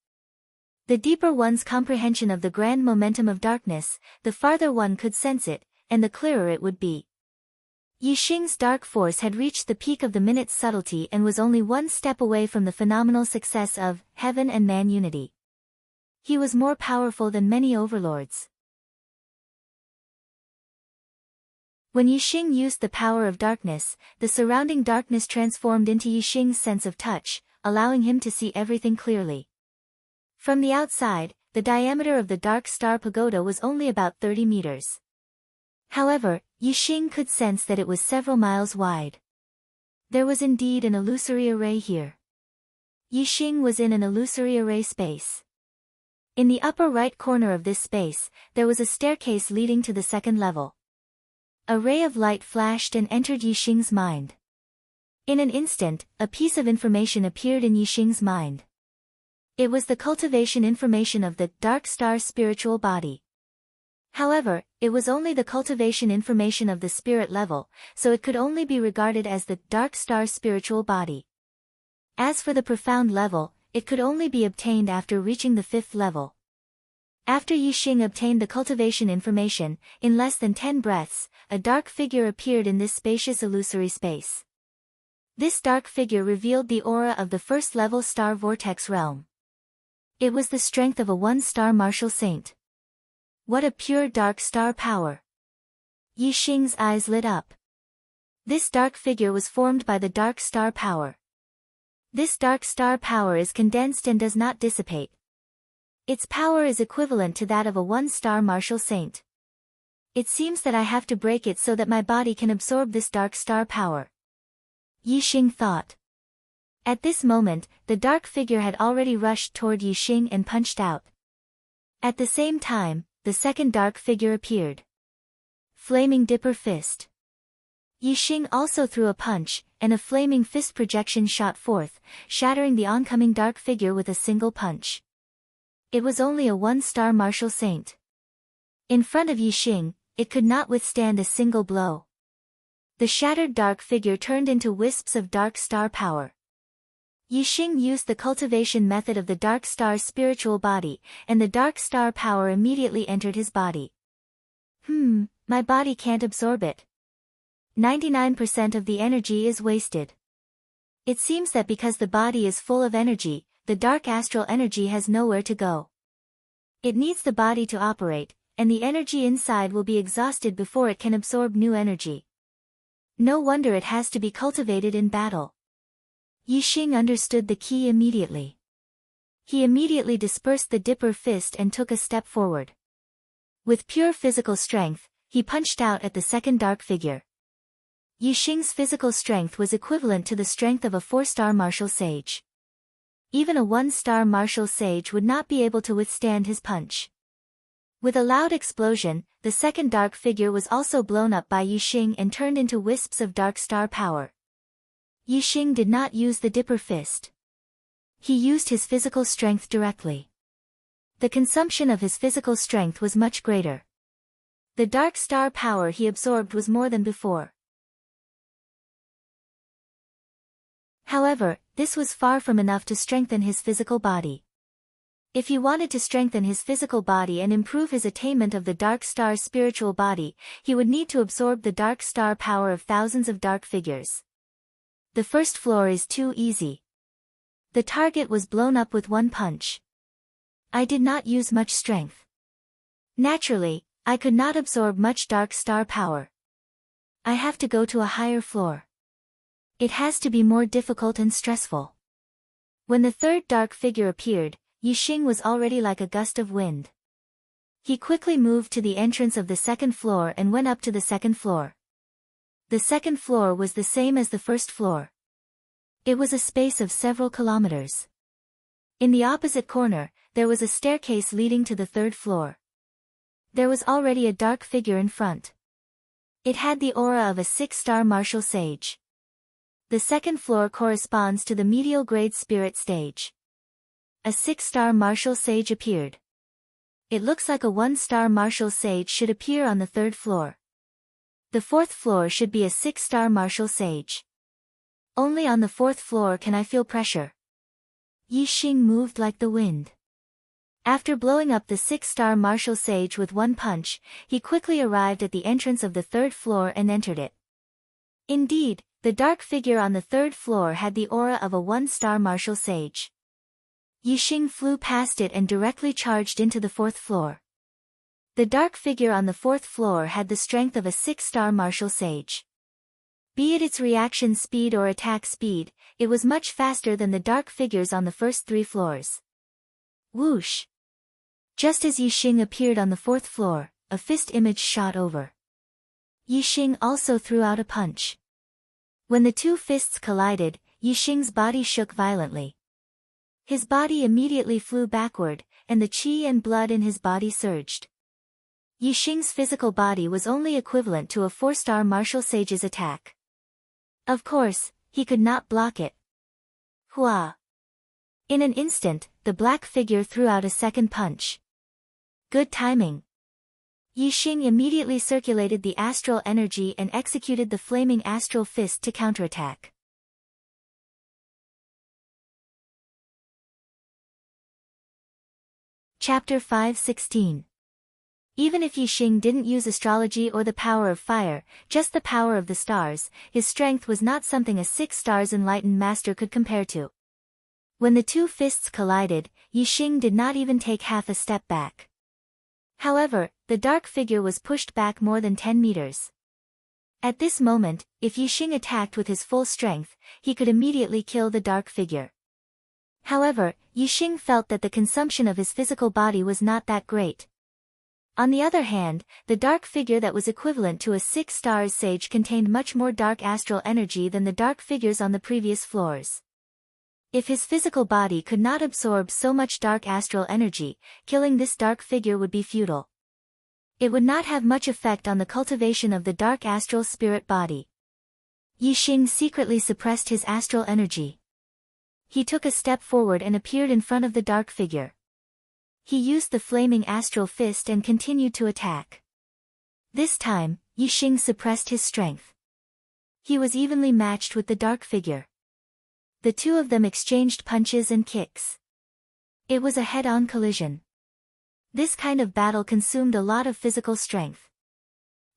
The deeper one's comprehension of the grand momentum of darkness, the farther one could sense it, and the clearer it would be. Yixing's dark force had reached the peak of the minute's subtlety and was only one step away from the phenomenal success of heaven and man unity. He was more powerful than many overlords. When Yixing used the power of darkness, the surrounding darkness transformed into Yixing's sense of touch, allowing him to see everything clearly. From the outside, the diameter of the Dark Star Pagoda was only about 30 meters. However, Yixing could sense that it was several miles wide. There was indeed an illusory array here. Yixing was in an illusory array space. In the upper right corner of this space, there was a staircase leading to the second level. A ray of light flashed and entered Yixing's mind. In an instant, a piece of information appeared in Yixing's mind. It was the cultivation information of the Dark Star spiritual body. However, it was only the cultivation information of the spirit level, so it could only be regarded as the Dark Star spiritual body. As for the profound level, it could only be obtained after reaching the 5th level. After Yixing obtained the cultivation information, in less than 10 breaths, a dark figure appeared in this spacious illusory space. This dark figure revealed the aura of the first-level star vortex realm. It was the strength of a one-star martial saint. What a pure dark star power! Yixing's eyes lit up. This dark figure was formed by the dark star power. This dark star power is condensed and does not dissipate. Its power is equivalent to that of a one-star martial saint. It seems that I have to break it so that my body can absorb this dark star power. Yixing thought. At this moment, the dark figure had already rushed toward Yixing and punched out. At the same time, the second dark figure appeared. Flaming Dipper Fist. Yixing also threw a punch, and a flaming fist projection shot forth, shattering the oncoming dark figure with a single punch. It was only a one-star martial saint. In front of Yixing, it could not withstand a single blow. The shattered dark figure turned into wisps of dark star power. Yixing used the cultivation method of the Dark Star's spiritual body, and the Dark Star power immediately entered his body. My body can't absorb it. 99% of the energy is wasted. It seems that because the body is full of energy, the dark astral energy has nowhere to go. It needs the body to operate, and the energy inside will be exhausted before it can absorb new energy. No wonder it has to be cultivated in battle. Yixing understood the key immediately. He immediately dispersed the Dipper Fist and took a step forward. With pure physical strength, he punched out at the second dark figure. Yixing's physical strength was equivalent to the strength of a 4-star martial sage. Even a 1-star martial sage would not be able to withstand his punch. With a loud explosion, the second dark figure was also blown up by Yixing and turned into wisps of dark star power. Yixing did not use the Dipper Fist. He used his physical strength directly. The consumption of his physical strength was much greater. The dark star power he absorbed was more than before. However, this was far from enough to strengthen his physical body. If he wanted to strengthen his physical body and improve his attainment of the Dark Star spiritual body, he would need to absorb the Dark Star power of thousands of dark figures. The first floor is too easy. The target was blown up with one punch. I did not use much strength. Naturally, I could not absorb much Dark Star power. I have to go to a higher floor. It has to be more difficult and stressful. When the third dark figure appeared, Yixing was already like a gust of wind. He quickly moved to the entrance of the second floor and went up to the second floor. The second floor was the same as the first floor. It was a space of several kilometers. In the opposite corner, there was a staircase leading to the third floor. There was already a dark figure in front. It had the aura of a 6-star martial sage. The second floor corresponds to the medial grade spirit stage. A 6-star martial sage appeared. It looks like a 1-star martial sage should appear on the third floor. The fourth floor should be a 6-star martial sage. Only on the fourth floor can I feel pressure. Yi Xing moved like the wind. After blowing up the 6-star martial sage with one punch, he quickly arrived at the entrance of the third floor and entered it. Indeed, the dark figure on the third floor had the aura of a 1-star martial sage. Yi Xing flew past it and directly charged into the fourth floor. The dark figure on the fourth floor had the strength of a 6-star martial sage. Be it its reaction speed or attack speed, it was much faster than the dark figures on the first 3 floors. Whoosh! Just as Yi Xing appeared on the fourth floor, a fist image shot over. Yi Xing also threw out a punch. When the two fists collided, Yi Xing's body shook violently. His body immediately flew backward, and the qi and blood in his body surged. Yi Xing's physical body was only equivalent to a 4-star martial sage's attack. Of course, he could not block it. Hua! In an instant, the black figure threw out a second punch. Good timing. Yi Xing immediately circulated the astral energy and executed the flaming astral fist to counterattack. Chapter 5:16. Even if Yi Xing didn't use astrology or the power of fire, just the power of the stars, his strength was not something a 6-stars enlightened master could compare to. When the two fists collided, Yi Xing did not even take half a step back. However, the dark figure was pushed back more than 10 meters. At this moment, if Yi Xing attacked with his full strength, he could immediately kill the dark figure. However, Yi Xing felt that the consumption of his physical body was not that great. On the other hand, the dark figure that was equivalent to a 6-stars sage contained much more dark astral energy than the dark figures on the previous floors. If his physical body could not absorb so much dark astral energy, killing this dark figure would be futile. It would not have much effect on the cultivation of the dark astral spirit body. Yi Xing secretly suppressed his astral energy. He took a step forward and appeared in front of the dark figure. He used the flaming astral fist and continued to attack. This time, Yi Xing suppressed his strength. He was evenly matched with the dark figure. The two of them exchanged punches and kicks. It was a head-on collision. This kind of battle consumed a lot of physical strength.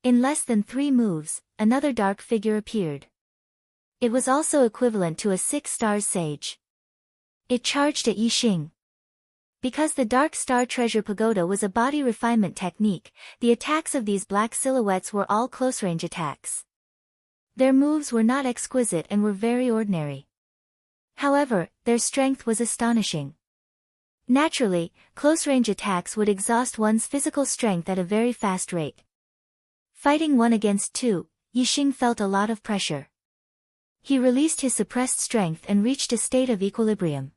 In less than 3 moves, another dark figure appeared. It was also equivalent to a 6-stars sage. It charged at Yi Xing. Because the Dark Star Treasure Pagoda was a body refinement technique, the attacks of these black silhouettes were all close-range attacks. Their moves were not exquisite and were very ordinary. However, their strength was astonishing. Naturally, close-range attacks would exhaust one's physical strength at a very fast rate. Fighting 1 against 2, Yi Xing felt a lot of pressure. He released his suppressed strength and reached a state of equilibrium.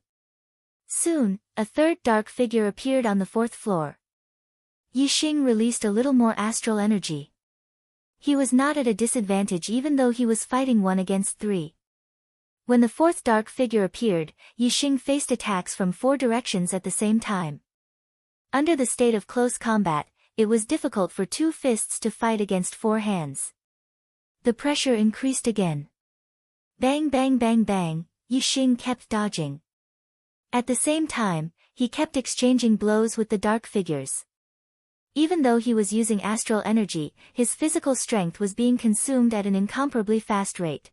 Soon, a third dark figure appeared on the 4th floor. Yi Xing released a little more astral energy. He was not at a disadvantage even though he was fighting 1 against 3. When the 4th dark figure appeared, Yi Xing faced attacks from 4 directions at the same time. Under the state of close combat, it was difficult for 2 fists to fight against 4 hands. The pressure increased again. Bang bang bang bang, Yi Xing kept dodging. At the same time, he kept exchanging blows with the dark figures. Even though he was using astral energy, his physical strength was being consumed at an incomparably fast rate.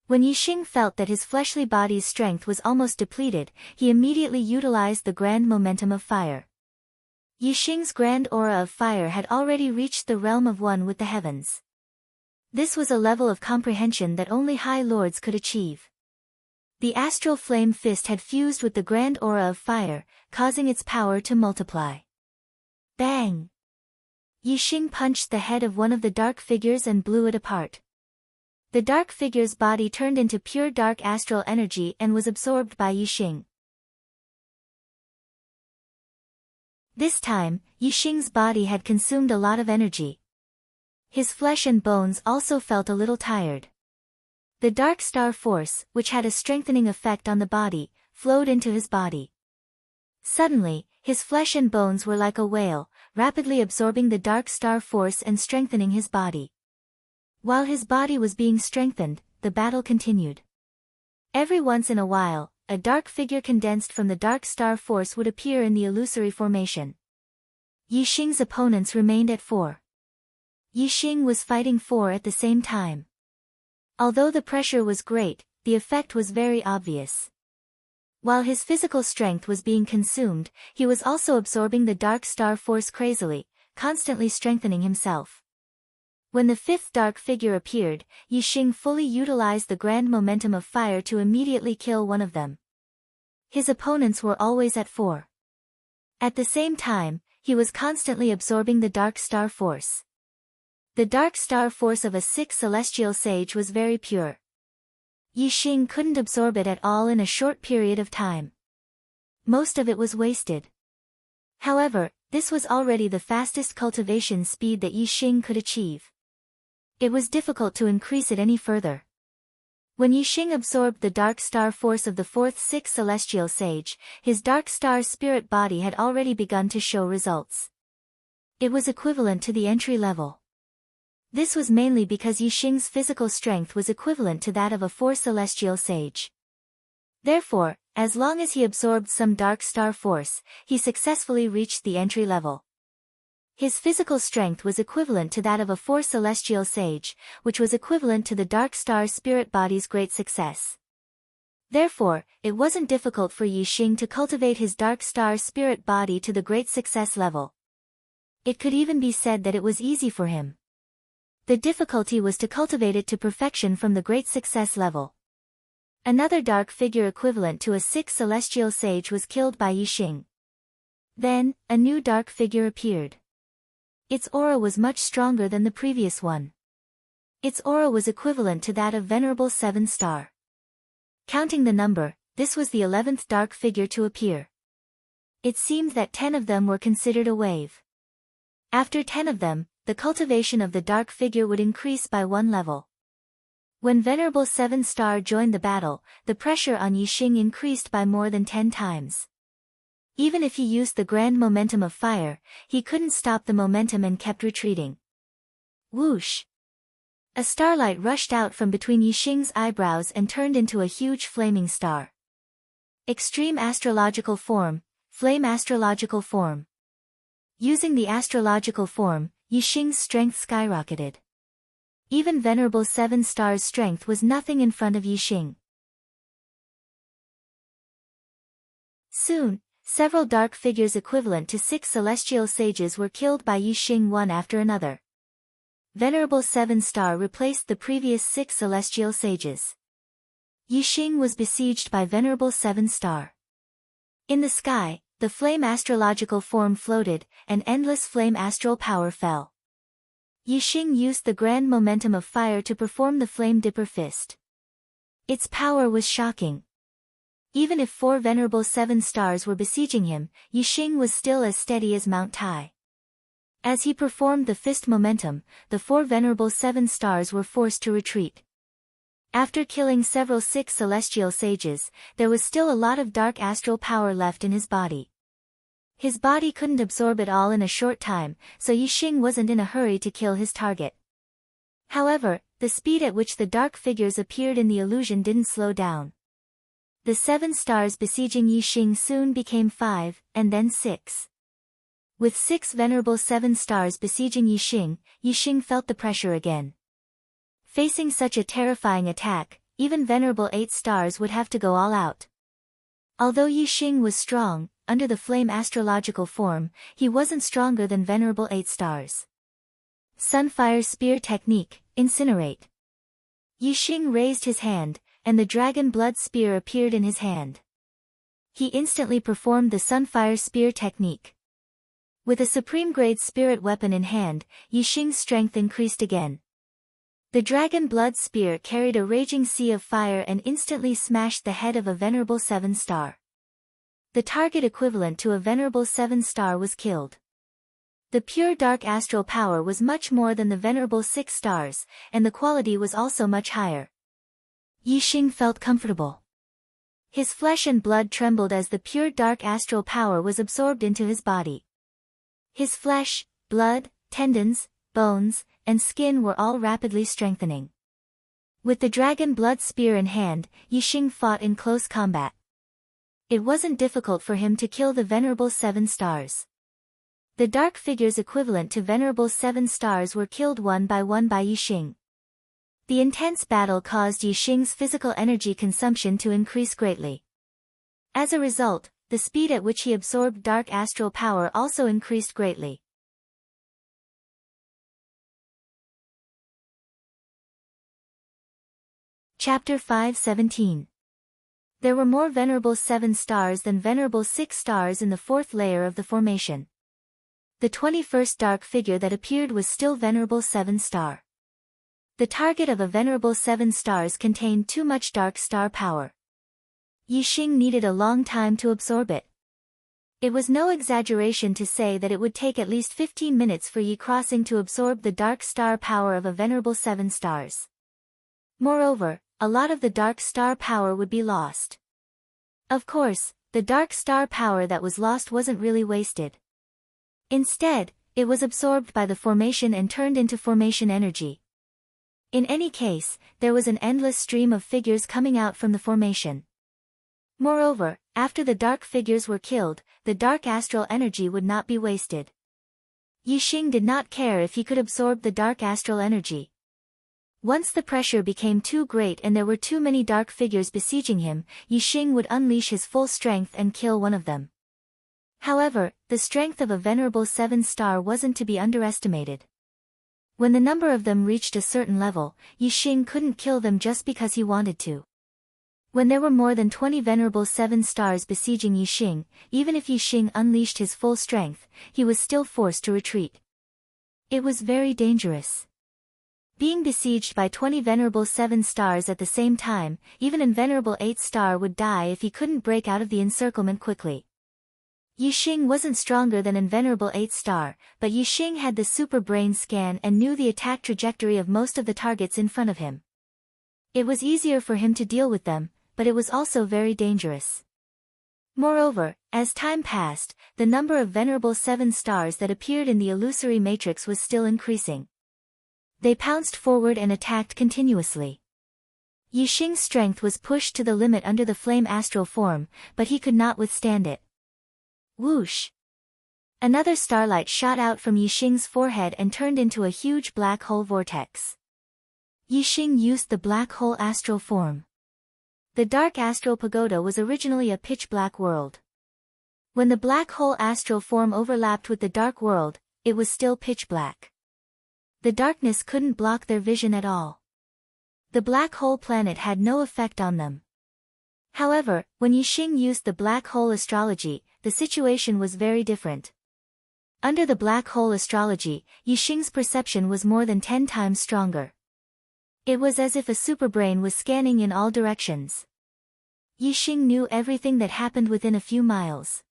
When Yi Xing felt that his fleshly body's strength was almost depleted, he immediately utilized the grand momentum of fire. Yi Xing's grand aura of fire had already reached the realm of one with the heavens. This was a level of comprehension that only high lords could achieve. The astral flame fist had fused with the grand aura of fire, causing its power to multiply. Bang! Yi Xing punched the head of one of the dark figures and blew it apart. The dark figure's body turned into pure dark astral energy and was absorbed by Yixing. This time, Yixing's body had consumed a lot of energy. His flesh and bones also felt a little tired. The dark star force, which had a strengthening effect on the body, flowed into his body. Suddenly, his flesh and bones were like a whale, rapidly absorbing the dark star force and strengthening his body. While his body was being strengthened, the battle continued. Every once in a while, a dark figure condensed from the dark star force would appear in the illusory formation. Yixing's opponents remained at 4. Yixing was fighting 4 at the same time. Although the pressure was great, the effect was very obvious. While his physical strength was being consumed, he was also absorbing the dark star force crazily, constantly strengthening himself. When the 5th dark figure appeared, Yixing fully utilized the grand momentum of fire to immediately kill one of them. His opponents were always at 4. At the same time, he was constantly absorbing the dark star force. The dark star force of a 6th celestial sage was very pure. Yixing couldn't absorb it at all in a short period of time. Most of it was wasted. However, this was already the fastest cultivation speed that Yixing could achieve. It was difficult to increase it any further. When Yixing absorbed the dark star force of the 4th 6th celestial sage, his dark star spirit body had already begun to show results. It was equivalent to the entry level. This was mainly because Yixing's physical strength was equivalent to that of a 4 celestial sage. Therefore, as long as he absorbed some dark star force, he successfully reached the entry level. His physical strength was equivalent to that of a 4 celestial sage, which was equivalent to the dark star spirit body's great success. Therefore, it wasn't difficult for Yixing to cultivate his dark star spirit body to the great success level. It could even be said that it was easy for him. The difficulty was to cultivate it to perfection from the great success level. Another dark figure equivalent to a 6 celestial sage was killed by Yixing. Then, a new dark figure appeared. Its aura was much stronger than the previous one. Its aura was equivalent to that of Venerable 7 Star. Counting the number, this was the 11th dark figure to appear. It seemed that 10 of them were considered a wave. After 10 of them, the cultivation of the dark figure would increase by 1 level. When Venerable 7 Star joined the battle, the pressure on Yixing increased by more than 10 times. Even if he used the grand momentum of fire, he couldn't stop the momentum and kept retreating. Whoosh! A starlight rushed out from between Yixing's eyebrows and turned into a huge flaming star. Extreme astrological form, flame astrological form. Using the astrological form, Yixing's strength skyrocketed. Even Venerable 7 Star's strength was nothing in front of Yixing. Soon, several dark figures equivalent to 6 celestial sages were killed by Yixing one after another. Venerable 7 Star replaced the previous 6 celestial sages. Yixing was besieged by Venerable 7 Star. In the sky, the flame astrological form floated, and endless flame astral power fell. Yixing used the grand momentum of fire to perform the flame dipper fist. Its power was shocking. Even if 4 Venerable 7 Stars were besieging him, Yixing was still as steady as Mount Tai. As he performed the fist momentum, the 4 Venerable 7 Stars were forced to retreat. After killing several 6 celestial sages, there was still a lot of dark astral power left in his body. His body couldn't absorb it all in a short time, so Yixing wasn't in a hurry to kill his target. However, the speed at which the dark figures appeared in the illusion didn't slow down. The 7 stars besieging Yixing soon became 5, and then 6. With 6 Venerable 7 Stars besieging Yixing, Yixing felt the pressure again. Facing such a terrifying attack, even Venerable 8 Stars would have to go all out. Although Yixing was strong, under the flame astrological form, he wasn't stronger than Venerable 8 Stars. Sunfire Spear Technique, Incinerate. Yixing raised his hand, and the dragon blood spear appeared in his hand. He instantly performed the Sunfire Spear Technique. With a supreme grade spirit weapon in hand, Yixing's strength increased again. The dragon blood spear carried a raging sea of fire and instantly smashed the head of a venerable 7-star. The target equivalent to a venerable 7-star was killed. The pure dark astral power was much more than the venerable 6 stars, and the quality was also much higher. Yixing felt comfortable. His flesh and blood trembled as the pure dark astral power was absorbed into his body. His flesh, blood, tendons, bones, and skin were all rapidly strengthening. With the dragon blood spear in hand, Yixing fought in close combat. It wasn't difficult for him to kill the venerable 7 stars. The dark figures equivalent to venerable 7 stars were killed one by Yixing. The intense battle caused Yixing's physical energy consumption to increase greatly. As a result, the speed at which he absorbed dark astral power also increased greatly. Chapter 5:17. There were more venerable 7 stars than venerable 6 stars in the 4th layer of the formation. The 21st dark figure that appeared was still venerable 7 star. The target of a venerable 7 stars contained too much dark star power. Yixing needed a long time to absorb it. It was no exaggeration to say that it would take at least 15 minutes for Yi Crossing to absorb the dark star power of a venerable 7 stars. Moreover, a lot of the dark star power would be lost. Of course, the dark star power that was lost wasn't really wasted. Instead, it was absorbed by the formation and turned into formation energy. In any case, there was an endless stream of figures coming out from the formation. Moreover, after the dark figures were killed, the dark astral energy would not be wasted. Yixing did not care if he could absorb the dark astral energy. Once the pressure became too great and there were too many dark figures besieging him, Yixing would unleash his full strength and kill one of them. However, the strength of a venerable 7 star wasn't to be underestimated. When the number of them reached a certain level, Yixing couldn't kill them just because he wanted to. When there were more than 20 venerable 7 stars besieging Yixing, even if Yixing unleashed his full strength, he was still forced to retreat. It was very dangerous. Being besieged by 20 venerable 7 stars at the same time, even an venerable 8 star would die if he couldn't break out of the encirclement quickly. Yixing wasn't stronger than an venerable 8 star, but Yixing had the super brain scan and knew the attack trajectory of most of the targets in front of him. It was easier for him to deal with them, but it was also very dangerous. Moreover, as time passed, the number of venerable 7 stars that appeared in the illusory matrix was still increasing. They pounced forward and attacked continuously. Yixing's strength was pushed to the limit under the flame astral form, but he could not withstand it. Whoosh! Another starlight shot out from Yixing's forehead and turned into a huge black hole vortex. Yixing used the black hole astral form. The dark astral pagoda was originally a pitch-black world. When the black hole astral form overlapped with the dark world, it was still pitch-black. The darkness couldn't block their vision at all. The black hole planet had no effect on them. However, when Yixing used the black hole astrology, the situation was very different. Under the black hole astrology, Yixing's perception was more than 10 times stronger. It was as if a superbrain was scanning in all directions. Yixing knew everything that happened within a few miles.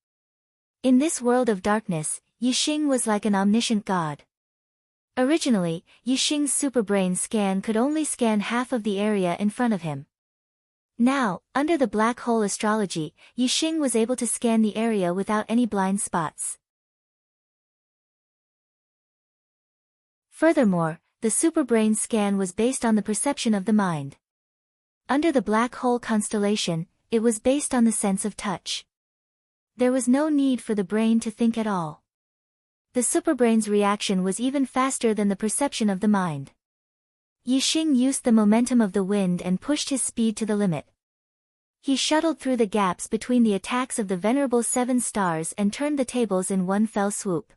In this world of darkness, Yixing was like an omniscient god. Originally, Yixing's superbrain scan could only scan half of the area in front of him. Now, under the black hole astrology, Yixing was able to scan the area without any blind spots. Furthermore, the superbrain scan was based on the perception of the mind. Under the black hole constellation, it was based on the sense of touch. There was no need for the brain to think at all. The superbrain's reaction was even faster than the perception of the mind. Yixing used the momentum of the wind and pushed his speed to the limit. He shuttled through the gaps between the attacks of the venerable 7 stars and turned the tables in one fell swoop.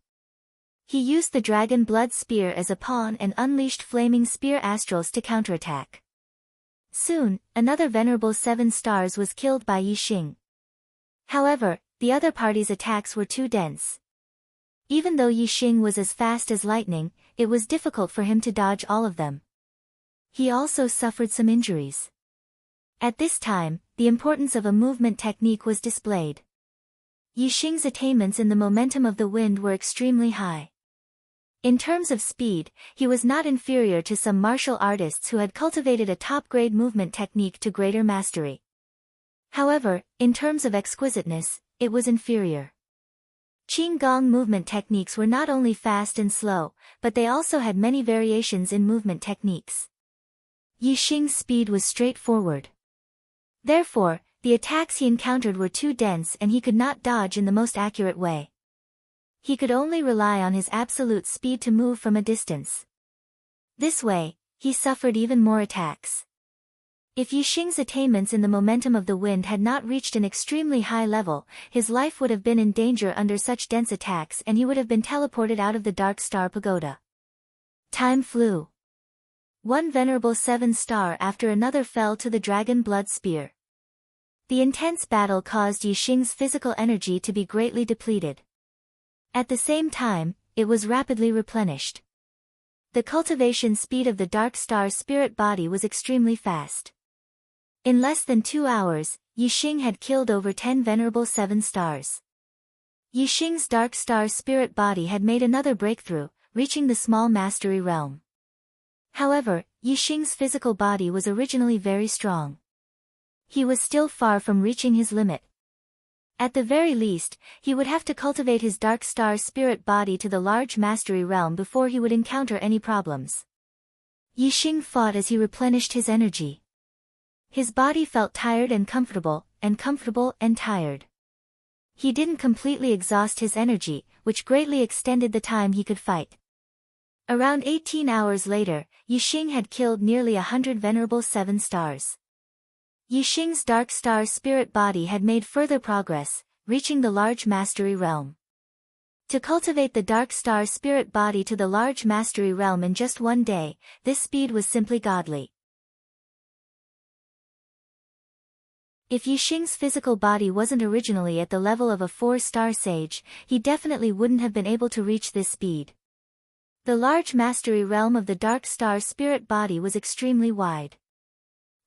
He used the dragon blood spear as a pawn and unleashed flaming spear astrals to counterattack. Soon, another venerable 7 stars was killed by Yixing. However, the other party's attacks were too dense. Even though Yixing was as fast as lightning, it was difficult for him to dodge all of them. He also suffered some injuries. At this time, the importance of a movement technique was displayed. Yixing's attainments in the momentum of the wind were extremely high. In terms of speed, he was not inferior to some martial artists who had cultivated a top-grade movement technique to greater mastery. However, in terms of exquisiteness, it was inferior. Qinggong movement techniques were not only fast and slow, but they also had many variations in movement techniques. Yixing's speed was straightforward. Therefore, the attacks he encountered were too dense and he could not dodge in the most accurate way. He could only rely on his absolute speed to move from a distance. This way, he suffered even more attacks. If Yixing's attainments in the momentum of the wind had not reached an extremely high level, his life would have been in danger under such dense attacks and he would have been teleported out of the Dark Star Pagoda. Time flew. One venerable 7-star after another fell to the Dragon Blood Spear. The intense battle caused Yixing's physical energy to be greatly depleted. At the same time, it was rapidly replenished. The cultivation speed of the Dark Star spirit body was extremely fast. In less than 2 hours, Yixing had killed over 10 venerable 7-stars. Yixing's Dark Star spirit body had made another breakthrough, reaching the small mastery realm. However, Yixing's physical body was originally very strong. He was still far from reaching his limit. At the very least, he would have to cultivate his Dark Star spirit body to the large mastery realm before he would encounter any problems. Yixing fought as he replenished his energy. His body felt tired and comfortable and tired. He didn't completely exhaust his energy, which greatly extended the time he could fight. Around 18 hours later, Yixing had killed nearly 100 venerable 7-stars. Yixing's Dark Star spirit body had made further progress, reaching the large mastery realm. To cultivate the Dark Star spirit body to the large mastery realm in just one day, this speed was simply godly. If Yixing's physical body wasn't originally at the level of a 4-star sage, he definitely wouldn't have been able to reach this speed. The large mastery realm of the Dark Star spirit body was extremely wide.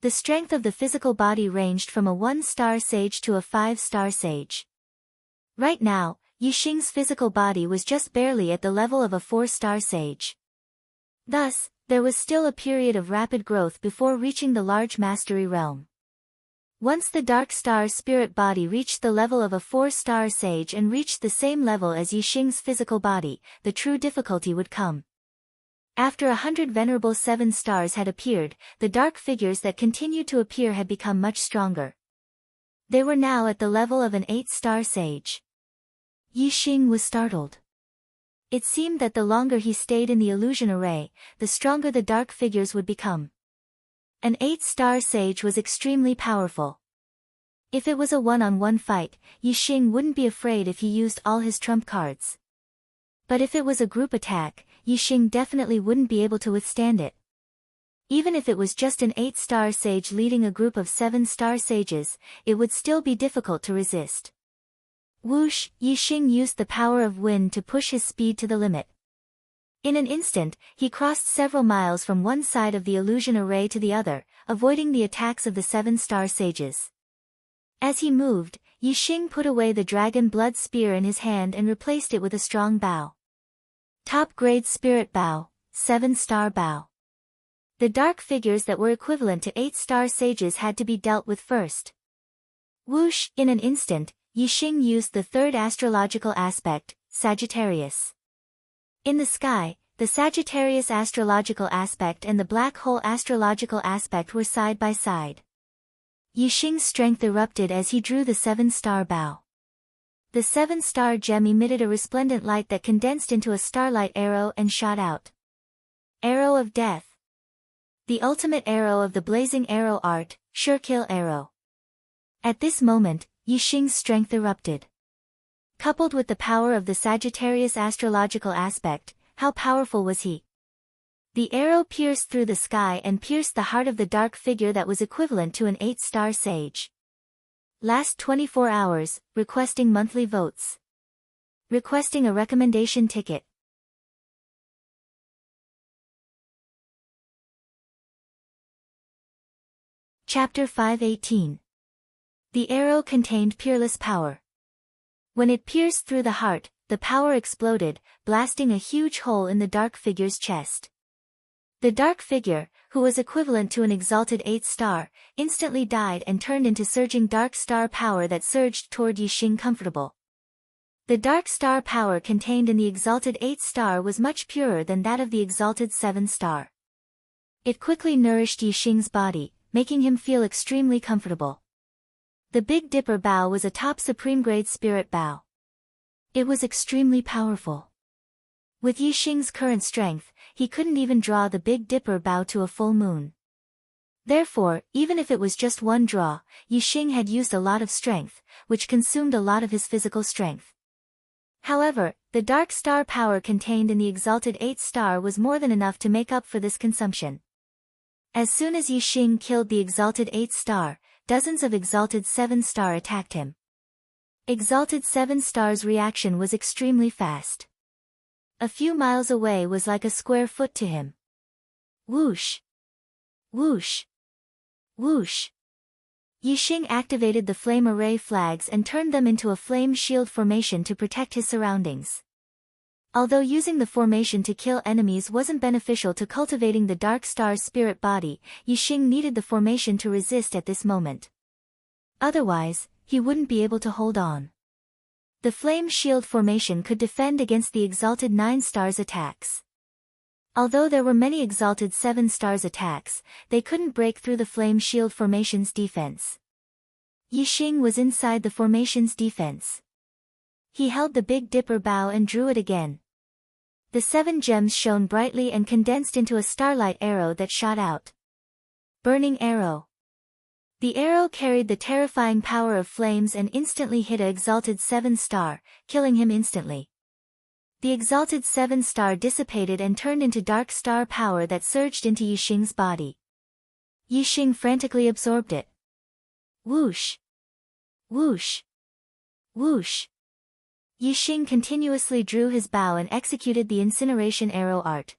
The strength of the physical body ranged from a 1-star sage to a 5-star sage. Right now, Yixing's physical body was just barely at the level of a 4-star sage. Thus, there was still a period of rapid growth before reaching the large mastery realm. Once the Dark Star spirit body reached the level of a 4-star sage and reached the same level as Yixing's physical body, the true difficulty would come. After 100 venerable 7-stars had appeared, the dark figures that continued to appear had become much stronger. They were now at the level of an 8-star sage. Yixing was startled. It seemed that the longer he stayed in the illusion array, the stronger the dark figures would become. An 8-star sage was extremely powerful. If it was a one-on-one fight, Yixing wouldn't be afraid if he used all his trump cards. But if it was a group attack, Yixing definitely wouldn't be able to withstand it. Even if it was just an 8-star sage leading a group of 7-star sages, it would still be difficult to resist. Whoosh! Yixing used the power of wind to push his speed to the limit. In an instant, he crossed several miles from one side of the illusion array to the other, avoiding the attacks of the 7-star sages. As he moved, Yixing put away the dragon blood spear in his hand and replaced it with a strong bow. Top-grade spirit bow, 7-star bow. The dark figures that were equivalent to 8-star sages had to be dealt with first. Whoosh! In an instant, Yixing used the third astrological aspect, Sagittarius. In the sky, the Sagittarius astrological aspect and the black hole astrological aspect were side by side. Yixing's strength erupted as he drew the 7-star bow. The 7-star gem emitted a resplendent light that condensed into a starlight arrow and shot out. Arrow of Death. The ultimate arrow of the blazing arrow art, Surekill Arrow. At this moment, Yixing's strength erupted. Coupled with the power of the Sagittarius astrological aspect, how powerful was he? The arrow pierced through the sky and pierced the heart of the dark figure that was equivalent to an 8-star sage. Last 24 hours, requesting monthly votes. Requesting a recommendation ticket. Chapter 518. The arrow contained peerless power. When it pierced through the heart, the power exploded, blasting a huge hole in the dark figure's chest. The dark figure, who was equivalent to an exalted 8th star, instantly died and turned into surging dark star power that surged toward Yixing comfortable. The dark star power contained in the exalted 8th star was much purer than that of the exalted 7th star. It quickly nourished Yixing's body, making him feel extremely comfortable. The Big Dipper bow was a top supreme grade spirit bow. It was extremely powerful. With Yixing's current strength, he couldn't even draw the Big Dipper bow to a full moon. Therefore, even if it was just one draw, Yixing had used a lot of strength, which consumed a lot of his physical strength. However, the dark star power contained in the exalted 8th star was more than enough to make up for this consumption. As soon as Yixing killed the exalted 8th star, dozens of exalted 7th star attacked him. Exalted 7th star's reaction was extremely fast. A few miles away was like a square foot to him. Whoosh! Whoosh! Whoosh! Yixing activated the flame array flags and turned them into a flame shield formation to protect his surroundings. Although using the formation to kill enemies wasn't beneficial to cultivating the dark star's spirit body, Yixing needed the formation to resist at this moment. Otherwise, he wouldn't be able to hold on. The flame shield formation could defend against the exalted 9 stars attacks. Although there were many exalted 7 stars attacks, they couldn't break through the flame shield formation's defense. Yixing was inside the formation's defense. He held the Big Dipper bow and drew it again. The 7 gems shone brightly and condensed into a starlight arrow that shot out. Burning arrow. The arrow carried the terrifying power of flames and instantly hit a exalted 7 star, killing him instantly. The exalted 7 star dissipated and turned into dark star power that surged into Yixing's body. Yixing frantically absorbed it. Whoosh! Whoosh! Whoosh! Yixing continuously drew his bow and executed the incineration arrow art.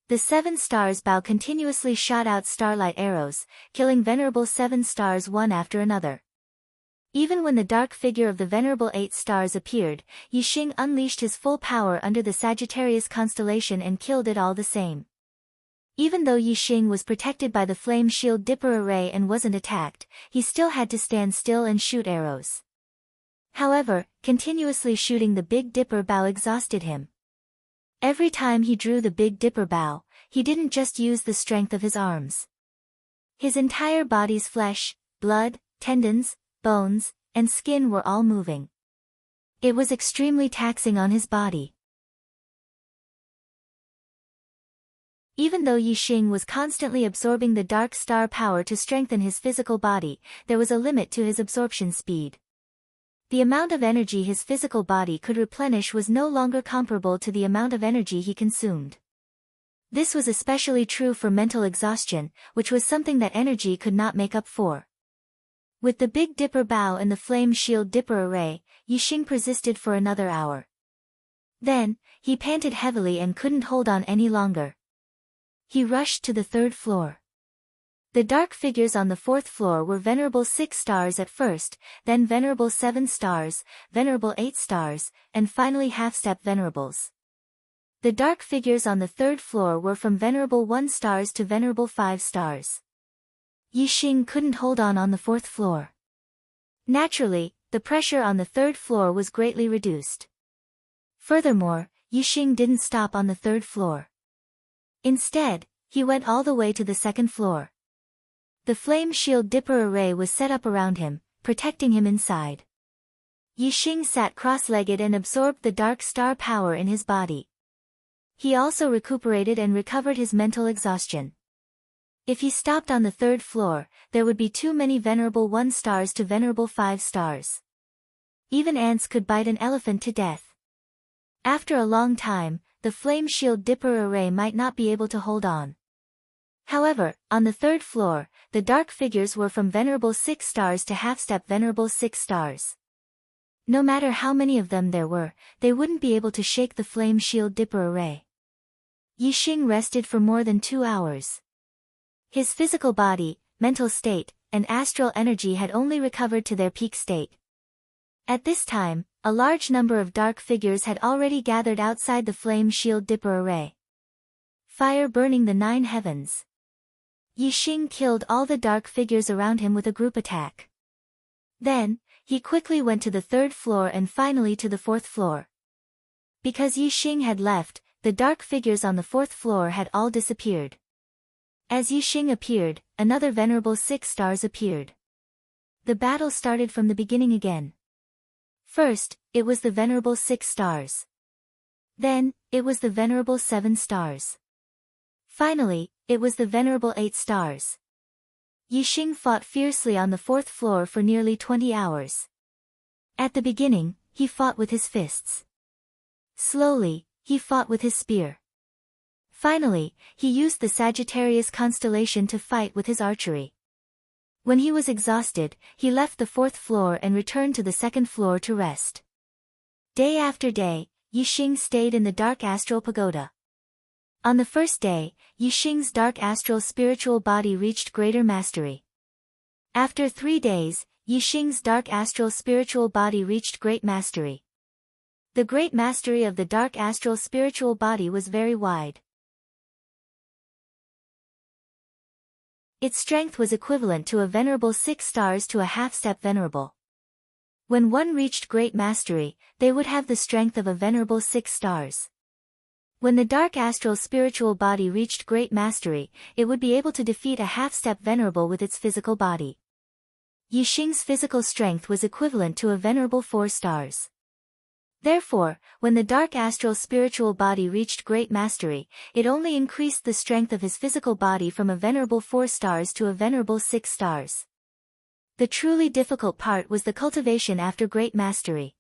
The 7 stars bow continuously shot out starlight arrows, killing venerable 7 stars one after another. Even when the dark figure of the venerable 8 stars appeared, Yixing unleashed his full power under the Sagittarius constellation and killed it all the same. Even though Yixing was protected by the flame shield Dipper array and wasn't attacked, he still had to stand still and shoot arrows. However, continuously shooting the Big Dipper bow exhausted him. Every time he drew the Big Dipper bow, he didn't just use the strength of his arms. His entire body's flesh, blood, tendons, bones, and skin were all moving. It was extremely taxing on his body. Even though Yixing was constantly absorbing the dark star power to strengthen his physical body, there was a limit to his absorption speed. The amount of energy his physical body could replenish was no longer comparable to the amount of energy he consumed. This was especially true for mental exhaustion, which was something that energy could not make up for. With the Big Dipper bow and the flame shield Dipper array, Yixing persisted for another hour. Then, he panted heavily and couldn't hold on any longer. He rushed to the 3rd floor. The dark figures on the 4th floor were venerable 6 stars at first, then venerable 7 stars, venerable 8 stars, and finally half-step venerables. The dark figures on the 3rd floor were from venerable 1 stars to venerable 5 stars. Yixing couldn't hold on the 4th floor. Naturally, the pressure on the 3rd floor was greatly reduced. Furthermore, Yixing didn't stop on the 3rd floor. Instead, he went all the way to the 2nd floor. The flame shield Dipper array was set up around him, protecting him inside. Yixing sat cross-legged and absorbed the dark star power in his body. He also recuperated and recovered his mental exhaustion. If he stopped on the 3rd floor, there would be too many venerable 1 stars to venerable 5 stars. Even ants could bite an elephant to death. After a long time, the flame shield Dipper array might not be able to hold on. However, on the 3rd floor, the dark figures were from venerable 6 stars to half-step venerable 6 stars. No matter how many of them there were, they wouldn't be able to shake the flame shield Dipper array. Yixing rested for more than 2 hours. His physical body, mental state, and astral energy had only recovered to their peak state. At this time, a large number of dark figures had already gathered outside the flame shield dipper array. Fire burning the 9 heavens. Yixing killed all the dark figures around him with a group attack. Then, he quickly went to the 3rd floor and finally to the 4th floor. Because Yixing had left, the dark figures on the 4th floor had all disappeared. As Yixing appeared, another venerable 6 stars appeared. The battle started from the beginning again. First, it was the venerable 6 stars. Then, it was the venerable 7 stars. Finally, it was the venerable 8 stars. Yixing fought fiercely on the 4th floor for nearly 20 hours. At the beginning, he fought with his fists. Slowly, he fought with his spear. Finally, he used the Sagittarius constellation to fight with his archery. When he was exhausted, he left the 4th floor and returned to the 2nd floor to rest. Day after day, Yixing stayed in the dark astral pagoda. On the first day, Yixing's dark astral spiritual body reached greater mastery. After 3 days, Yixing's dark astral spiritual body reached great mastery. The great mastery of the dark astral spiritual body was very wide. Its strength was equivalent to a venerable 6 stars to a half-step venerable. When one reached great mastery, they would have the strength of a venerable 6 stars. When the dark astral spiritual body reached great mastery, it would be able to defeat a half-step venerable with its physical body. Yixing's physical strength was equivalent to a venerable 4 stars. Therefore, when the dark astral spiritual body reached great mastery, it only increased the strength of his physical body from a venerable 4 stars to a venerable 6 stars. The truly difficult part was the cultivation after great mastery.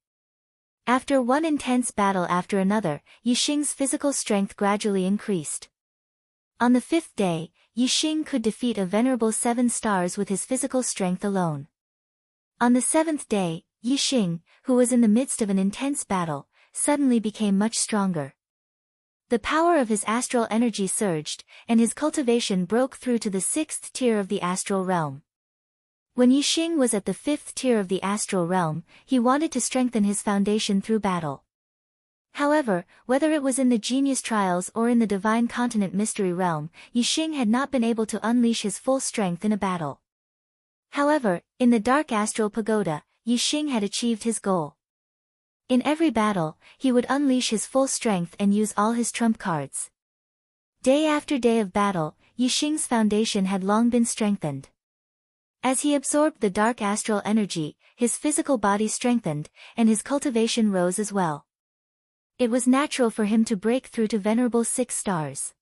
After one intense battle after another, Yixing's physical strength gradually increased. On the 5th day, Yixing could defeat a venerable 7 stars with his physical strength alone. On the 7th day, Yixing, who was in the midst of an intense battle, suddenly became much stronger. The power of his astral energy surged, and his cultivation broke through to the 6th tier of the astral realm. When Yixing was at the 5th tier of the astral realm, he wanted to strengthen his foundation through battle. However, whether it was in the Genius Trials or in the Divine Continent Mystery Realm, Yixing had not been able to unleash his full strength in a battle. However, in the Dark Astral Pagoda, Yixing had achieved his goal. In every battle, he would unleash his full strength and use all his trump cards. Day after day of battle, Yixing's foundation had long been strengthened. As he absorbed the dark astral energy, his physical body strengthened, and his cultivation rose as well. It was natural for him to break through to venerable 6 stars.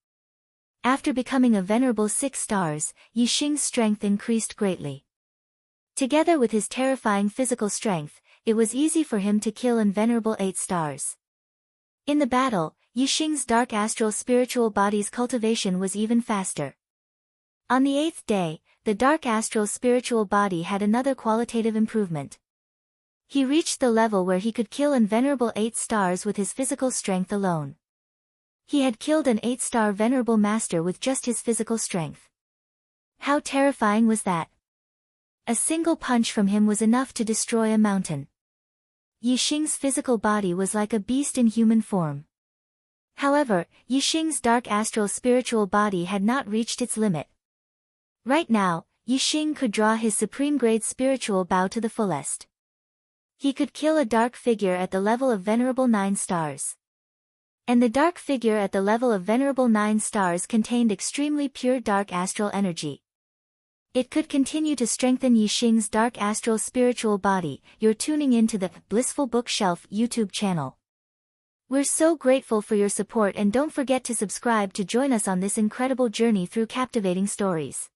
After becoming a venerable 6 stars, Yixing's strength increased greatly. Together with his terrifying physical strength, it was easy for him to kill an venerable 8 stars. In the battle, Yixing's dark astral spiritual body's cultivation was even faster. On the 8th day, the dark astral spiritual body had another qualitative improvement. He reached the level where he could kill an venerable 8 stars with his physical strength alone. He had killed an 8-star venerable master with just his physical strength. How terrifying was that? A single punch from him was enough to destroy a mountain. Yixing's physical body was like a beast in human form. However, Yixing's dark astral spiritual body had not reached its limit. Right now, Yixing could draw his supreme grade spiritual bow to the fullest. He could kill a dark figure at the level of venerable 9 stars. And the dark figure at the level of venerable 9 stars contained extremely pure dark astral energy. It could continue to strengthen Yixing's dark astral spiritual body. You're tuning into the Blissful Bookshelf YouTube channel. We're so grateful for your support, and don't forget to subscribe to join us on this incredible journey through captivating stories.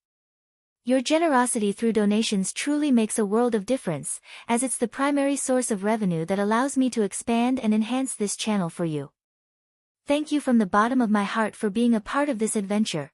Your generosity through donations truly makes a world of difference, as it's the primary source of revenue that allows me to expand and enhance this channel for you. Thank you from the bottom of my heart for being a part of this adventure.